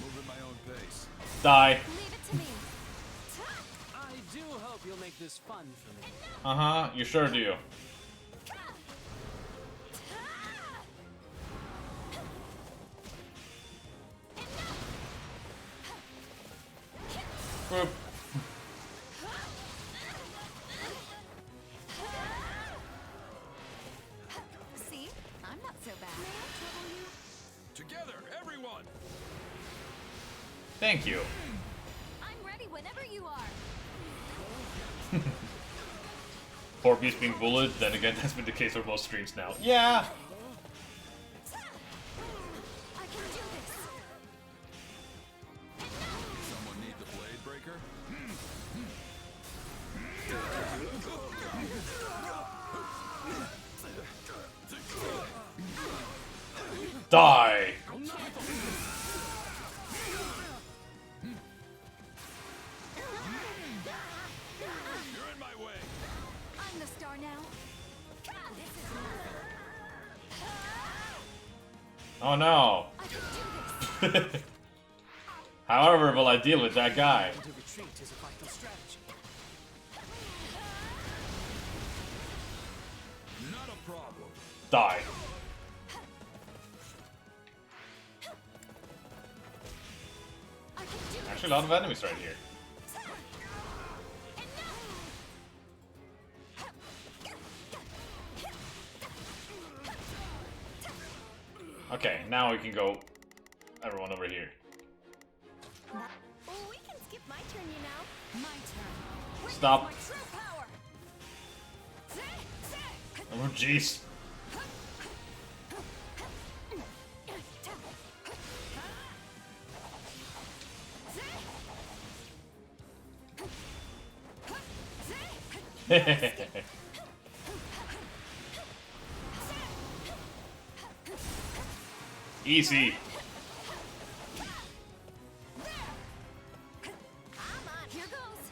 Moving my own pace. Die. Leave it to me. I do hope you'll make this fun for me. Uh-huh, you sure do. Boop. See? I'm not so bad. Together, everyone! Thank you. I'm ready whenever you are. Porby's being bullied, then again, that's been the case for most streams now. Yeah! I can do this. Someone need the blade breaker? Die! You're in my way. I'm the star now. Oh no! However will I deal with that guy? To retreat is a vital strategy. Not a problem. Die. Actually, a lot of enemies right here. Okay, now we can go everyone over here. Oh, we can skip my turn, you know. My turn. Stop. Oh, jeez. Easy. Here goes.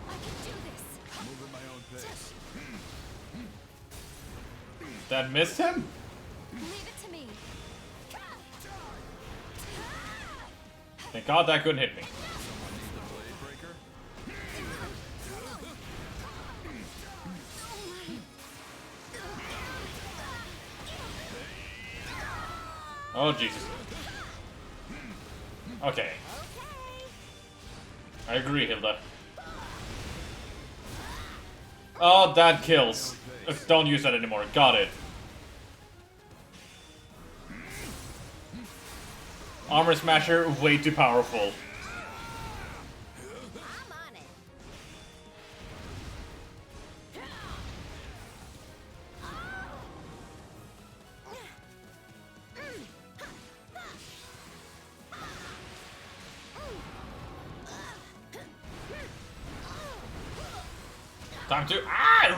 I can do this. Move at my own pace. That missed him? Leave it to me. Thank God that couldn't hit me. Oh, Jesus. Okay. I agree, Hilda. Oh, that kills. Don't use that anymore. Got it. Armor Smasher, way too powerful. Time to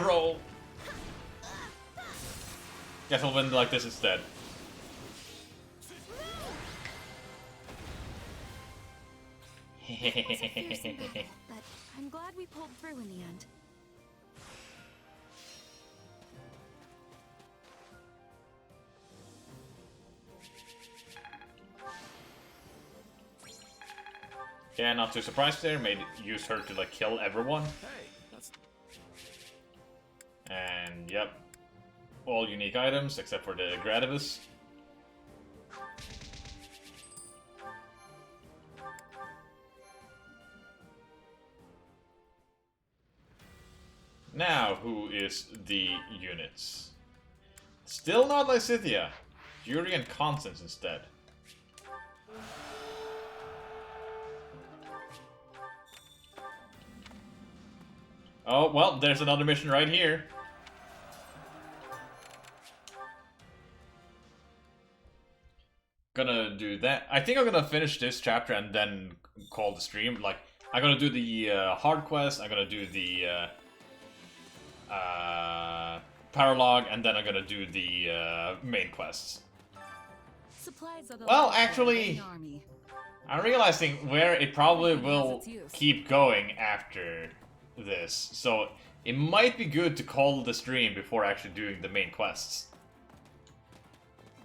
roll. Guess I'll win like this instead. It was a fearsome battle, but I'm glad we pulled through in the end. Yeah, not too surprised there. Use her to like kill everyone. Hey, that's... And yep, all unique items except for the Gradivus. Now, who is the units? Still not Lysithea. Yuri and Constance instead. Oh, well, there's another mission right here. Gonna do that. I think I'm gonna finish this chapter and then call the stream. Like, I'm gonna do the hard quest, I'm gonna do the paralog, and then I'm gonna do the main quests. Supplies are the Well, lifeblood of actually, any army. I'm realizing where it probably Everything has will its use. keep going after this. So it might be good to call the stream before actually doing the main quests.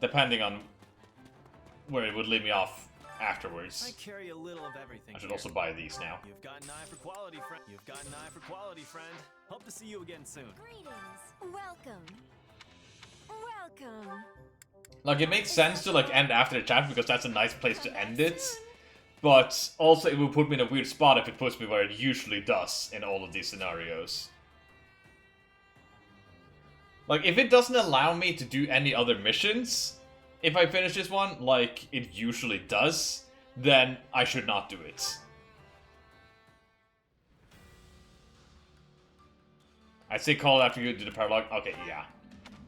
Depending on where it would leave me off afterwards. I carry a little of everything. I should here. also buy these now. You've got an eye for quality, friend. You've got an eye for quality, friend. Hope to see you again soon. Greetings. Welcome. Welcome. Like, it makes sense to like end after the chapter because that's a nice place to end it. But also it will put me in a weird spot if it puts me where it usually does in all of these scenarios. Like, if it doesn't allow me to do any other missions, if I finish this one, like it usually does, then I should not do it. I'd say call after you do the paralog. Okay, yeah.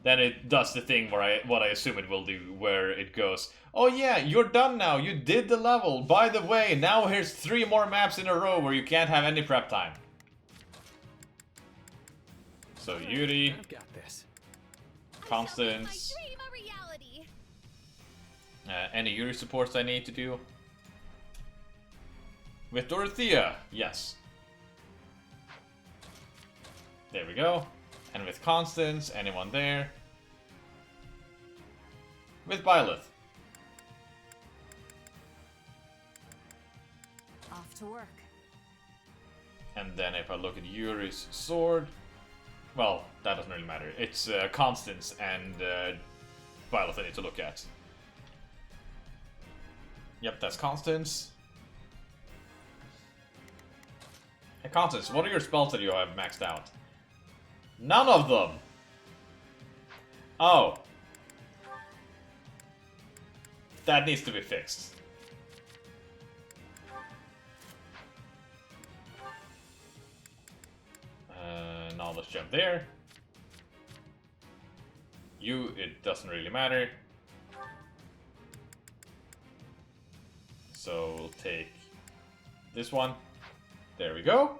Then it does the thing where what I assume it will do, where it goes, oh yeah, you're done now, you did the level. By the way, now here's 3 more maps in a row where you can't have any prep time. So Yuri, I've got this. Constance, Dream a reality. any Yuri supports I need to do. With Dorothea, yes. There we go. And with Constance, anyone there? With Byleth. Off to work. And then if I look at Yuri's sword, well, that doesn't really matter. It's Constance and Byleth I need to look at. Yep, that's Constance. Hey Constance, what are your spells that you have maxed out? None of them! Oh. That needs to be fixed. Now let's jump there. You, it doesn't really matter. So we'll take this one. There we go.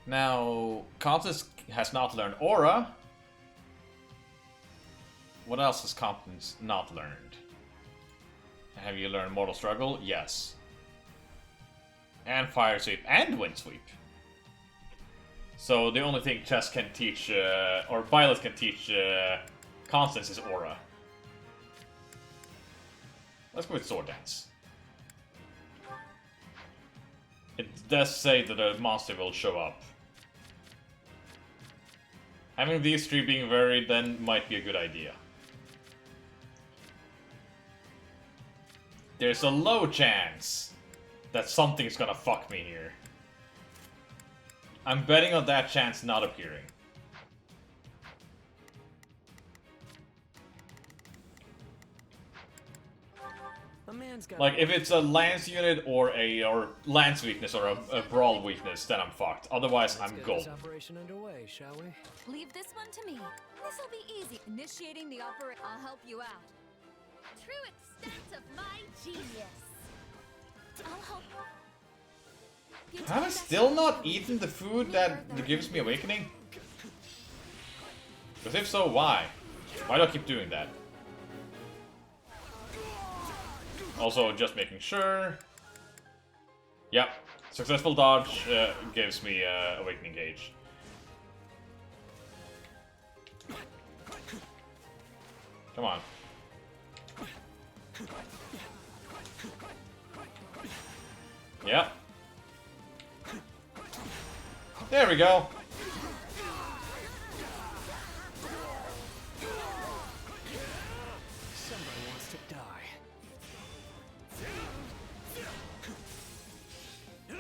Now, Constance has not learned Aura. What else has Constance not learned? Have you learned Mortal Struggle? Yes. And Fire Sweep and Wind Sweep. So the only thing Chess can teach, or Violet can teach Constance is Aura. Let's go with Sword Dance. It does say that a monster will show up. Having these three being varied then might be a good idea. There's a low chance that something's gonna fuck me here. I'm betting on that chance not appearing. Like, if it's a lance unit or lance weakness or a brawl weakness, then I'm fucked. Otherwise, I'm gold. Operation underway, shall we? Leave this one to me. This'll be easy. Initiating the opera. I'll help you out. True extent of my genius. I'll help. Have I still not eaten the food that gives me awakening? Because if so, why? Why do I keep doing that? Also, just making sure. Yep. Successful dodge gives me awakening gauge. Come on. Yep. There we go. Somebody wants to die.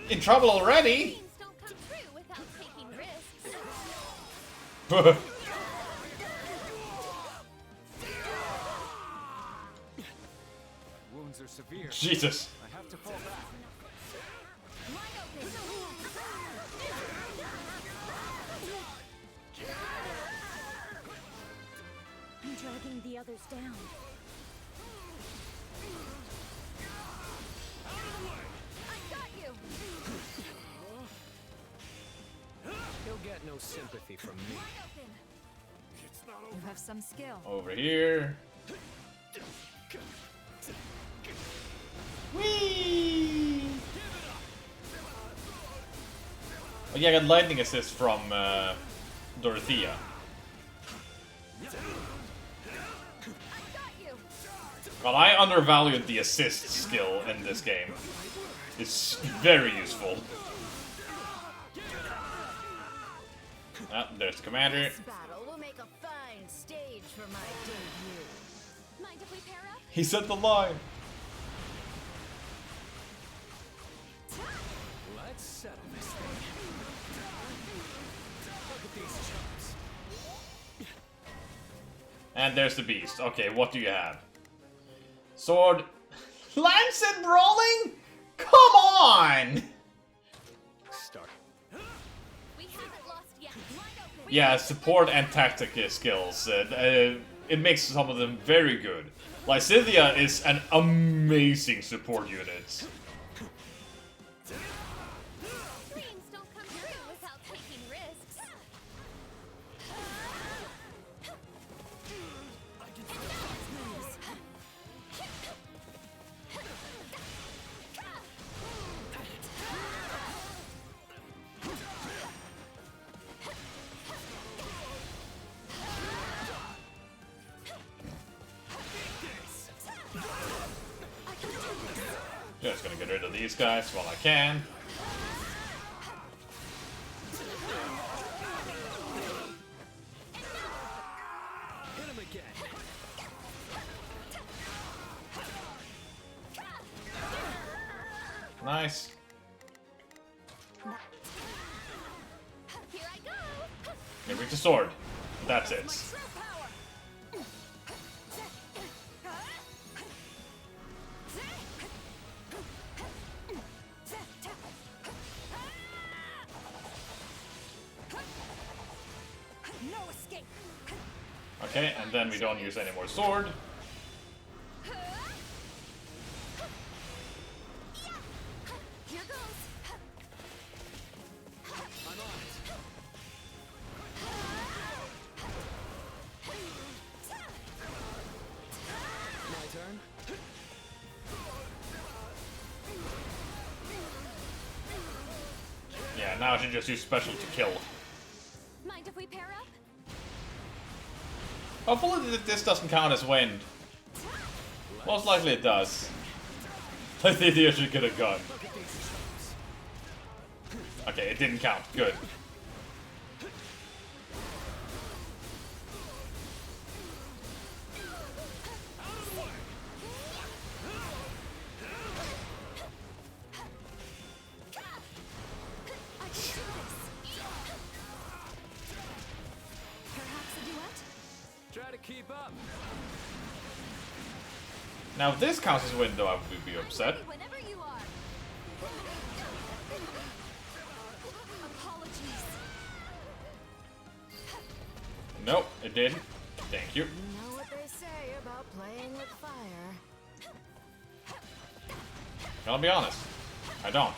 In trouble already? Don't come true without taking risks. Wounds are severe. Jesus. I have to fall back. I'm dragging the others down. I got you. He'll get no sympathy from me. You have some skill. Over here. Whee! Oh yeah, I got lightning assist from Dorothea. God, I undervalued the assist skill in this game. It's very useful. Ah, there's the commander. This battle will make a fine stage for my debut. Mind if we pair up? He said the line. Let's settle this thing. Look at these chumps. And there's the beast. Okay, what do you have? Sword. Lance and brawling? Come on! Start. We haven't lost yet. Yeah, support and tactic skills. It makes some of them very good. Lysithea is an amazing support unit. Dreams don't come true without taking risks. Just gonna get rid of these guys while I can. Hit him again. Nice. Here I go. Here with the sword. That's it. No escape. Okay, and then we don't use any more sword. Here goes. I'm on it. My turn. Yeah, now I should just use special to kill. Mind if we pair up? Hopefully this doesn't count as wind. Most likely it does. I think the should get a gun. Okay, it didn't count. Good. Try to keep up. Now if this counts as wind, though, I would be upset. Whenever you are. Apologies. Nope, it didn't. Thank you. You know what they say about playing with fire. I'll be honest. I don't.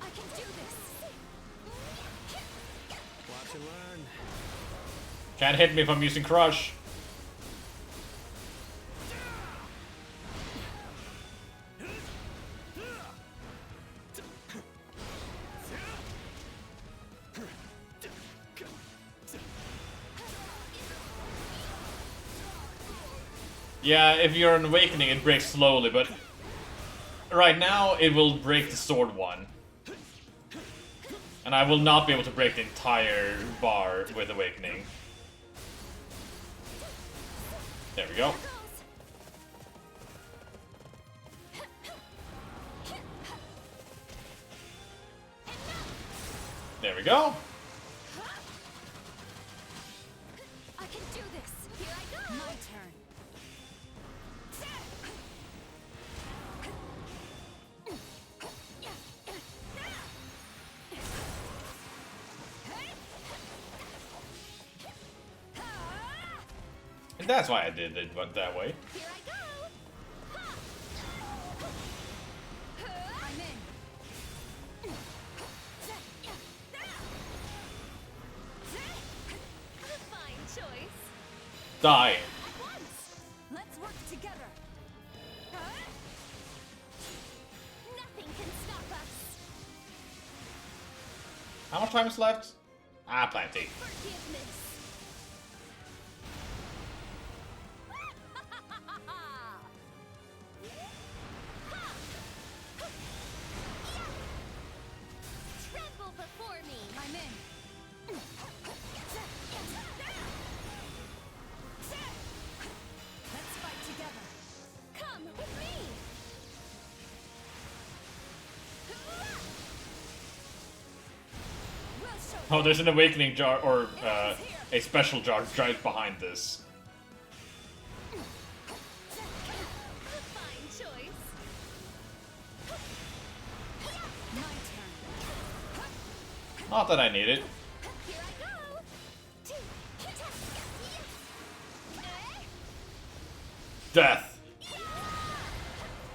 I can do this. Watch and learn. Can't hit me if I'm using Crush. Yeah, if you're an Awakening, it breaks slowly, but right now it will break the sword one. And I will not be able to break the entire bar with Awakening. There we go. There we go. I can do this. Here I go. My turn. And that's why I did it that way. Here I go. I'm in. Fine choice. Die. At once. Let's work together. Nothing can stop us. How much time is left? Ah, plenty. Forgiveness. Tremble before me. I'm in. Let's fight together. Come with me. We'll show Oh, there's an Awakening jar, or a special jar right behind this. fine choice. My turn. Not that I need it. Here I go. Death.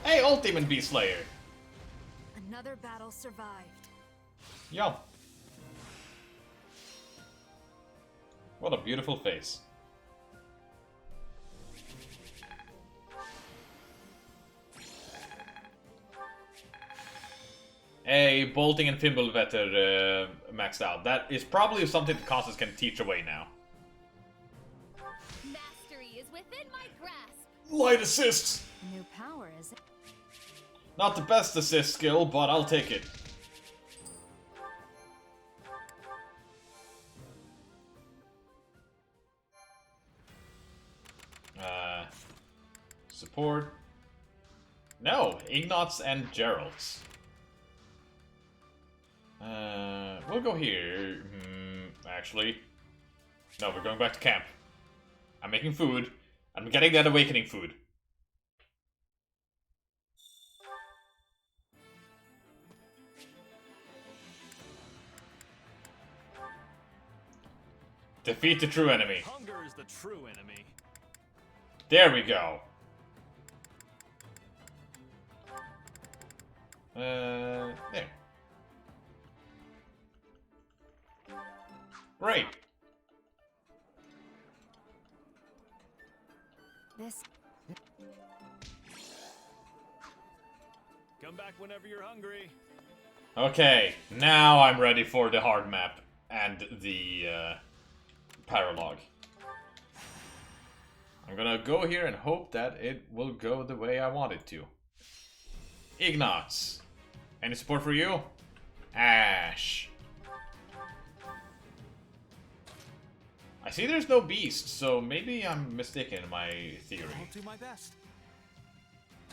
Hey, old Demon Beast Slayer. Another battle survived. Yo. What a beautiful face. A bolting and Fimbulvetter maxed out. That is probably something the Constance can teach away now. Mastery is within my grasp. Light assist! New power, is it? Not the best assist skill, but I'll take it. Support. No, Ignatz and Gerald's. We'll go here. Actually, no, we're going back to camp. I'm making food. I'm getting that awakening food. Defeat the true enemy. Hunger is the true enemy. There we go. There. Great. This. Come back whenever you're hungry. Okay, now I'm ready for the hard map and the paralog. I'm gonna go here and hope that it will go the way I want it to. Ignatz. Any support for you? Ash. I see there's no beast, so maybe I'm mistaken in my theory. I'll do my best.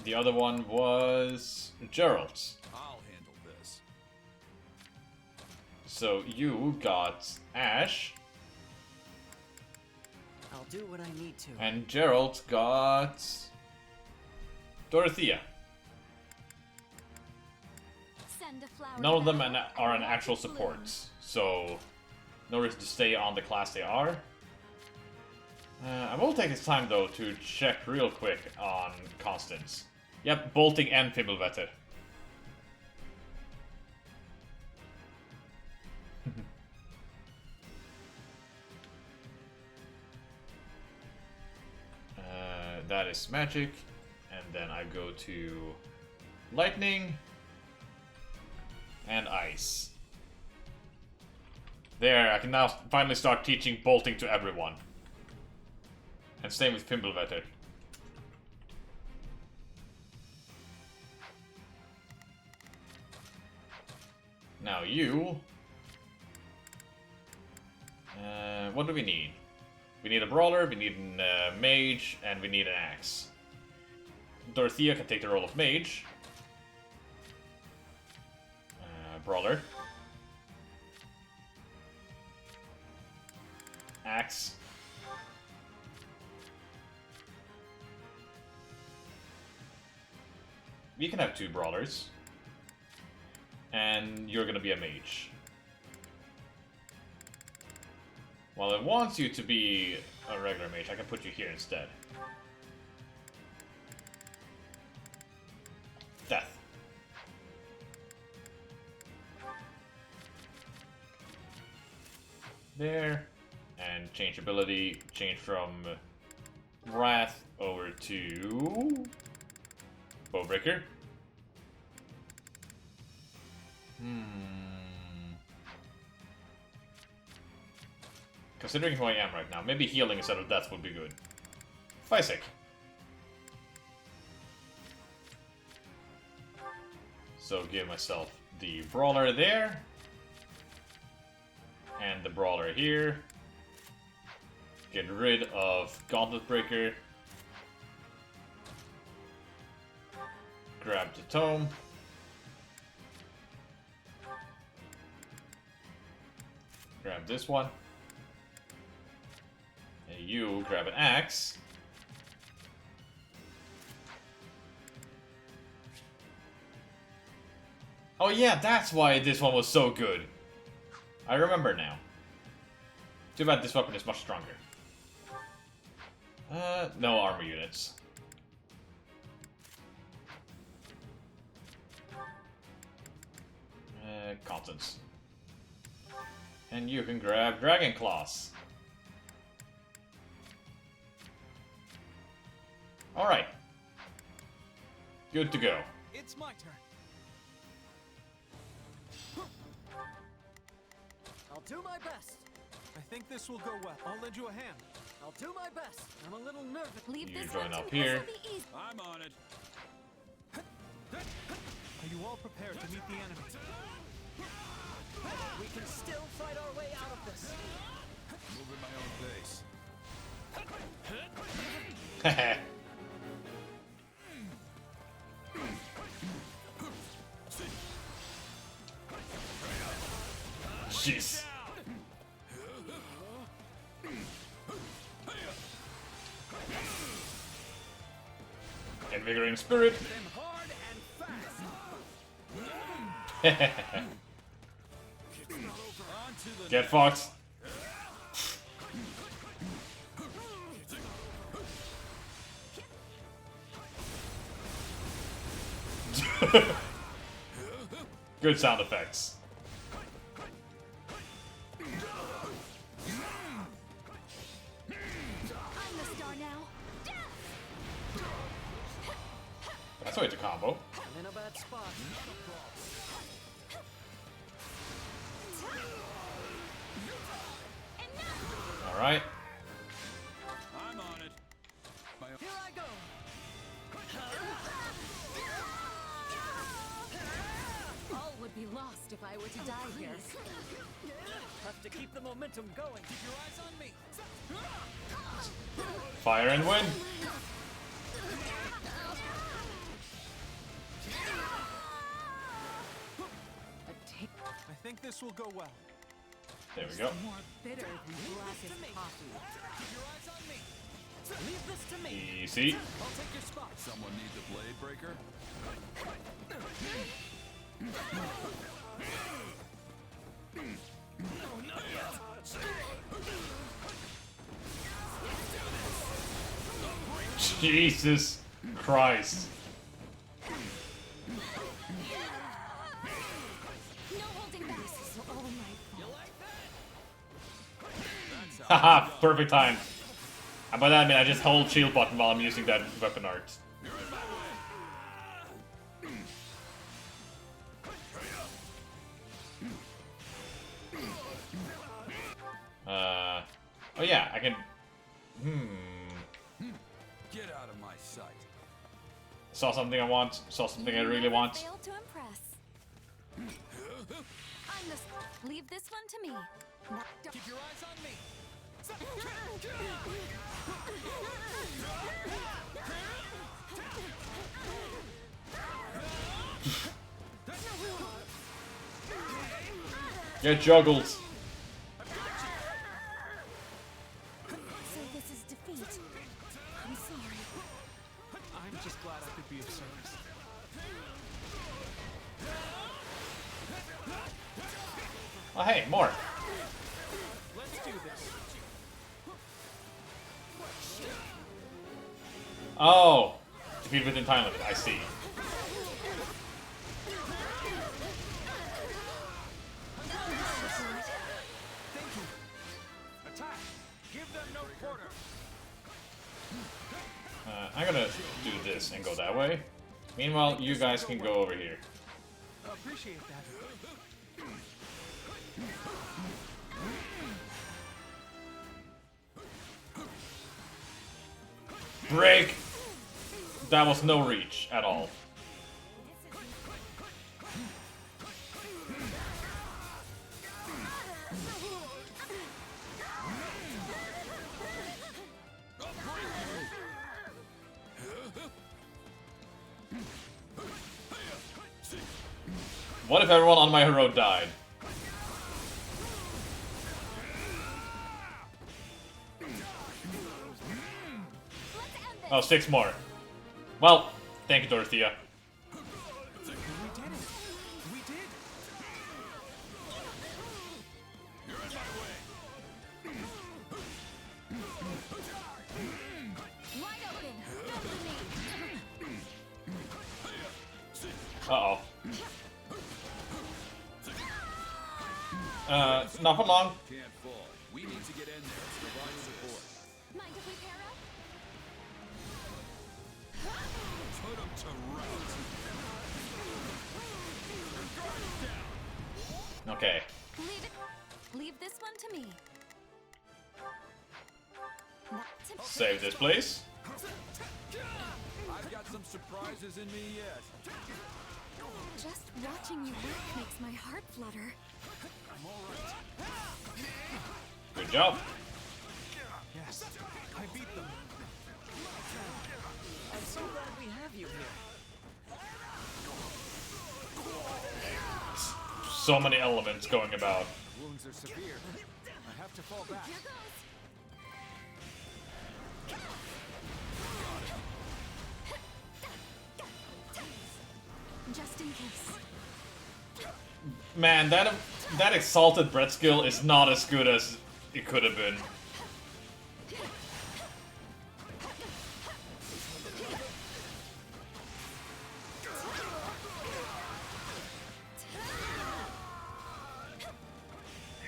The other one was Gerald's. I'll handle this. So you got Ash. I'll do what I need to. And Gerald got Dorothea. Send a flower None of them down are an and actual watch it bloom. supports, so no reason to stay on the class they are. I will take this time though to check real quick on constants. Yep, bolting and Fimbulvetter. That is magic, and then I go to lightning and ice. There, I can now finally start teaching bolting to everyone. And same with Fimbulvetter. Now you... what do we need? We need a brawler, we need a mage, and we need an axe. Dorothea can take the role of mage. Brawler. Axe. We can have 2 brawlers. And you're gonna be a mage. While it wants you to be a regular mage, I can put you here instead. Death. There. And change ability, change from Wrath over to Bowbreaker. Considering who I am right now, maybe healing instead of death would be good. Fisek. So give myself the brawler there. And the brawler here. Get rid of Gauntlet Breaker. Grab the tome. Grab this one. And you grab an axe. Oh yeah, that's why this one was so good. I remember now. Too bad this weapon is much stronger. No armor units. Contents. And you can grab Dragon Claws. Alright. Good to go. It's my turn. I'll do my best. I think this will go well. I'll lend you a hand. I'll do my best. I'm a little nervous. Leave You this join one to up me. here. This'll be easy. I'm on it. Are you all prepared to meet the enemy? We can still fight our way out of this. Move at my own pace. Invigorating spirit. Get fucked. Good sound effects. That's a way to combo. I'm in a bad spot. Alright. I'm on it. Here I go. All would be lost if I were to die here. Have to keep the momentum going. Keep your eyes on me. Fire and win. I think this will go well. There we go. More bitter than blackest coffee. Keep your eyes on me. Leave this to me. Easy. I'll take your spot. Someone needs a blade breaker? No, not yet. Jesus Christ. No holding back. This is all my fault. Haha, perfect time. And by that I mean I just hold shield button while I'm using that weapon art. Oh yeah, I can... Get out of my sight. Saw something I want, saw something I really want. Failed to impress. Leave this one to me. Keep your eyes on me. Get juggled. So this is defeat. I'm sorry. I'm just glad I could be of service. Oh hey, more. Let's do this. Oh, defeat within time limit. I see. Thank you. Attack. Give them no quarter. I'm gonna do this and go that way. Meanwhile, you guys can go over here. Appreciate that. Break! That was no reach at all. What if everyone on my road died? Oh, 6 more. Well, thank you, Dorothea. We did it. We did. You're in my way. Wide open. Uh-oh. Not for long. Can't fall. We need to get in there to provide support. Mind if we pair up? Put them to rout. Okay. Leave this one to me. Save this place. I've got some surprises in me yet. Just watching you work makes my heart flutter. I'm all right. Good job. Yes, I beat them. I'm so glad we have you here. So many elements going about. Wounds are severe. I have to fall back. Man, that exalted breath skill is not as good as it could have been.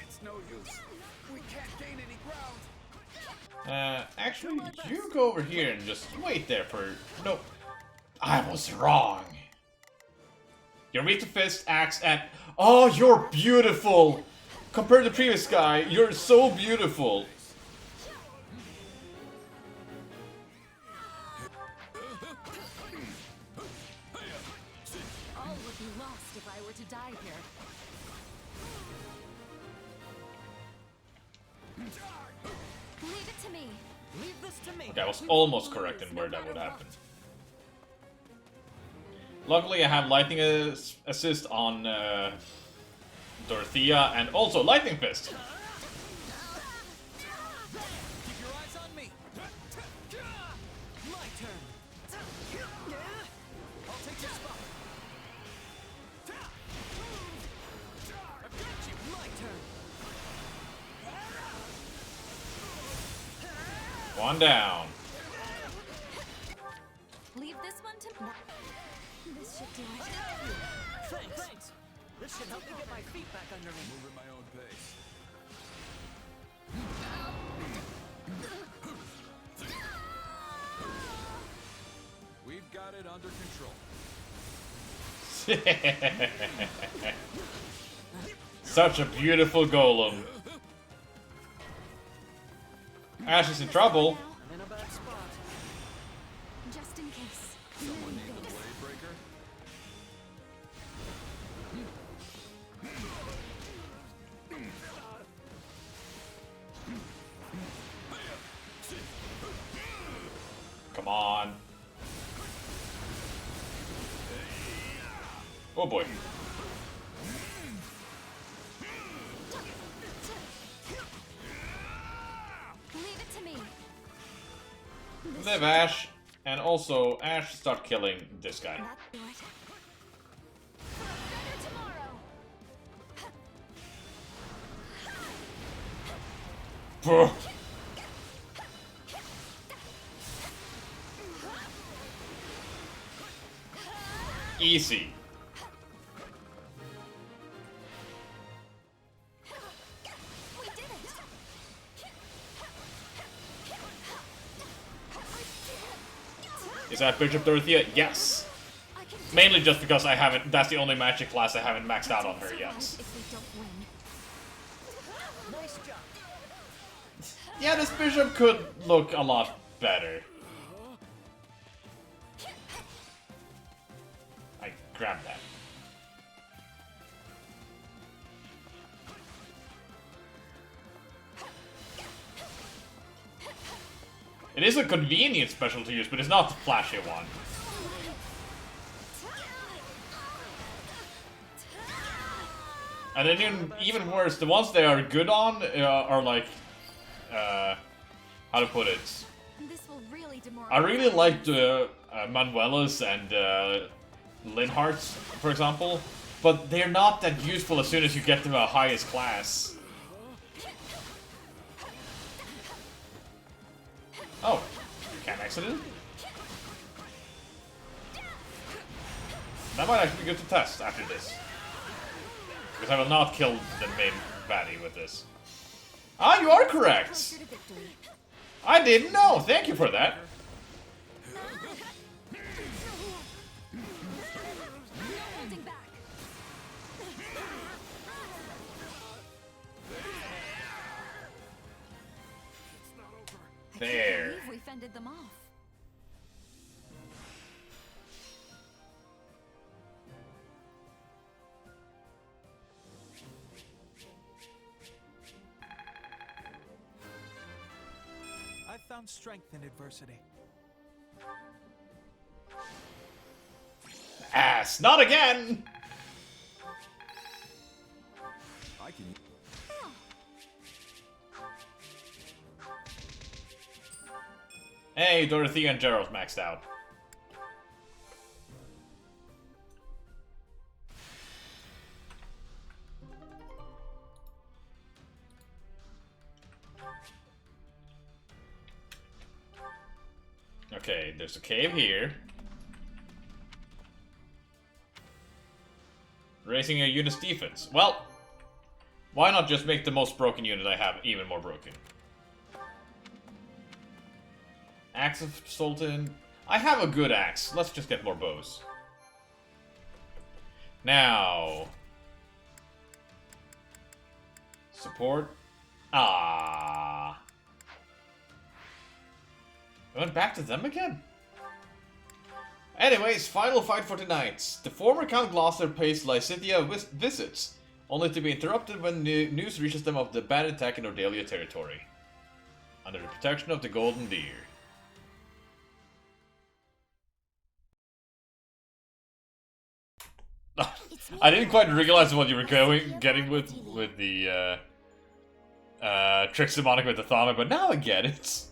It's no use. We can't gain any ground. Actually, you go over here and just wait there for... No, I was wrong. Your Rita Fist acts and... Oh, you're beautiful! Compared to the previous guy, you're so beautiful. All would be lost if I were to die here. Leave it to me. Leave this to me. Okay, I was almost correct in where that would happen. Luckily, I have lightning assist on Dorothea and also lightning fist. Keep your eyes on me. My turn. I'll take your spot. I've got you. My turn. One down. Leave this one to me. This should do it. Thanks. This should help me get my feet back under me. Move at my own pace. We've got it under control. Such a beautiful golem. Ash is in trouble. I'm in a bad spot. Just in case. Someone need the blade breaker? Come on. Oh boy. Leave it to me. Live, Ash. And also, Ash, start killing this guy. That'll do it. Better tomorrow. Phew. Easy. We did it. Is that Bishop Dorothea? Yes. Mainly just because I haven't, that's the only magic class I haven't maxed out on her yet. If we don't win. Nice job. Yeah, this Bishop could look a lot better. I grabbed that. It is a convenient special to use, but it's not the flashy one. And then even worse, the ones they are good on are like, how to put it? This will really I really liked Manuela's and Linhardt's, for example, but they're not that useful as soon as you get to the highest class. Oh, you can't exit it? That might actually be good to test after this. Because I will not kill the main baddie with this. Ah, you are correct! I didn't know! Thank you for that! There. We fended them off. I've found strength in adversity. Ass, not again! I can. Hey, Dorothea and Gerald maxed out. Okay, there's a cave here. Raising a unit's defense. Well, why not just make the most broken unit I have even more broken? Axe of Sultan. I have a good axe. Let's just get more bows. Now. Support. Ah. I went back to them again? Anyways, final fight for tonight. The former Count Gloucester pays Lysithea visits, only to be interrupted when news reaches them of the bandit attack in Ordelia territory. Under the protection of the Golden Deer. I didn't quite realize what you were getting with the Trick with the Thama, but now I get it.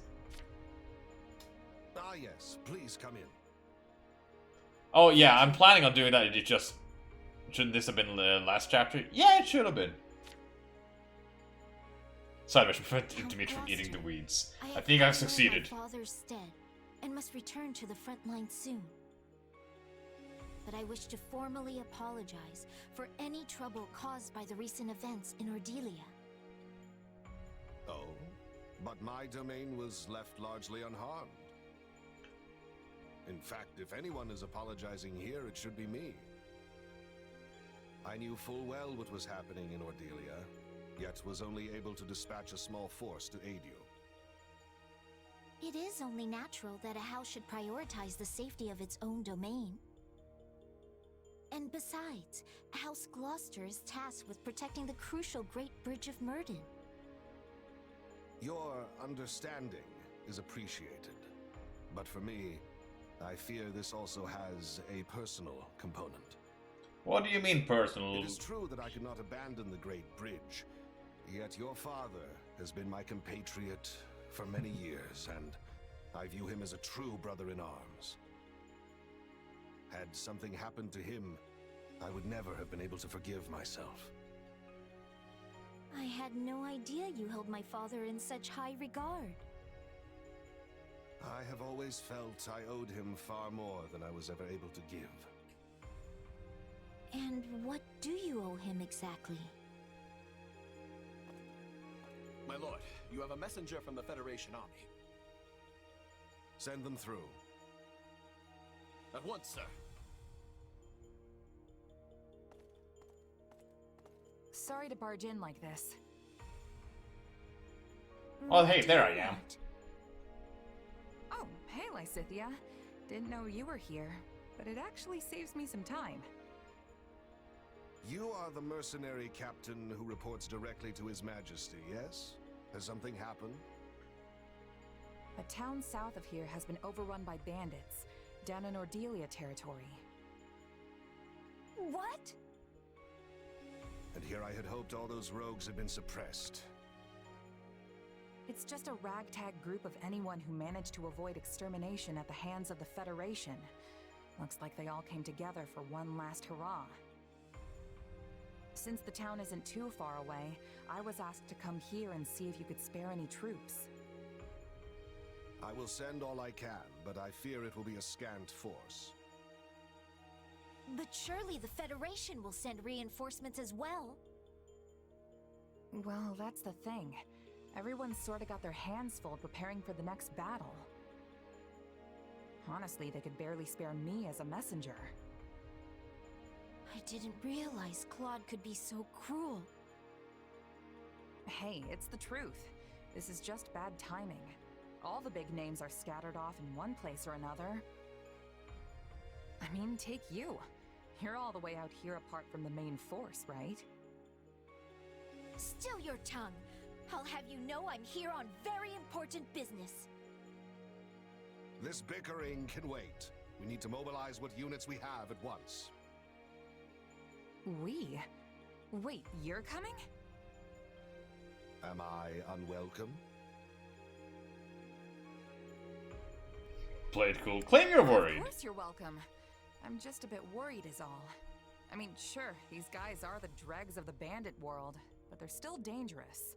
Ah yes, please come in. Oh yeah, I'm planning on doing that. It just shouldn't this have been the last chapter? Yeah, it should have been. Side mission prevent Dimitri from eating the weeds. I think I've succeeded. My father's stead and must return to the front line soon. But I wish to formally apologize for any trouble caused by the recent events in Ordelia. Oh, but my domain was left largely unharmed. In fact, if anyone is apologizing here, it should be me. I knew full well what was happening in Ordelia, yet was only able to dispatch a small force to aid you. It is only natural that a house should prioritize the safety of its own domain. And besides, House Gloucester is tasked with protecting the crucial Great Bridge of Myrden. Your understanding is appreciated. But for me, I fear this also has a personal component. What do you mean personal? It is true that I could not abandon the Great Bridge, yet your father has been my compatriot for many years, and I view him as a true brother in arms. Had something happened to him, I would never have been able to forgive myself. I had no idea you held my father in such high regard. I have always felt I owed him far more than I was ever able to give. And what do you owe him exactly? My lord, you have a messenger from the Federation Army. Send them through. At once, sir. Sorry to barge in like this. Oh, hey, there I am. Oh, hey, Lysithea. Didn't know you were here, but it actually saves me some time. You are the mercenary captain who reports directly to His Majesty, yes? Has something happened? A town south of here has been overrun by bandits, down in Ordelia territory. What? And here I had hoped all those rogues had been suppressed. It's just a ragtag group of anyone who managed to avoid extermination at the hands of the Federation. Looks like they all came together for one last hurrah. Since the town isn't too far away, I was asked to come here and see if you could spare any troops. I will send all I can, but I fear it will be a scant force. But surely the Federation will send reinforcements as well. Well, that's the thing. Everyone's sort of got their hands full preparing for the next battle. Honestly, they could barely spare me as a messenger. I didn't realize Claude could be so cruel. Hey, it's the truth. This is just bad timing. All the big names are scattered off in one place or another. I mean, take you. You're all the way out here apart from the main force, right? Still your tongue. I'll have you know I'm here on very important business. This bickering can wait. We need to mobilize what units we have at once. We? Wait, you're coming? Am I unwelcome? Play it cool. Claim you're worried. Of course you're welcome. I'm just a bit worried is all. I mean, sure, these guys are the dregs of the bandit world, but they're still dangerous.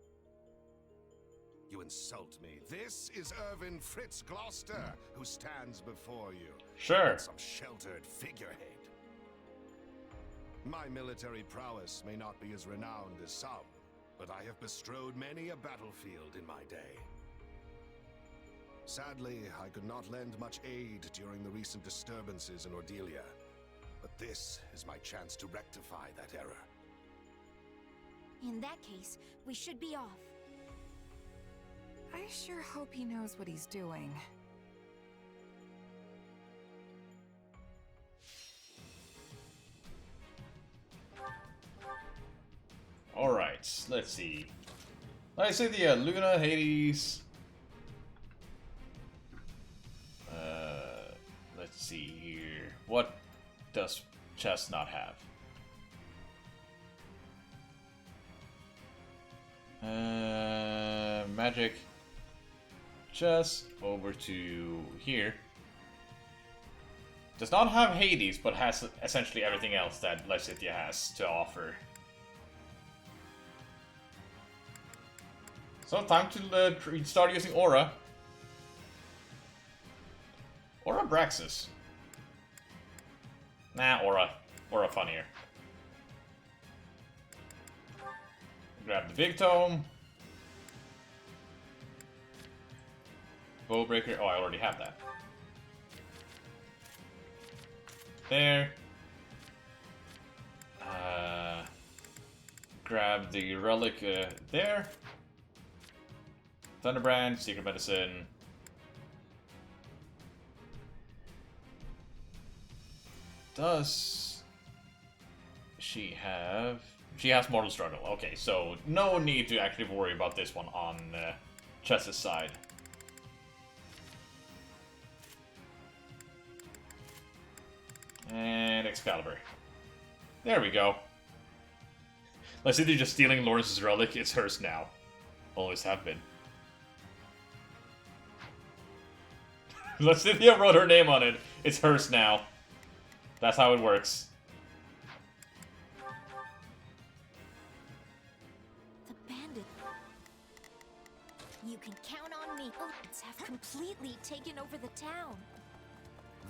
You insult me. This is Irvin Fritz Gloucester who stands before you. Sure. Not some sheltered figurehead. My military prowess may not be as renowned as some, but I have bestrode many a battlefield in my day. Sadly, I could not lend much aid during the recent disturbances in Ordelia, but this is my chance to rectify that error. In that case, we should be off. I sure hope he knows what he's doing. Alright, let's see. I say the Luna, Hades. Let's see here. What does chess not have? Magic. Chess over to here. Does not have Hades, but has essentially everything else that Lysithea has to offer. So time to start using Aura. Aura Braxis. Nah, Aura. Aura funnier. Grab the big tome. Bowbreaker. Oh, I already have that. There. Grab the relic there. Thunderbrand, Secret Medicine. Does she have... She has Mortal Struggle. Okay, so no need to actually worry about this one on Chess's side. And Excalibur. There we go. Let's see, they're just stealing Lawrence's relic. It's hers now. Always have been. Lysithea wrote her name on it. It's hers now. That's how it works. The bandit. You can count on me. Oats have completely taken over the town.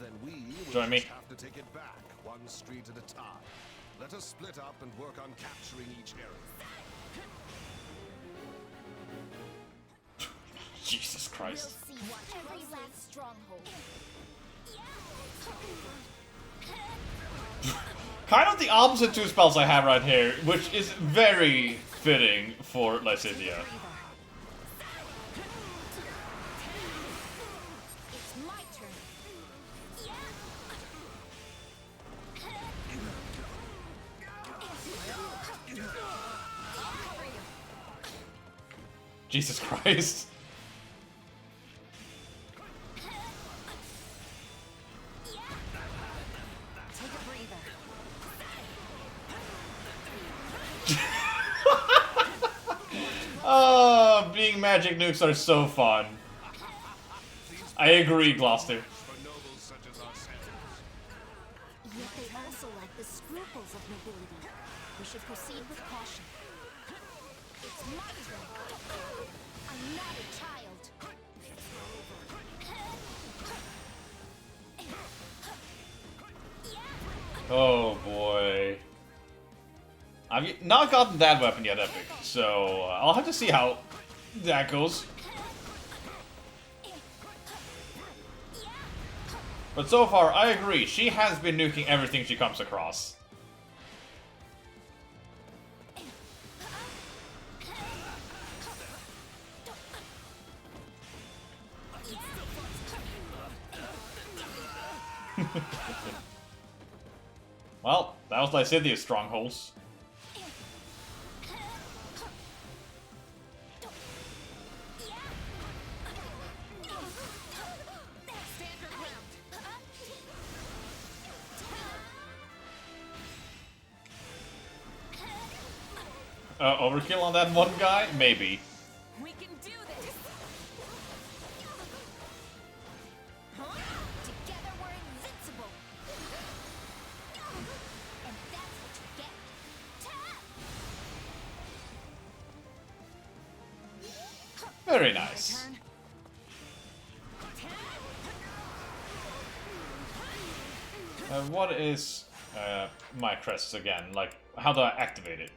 Then we will Join me. just have to take it back, one street at a time. Let us split up and work on capturing each area. Jesus Christ. We'll see every last stronghold. Kind of the opposite two spells I have right here, which is very fitting for Lysithea. It's my turn. Jesus Christ. Oh, being magic nukes are so fun. I agree, Gloucester. Yet they also lack the scruples of nobility. We should proceed with caution. It's my turn. I'm not a child. Oh boy. I've not gotten that weapon yet, Epic, so I'll have to see how that goes. But so far, I agree, she has been nuking everything she comes across. Well, that was Lysithea's strongholds. Overkill on that one guy? Maybe. We can do this. Together we're invincible. And that's what you get. Very nice. What is my crest again? Like, how do I activate it?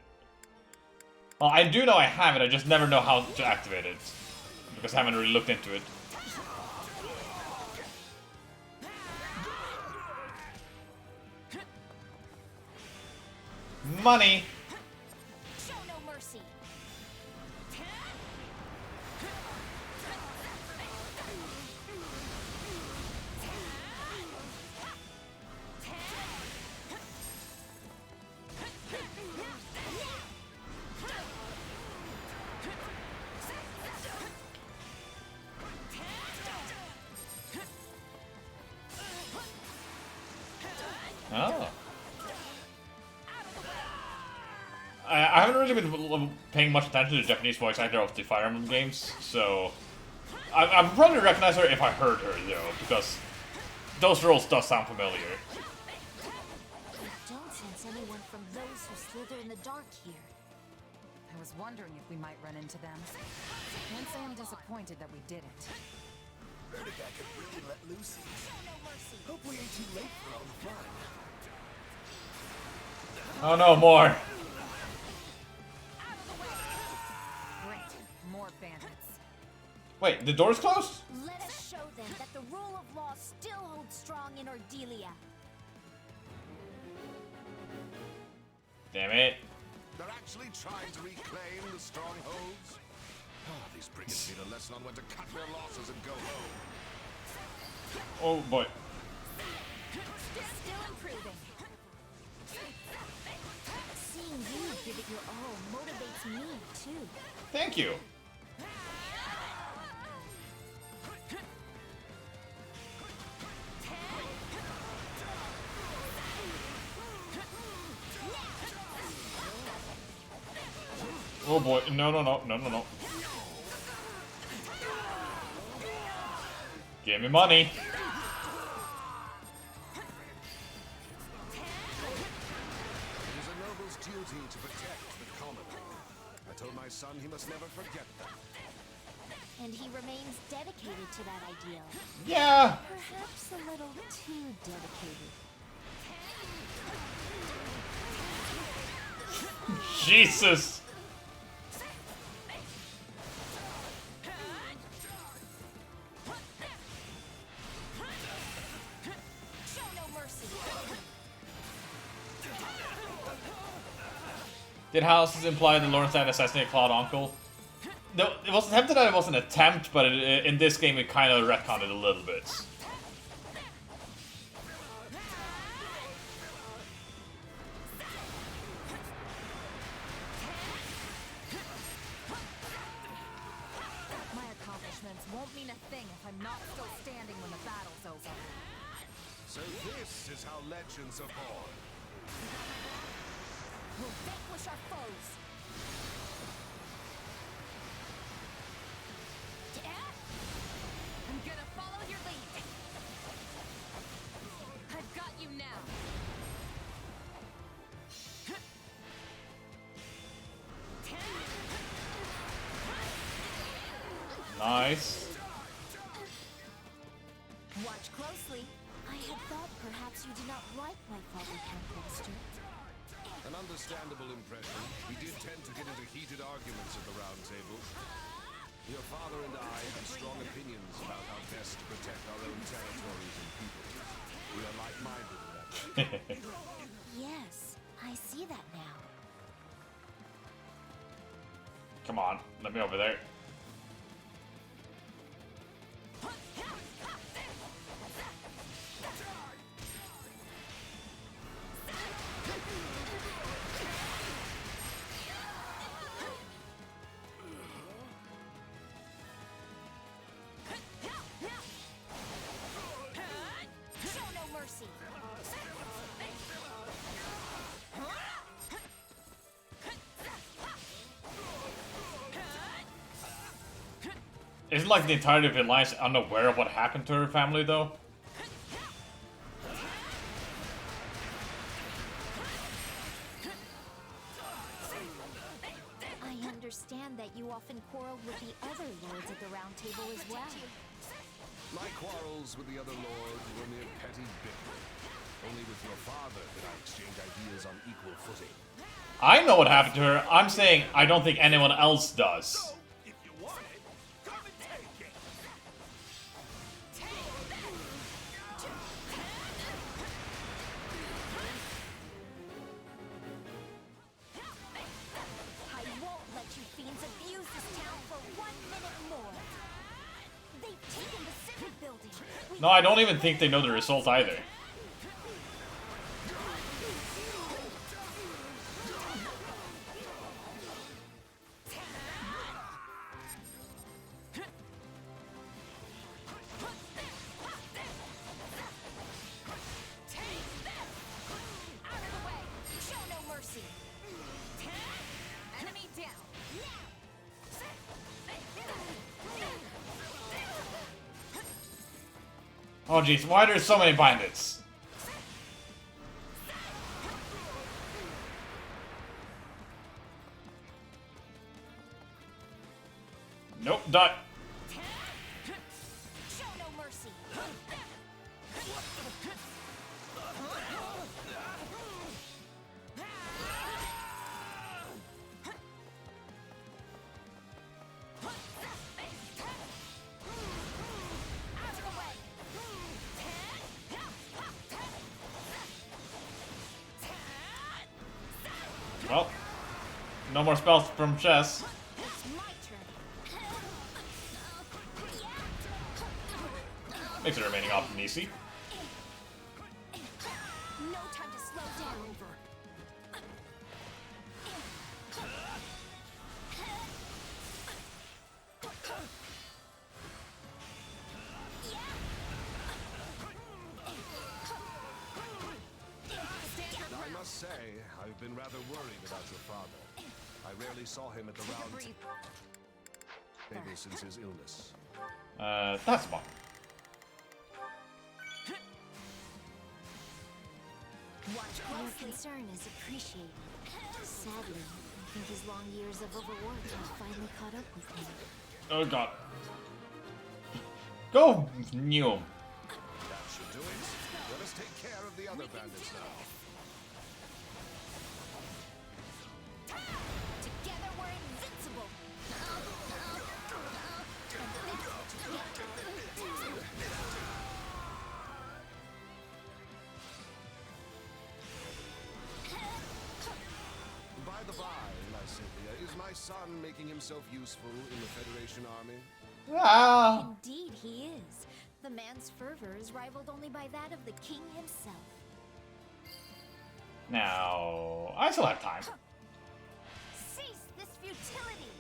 Well, I do know I have it, I just never know how to activate it. Because I haven't really looked into it. Money! Show no mercy. Oh. I haven't really been paying much attention to the Japanese voice actor of the Fire Emblem games, so I would probably recognize her if I heard her, though, because those roles does sound familiar. I don't sense anyone from those who slither in the dark here. I was wondering if we might run into them. Can't say I'm disappointed that we didn't. Vertigo could really let loose. Hope we ain't too late for all the fun. Oh no, more! Great, more bandits. Wait, the door's closed? Let us show them that the rule of law still holds strong in Ordelia. Damn it. They're actually trying to reclaim the strongholds? Oh, these brigands need a lesson on when to cut their losses and go home. Oh boy. Still improving. Seeing you give it your all motivates me, too. Thank you. Oh boy, no. Give me money. It is a noble's duty to protect the common. I told my son he must never forget that. And he remains dedicated to that ideal. Yeah. Perhaps a little too dedicated. Jesus. Show no mercy. Did Houses imply that Lawrence had assassinated Claude Uncle? No, it was attempted that it was an attempt, but in this game it kind of retconned it a little bit. My accomplishments won't mean a thing if I'm not still standing when the battle's over. So this is how legends are born. We'll vanquish our foes. I'm gonna follow your lead. I've got you now. Nice. Watch closely. I had thought perhaps you did not like my father, Count Master. An understandable impression. We did tend to get into heated arguments at the Round Table. Your father and I have strong opinions about how best to protect our own territories and people. We are like-minded in that way. Yes, I see that now. Come on, let me over there. Show no mercy. Isn't like the entirety of the Alliance unaware of what happened to her family, though? I understand. understand that you often quarreled with the other lords at the Round Table as well. My quarrels with the other lords were mere petty bickering. Only with your father did I exchange ideas on equal footing. I know what happened to her. I'm saying I don't think anyone else does. No, I don't even think they know the result either. Oh jeez, why are there so many bandits? Nope, die. Show no mercy. Well, no more spells from chess. Makes the remaining option easy. No time to slow down. I must say, I've been rather worried about your father. I rarely saw him at the Round Table since his illness. That's fine. Your concern is appreciated. Sadly, I think his long years of overwork have finally caught up with him. Oh god. Go, Neum. That should do it. Let us take care of the other bandits now. Together we're invincible. By the by, Lysithea, is my son making himself useful in the Federation army? Ah. Indeed he is. The man's fervor is rivaled only by that of the king himself. Now, I still have time. Cease this futility!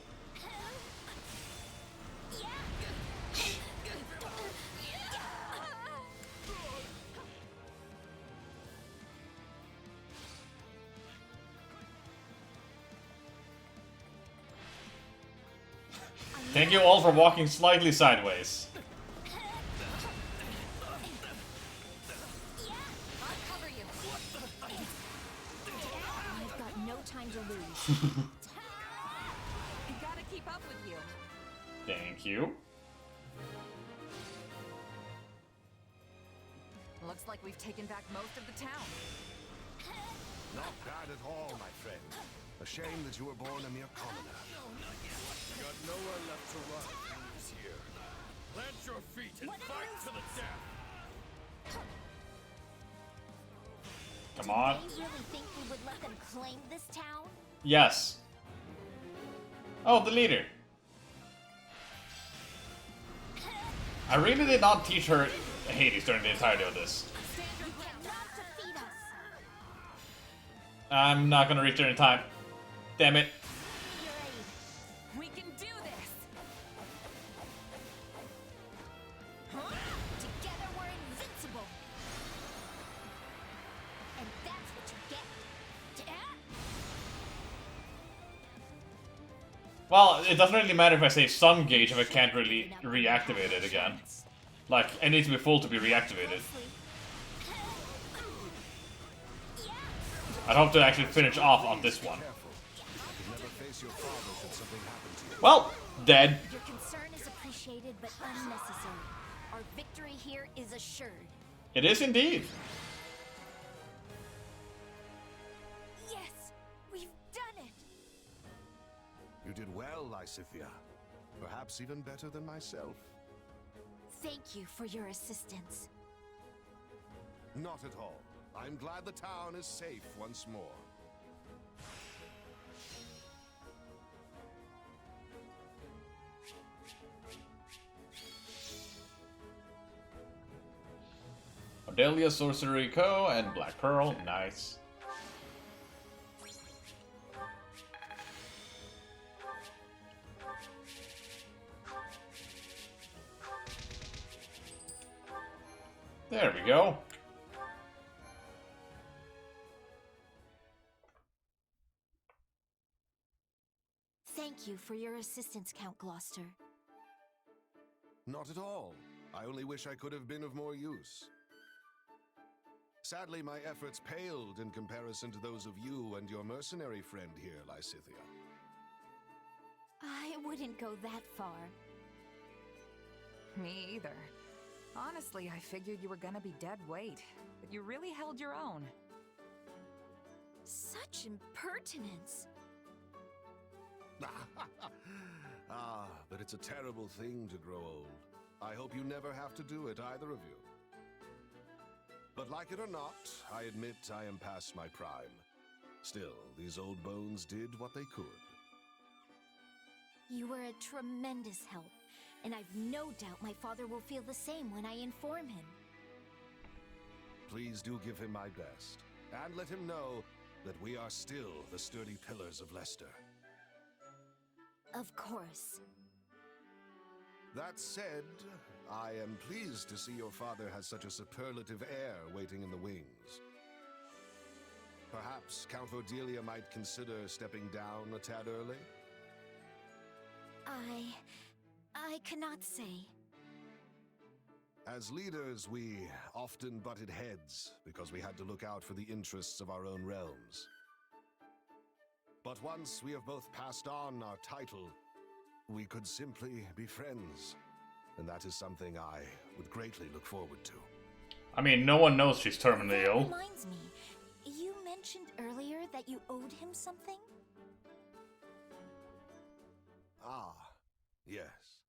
Thank you all for walking slightly sideways. I've got no time to lose. Gotta keep up with you. Thank you. Looks like we've taken back most of the town. Not bad at all, my friend. A shame that you were born a mere commoner. You got nowhere left to run if you lose here. Plant your feet and fight to the death. Come on. Did they really think we would let them claim this town? Yes. Oh, the leader. I really did not teach her Hades during the entirety of this. I'm not gonna reach there in time. Damn it. We can do this. Together we're invincible. And that's what you get. Well, it doesn't really matter if I say some gauge if I can't really reactivate it again. Like, it needs to be full to be reactivated. I'd hope to actually finish off on this one. You never face case your father should something happen to you. Well, dead. Your concern is appreciated but unnecessary. Our victory here is assured. It is indeed. Yes, we've done it. You did well, Lysithea. Perhaps even better than myself. Thank you for your assistance. Not at all. I'm glad the town is safe once more. Ardelia, Sorcery Co. and Black Pearl. Nice. There we go. Thank you for your assistance, Count Gloucester. Not at all. I only wish I could have been of more use. Sadly, my efforts paled in comparison to those of you and your mercenary friend here, Lysithea. I wouldn't go that far. Me either. Honestly, I figured you were gonna be dead weight, but you really held your own. Such impertinence. But it's a terrible thing to grow old. I hope you never have to do it, either of you. But like it or not, I admit I am past my prime. Still, these old bones did what they could. You were a tremendous help, and I've no doubt my father will feel the same when I inform him. Please do give him my best, and let him know that we are still the sturdy pillars of Leicester. Of course. That said, I am pleased to see your father has such a superlative heir waiting in the wings. Perhaps Count Cordelia might consider stepping down a tad early? I cannot say. As leaders, we often butted heads because we had to look out for the interests of our own realms. But once we have both passed on our title, we could simply be friends. And that is something I would greatly look forward to. I mean, no one knows she's terminally ill. That reminds me, you mentioned earlier that you owed him something? Ah, yes.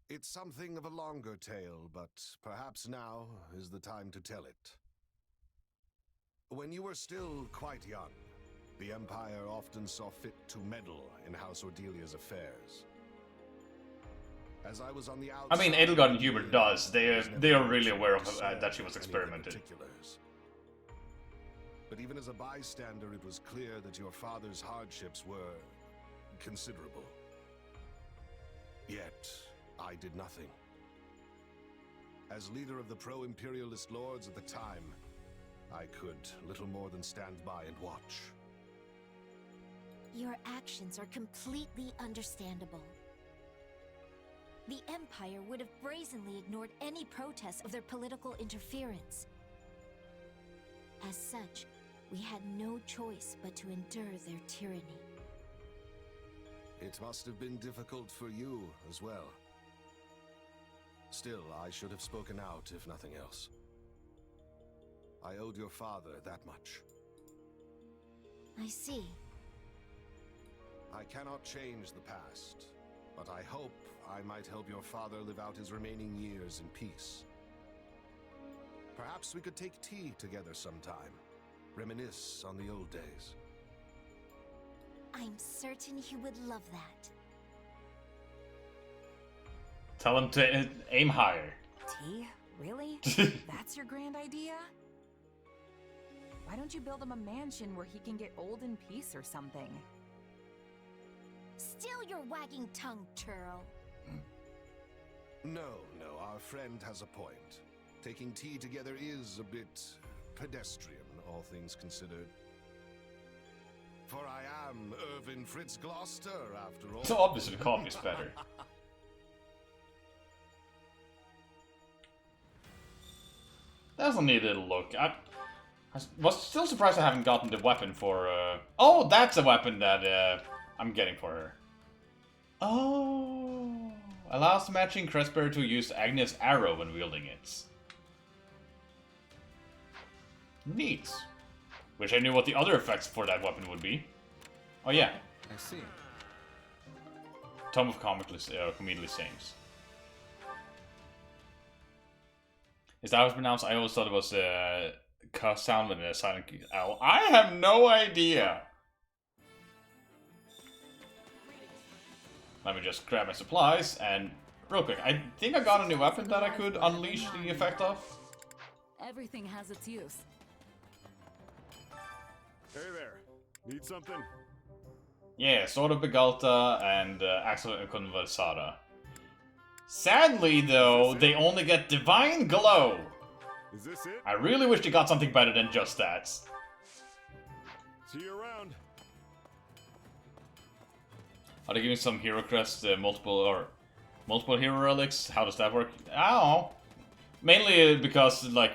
It's something of a longer tale, but perhaps now is the time to tell it. When you were still quite young, the Empire often saw fit to meddle in House Ordelia's affairs. As I was on the outside, I mean, Edelgard and Hubert does. They are really aware of that she was experimented. But even as a bystander, it was clear that your father's hardships were considerable. Yet, I did nothing. As leader of the pro-imperialist lords at the time, I could little more than stand by and watch. Your actions are completely understandable. The Empire would have brazenly ignored any protest of their political interference. As such, we had no choice but to endure their tyranny. It must have been difficult for you as well. Still, I should have spoken out, if nothing else. I owed your father that much. I see. I cannot change the past, but I hope I might help your father live out his remaining years in peace. Perhaps we could take tea together sometime, reminisce on the old days. I'm certain he would love that. Tell him to aim higher. Tea? Really? That's your grand idea? Why don't you build him a mansion where he can get old in peace or something? Still your wagging tongue, Turl. No, our friend has a point. Taking tea together is a bit pedestrian, all things considered. For I am Irvin Fritz Gloucester, after all. So obviously coffee's better. That's a neat little look. I was still surprised I haven't gotten the weapon for... Oh, that's a weapon that I'm getting for her. Oh, allows the matching crest bearer to use Agnes' arrow when wielding it. Neat. Wish I knew what the other effects for that weapon would be. Oh yeah. I see. Tome of Comedically Sames. Is that how it's pronounced? I always thought it was K sound with a silent L. I have no idea. Let me just grab my supplies and real quick. I think I got a new weapon that I could unleash the effect of. Everything has its use. Hey there. Need something? Yeah, Sword of Begalta and Axel and Conversada. Sadly, though, they only get Divine Glow. Is this it? I really wish they got something better than just that. See you around. Are they giving some hero crest, multiple hero relics? How does that work? I don't know. Mainly because like,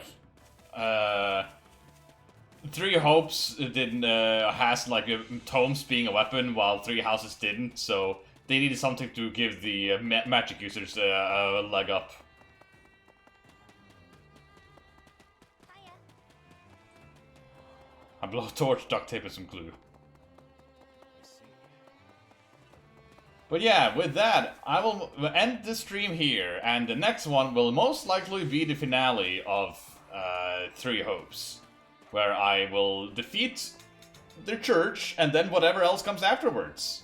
Three Hopes didn't has like tomes being a weapon, while Three Houses didn't. So they needed something to give the magic users a leg up. I blow a torch, duct tape, and some glue. But yeah, with that, I will end the stream here, and the next one will most likely be the finale of Three Hopes, where I will defeat the church, and then whatever else comes afterwards.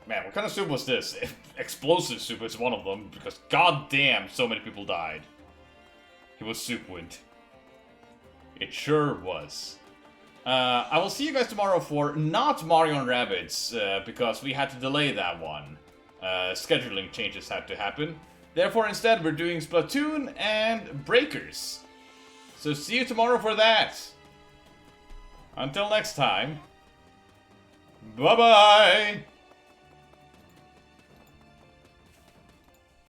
Man, what kind of soup was this? Explosive soup is one of them, because goddamn, so many people died. It was Soup Wind. It sure was. I will see you guys tomorrow for not Mario and Rabbids, because we had to delay that one. Scheduling changes had to happen. Therefore, instead, we're doing Splatoon and Breakers. So see you tomorrow for that. Until next time, bye-bye!